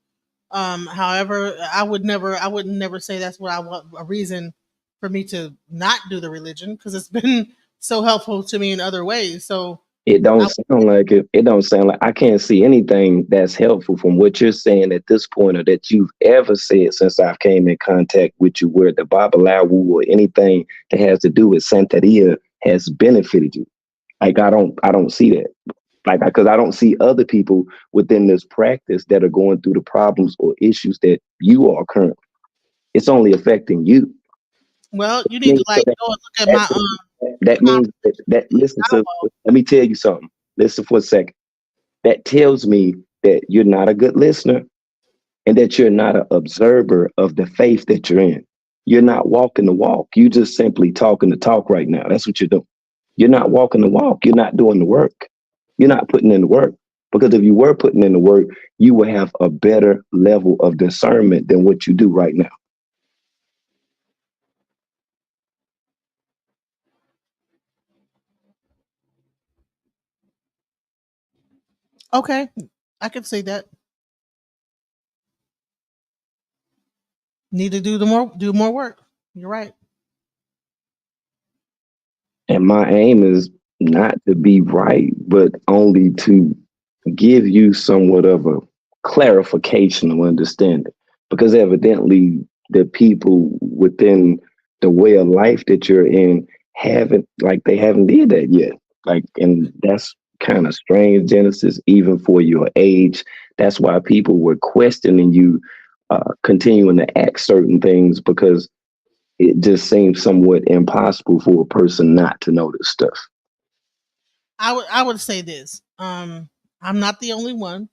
Speaker 1: However, I would never say that's what I want a reason for me to not do the religion because it's been so helpful to me in other ways. So
Speaker 9: It don't
Speaker 1: I
Speaker 9: sound like it. It don't sound like I can't see anything that's helpful from what you're saying at this point, or that you've ever said since I came in contact with you, where the Babalawu or anything that has to do with Santeria has benefited you. Like I don't see that. Like because I don't see other people within this practice that are going through the problems or issues that you are currently. It's only affecting you.
Speaker 1: well, you need to
Speaker 9: Means so
Speaker 1: like
Speaker 9: that,
Speaker 1: go and look at
Speaker 9: that,
Speaker 1: my
Speaker 9: that
Speaker 1: conversation
Speaker 9: means that listen to.
Speaker 1: download.
Speaker 9: Let me tell you something. Listen for a second. That tells me that you're not a good listener and that you're not an observer of the faith that you're in. You're not walking the walk. You just simply talking the talk right now. That's what you're doing. You're not walking the walk. You're not doing the work. You're not putting in the work. Because if you were putting in the work, you would have a better level of discernment than what you do right now.
Speaker 1: Okay, I can see that. Need to do more work. You're right.
Speaker 9: And my aim is not to be right, but only to give you somewhat of a clarification of understanding. Because evidently, the people within the way of life that you're in they haven't did that yet. Like, and that's kind of strange, Genesis, even for your age. That's why people were questioning you, continuing to act certain things because it just seems somewhat impossible for a person not to know this stuff.
Speaker 1: I would say this. I'm not the only one.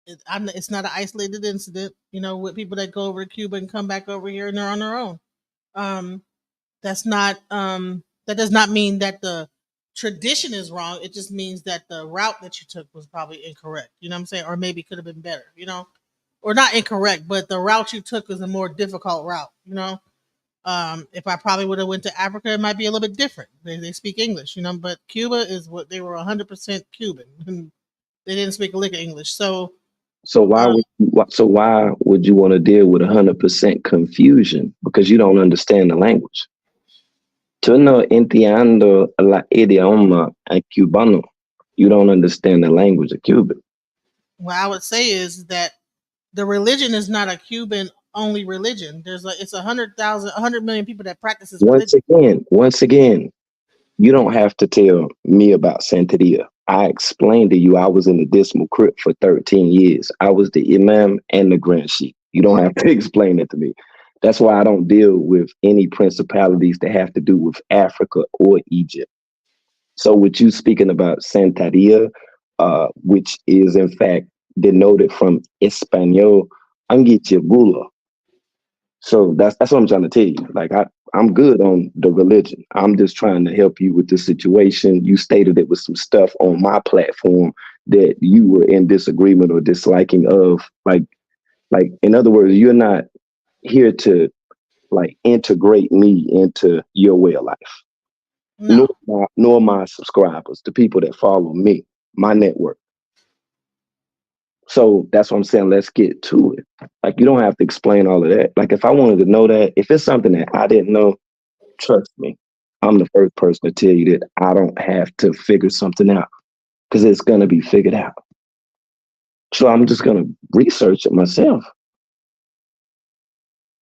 Speaker 1: It's not an isolated incident. You know, with people that go over to Cuba and come back over here and they're on their own. Um, that's not that does not mean that the tradition is wrong. It just means that the route that you took was probably incorrect. You know what I'm saying? Or maybe could have been better. You know, or not incorrect, but the route you took was a more difficult route. You know, if I probably would have went to Africa, it might be a little bit different. They speak English, you know, but Cuba is what they were 100% Cuban, and they didn't speak a lick of English. So,
Speaker 9: So why
Speaker 1: um,
Speaker 9: would why would you want to deal with 100% confusion because you don't understand the language? Tú no entiendo la idioma cubano. You don't understand the language of Cuban.
Speaker 1: what I would say is that the religion is not a Cuban only religion. It's 100 million people that practices
Speaker 9: Once
Speaker 1: religion.
Speaker 9: again, you don't have to tell me about Santeria. I explained to you I was in the Dismal Crypt for 13 years. I was the Imam and the Grand Sheik. You don't have to explain it to me. That's why I don't deal with any principalities that have to do with Africa or Egypt. So with you speaking about Santeria, which is in fact denoted from Espanol, Angitibula. So that's what I'm trying to tell you. Like I'm good on the religion. I'm just trying to help you with the situation. You stated it was some stuff on my platform that you were in disagreement or disliking of. Like in other words, you're not here to like integrate me into your way of life.
Speaker 1: No.
Speaker 9: Nor my subscribers, the people that follow me, my network. So that's what I'm saying. Let's get to it. Like, you don't have to explain all of that. Like, if I wanted to know that, if it's something that I didn't know, trust me, I'm the first person to tell you that I don't have to figure something out because it's going to be figured out. So I'm just going to research it myself.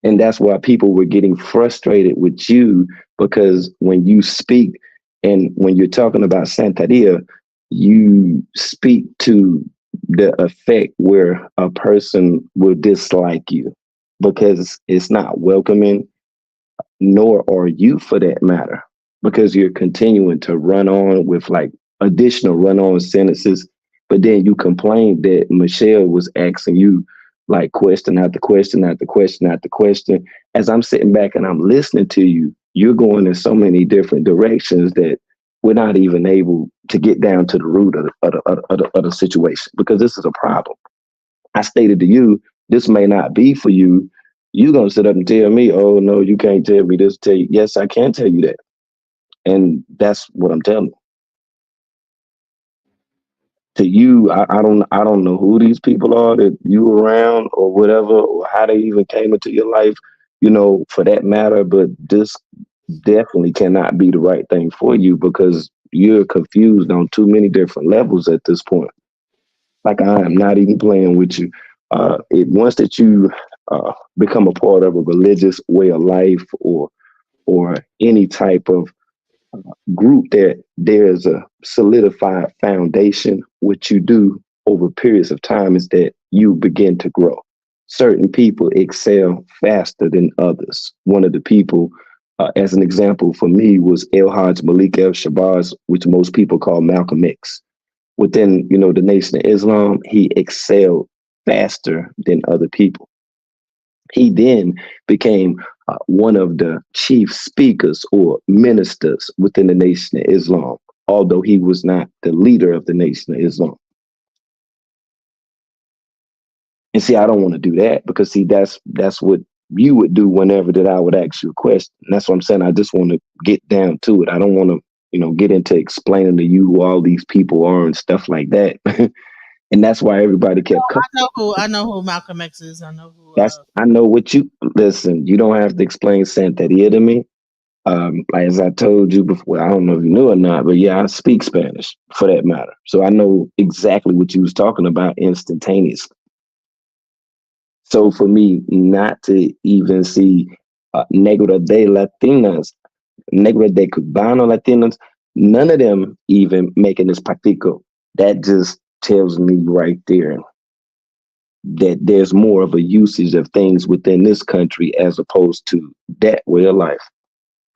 Speaker 9: And that's why people were getting frustrated with you, because when you speak and when you're talking about Santeria, you speak to the effect where a person will dislike you because it's not welcoming, nor are you for that matter, because you're continuing to run on with like additional run on sentences. But then you complained that Michelle was asking you like question after question after question after question. As I'm sitting back and I'm listening to you, you're going in so many different directions that we're not even able to get down to the root of the situation, because this is a problem. I stated to you, this may not be for you. You're going to sit up and tell me, oh, no, you can't tell me this. Tell you, yes, I can tell you that. And that's what I'm telling you. To you, I don't know who these people are that you around or whatever, or how they even came into your life, for that matter. But this definitely cannot be the right thing for you, because you're confused on too many different levels at this point. Like, I am not even playing with you. Once that you become a part of a religious way of life or any type of group, that there's a solidified foundation, what you do over periods of time is that you begin to grow. Certain people excel faster than others. One of the people, as an example for me, was El Hajj Malik El Shabazz, which most people call Malcolm X. Within, the Nation of Islam, he excelled faster than other people. He then became one of the chief speakers or ministers within the Nation of Islam, although he was not the leader of the Nation of Islam. And see, I don't want to do that, because see, that's what you would do whenever that I would ask you a question. And that's what I'm saying. I just want to get down to it. I don't want to, get into explaining to you who all these people are and stuff like that. And that's why everybody kept coming.
Speaker 1: I know who Malcolm X is. I know who.
Speaker 9: I know what you listen. You don't have to explain Santeria to me. Like, as I told you before, I don't know if you knew or not, but yeah, I speak Spanish for that matter. So I know exactly what you was talking about instantaneously. So for me not to even see Negro de Latinas, Negro de Cubano Latinos, none of them even making this practical, that just tells me right there that there's more of a usage of things within this country as opposed to that way of life.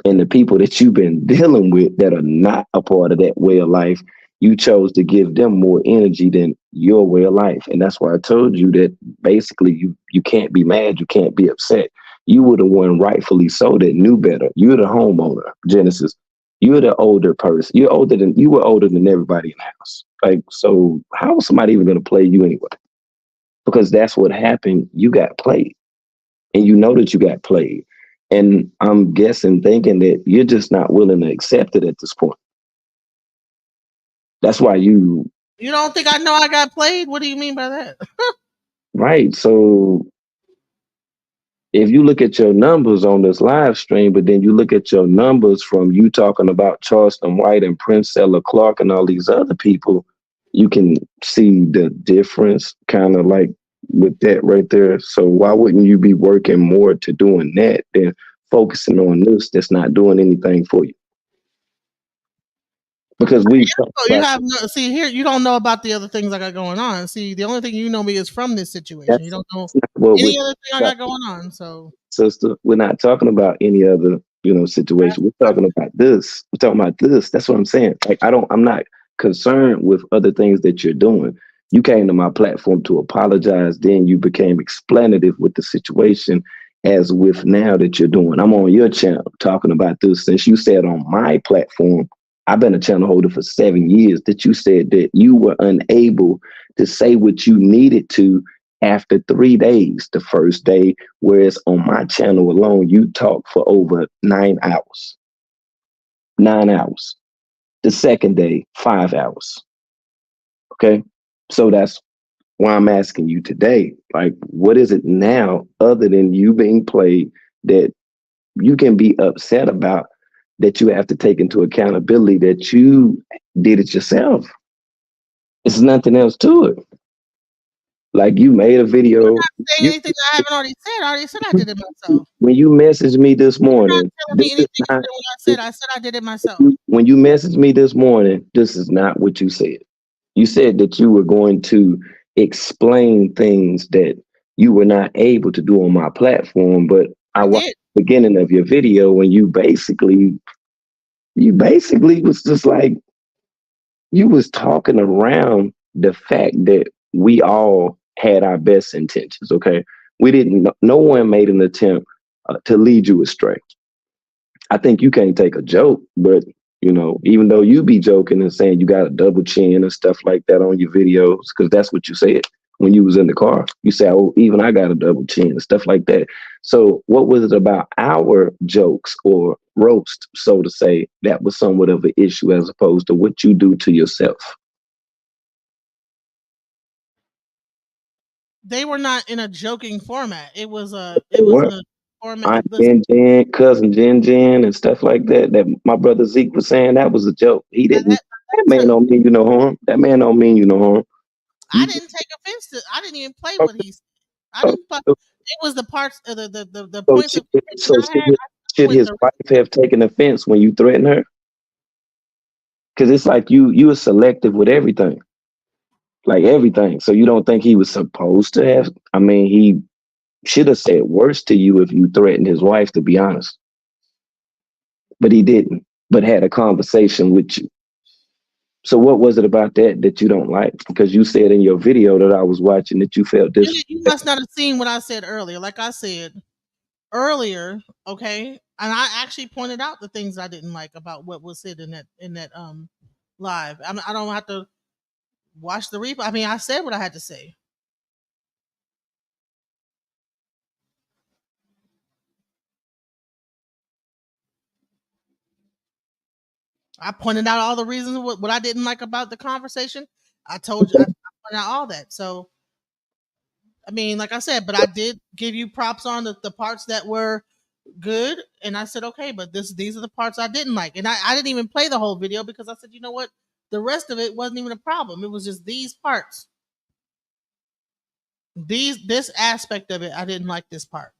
Speaker 9: And the people that you've been dealing with that are not a part of that way of life, you chose to give them more energy than your way of life. And that's why I told you that basically you can't be mad, you can't be upset. You were the one rightfully so that knew better. You're the homeowner, Genesis. You're the older person. You were older than everybody in the house. Like, so how is somebody even going to play you anyway? Because that's what happened. You got played, and you know that you got played. And I'm guessing, thinking that you're just not willing to accept it at this point. That's why you
Speaker 1: don't think I know I got played? What do you mean by that?
Speaker 9: Right. So if you look at your numbers on this live stream, but then you look at your numbers from you talking about Charleston White and Prince Ella Clark and all these other people, you can see the difference, kind of like with that right there. So why wouldn't you be working more to doing that than focusing on this that's not doing anything for you? Because we
Speaker 1: you have no, see here, you don't know about the other things I got going on. See, the only thing you know me is from this situation. You don't know any other thing I got going on. So,
Speaker 9: sister, we're not talking about any other, situation. We're talking about this. We're talking about this. That's what I'm saying. Like I'm not concerned with other things that you're doing. You came to my platform to apologize, then you became explanative with the situation as with now that you're doing. I'm on your channel talking about this. Since you said on my platform, I've been a channel holder for 7 years, that you said that you were unable to say what you needed to after 3 days. The first day, whereas on my channel alone, you talk for over 9 hours. 9 hours. The second day, 5 hours. Okay. So that's why I'm asking you today, like, what is it now other than you being played that you can be upset about, that you have to take into accountability that you did it yourself? It's nothing else to it. Like, you made a video.
Speaker 1: You're not saying anything I haven't already said. I already said I did it myself.
Speaker 9: When you messaged me this morning,
Speaker 1: me anything when I said I did it myself.
Speaker 9: When you messaged me this morning, this is not what you said. You said that you were going to explain things that you were not able to do on my platform, but I watched the beginning of your video when you basically was just like, you was talking around the fact that we all had our best intentions. Okay. We didn't, no one made an attempt to lead you astray. I think you can't take a joke, but even though you be joking and saying you got a double chin and stuff like that on your videos, because that's what you said when you was in the car. You said, "Oh, even I got a double chin," and stuff like that. So what was it about our jokes or roast, so to say, that was somewhat of an issue as opposed to what you do to yourself?
Speaker 1: They were not in a joking format. It was in a format.
Speaker 9: Jen, cousin Jen, and stuff like that. That my brother Zeke was saying that was a joke. He didn't. That man don't mean you no harm. That man don't mean you no harm.
Speaker 1: I didn't take offense to. I didn't even play what he said. I didn't. It was the parts of the points of
Speaker 9: should his wife have taken offense when you threatened her? Because it's like you were selective with everything, like everything. So you don't think he was supposed to have? I mean, he should have said worse to you if you threatened his wife, to be honest. But he didn't, but had a conversation with you. So what was it about that you don't like? Because you said in your video that I was watching that you felt this.
Speaker 1: You must not have seen what I said earlier. Like I said earlier, okay, and I actually pointed out the things I didn't like about what was said in that live. I don't have to watch the replay. I mean, I said what I had to say. I pointed out all the reasons what I didn't like about the conversation. I told you, I pointed out all that. So, I mean, like I said, but I did give you props on the parts that were good, and I said, okay, but these are the parts I didn't like, and I didn't even play the whole video because I said, you know what, the rest of it wasn't even a problem. It was just these parts, this aspect of it. I didn't like this part.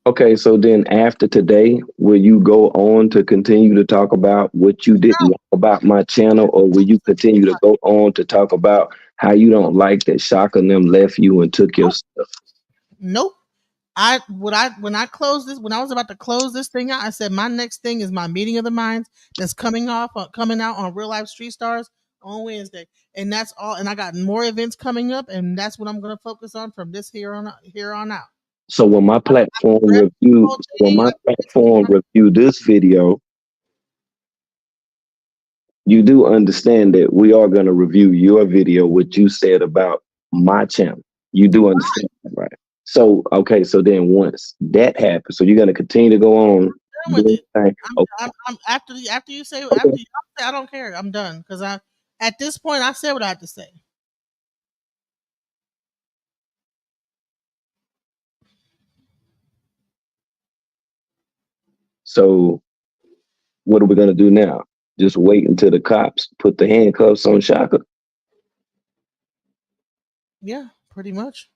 Speaker 9: Okay, so then after today, will you go on to continue to talk about what you didn't like about my channel, or will you continue to go on to talk about how you don't like that Shaka and them left you and took your stuff?
Speaker 1: Nope. When I closed this, when I was about to close this thing out, I said my next thing is my meeting of the minds that's coming out on Real Life Street Stars on Wednesday, and that's all. And I got more events coming up, and that's what I'm going to focus on from this here on out.
Speaker 9: So when my platform review this video, you do understand that we are going to review your video, what you said about my channel. You do understand that, right? So, okay, so then once that happens, so you're going to continue to go on.
Speaker 1: After you say, I don't care. I'm done because at this point I said what I had to say.
Speaker 9: So what are we going to do now? Just wait until the cops put the handcuffs on Shaka?
Speaker 1: Yeah, pretty much.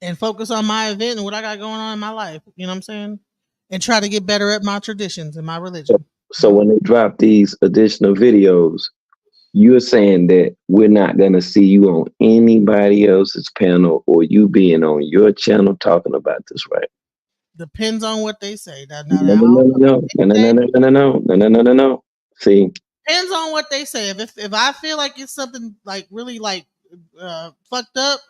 Speaker 1: And focus on my event and what I got going on in my life. You know what I'm saying? And try to get better at my traditions and my religion.
Speaker 9: So when they drop these additional videos, you're saying that we're not going to see you on anybody else's panel or you being on your channel talking about this, right?
Speaker 1: Depends on what they say.
Speaker 9: No. See,
Speaker 1: Depends on what they say. If I feel like it's something like really like fucked up,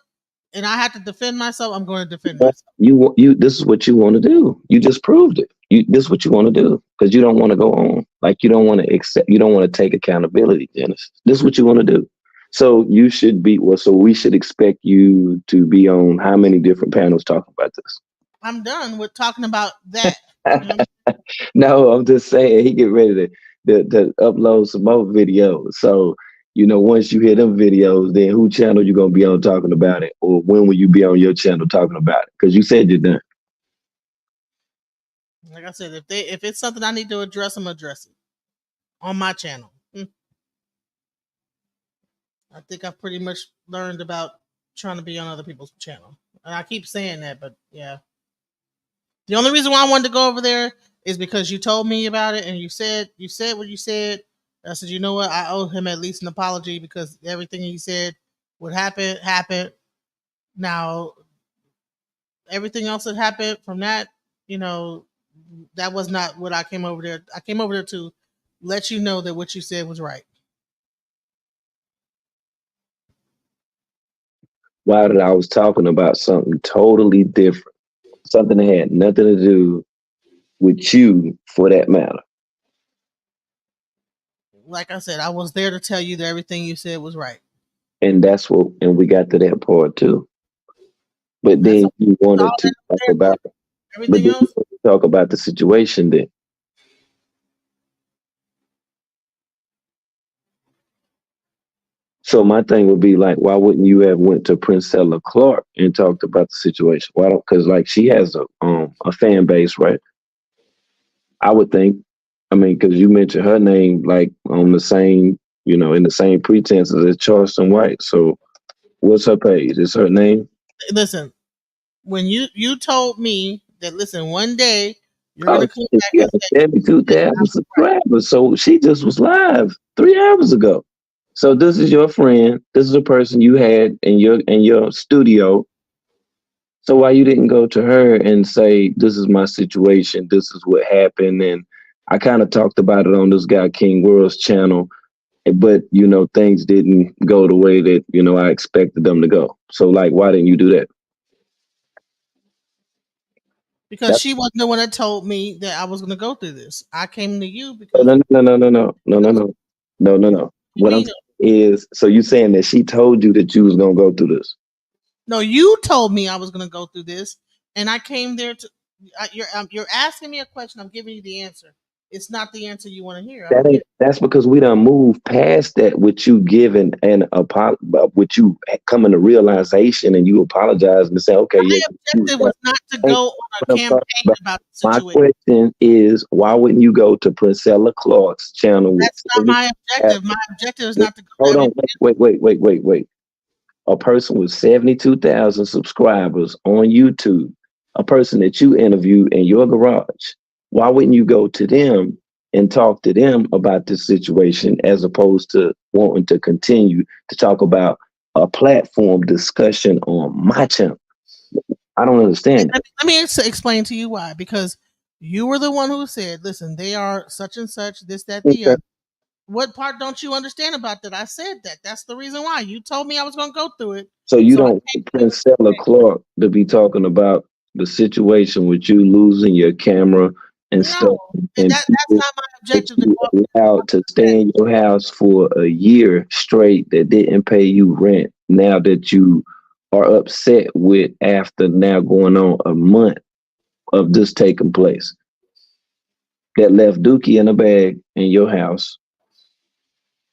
Speaker 1: and I have to defend myself, I'm going to defend myself.
Speaker 9: You this is what you want to do. You just proved it. This is what you want to do because you don't want to go on. Like you don't want to accept. You don't want to take accountability, Genesis. This is what you want to do. So you should be. Well, so we should expect you to be on how many different panels talking about this?
Speaker 1: I'm done with talking about that.
Speaker 9: No, I'm just saying he get ready to upload some more videos. So once you hear them videos, then who channel you gonna be on talking about it, or when will you be on your channel talking about it? Because you said you're done.
Speaker 1: Like I said, if it's something I need to address, I'm addressing on my channel. I think I've pretty much learned about trying to be on other people's channel, and I keep saying that, but yeah. The only reason why I wanted to go over there is because you told me about it, and you said what you said. I said, you know what, I owe him at least an apology because everything he said would happen happened. Now, everything else that happened from that, that was not what I came over there. I came over there to let you know that what you said was right.
Speaker 9: Why did I was talking about something totally different, something that had nothing to do with you for that matter.
Speaker 1: Like I said, I was there to tell you that everything you said was right.
Speaker 9: And we got to that part too. But then you wanted to talk about everything else. Talk about the situation then. So my thing would be like, why wouldn't you have went to Princella Clark and talked about the situation? Why don't? Because like she has a fan base, right? I would think. I mean, because you mentioned her name like on the same, in the same pretenses as Charleston White. So what's her page? Is her name?
Speaker 1: Listen, when you told me that, listen, one day you're gonna come back and say
Speaker 9: 72,000 subscribers. So she just was live 3 hours ago. So this is your friend. This is a person you had in your studio. So why you didn't go to her and say, this is my situation, this is what happened, and I kind of talked about it on this guy King World's channel, but things didn't go the way that I expected them to go. So like, why didn't you do that?
Speaker 1: Because she wasn't the one that told me that I was going to go through this. I came to you because
Speaker 9: no. What I'm saying is, so you saying that she told you that you was going to go through this?
Speaker 1: No, you told me I was going to go through this, and I came there to. You're asking me a question. I'm giving you the answer. It's not the answer you want to hear.
Speaker 9: That's because we done moved past that with you giving with you coming to realization and you apologize and say, okay.
Speaker 1: My objective was not to go on a campaign about the situation.
Speaker 9: My question is, why wouldn't you go to Princella Clark's channel?
Speaker 1: That's not my objective. My objective is not to go.
Speaker 9: Hold on. Wait. A person with 72,000 subscribers on YouTube, a person that you interviewed in your garage. Why wouldn't you go to them and talk to them about this situation as opposed to wanting to continue to talk about a platform discussion on my channel? I don't understand.
Speaker 1: Let me explain to you why. Because you were the one who said, listen, they are such and such, this, that, the other. What part don't you understand about that? I said that. That's the reason why. You told me I was going to go through it.
Speaker 9: So you don't want Princella Clark to be talking about the situation with you losing your camera and stuff. And that's not my objective. Allowed to stay in your house for a year straight that didn't pay you rent. Now that you are upset with after now going on a month of this taking place. That left Dookie in a bag in your house.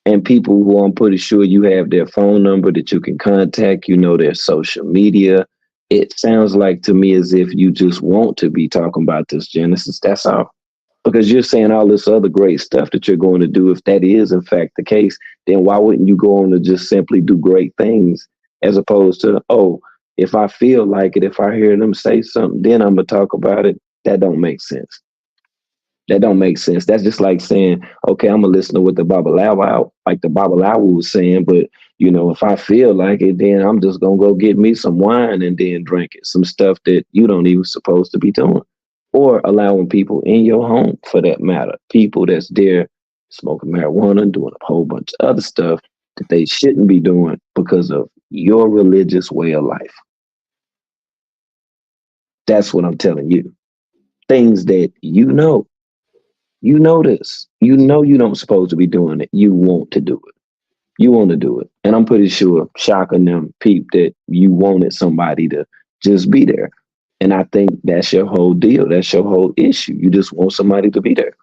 Speaker 9: And people who I'm pretty sure you have their phone number that you can contact, their social media. It sounds like to me as if you just want to be talking about this, Genesis. That's all. Because you're saying all this other great stuff that you're going to do. If that is in fact the case, then why wouldn't you go on to just simply do great things as opposed to, oh, if I feel like it, if I hear them say something, then I'm gonna talk about it. That don't make sense. That don't make sense. That's just like saying, okay, I'm gonna listen to what the Babalawo, like the Babalawo was saying, but if I feel like it, then I'm just gonna go get me some wine and then drink it. Some stuff that you don't even supposed to be doing. Or allowing people in your home for that matter, people that's there smoking marijuana and doing a whole bunch of other stuff that they shouldn't be doing because of your religious way of life. That's what I'm telling you. Things that this. You don't supposed to be doing it. You want to do it. You want to do it. And I'm pretty sure shocking them peep that you wanted somebody to just be there. And I think that's your whole deal. That's your whole issue. You just want somebody to be there.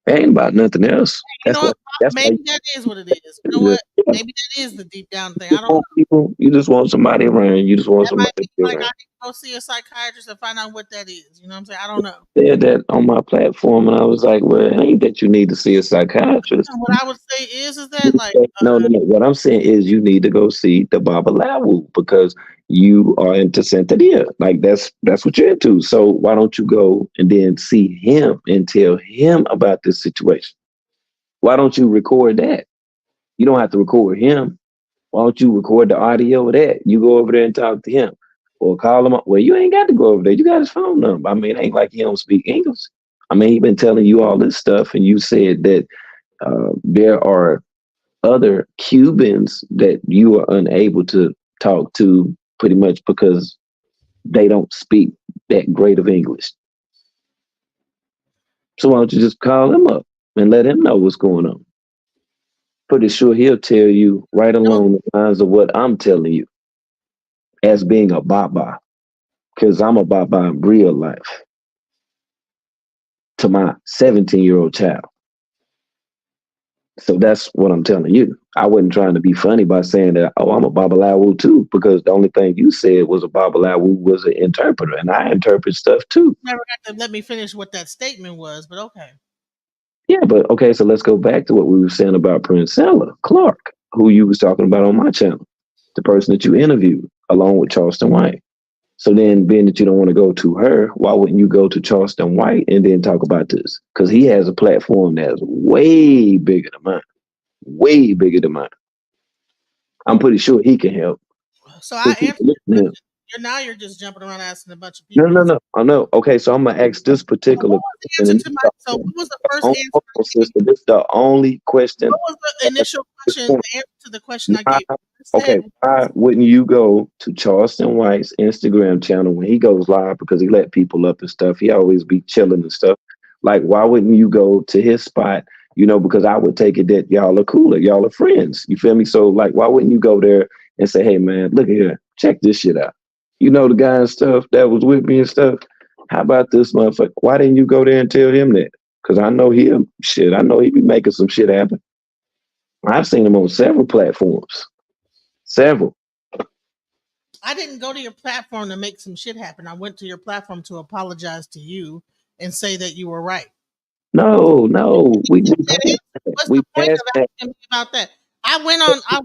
Speaker 9: It ain't about nothing else.
Speaker 1: You know what? Maybe that is what it is. You know what? Maybe that is the deep down thing. I don't know.
Speaker 9: You just want somebody around. You just want somebody to be
Speaker 1: like
Speaker 9: around.
Speaker 1: I need to go see a psychiatrist and find out what that is. You know what I'm saying? I don't know.
Speaker 9: Said that on my platform, and I was like, "Well, it ain't that you need to see a psychiatrist."
Speaker 1: What I would say is that like
Speaker 9: no. What I'm saying is you need to go see the Babalawo because you are into Santeria. Like that's what you're into. So why don't you go and then see him and tell him about this situation? Why don't you record that? You don't have to record him. Why don't you record the audio of that? You go over there and talk to him. Or call him up. Well, you ain't got to go over there. You got his phone number. I mean, it ain't like he don't speak English. I mean, he been telling you all this stuff, and you said that there are other Cubans that you are unable to talk to pretty much because they don't speak that great of English. So why don't you just call him up and let him know what's going on? Pretty sure he'll tell you right along the lines of what I'm telling you as being a Baba. Because I'm a Baba in real life to my 17-year-old child. So that's what I'm telling you. I wasn't trying to be funny by saying that, oh, I'm a Babalawo too, because the only thing you said was a Babalawo was an interpreter, and I interpret stuff too.
Speaker 1: Never got to let me finish what that statement was, but okay.
Speaker 9: Yeah, but okay, so let's go back to what we were saying about Princella Clark, who you was talking about on my channel, the person that you interviewed along with Charleston White. So then, being that you don't want to go to her, why wouldn't you go to Charleston White and then talk about this? Because he has a platform that's way bigger than mine. Way bigger than mine. I'm pretty sure he can help.
Speaker 1: So I answered your question. You're just jumping around asking a bunch of people.
Speaker 9: No. I know. Okay, so I'm gonna ask this particular question.
Speaker 1: So what was the first answer?
Speaker 9: Sister, this is the only question.
Speaker 1: What was the initial question? The answer to the question I gave.
Speaker 9: Okay, why wouldn't you go to Charleston White's Instagram channel when he goes live because he let people up and stuff? He always be chilling and stuff. Like, why wouldn't you go to his spot? Because I would take it that y'all are cooler, y'all are friends. You feel me? So, like, why wouldn't you go there and say, hey, man, look here, check this shit out. The guy and stuff that was with me and stuff. How about this motherfucker? Why didn't you go there and tell him that? Because I know him. Shit, I know he be making some shit happen. I've seen him on several platforms. Several.
Speaker 1: I didn't go to your platform to make some shit happen. I went to your platform to apologize to you and say that you were right.
Speaker 9: No.
Speaker 1: What's the point of asking me about that? I went on other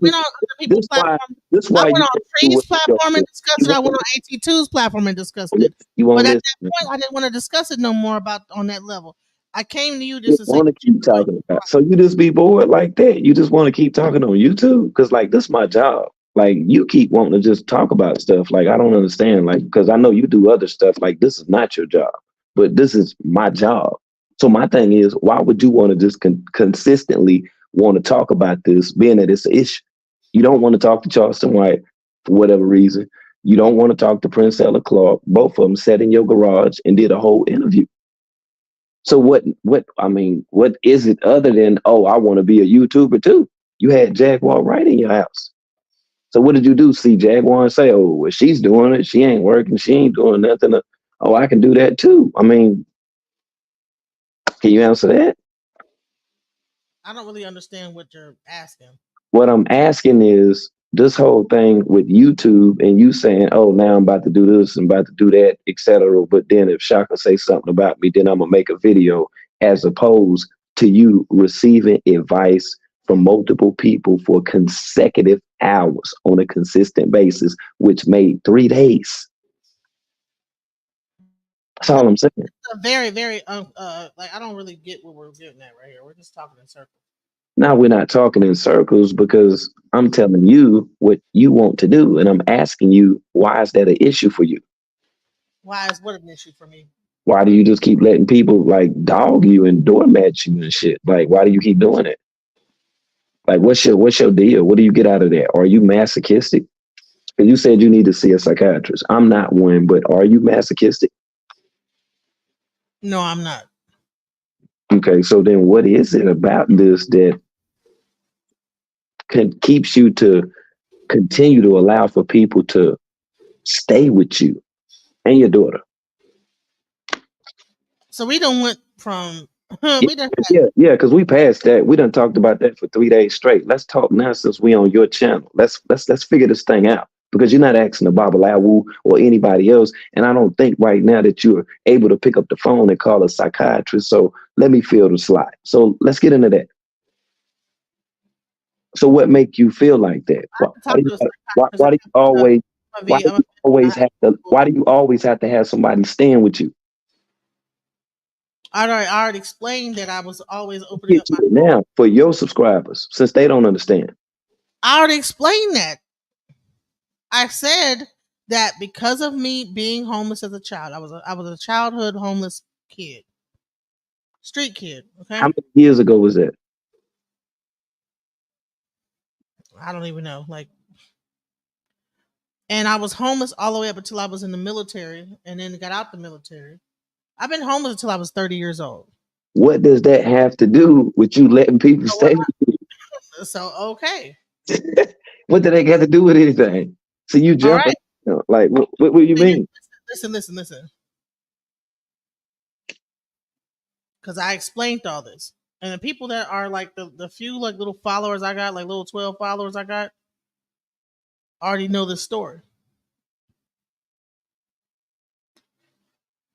Speaker 1: people's platform. I went on Tree's platform and discussed it. I went on AT2's platform and discussed it. But at that point, I didn't want to discuss it no more about on that level. I came to you just to say.
Speaker 9: Want to keep talking about. So you just be bored like that? You just want to keep talking on YouTube? Because like this is my job. Like you keep wanting to just talk about stuff. Like I don't understand. Like because I know you do other stuff. Like this is not your job, but this is my job. So my thing is, why would you want to just consistently want to talk about this, being that it's an issue? You don't want to talk to Charleston White for whatever reason. You don't want to talk to Princella Clark. Both of them sat in your garage and did a whole interview. So what is it other than, oh, I want to be a YouTuber too? You had Jaguar right in your house. So what did you do? See Jaguar and say, oh, well, she's doing it. She ain't working. She ain't doing nothing. Oh, I can do that too. I mean, can you answer that?
Speaker 1: I don't really understand what you're asking.
Speaker 9: What I'm asking is, this whole thing with YouTube and you saying, "Oh, now I'm about to do this and about to do that, etc." But then if Shaka say something about me, then I'm gonna make a video, as opposed to you receiving advice from multiple people for consecutive hours on a consistent basis, which made 3 days. That's all I'm saying.
Speaker 1: It's a very, very like I don't really get what we're getting at right here. We're just talking in circles.
Speaker 9: Now we're not talking in circles because I'm telling you what you want to do, and I'm asking you, why is that an issue for you?
Speaker 1: Why is what an issue for me?
Speaker 9: Why do you just keep letting people like dog you and doormat you and shit? Like, why do you keep doing it? Like, what's your deal? What do you get out of that? Are you masochistic? Because you said you need to see a psychiatrist. I'm not one, but are you masochistic?
Speaker 1: No, I'm not.
Speaker 9: Okay, so then what is it about this that keeps you to continue to allow for people to stay with you and your daughter?
Speaker 1: So we done went from
Speaker 9: yeah, because we passed that. We done talked about that for 3 days straight. Let's talk now since we on your channel. Let's figure this thing out. Because you're not asking the Babalawu or anybody else. And I don't think right now that you're able to pick up the phone and call a psychiatrist. So let me fill the slot. So let's get into that. So what make you feel like that? Why do you always have to have somebody staying with you?
Speaker 1: I already explained that I was always opening up my
Speaker 9: now for your subscribers, since they don't understand.
Speaker 1: I already explained that. I said that because of me being homeless as a child, I was a childhood homeless kid, street kid. Okay.
Speaker 9: How many years ago was that?
Speaker 1: I don't even know. And I was homeless all the way up until I was in the military, and then got out the military. I've been homeless until I was 30 years old.
Speaker 9: What does that have to do with you letting people stay with you?
Speaker 1: So okay.
Speaker 9: What did that have to do with anything? So you jump,
Speaker 1: right.
Speaker 9: Like what do you mean?
Speaker 1: Listen. Because I explained all this, and the people that are like the few like little followers I got, like little 12 followers I got, already know this story.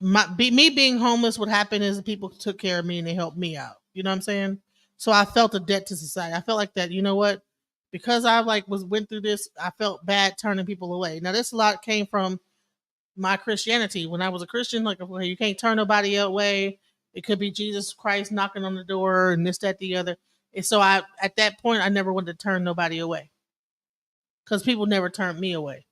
Speaker 1: Me being homeless, what happened is people took care of me and they helped me out. You know what I'm saying? So I felt a debt to society. I felt like that. You know what? Because I went through this, I felt bad turning people away. Now this a lot came from my Christianity. When I was a Christian, like you can't turn nobody away. It could be Jesus Christ knocking on the door and this, that, the other. And so at that point, I never wanted to turn nobody away because people never turned me away.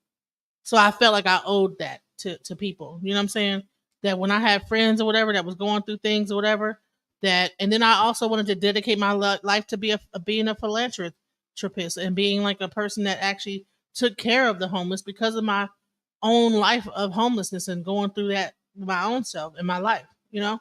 Speaker 1: So I felt like I owed that to people. You know what I'm saying? That when I had friends or whatever that was going through things or whatever, and then I also wanted to dedicate my life to being a philanthropist and being like a person that actually took care of the homeless because of my own life of homelessness and going through that my own self in my life. You know,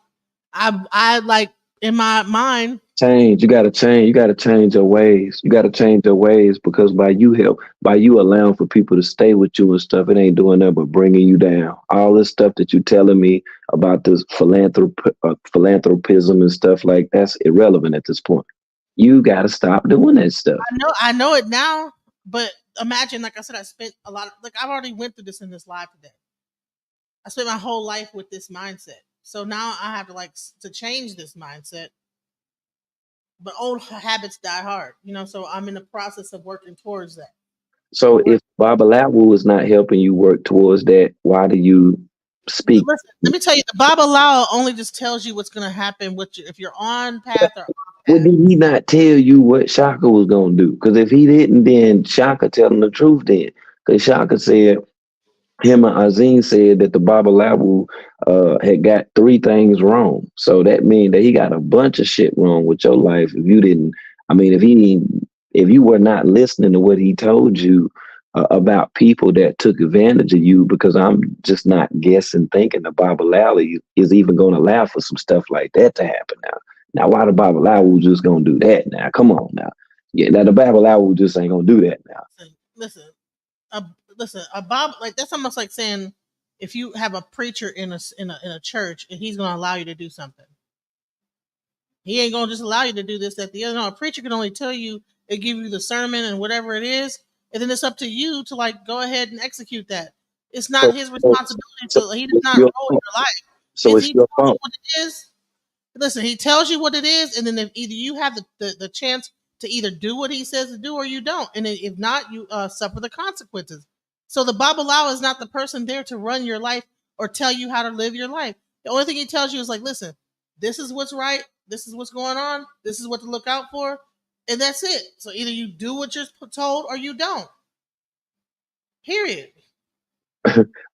Speaker 1: I like in my mind.
Speaker 9: You gotta change your ways. You gotta change your ways because by you allowing for people to stay with you and stuff, it ain't doing nothing but bringing you down. All this stuff that you telling me about this philanthropism and stuff like that's irrelevant at this point. You gotta stop doing that stuff.
Speaker 1: I know it now, but imagine, like I said, I spent a lot of I've already went through this in this live today. I spent my whole life with this mindset. So now I have to change this mindset. But old habits die hard, you know. So I'm in the process of working towards that.
Speaker 9: So if Babalawu is not helping you work towards that, why do you speak?
Speaker 1: Listen, let me tell you, the Babalawo only just tells you what's going to happen with you if you're on path or off path.
Speaker 9: Well, did he not tell you what Shaka was going to do? Because if he didn't, then Shaka tell him the truth then. Because Shaka said, him and Azim said that the Babalawu had got 3 things wrong. So that means that he got a bunch of shit wrong with your life. If you didn't, I mean, if you were not listening to what he told you about people that took advantage of you, because I'm just not guessing, thinking the Babalawu is even going to allow for some stuff like that to happen now. Now, why the Babalawu just going to do that now? Come on now. Yeah, now the Babalawu just ain't going to do that now.
Speaker 1: Listen, a Bob, like that's almost like saying if you have a preacher in a church and he's going to allow you to do something, he ain't going to just allow you to do this, that, the other. No, a preacher can only tell you and give you the sermon and whatever it is, and then it's up to you to like go ahead and execute that. It's not his responsibility he does not rule your life.
Speaker 9: So it's your fault.
Speaker 1: What it is, listen, he tells you what it is, and then if either you have the chance to either do what he says to do or you don't, and if not, you suffer the consequences. So the Babalawo is not the person there to run your life or tell you how to live your life. The only thing he tells you is like, listen, this is what's right, this is what's going on, this is what to look out for, and that's it. So either you do what you're told or you don't. Period.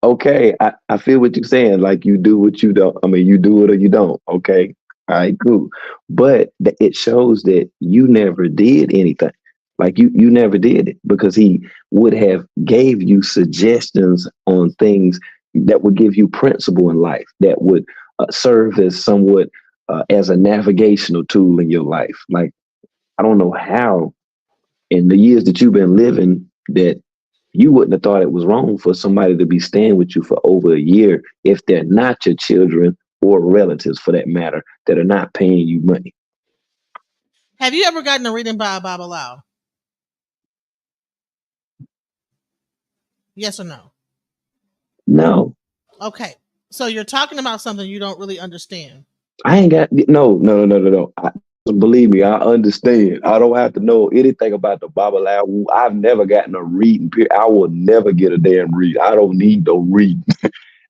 Speaker 9: Okay, I feel what you're saying. Like you do what you don't. I mean, you do it or you don't. Okay, all right, cool. But it shows that you never did anything. Like you never did it because he would have gave you suggestions on things that would give you principle in life that would serve as somewhat as a navigational tool in your life. Like I don't know how in the years that you've been living that you wouldn't have thought it was wrong for somebody to be staying with you for over a year if they're not your children or relatives, for that matter, that are not paying you money.
Speaker 1: Have you ever gotten a reading by a Babalawo? Yes or no?
Speaker 9: No.
Speaker 1: Okay. So you're talking about something you don't really understand.
Speaker 9: I ain't got no. Believe me, I understand. I don't have to know anything about the Babalawo. I've never gotten a reading. I will never get a damn read. I don't need no reading.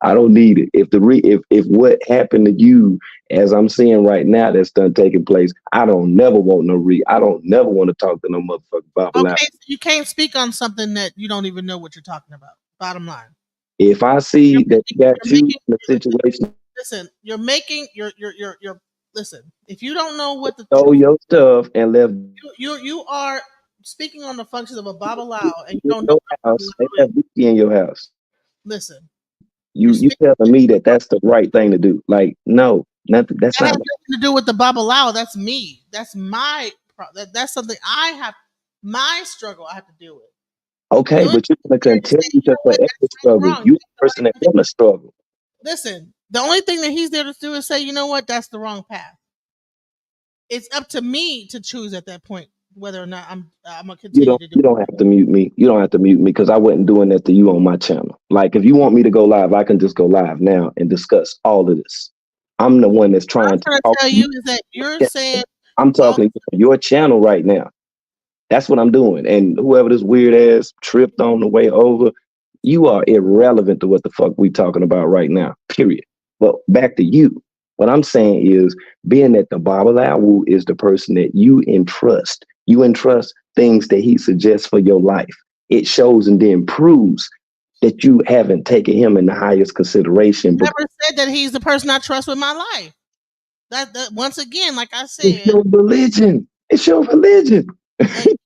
Speaker 9: I don't need it. If what happened to you, as I'm seeing right now, that's done taking place, I don't never want no read. I don't never want to talk to no motherfucking Babalawo.
Speaker 1: Okay, so you can't speak on something that you don't even know what you're talking about. Bottom line.
Speaker 9: If I see that you got you in a situation,
Speaker 1: listen, you're listen. If you don't know what the
Speaker 9: throw your stuff and left,
Speaker 1: you are speaking on the functions of a Babalawo, and you don't
Speaker 9: know
Speaker 1: know
Speaker 9: house. They have whiskey in your house.
Speaker 1: Listen,
Speaker 9: you telling me that that's the right thing to do? Like, no, nothing. That's
Speaker 1: that
Speaker 9: not
Speaker 1: has nothing to do with the Babalawo. That's me. That's my. That's something I have. My struggle I have to deal with.
Speaker 9: Okay, but you're going to continue to forever struggle. You're the person that want to struggle.
Speaker 1: Listen, the only thing that he's there to do is say, you know what, that's the wrong path. It's up to me to choose at that point whether or not I'm gonna continue to do.
Speaker 9: You don't have to mute me. You don't have to mute me because I wasn't doing that to you on my channel. Like, if you want me to go live, I can just go live now and discuss all of this. I'm the one that's trying to
Speaker 1: tell you is that you're saying
Speaker 9: I'm talking to your channel right now. That's what I'm doing. And whoever this weird ass tripped on the way over, you are irrelevant to what the fuck we talking about right now, period. But back to you. What I'm saying is, being that the Babalawo is the person that you entrust things that he suggests for your life. It shows and then proves that you haven't taken him in the highest consideration.
Speaker 1: I never said that he's the person I trust with my life. That once again, like I said,
Speaker 9: it's your religion. It's your religion.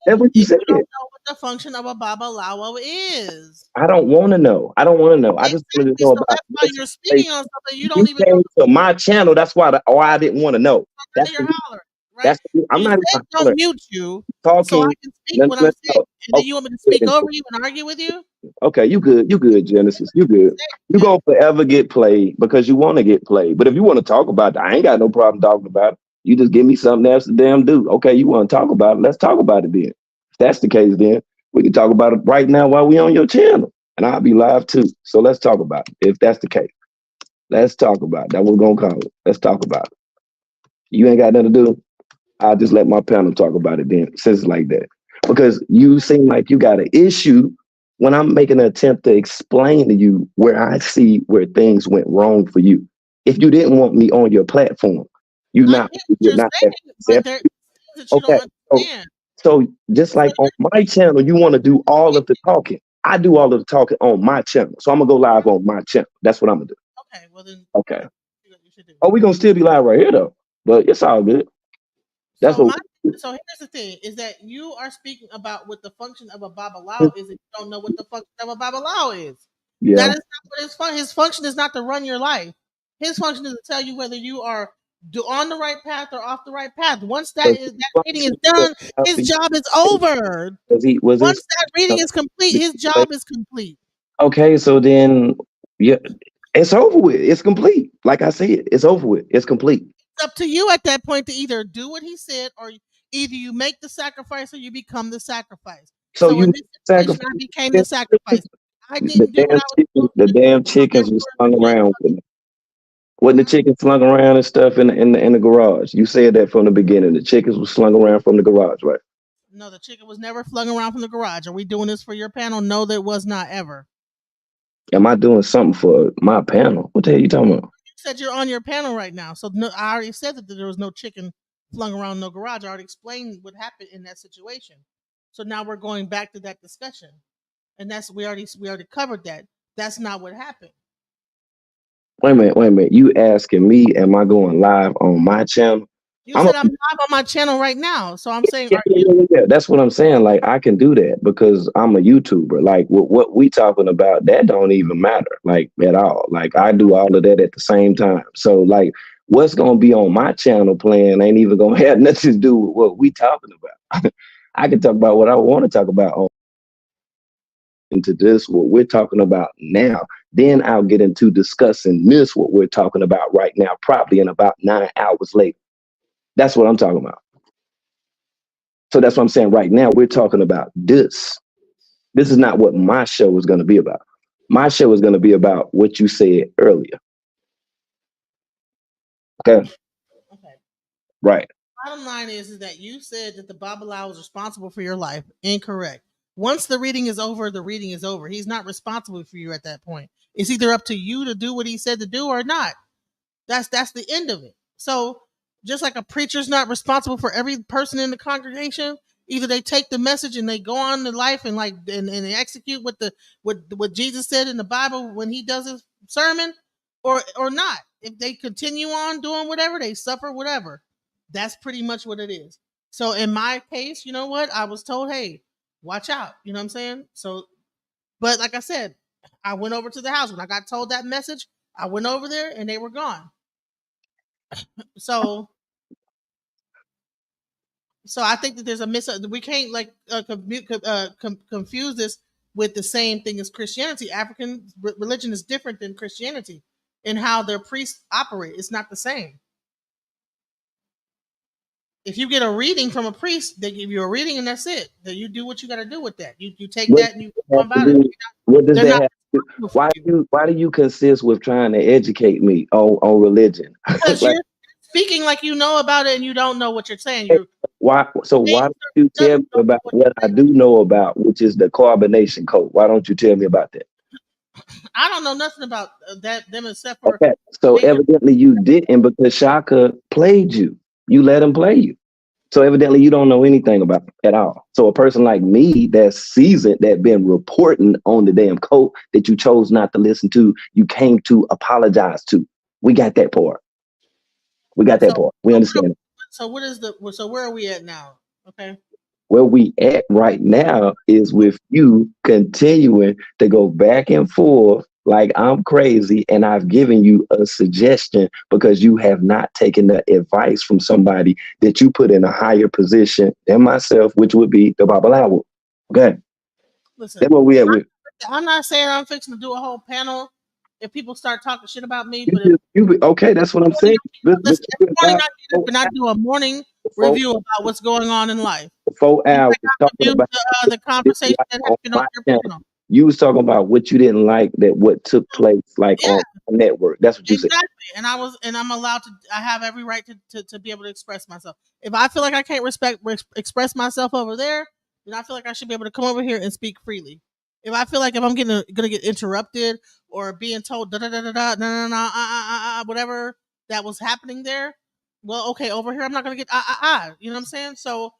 Speaker 9: That's what you said.
Speaker 1: You don't know what the function of a Babalawo is.
Speaker 9: I don't want to know. I don't want to know. I just want to know about.
Speaker 1: That's why you're speaking on something you don't even
Speaker 9: came
Speaker 1: know.
Speaker 9: To my channel. That's why. I didn't want to know. That's
Speaker 1: you're hollering, right?
Speaker 9: That's. I'm not
Speaker 1: even don't mute you.
Speaker 9: Talking.
Speaker 1: So I can speak what I'm saying. And then you want me to speak over you and argue with you?
Speaker 9: Okay, you good. You good, Genesis. You good. You gonna forever get played because you want to get played. But if you want to talk about it, I ain't got no problem talking about it. You just give me something else to damn do. Okay, you want to talk about it? Let's talk about it then. If that's the case, then we can talk about it right now while we on your channel, and I'll be live too. So let's talk about it. If that's the case, let's talk about it. That's what we're gonna call it. Let's talk about it. You ain't got nothing to do. I'll just let my panel talk about it then, since it's like that. Because you seem like you got an issue when I'm making an attempt to explain to you where I see where things went wrong for you. If you didn't want me on your platform, you're not that. Okay. So just like on my channel, you want to do all of the talking. I do all of the talking on my channel. So I'm gonna go live on my channel. That's what I'm gonna do.
Speaker 1: Okay, well then.
Speaker 9: Okay. Oh, we're gonna still be live right here though. But it's all good. That's
Speaker 1: so here's the thing: is that you are speaking about what the function of a Babalawo is, and you don't know what the function of a Babalawo is. Yeah. That is not what his function is not to run your life. His function is to tell you whether you are on the right path or off the right path. Once that reading is done, his job is over. Once that reading is complete, his job is complete.
Speaker 9: Okay, so then it's over with. It's complete. Like I said, it's over with. It's complete.
Speaker 1: It's up to you at that point to either do what he said, or either you make the sacrifice or you become the sacrifice.
Speaker 9: So
Speaker 1: So in
Speaker 9: you
Speaker 1: this situation, I
Speaker 9: sacrifice
Speaker 1: became the sacrifice. I
Speaker 9: the
Speaker 1: didn't do what
Speaker 9: damn
Speaker 1: I was
Speaker 9: chicken,
Speaker 1: supposed
Speaker 9: the
Speaker 1: to do.
Speaker 9: damn
Speaker 1: So
Speaker 9: chickens was
Speaker 1: therefore,
Speaker 9: slung
Speaker 1: you can't
Speaker 9: around
Speaker 1: fuck
Speaker 9: with it. Wasn't the chicken slung around and stuff in the garage? You said that from the beginning. The chickens was slung around from the garage, right?
Speaker 1: No, the chicken was never flung around from the garage. Are we doing this for your panel? No, that was not ever.
Speaker 9: Am I doing something for my panel? What the hell you talking about?
Speaker 1: You said you're on your panel right now. So no, I already said that there was no chicken flung around no garage. I already explained what happened in that situation. So now we're going back to that discussion. And that's we already covered that. That's not what happened.
Speaker 9: Wait a minute, wait a minute. You asking me, am I going live on my channel?
Speaker 1: You
Speaker 9: I'm a,
Speaker 1: said I'm live on my channel right now. So I'm saying,
Speaker 9: yeah,
Speaker 1: are
Speaker 9: yeah,
Speaker 1: you?
Speaker 9: yeah, yeah. That's what I'm saying. Like I can do that because I'm a YouTuber. Like what we talking about, that don't even matter, like at all. Like I do all of that at the same time. So like what's gonna be on my channel playing ain't even gonna have nothing to do with what we talking about. I can talk about what I want to talk about on into this, what we're talking about now. Then I'll get into discussing this, what we're talking about right now, probably in about 9 hours later. That's what I'm talking about. So that's what I'm saying. Right now, we're talking about this. This is not what my show is going to be about. My show is going to be about what you said earlier. Okay.
Speaker 1: Okay.
Speaker 9: Right.
Speaker 1: Bottom line is that you said that the Babalawo was responsible for your life. Incorrect. Once the reading is over, the reading is over. He's not responsible for you at that point. It's either up to you to do what he said to do or not. That's the end of it. So just like a preacher's not responsible for every person in the congregation, either they take the message and they go on to life and and they execute what Jesus said in the Bible when he does his sermon, or not. If they continue on doing whatever, they suffer whatever. That's pretty much what it is. So in my case, you know what? I was told, hey, watch out. You know what I'm saying? So, but like I said, I went over to the house when I got told that message. I went over there and they were gone. So I think that there's a we can't like confuse this with the same thing as Christianity. African religion is different than Christianity in how their priests operate. It's not the same. If you get a reading from a priest, they give you a reading and that's it. That you do what you got to do with that. You take
Speaker 9: What
Speaker 1: that and you
Speaker 9: does
Speaker 1: go
Speaker 9: that have to
Speaker 1: about it.
Speaker 9: do? What does
Speaker 1: They're
Speaker 9: that
Speaker 1: not
Speaker 9: have to do?
Speaker 1: responsible for you
Speaker 9: Why do you consist with trying to educate me on religion?
Speaker 1: because
Speaker 9: Like
Speaker 1: you're speaking like you know about it and you don't know what you're saying. You're
Speaker 9: why? So
Speaker 1: saying
Speaker 9: why don't
Speaker 1: certain
Speaker 9: you
Speaker 1: stuff
Speaker 9: tell
Speaker 1: you
Speaker 9: me
Speaker 1: don't know
Speaker 9: about
Speaker 1: what
Speaker 9: what I
Speaker 1: you're
Speaker 9: do know about, which is the carbonation code? Why don't you tell me about that?
Speaker 1: saying. I don't know nothing about that them except for
Speaker 9: Okay, so
Speaker 1: they just
Speaker 9: evidently you didn't because Shaka played you. You let him play you. So evidently you don't know anything about it at all. So a person like me that's seasoned, that been reporting on the damn code that you chose not to listen to, you came to apologize to. We got that part. We got that
Speaker 1: so
Speaker 9: part. We understand it.
Speaker 1: what is the so where are we at now? Okay.
Speaker 9: Where we at right now is with you continuing to go back and forth like I'm crazy, and I've given you a suggestion because you have not taken the advice from somebody that you put in a higher position than myself, which would be the Babalawo. Okay,
Speaker 1: Listen,
Speaker 9: that's where we at with.
Speaker 1: I'm not saying I'm fixing to do a whole panel if people start talking shit about me, but if
Speaker 9: Okay, that's what I'm saying. But
Speaker 1: listen,
Speaker 9: you
Speaker 1: every
Speaker 9: been
Speaker 1: morning
Speaker 9: live
Speaker 1: I get up and I do a morning
Speaker 9: for
Speaker 1: review about what's going on in life.
Speaker 9: 4 hours
Speaker 1: Like I
Speaker 9: talking
Speaker 1: reviewed
Speaker 9: about
Speaker 1: the conversation that
Speaker 9: on
Speaker 1: happened on
Speaker 9: my
Speaker 1: your
Speaker 9: channel.
Speaker 1: panel.
Speaker 9: You was talking about what you didn't like, that what took place like
Speaker 1: Yeah,
Speaker 9: on the network. That's what you said.
Speaker 1: exactly. And I'm allowed to. I have every right to be able to express myself. If I feel like I can't express myself over there, then I feel like I should be able to come over here and speak freely. If I feel like if I'm gonna get interrupted or being told da da da da da no no no whatever that was happening there, well okay over here I'm not gonna get you know what I'm saying? So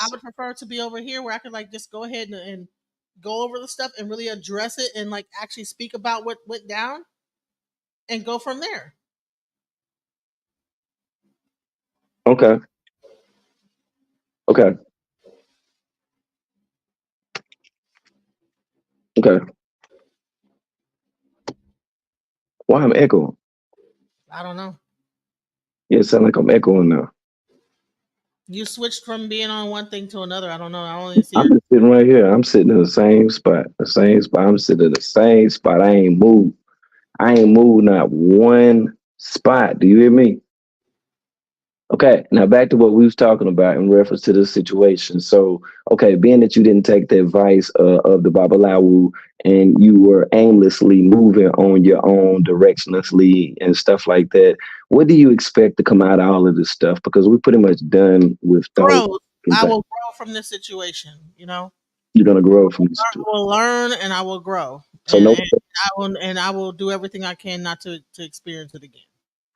Speaker 1: I would prefer to be over here where I could like just go ahead and go over the stuff and really address it and like actually speak about what went down and go from there.
Speaker 9: Okay. Okay. Okay. Why I'm echoing?
Speaker 1: I don't know.
Speaker 9: Yeah, it sound like I'm echoing now.
Speaker 1: You switched from being on one thing to another. I don't know. I only see
Speaker 9: I'm
Speaker 1: your.
Speaker 9: just sitting right here. I'm sitting in the same spot. The same spot. I'm sitting in the same spot. I ain't moved. I ain't moved not one spot. Do you hear me? Okay, now back to what we was talking about in reference to this situation. So, okay, being that you didn't take the advice of the Babalawu and you were aimlessly moving on your own, directionlessly and stuff like that, what do you expect to come out of all of this stuff? Because we're pretty much done with those.
Speaker 1: Growth. I will grow from this situation. You know,
Speaker 9: You're gonna grow from this.
Speaker 1: I will learn and I will grow.
Speaker 9: So
Speaker 1: And,
Speaker 9: no,
Speaker 1: and I will do everything I can not to experience it again.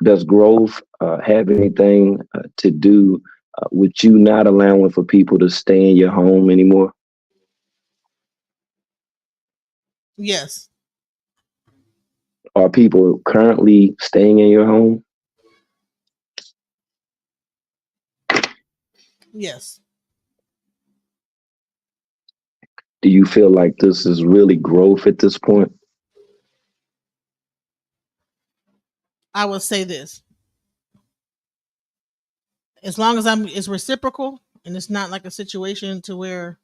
Speaker 9: does growth have anything to do with you not allowing for people to stay in your home anymore?
Speaker 1: Yes.
Speaker 9: Are people currently staying in your home?
Speaker 1: Yes.
Speaker 9: Do you feel like this is really growth at this point?
Speaker 1: I will say this. As long as it's reciprocal and it's not like a situation to where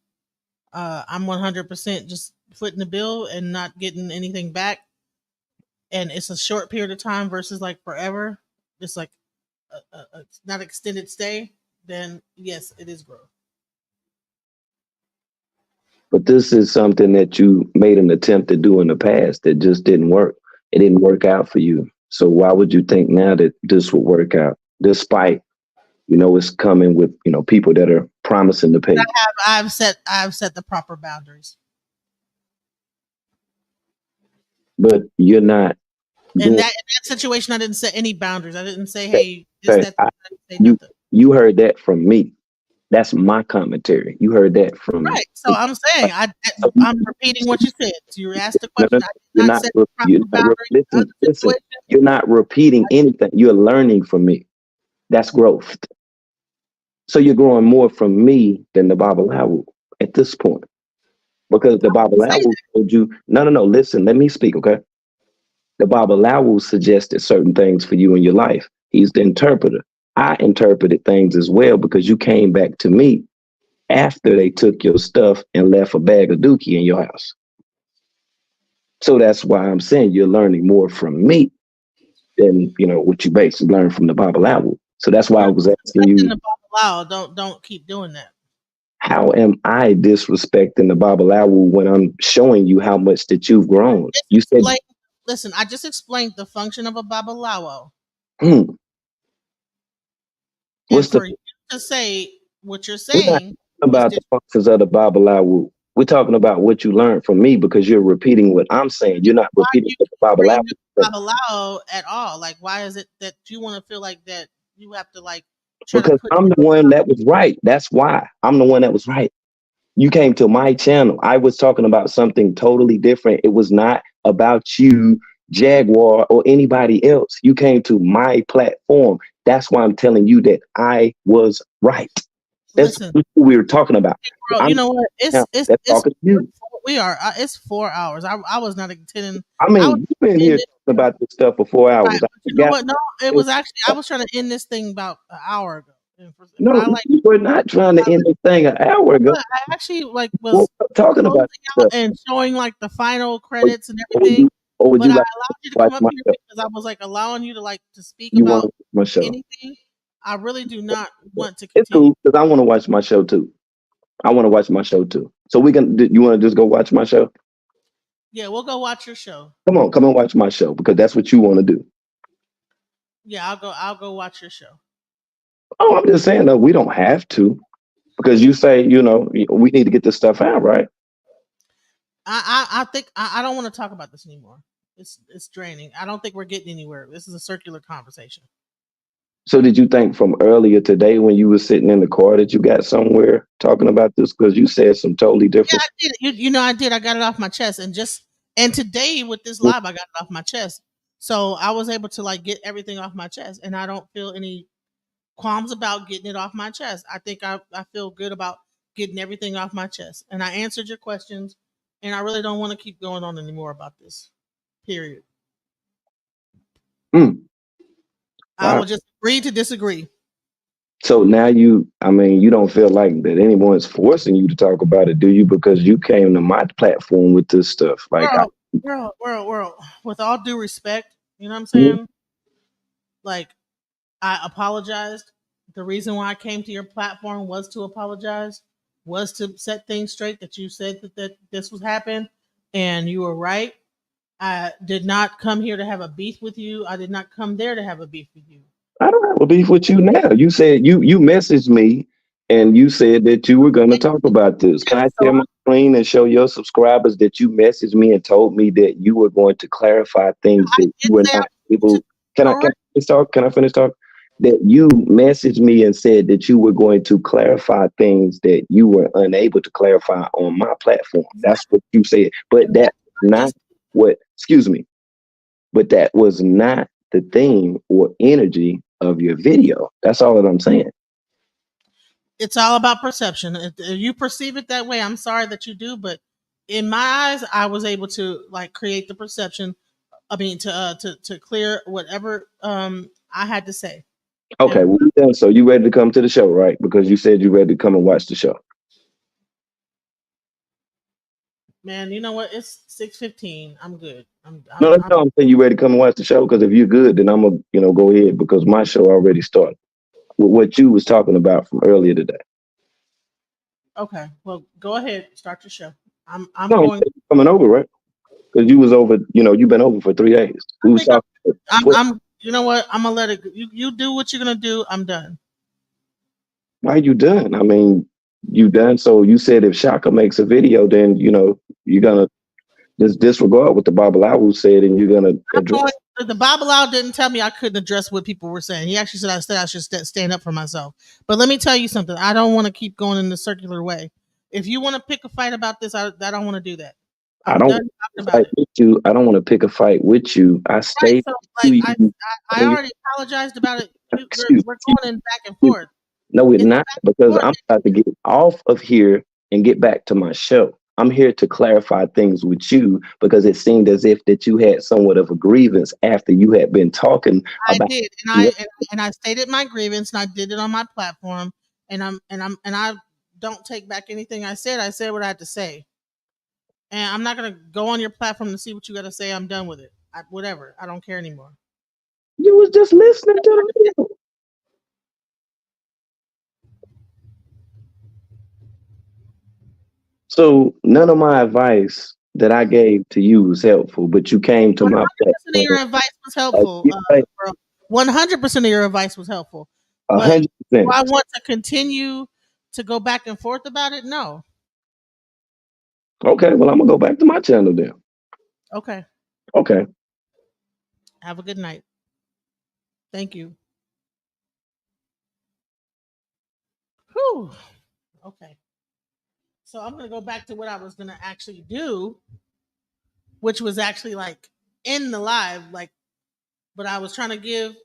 Speaker 1: I'm 100% just footing the bill and not getting anything back, and it's a short period of time versus like forever, it's like a not extended stay, then yes, it is growth.
Speaker 9: But this is something that you made an attempt to do in the past that just didn't work. It didn't work out for you. So why would you think now that this will work out, despite it's coming with people that are promising to pay?
Speaker 1: I've set the proper boundaries.
Speaker 9: But you're not.
Speaker 1: In that situation, I didn't set any boundaries. I didn't say, "Hey, this, that."
Speaker 9: You heard that from me. That's my commentary. You heard that from me.
Speaker 1: Right. So I'm saying I'm repeating what you said. So you asked the question.
Speaker 9: Listen, you're not repeating anything. You're learning from me. That's growth. So you're growing more from me than the Babalawu at this point. Because the Babalawu told you, no, listen, let me speak, okay? The Babalawu suggested certain things for you in your life. He's the interpreter. I interpreted things as well because you came back to me after they took your stuff and left a bag of dookie in your house. So that's why I'm saying you're learning more from me than what you basically learned from the Babalawu. So that's why I was asking you.
Speaker 1: The Babalawu, don't keep doing that.
Speaker 9: How am I disrespecting the Babalawu when I'm showing you how much that you've grown? You said,
Speaker 1: listen, I just explained the function of a Babalawu.
Speaker 9: What's
Speaker 1: for you to say what you're saying
Speaker 9: about the functions of the Babalawu? We're talking about what you learned from me because you're repeating what I'm saying. You're not repeating what the
Speaker 1: Babalawu at all. Like, why is it that you want to feel like that you have to like?
Speaker 9: Because I'm the one that was right. That's why I'm the one that was right. You came to my channel. I was talking about something totally different. It was not about you, Jaguar, or anybody else. You came to my platform. That's why I'm telling you that I was right. That's what we were talking about.
Speaker 1: Bro, you know what? It's we are. It's 4 hours. I was not intending.
Speaker 9: I mean, you've been here talking about this stuff for 4 hours.
Speaker 1: Right, you know what? No, it was actually. I was trying to end this thing about an hour ago.
Speaker 9: No, you were not trying to end this thing an hour ago.
Speaker 1: I actually was
Speaker 9: talking about
Speaker 1: and showing like the final credits and everything. But I allowed you to come up here because I was like allowing you to like to speak about anything. I really do not want to continue.
Speaker 9: It's cool because I want to watch my show too. So we can. You want to just go watch my show?
Speaker 1: Yeah, we'll go watch your show.
Speaker 9: Come on, watch my show because that's what you want to do.
Speaker 1: Yeah, I'll go watch your show.
Speaker 9: Oh, I'm just saying though, we don't have to because you say we need to get this stuff out, right?
Speaker 1: I think I don't want to talk about this anymore. It's draining. I don't think we're getting anywhere. This is a circular conversation.
Speaker 9: So did you think from earlier today when you were sitting in the car that you got somewhere talking about this? Because you said some totally different.
Speaker 1: Yeah, I did. I did. I got it off my chest. And today with this live, I got it off my chest. So I was able to like get everything off my chest. And I don't feel any qualms about getting it off my chest. I think I feel good about getting everything off my chest. And I answered your questions. And I really don't want to keep going on anymore about this. Period. I will just agree to disagree.
Speaker 9: So now you don't feel like that anyone's forcing you to talk about it, do you? Because you came to my platform with this stuff. Like,
Speaker 1: world. With all due respect, you know what I'm saying? Like, I apologized The reason why I came to your platform was to apologize, was to set things straight that you said that this was happening, and you were right. I did not come here to have a beef with you. I did not come there to have a beef with you.
Speaker 9: I don't have a beef with you now. You said you messaged me and you said that you were going to talk about this. Can I share my screen and show your subscribers that you messaged me and told me that you were going to clarify things that you were not able? Can I finish talk? Can I finish talk? That you messaged me and said that you were going to clarify things that you were unable to clarify on my platform. That's what you said. But that's not what, excuse me, but that was not the theme or energy of your video. That's all that I'm saying.
Speaker 1: It's all about perception. If you perceive it that way, I'm sorry that you do, but in my eyes, I was able to like create the perception. I mean, to clear whatever I had to say.
Speaker 9: Okay, well, done. So you ready to come to the show, right? Because you said you ready to come and watch the show.
Speaker 1: Man, you know what? It's 6:15. I'm good. I'm
Speaker 9: saying you ready to come and watch the show. Because if you're good, then I'm gonna go ahead because my show already started with what you was talking about from earlier today.
Speaker 1: Okay, well, go ahead, start your show. I'm
Speaker 9: No,
Speaker 1: going.
Speaker 9: coming over, right? Because you was over. You've been over for 3 days. We was talking.
Speaker 1: I'm. You know what? I'm gonna let it. You do what you're gonna do. I'm done.
Speaker 9: Why you done? I mean, you done. So you said if Shaka makes a video, then you're gonna just disregard what the Bible Owl said, and you're gonna address.
Speaker 1: The Bible Owl didn't tell me I couldn't address what people were saying. He actually said I should stand up for myself. But let me tell you something. I don't want to keep going in the circular way. If you want to pick a fight about this, I don't want to do that.
Speaker 9: I don't fight with you. I don't want to pick a fight with you. I stay.
Speaker 1: I already apologized about it. We're going in back and forth.
Speaker 9: No, we're not, because I'm about to get off of here and get back to my show. I'm here to clarify things with you because it seemed as if that you had somewhat of a grievance after you had been talking about.
Speaker 1: I did, and I stated my grievance, and I did it on my platform, and I don't take back anything I said. I said what I had to say, and I'm not gonna go on your platform to see what you got to say. I'm done with it. Whatever. I don't care anymore.
Speaker 9: You was just listening to the video. So none of my advice that I gave to you was helpful, but you came to my platform.
Speaker 1: 100% of your advice was helpful. 100% of your advice was helpful.
Speaker 9: 100%.
Speaker 1: Do I want to continue to go back and forth about it? No.
Speaker 9: Okay, well, I'm gonna go back to my channel then.
Speaker 1: Okay.
Speaker 9: Okay.
Speaker 1: Have a good night. Thank you. Whew. Okay. So I'm gonna go back to what I was gonna actually do, which was actually like in the live, but I was trying to give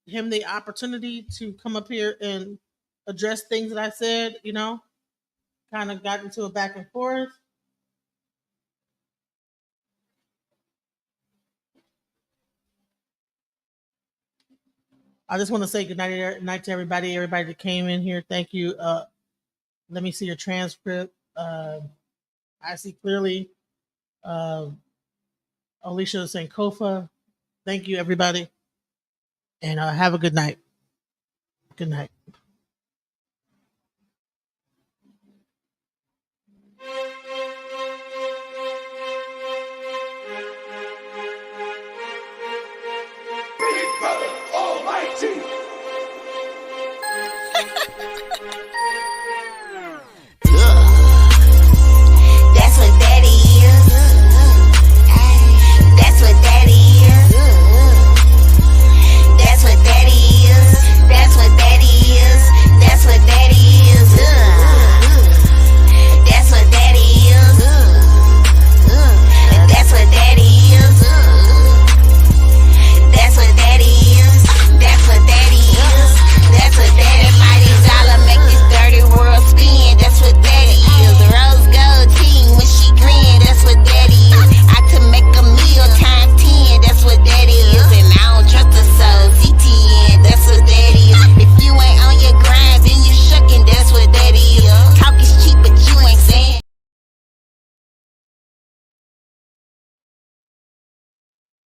Speaker 1: him the opportunity to come up here and address things that I said, kind of got into a back and forth. I just want to say good night to everybody that came in here. Thank you. Let me see your transcript. I see clearly. Alicia Sankofa. Thank you, everybody. And have a good night. Good night.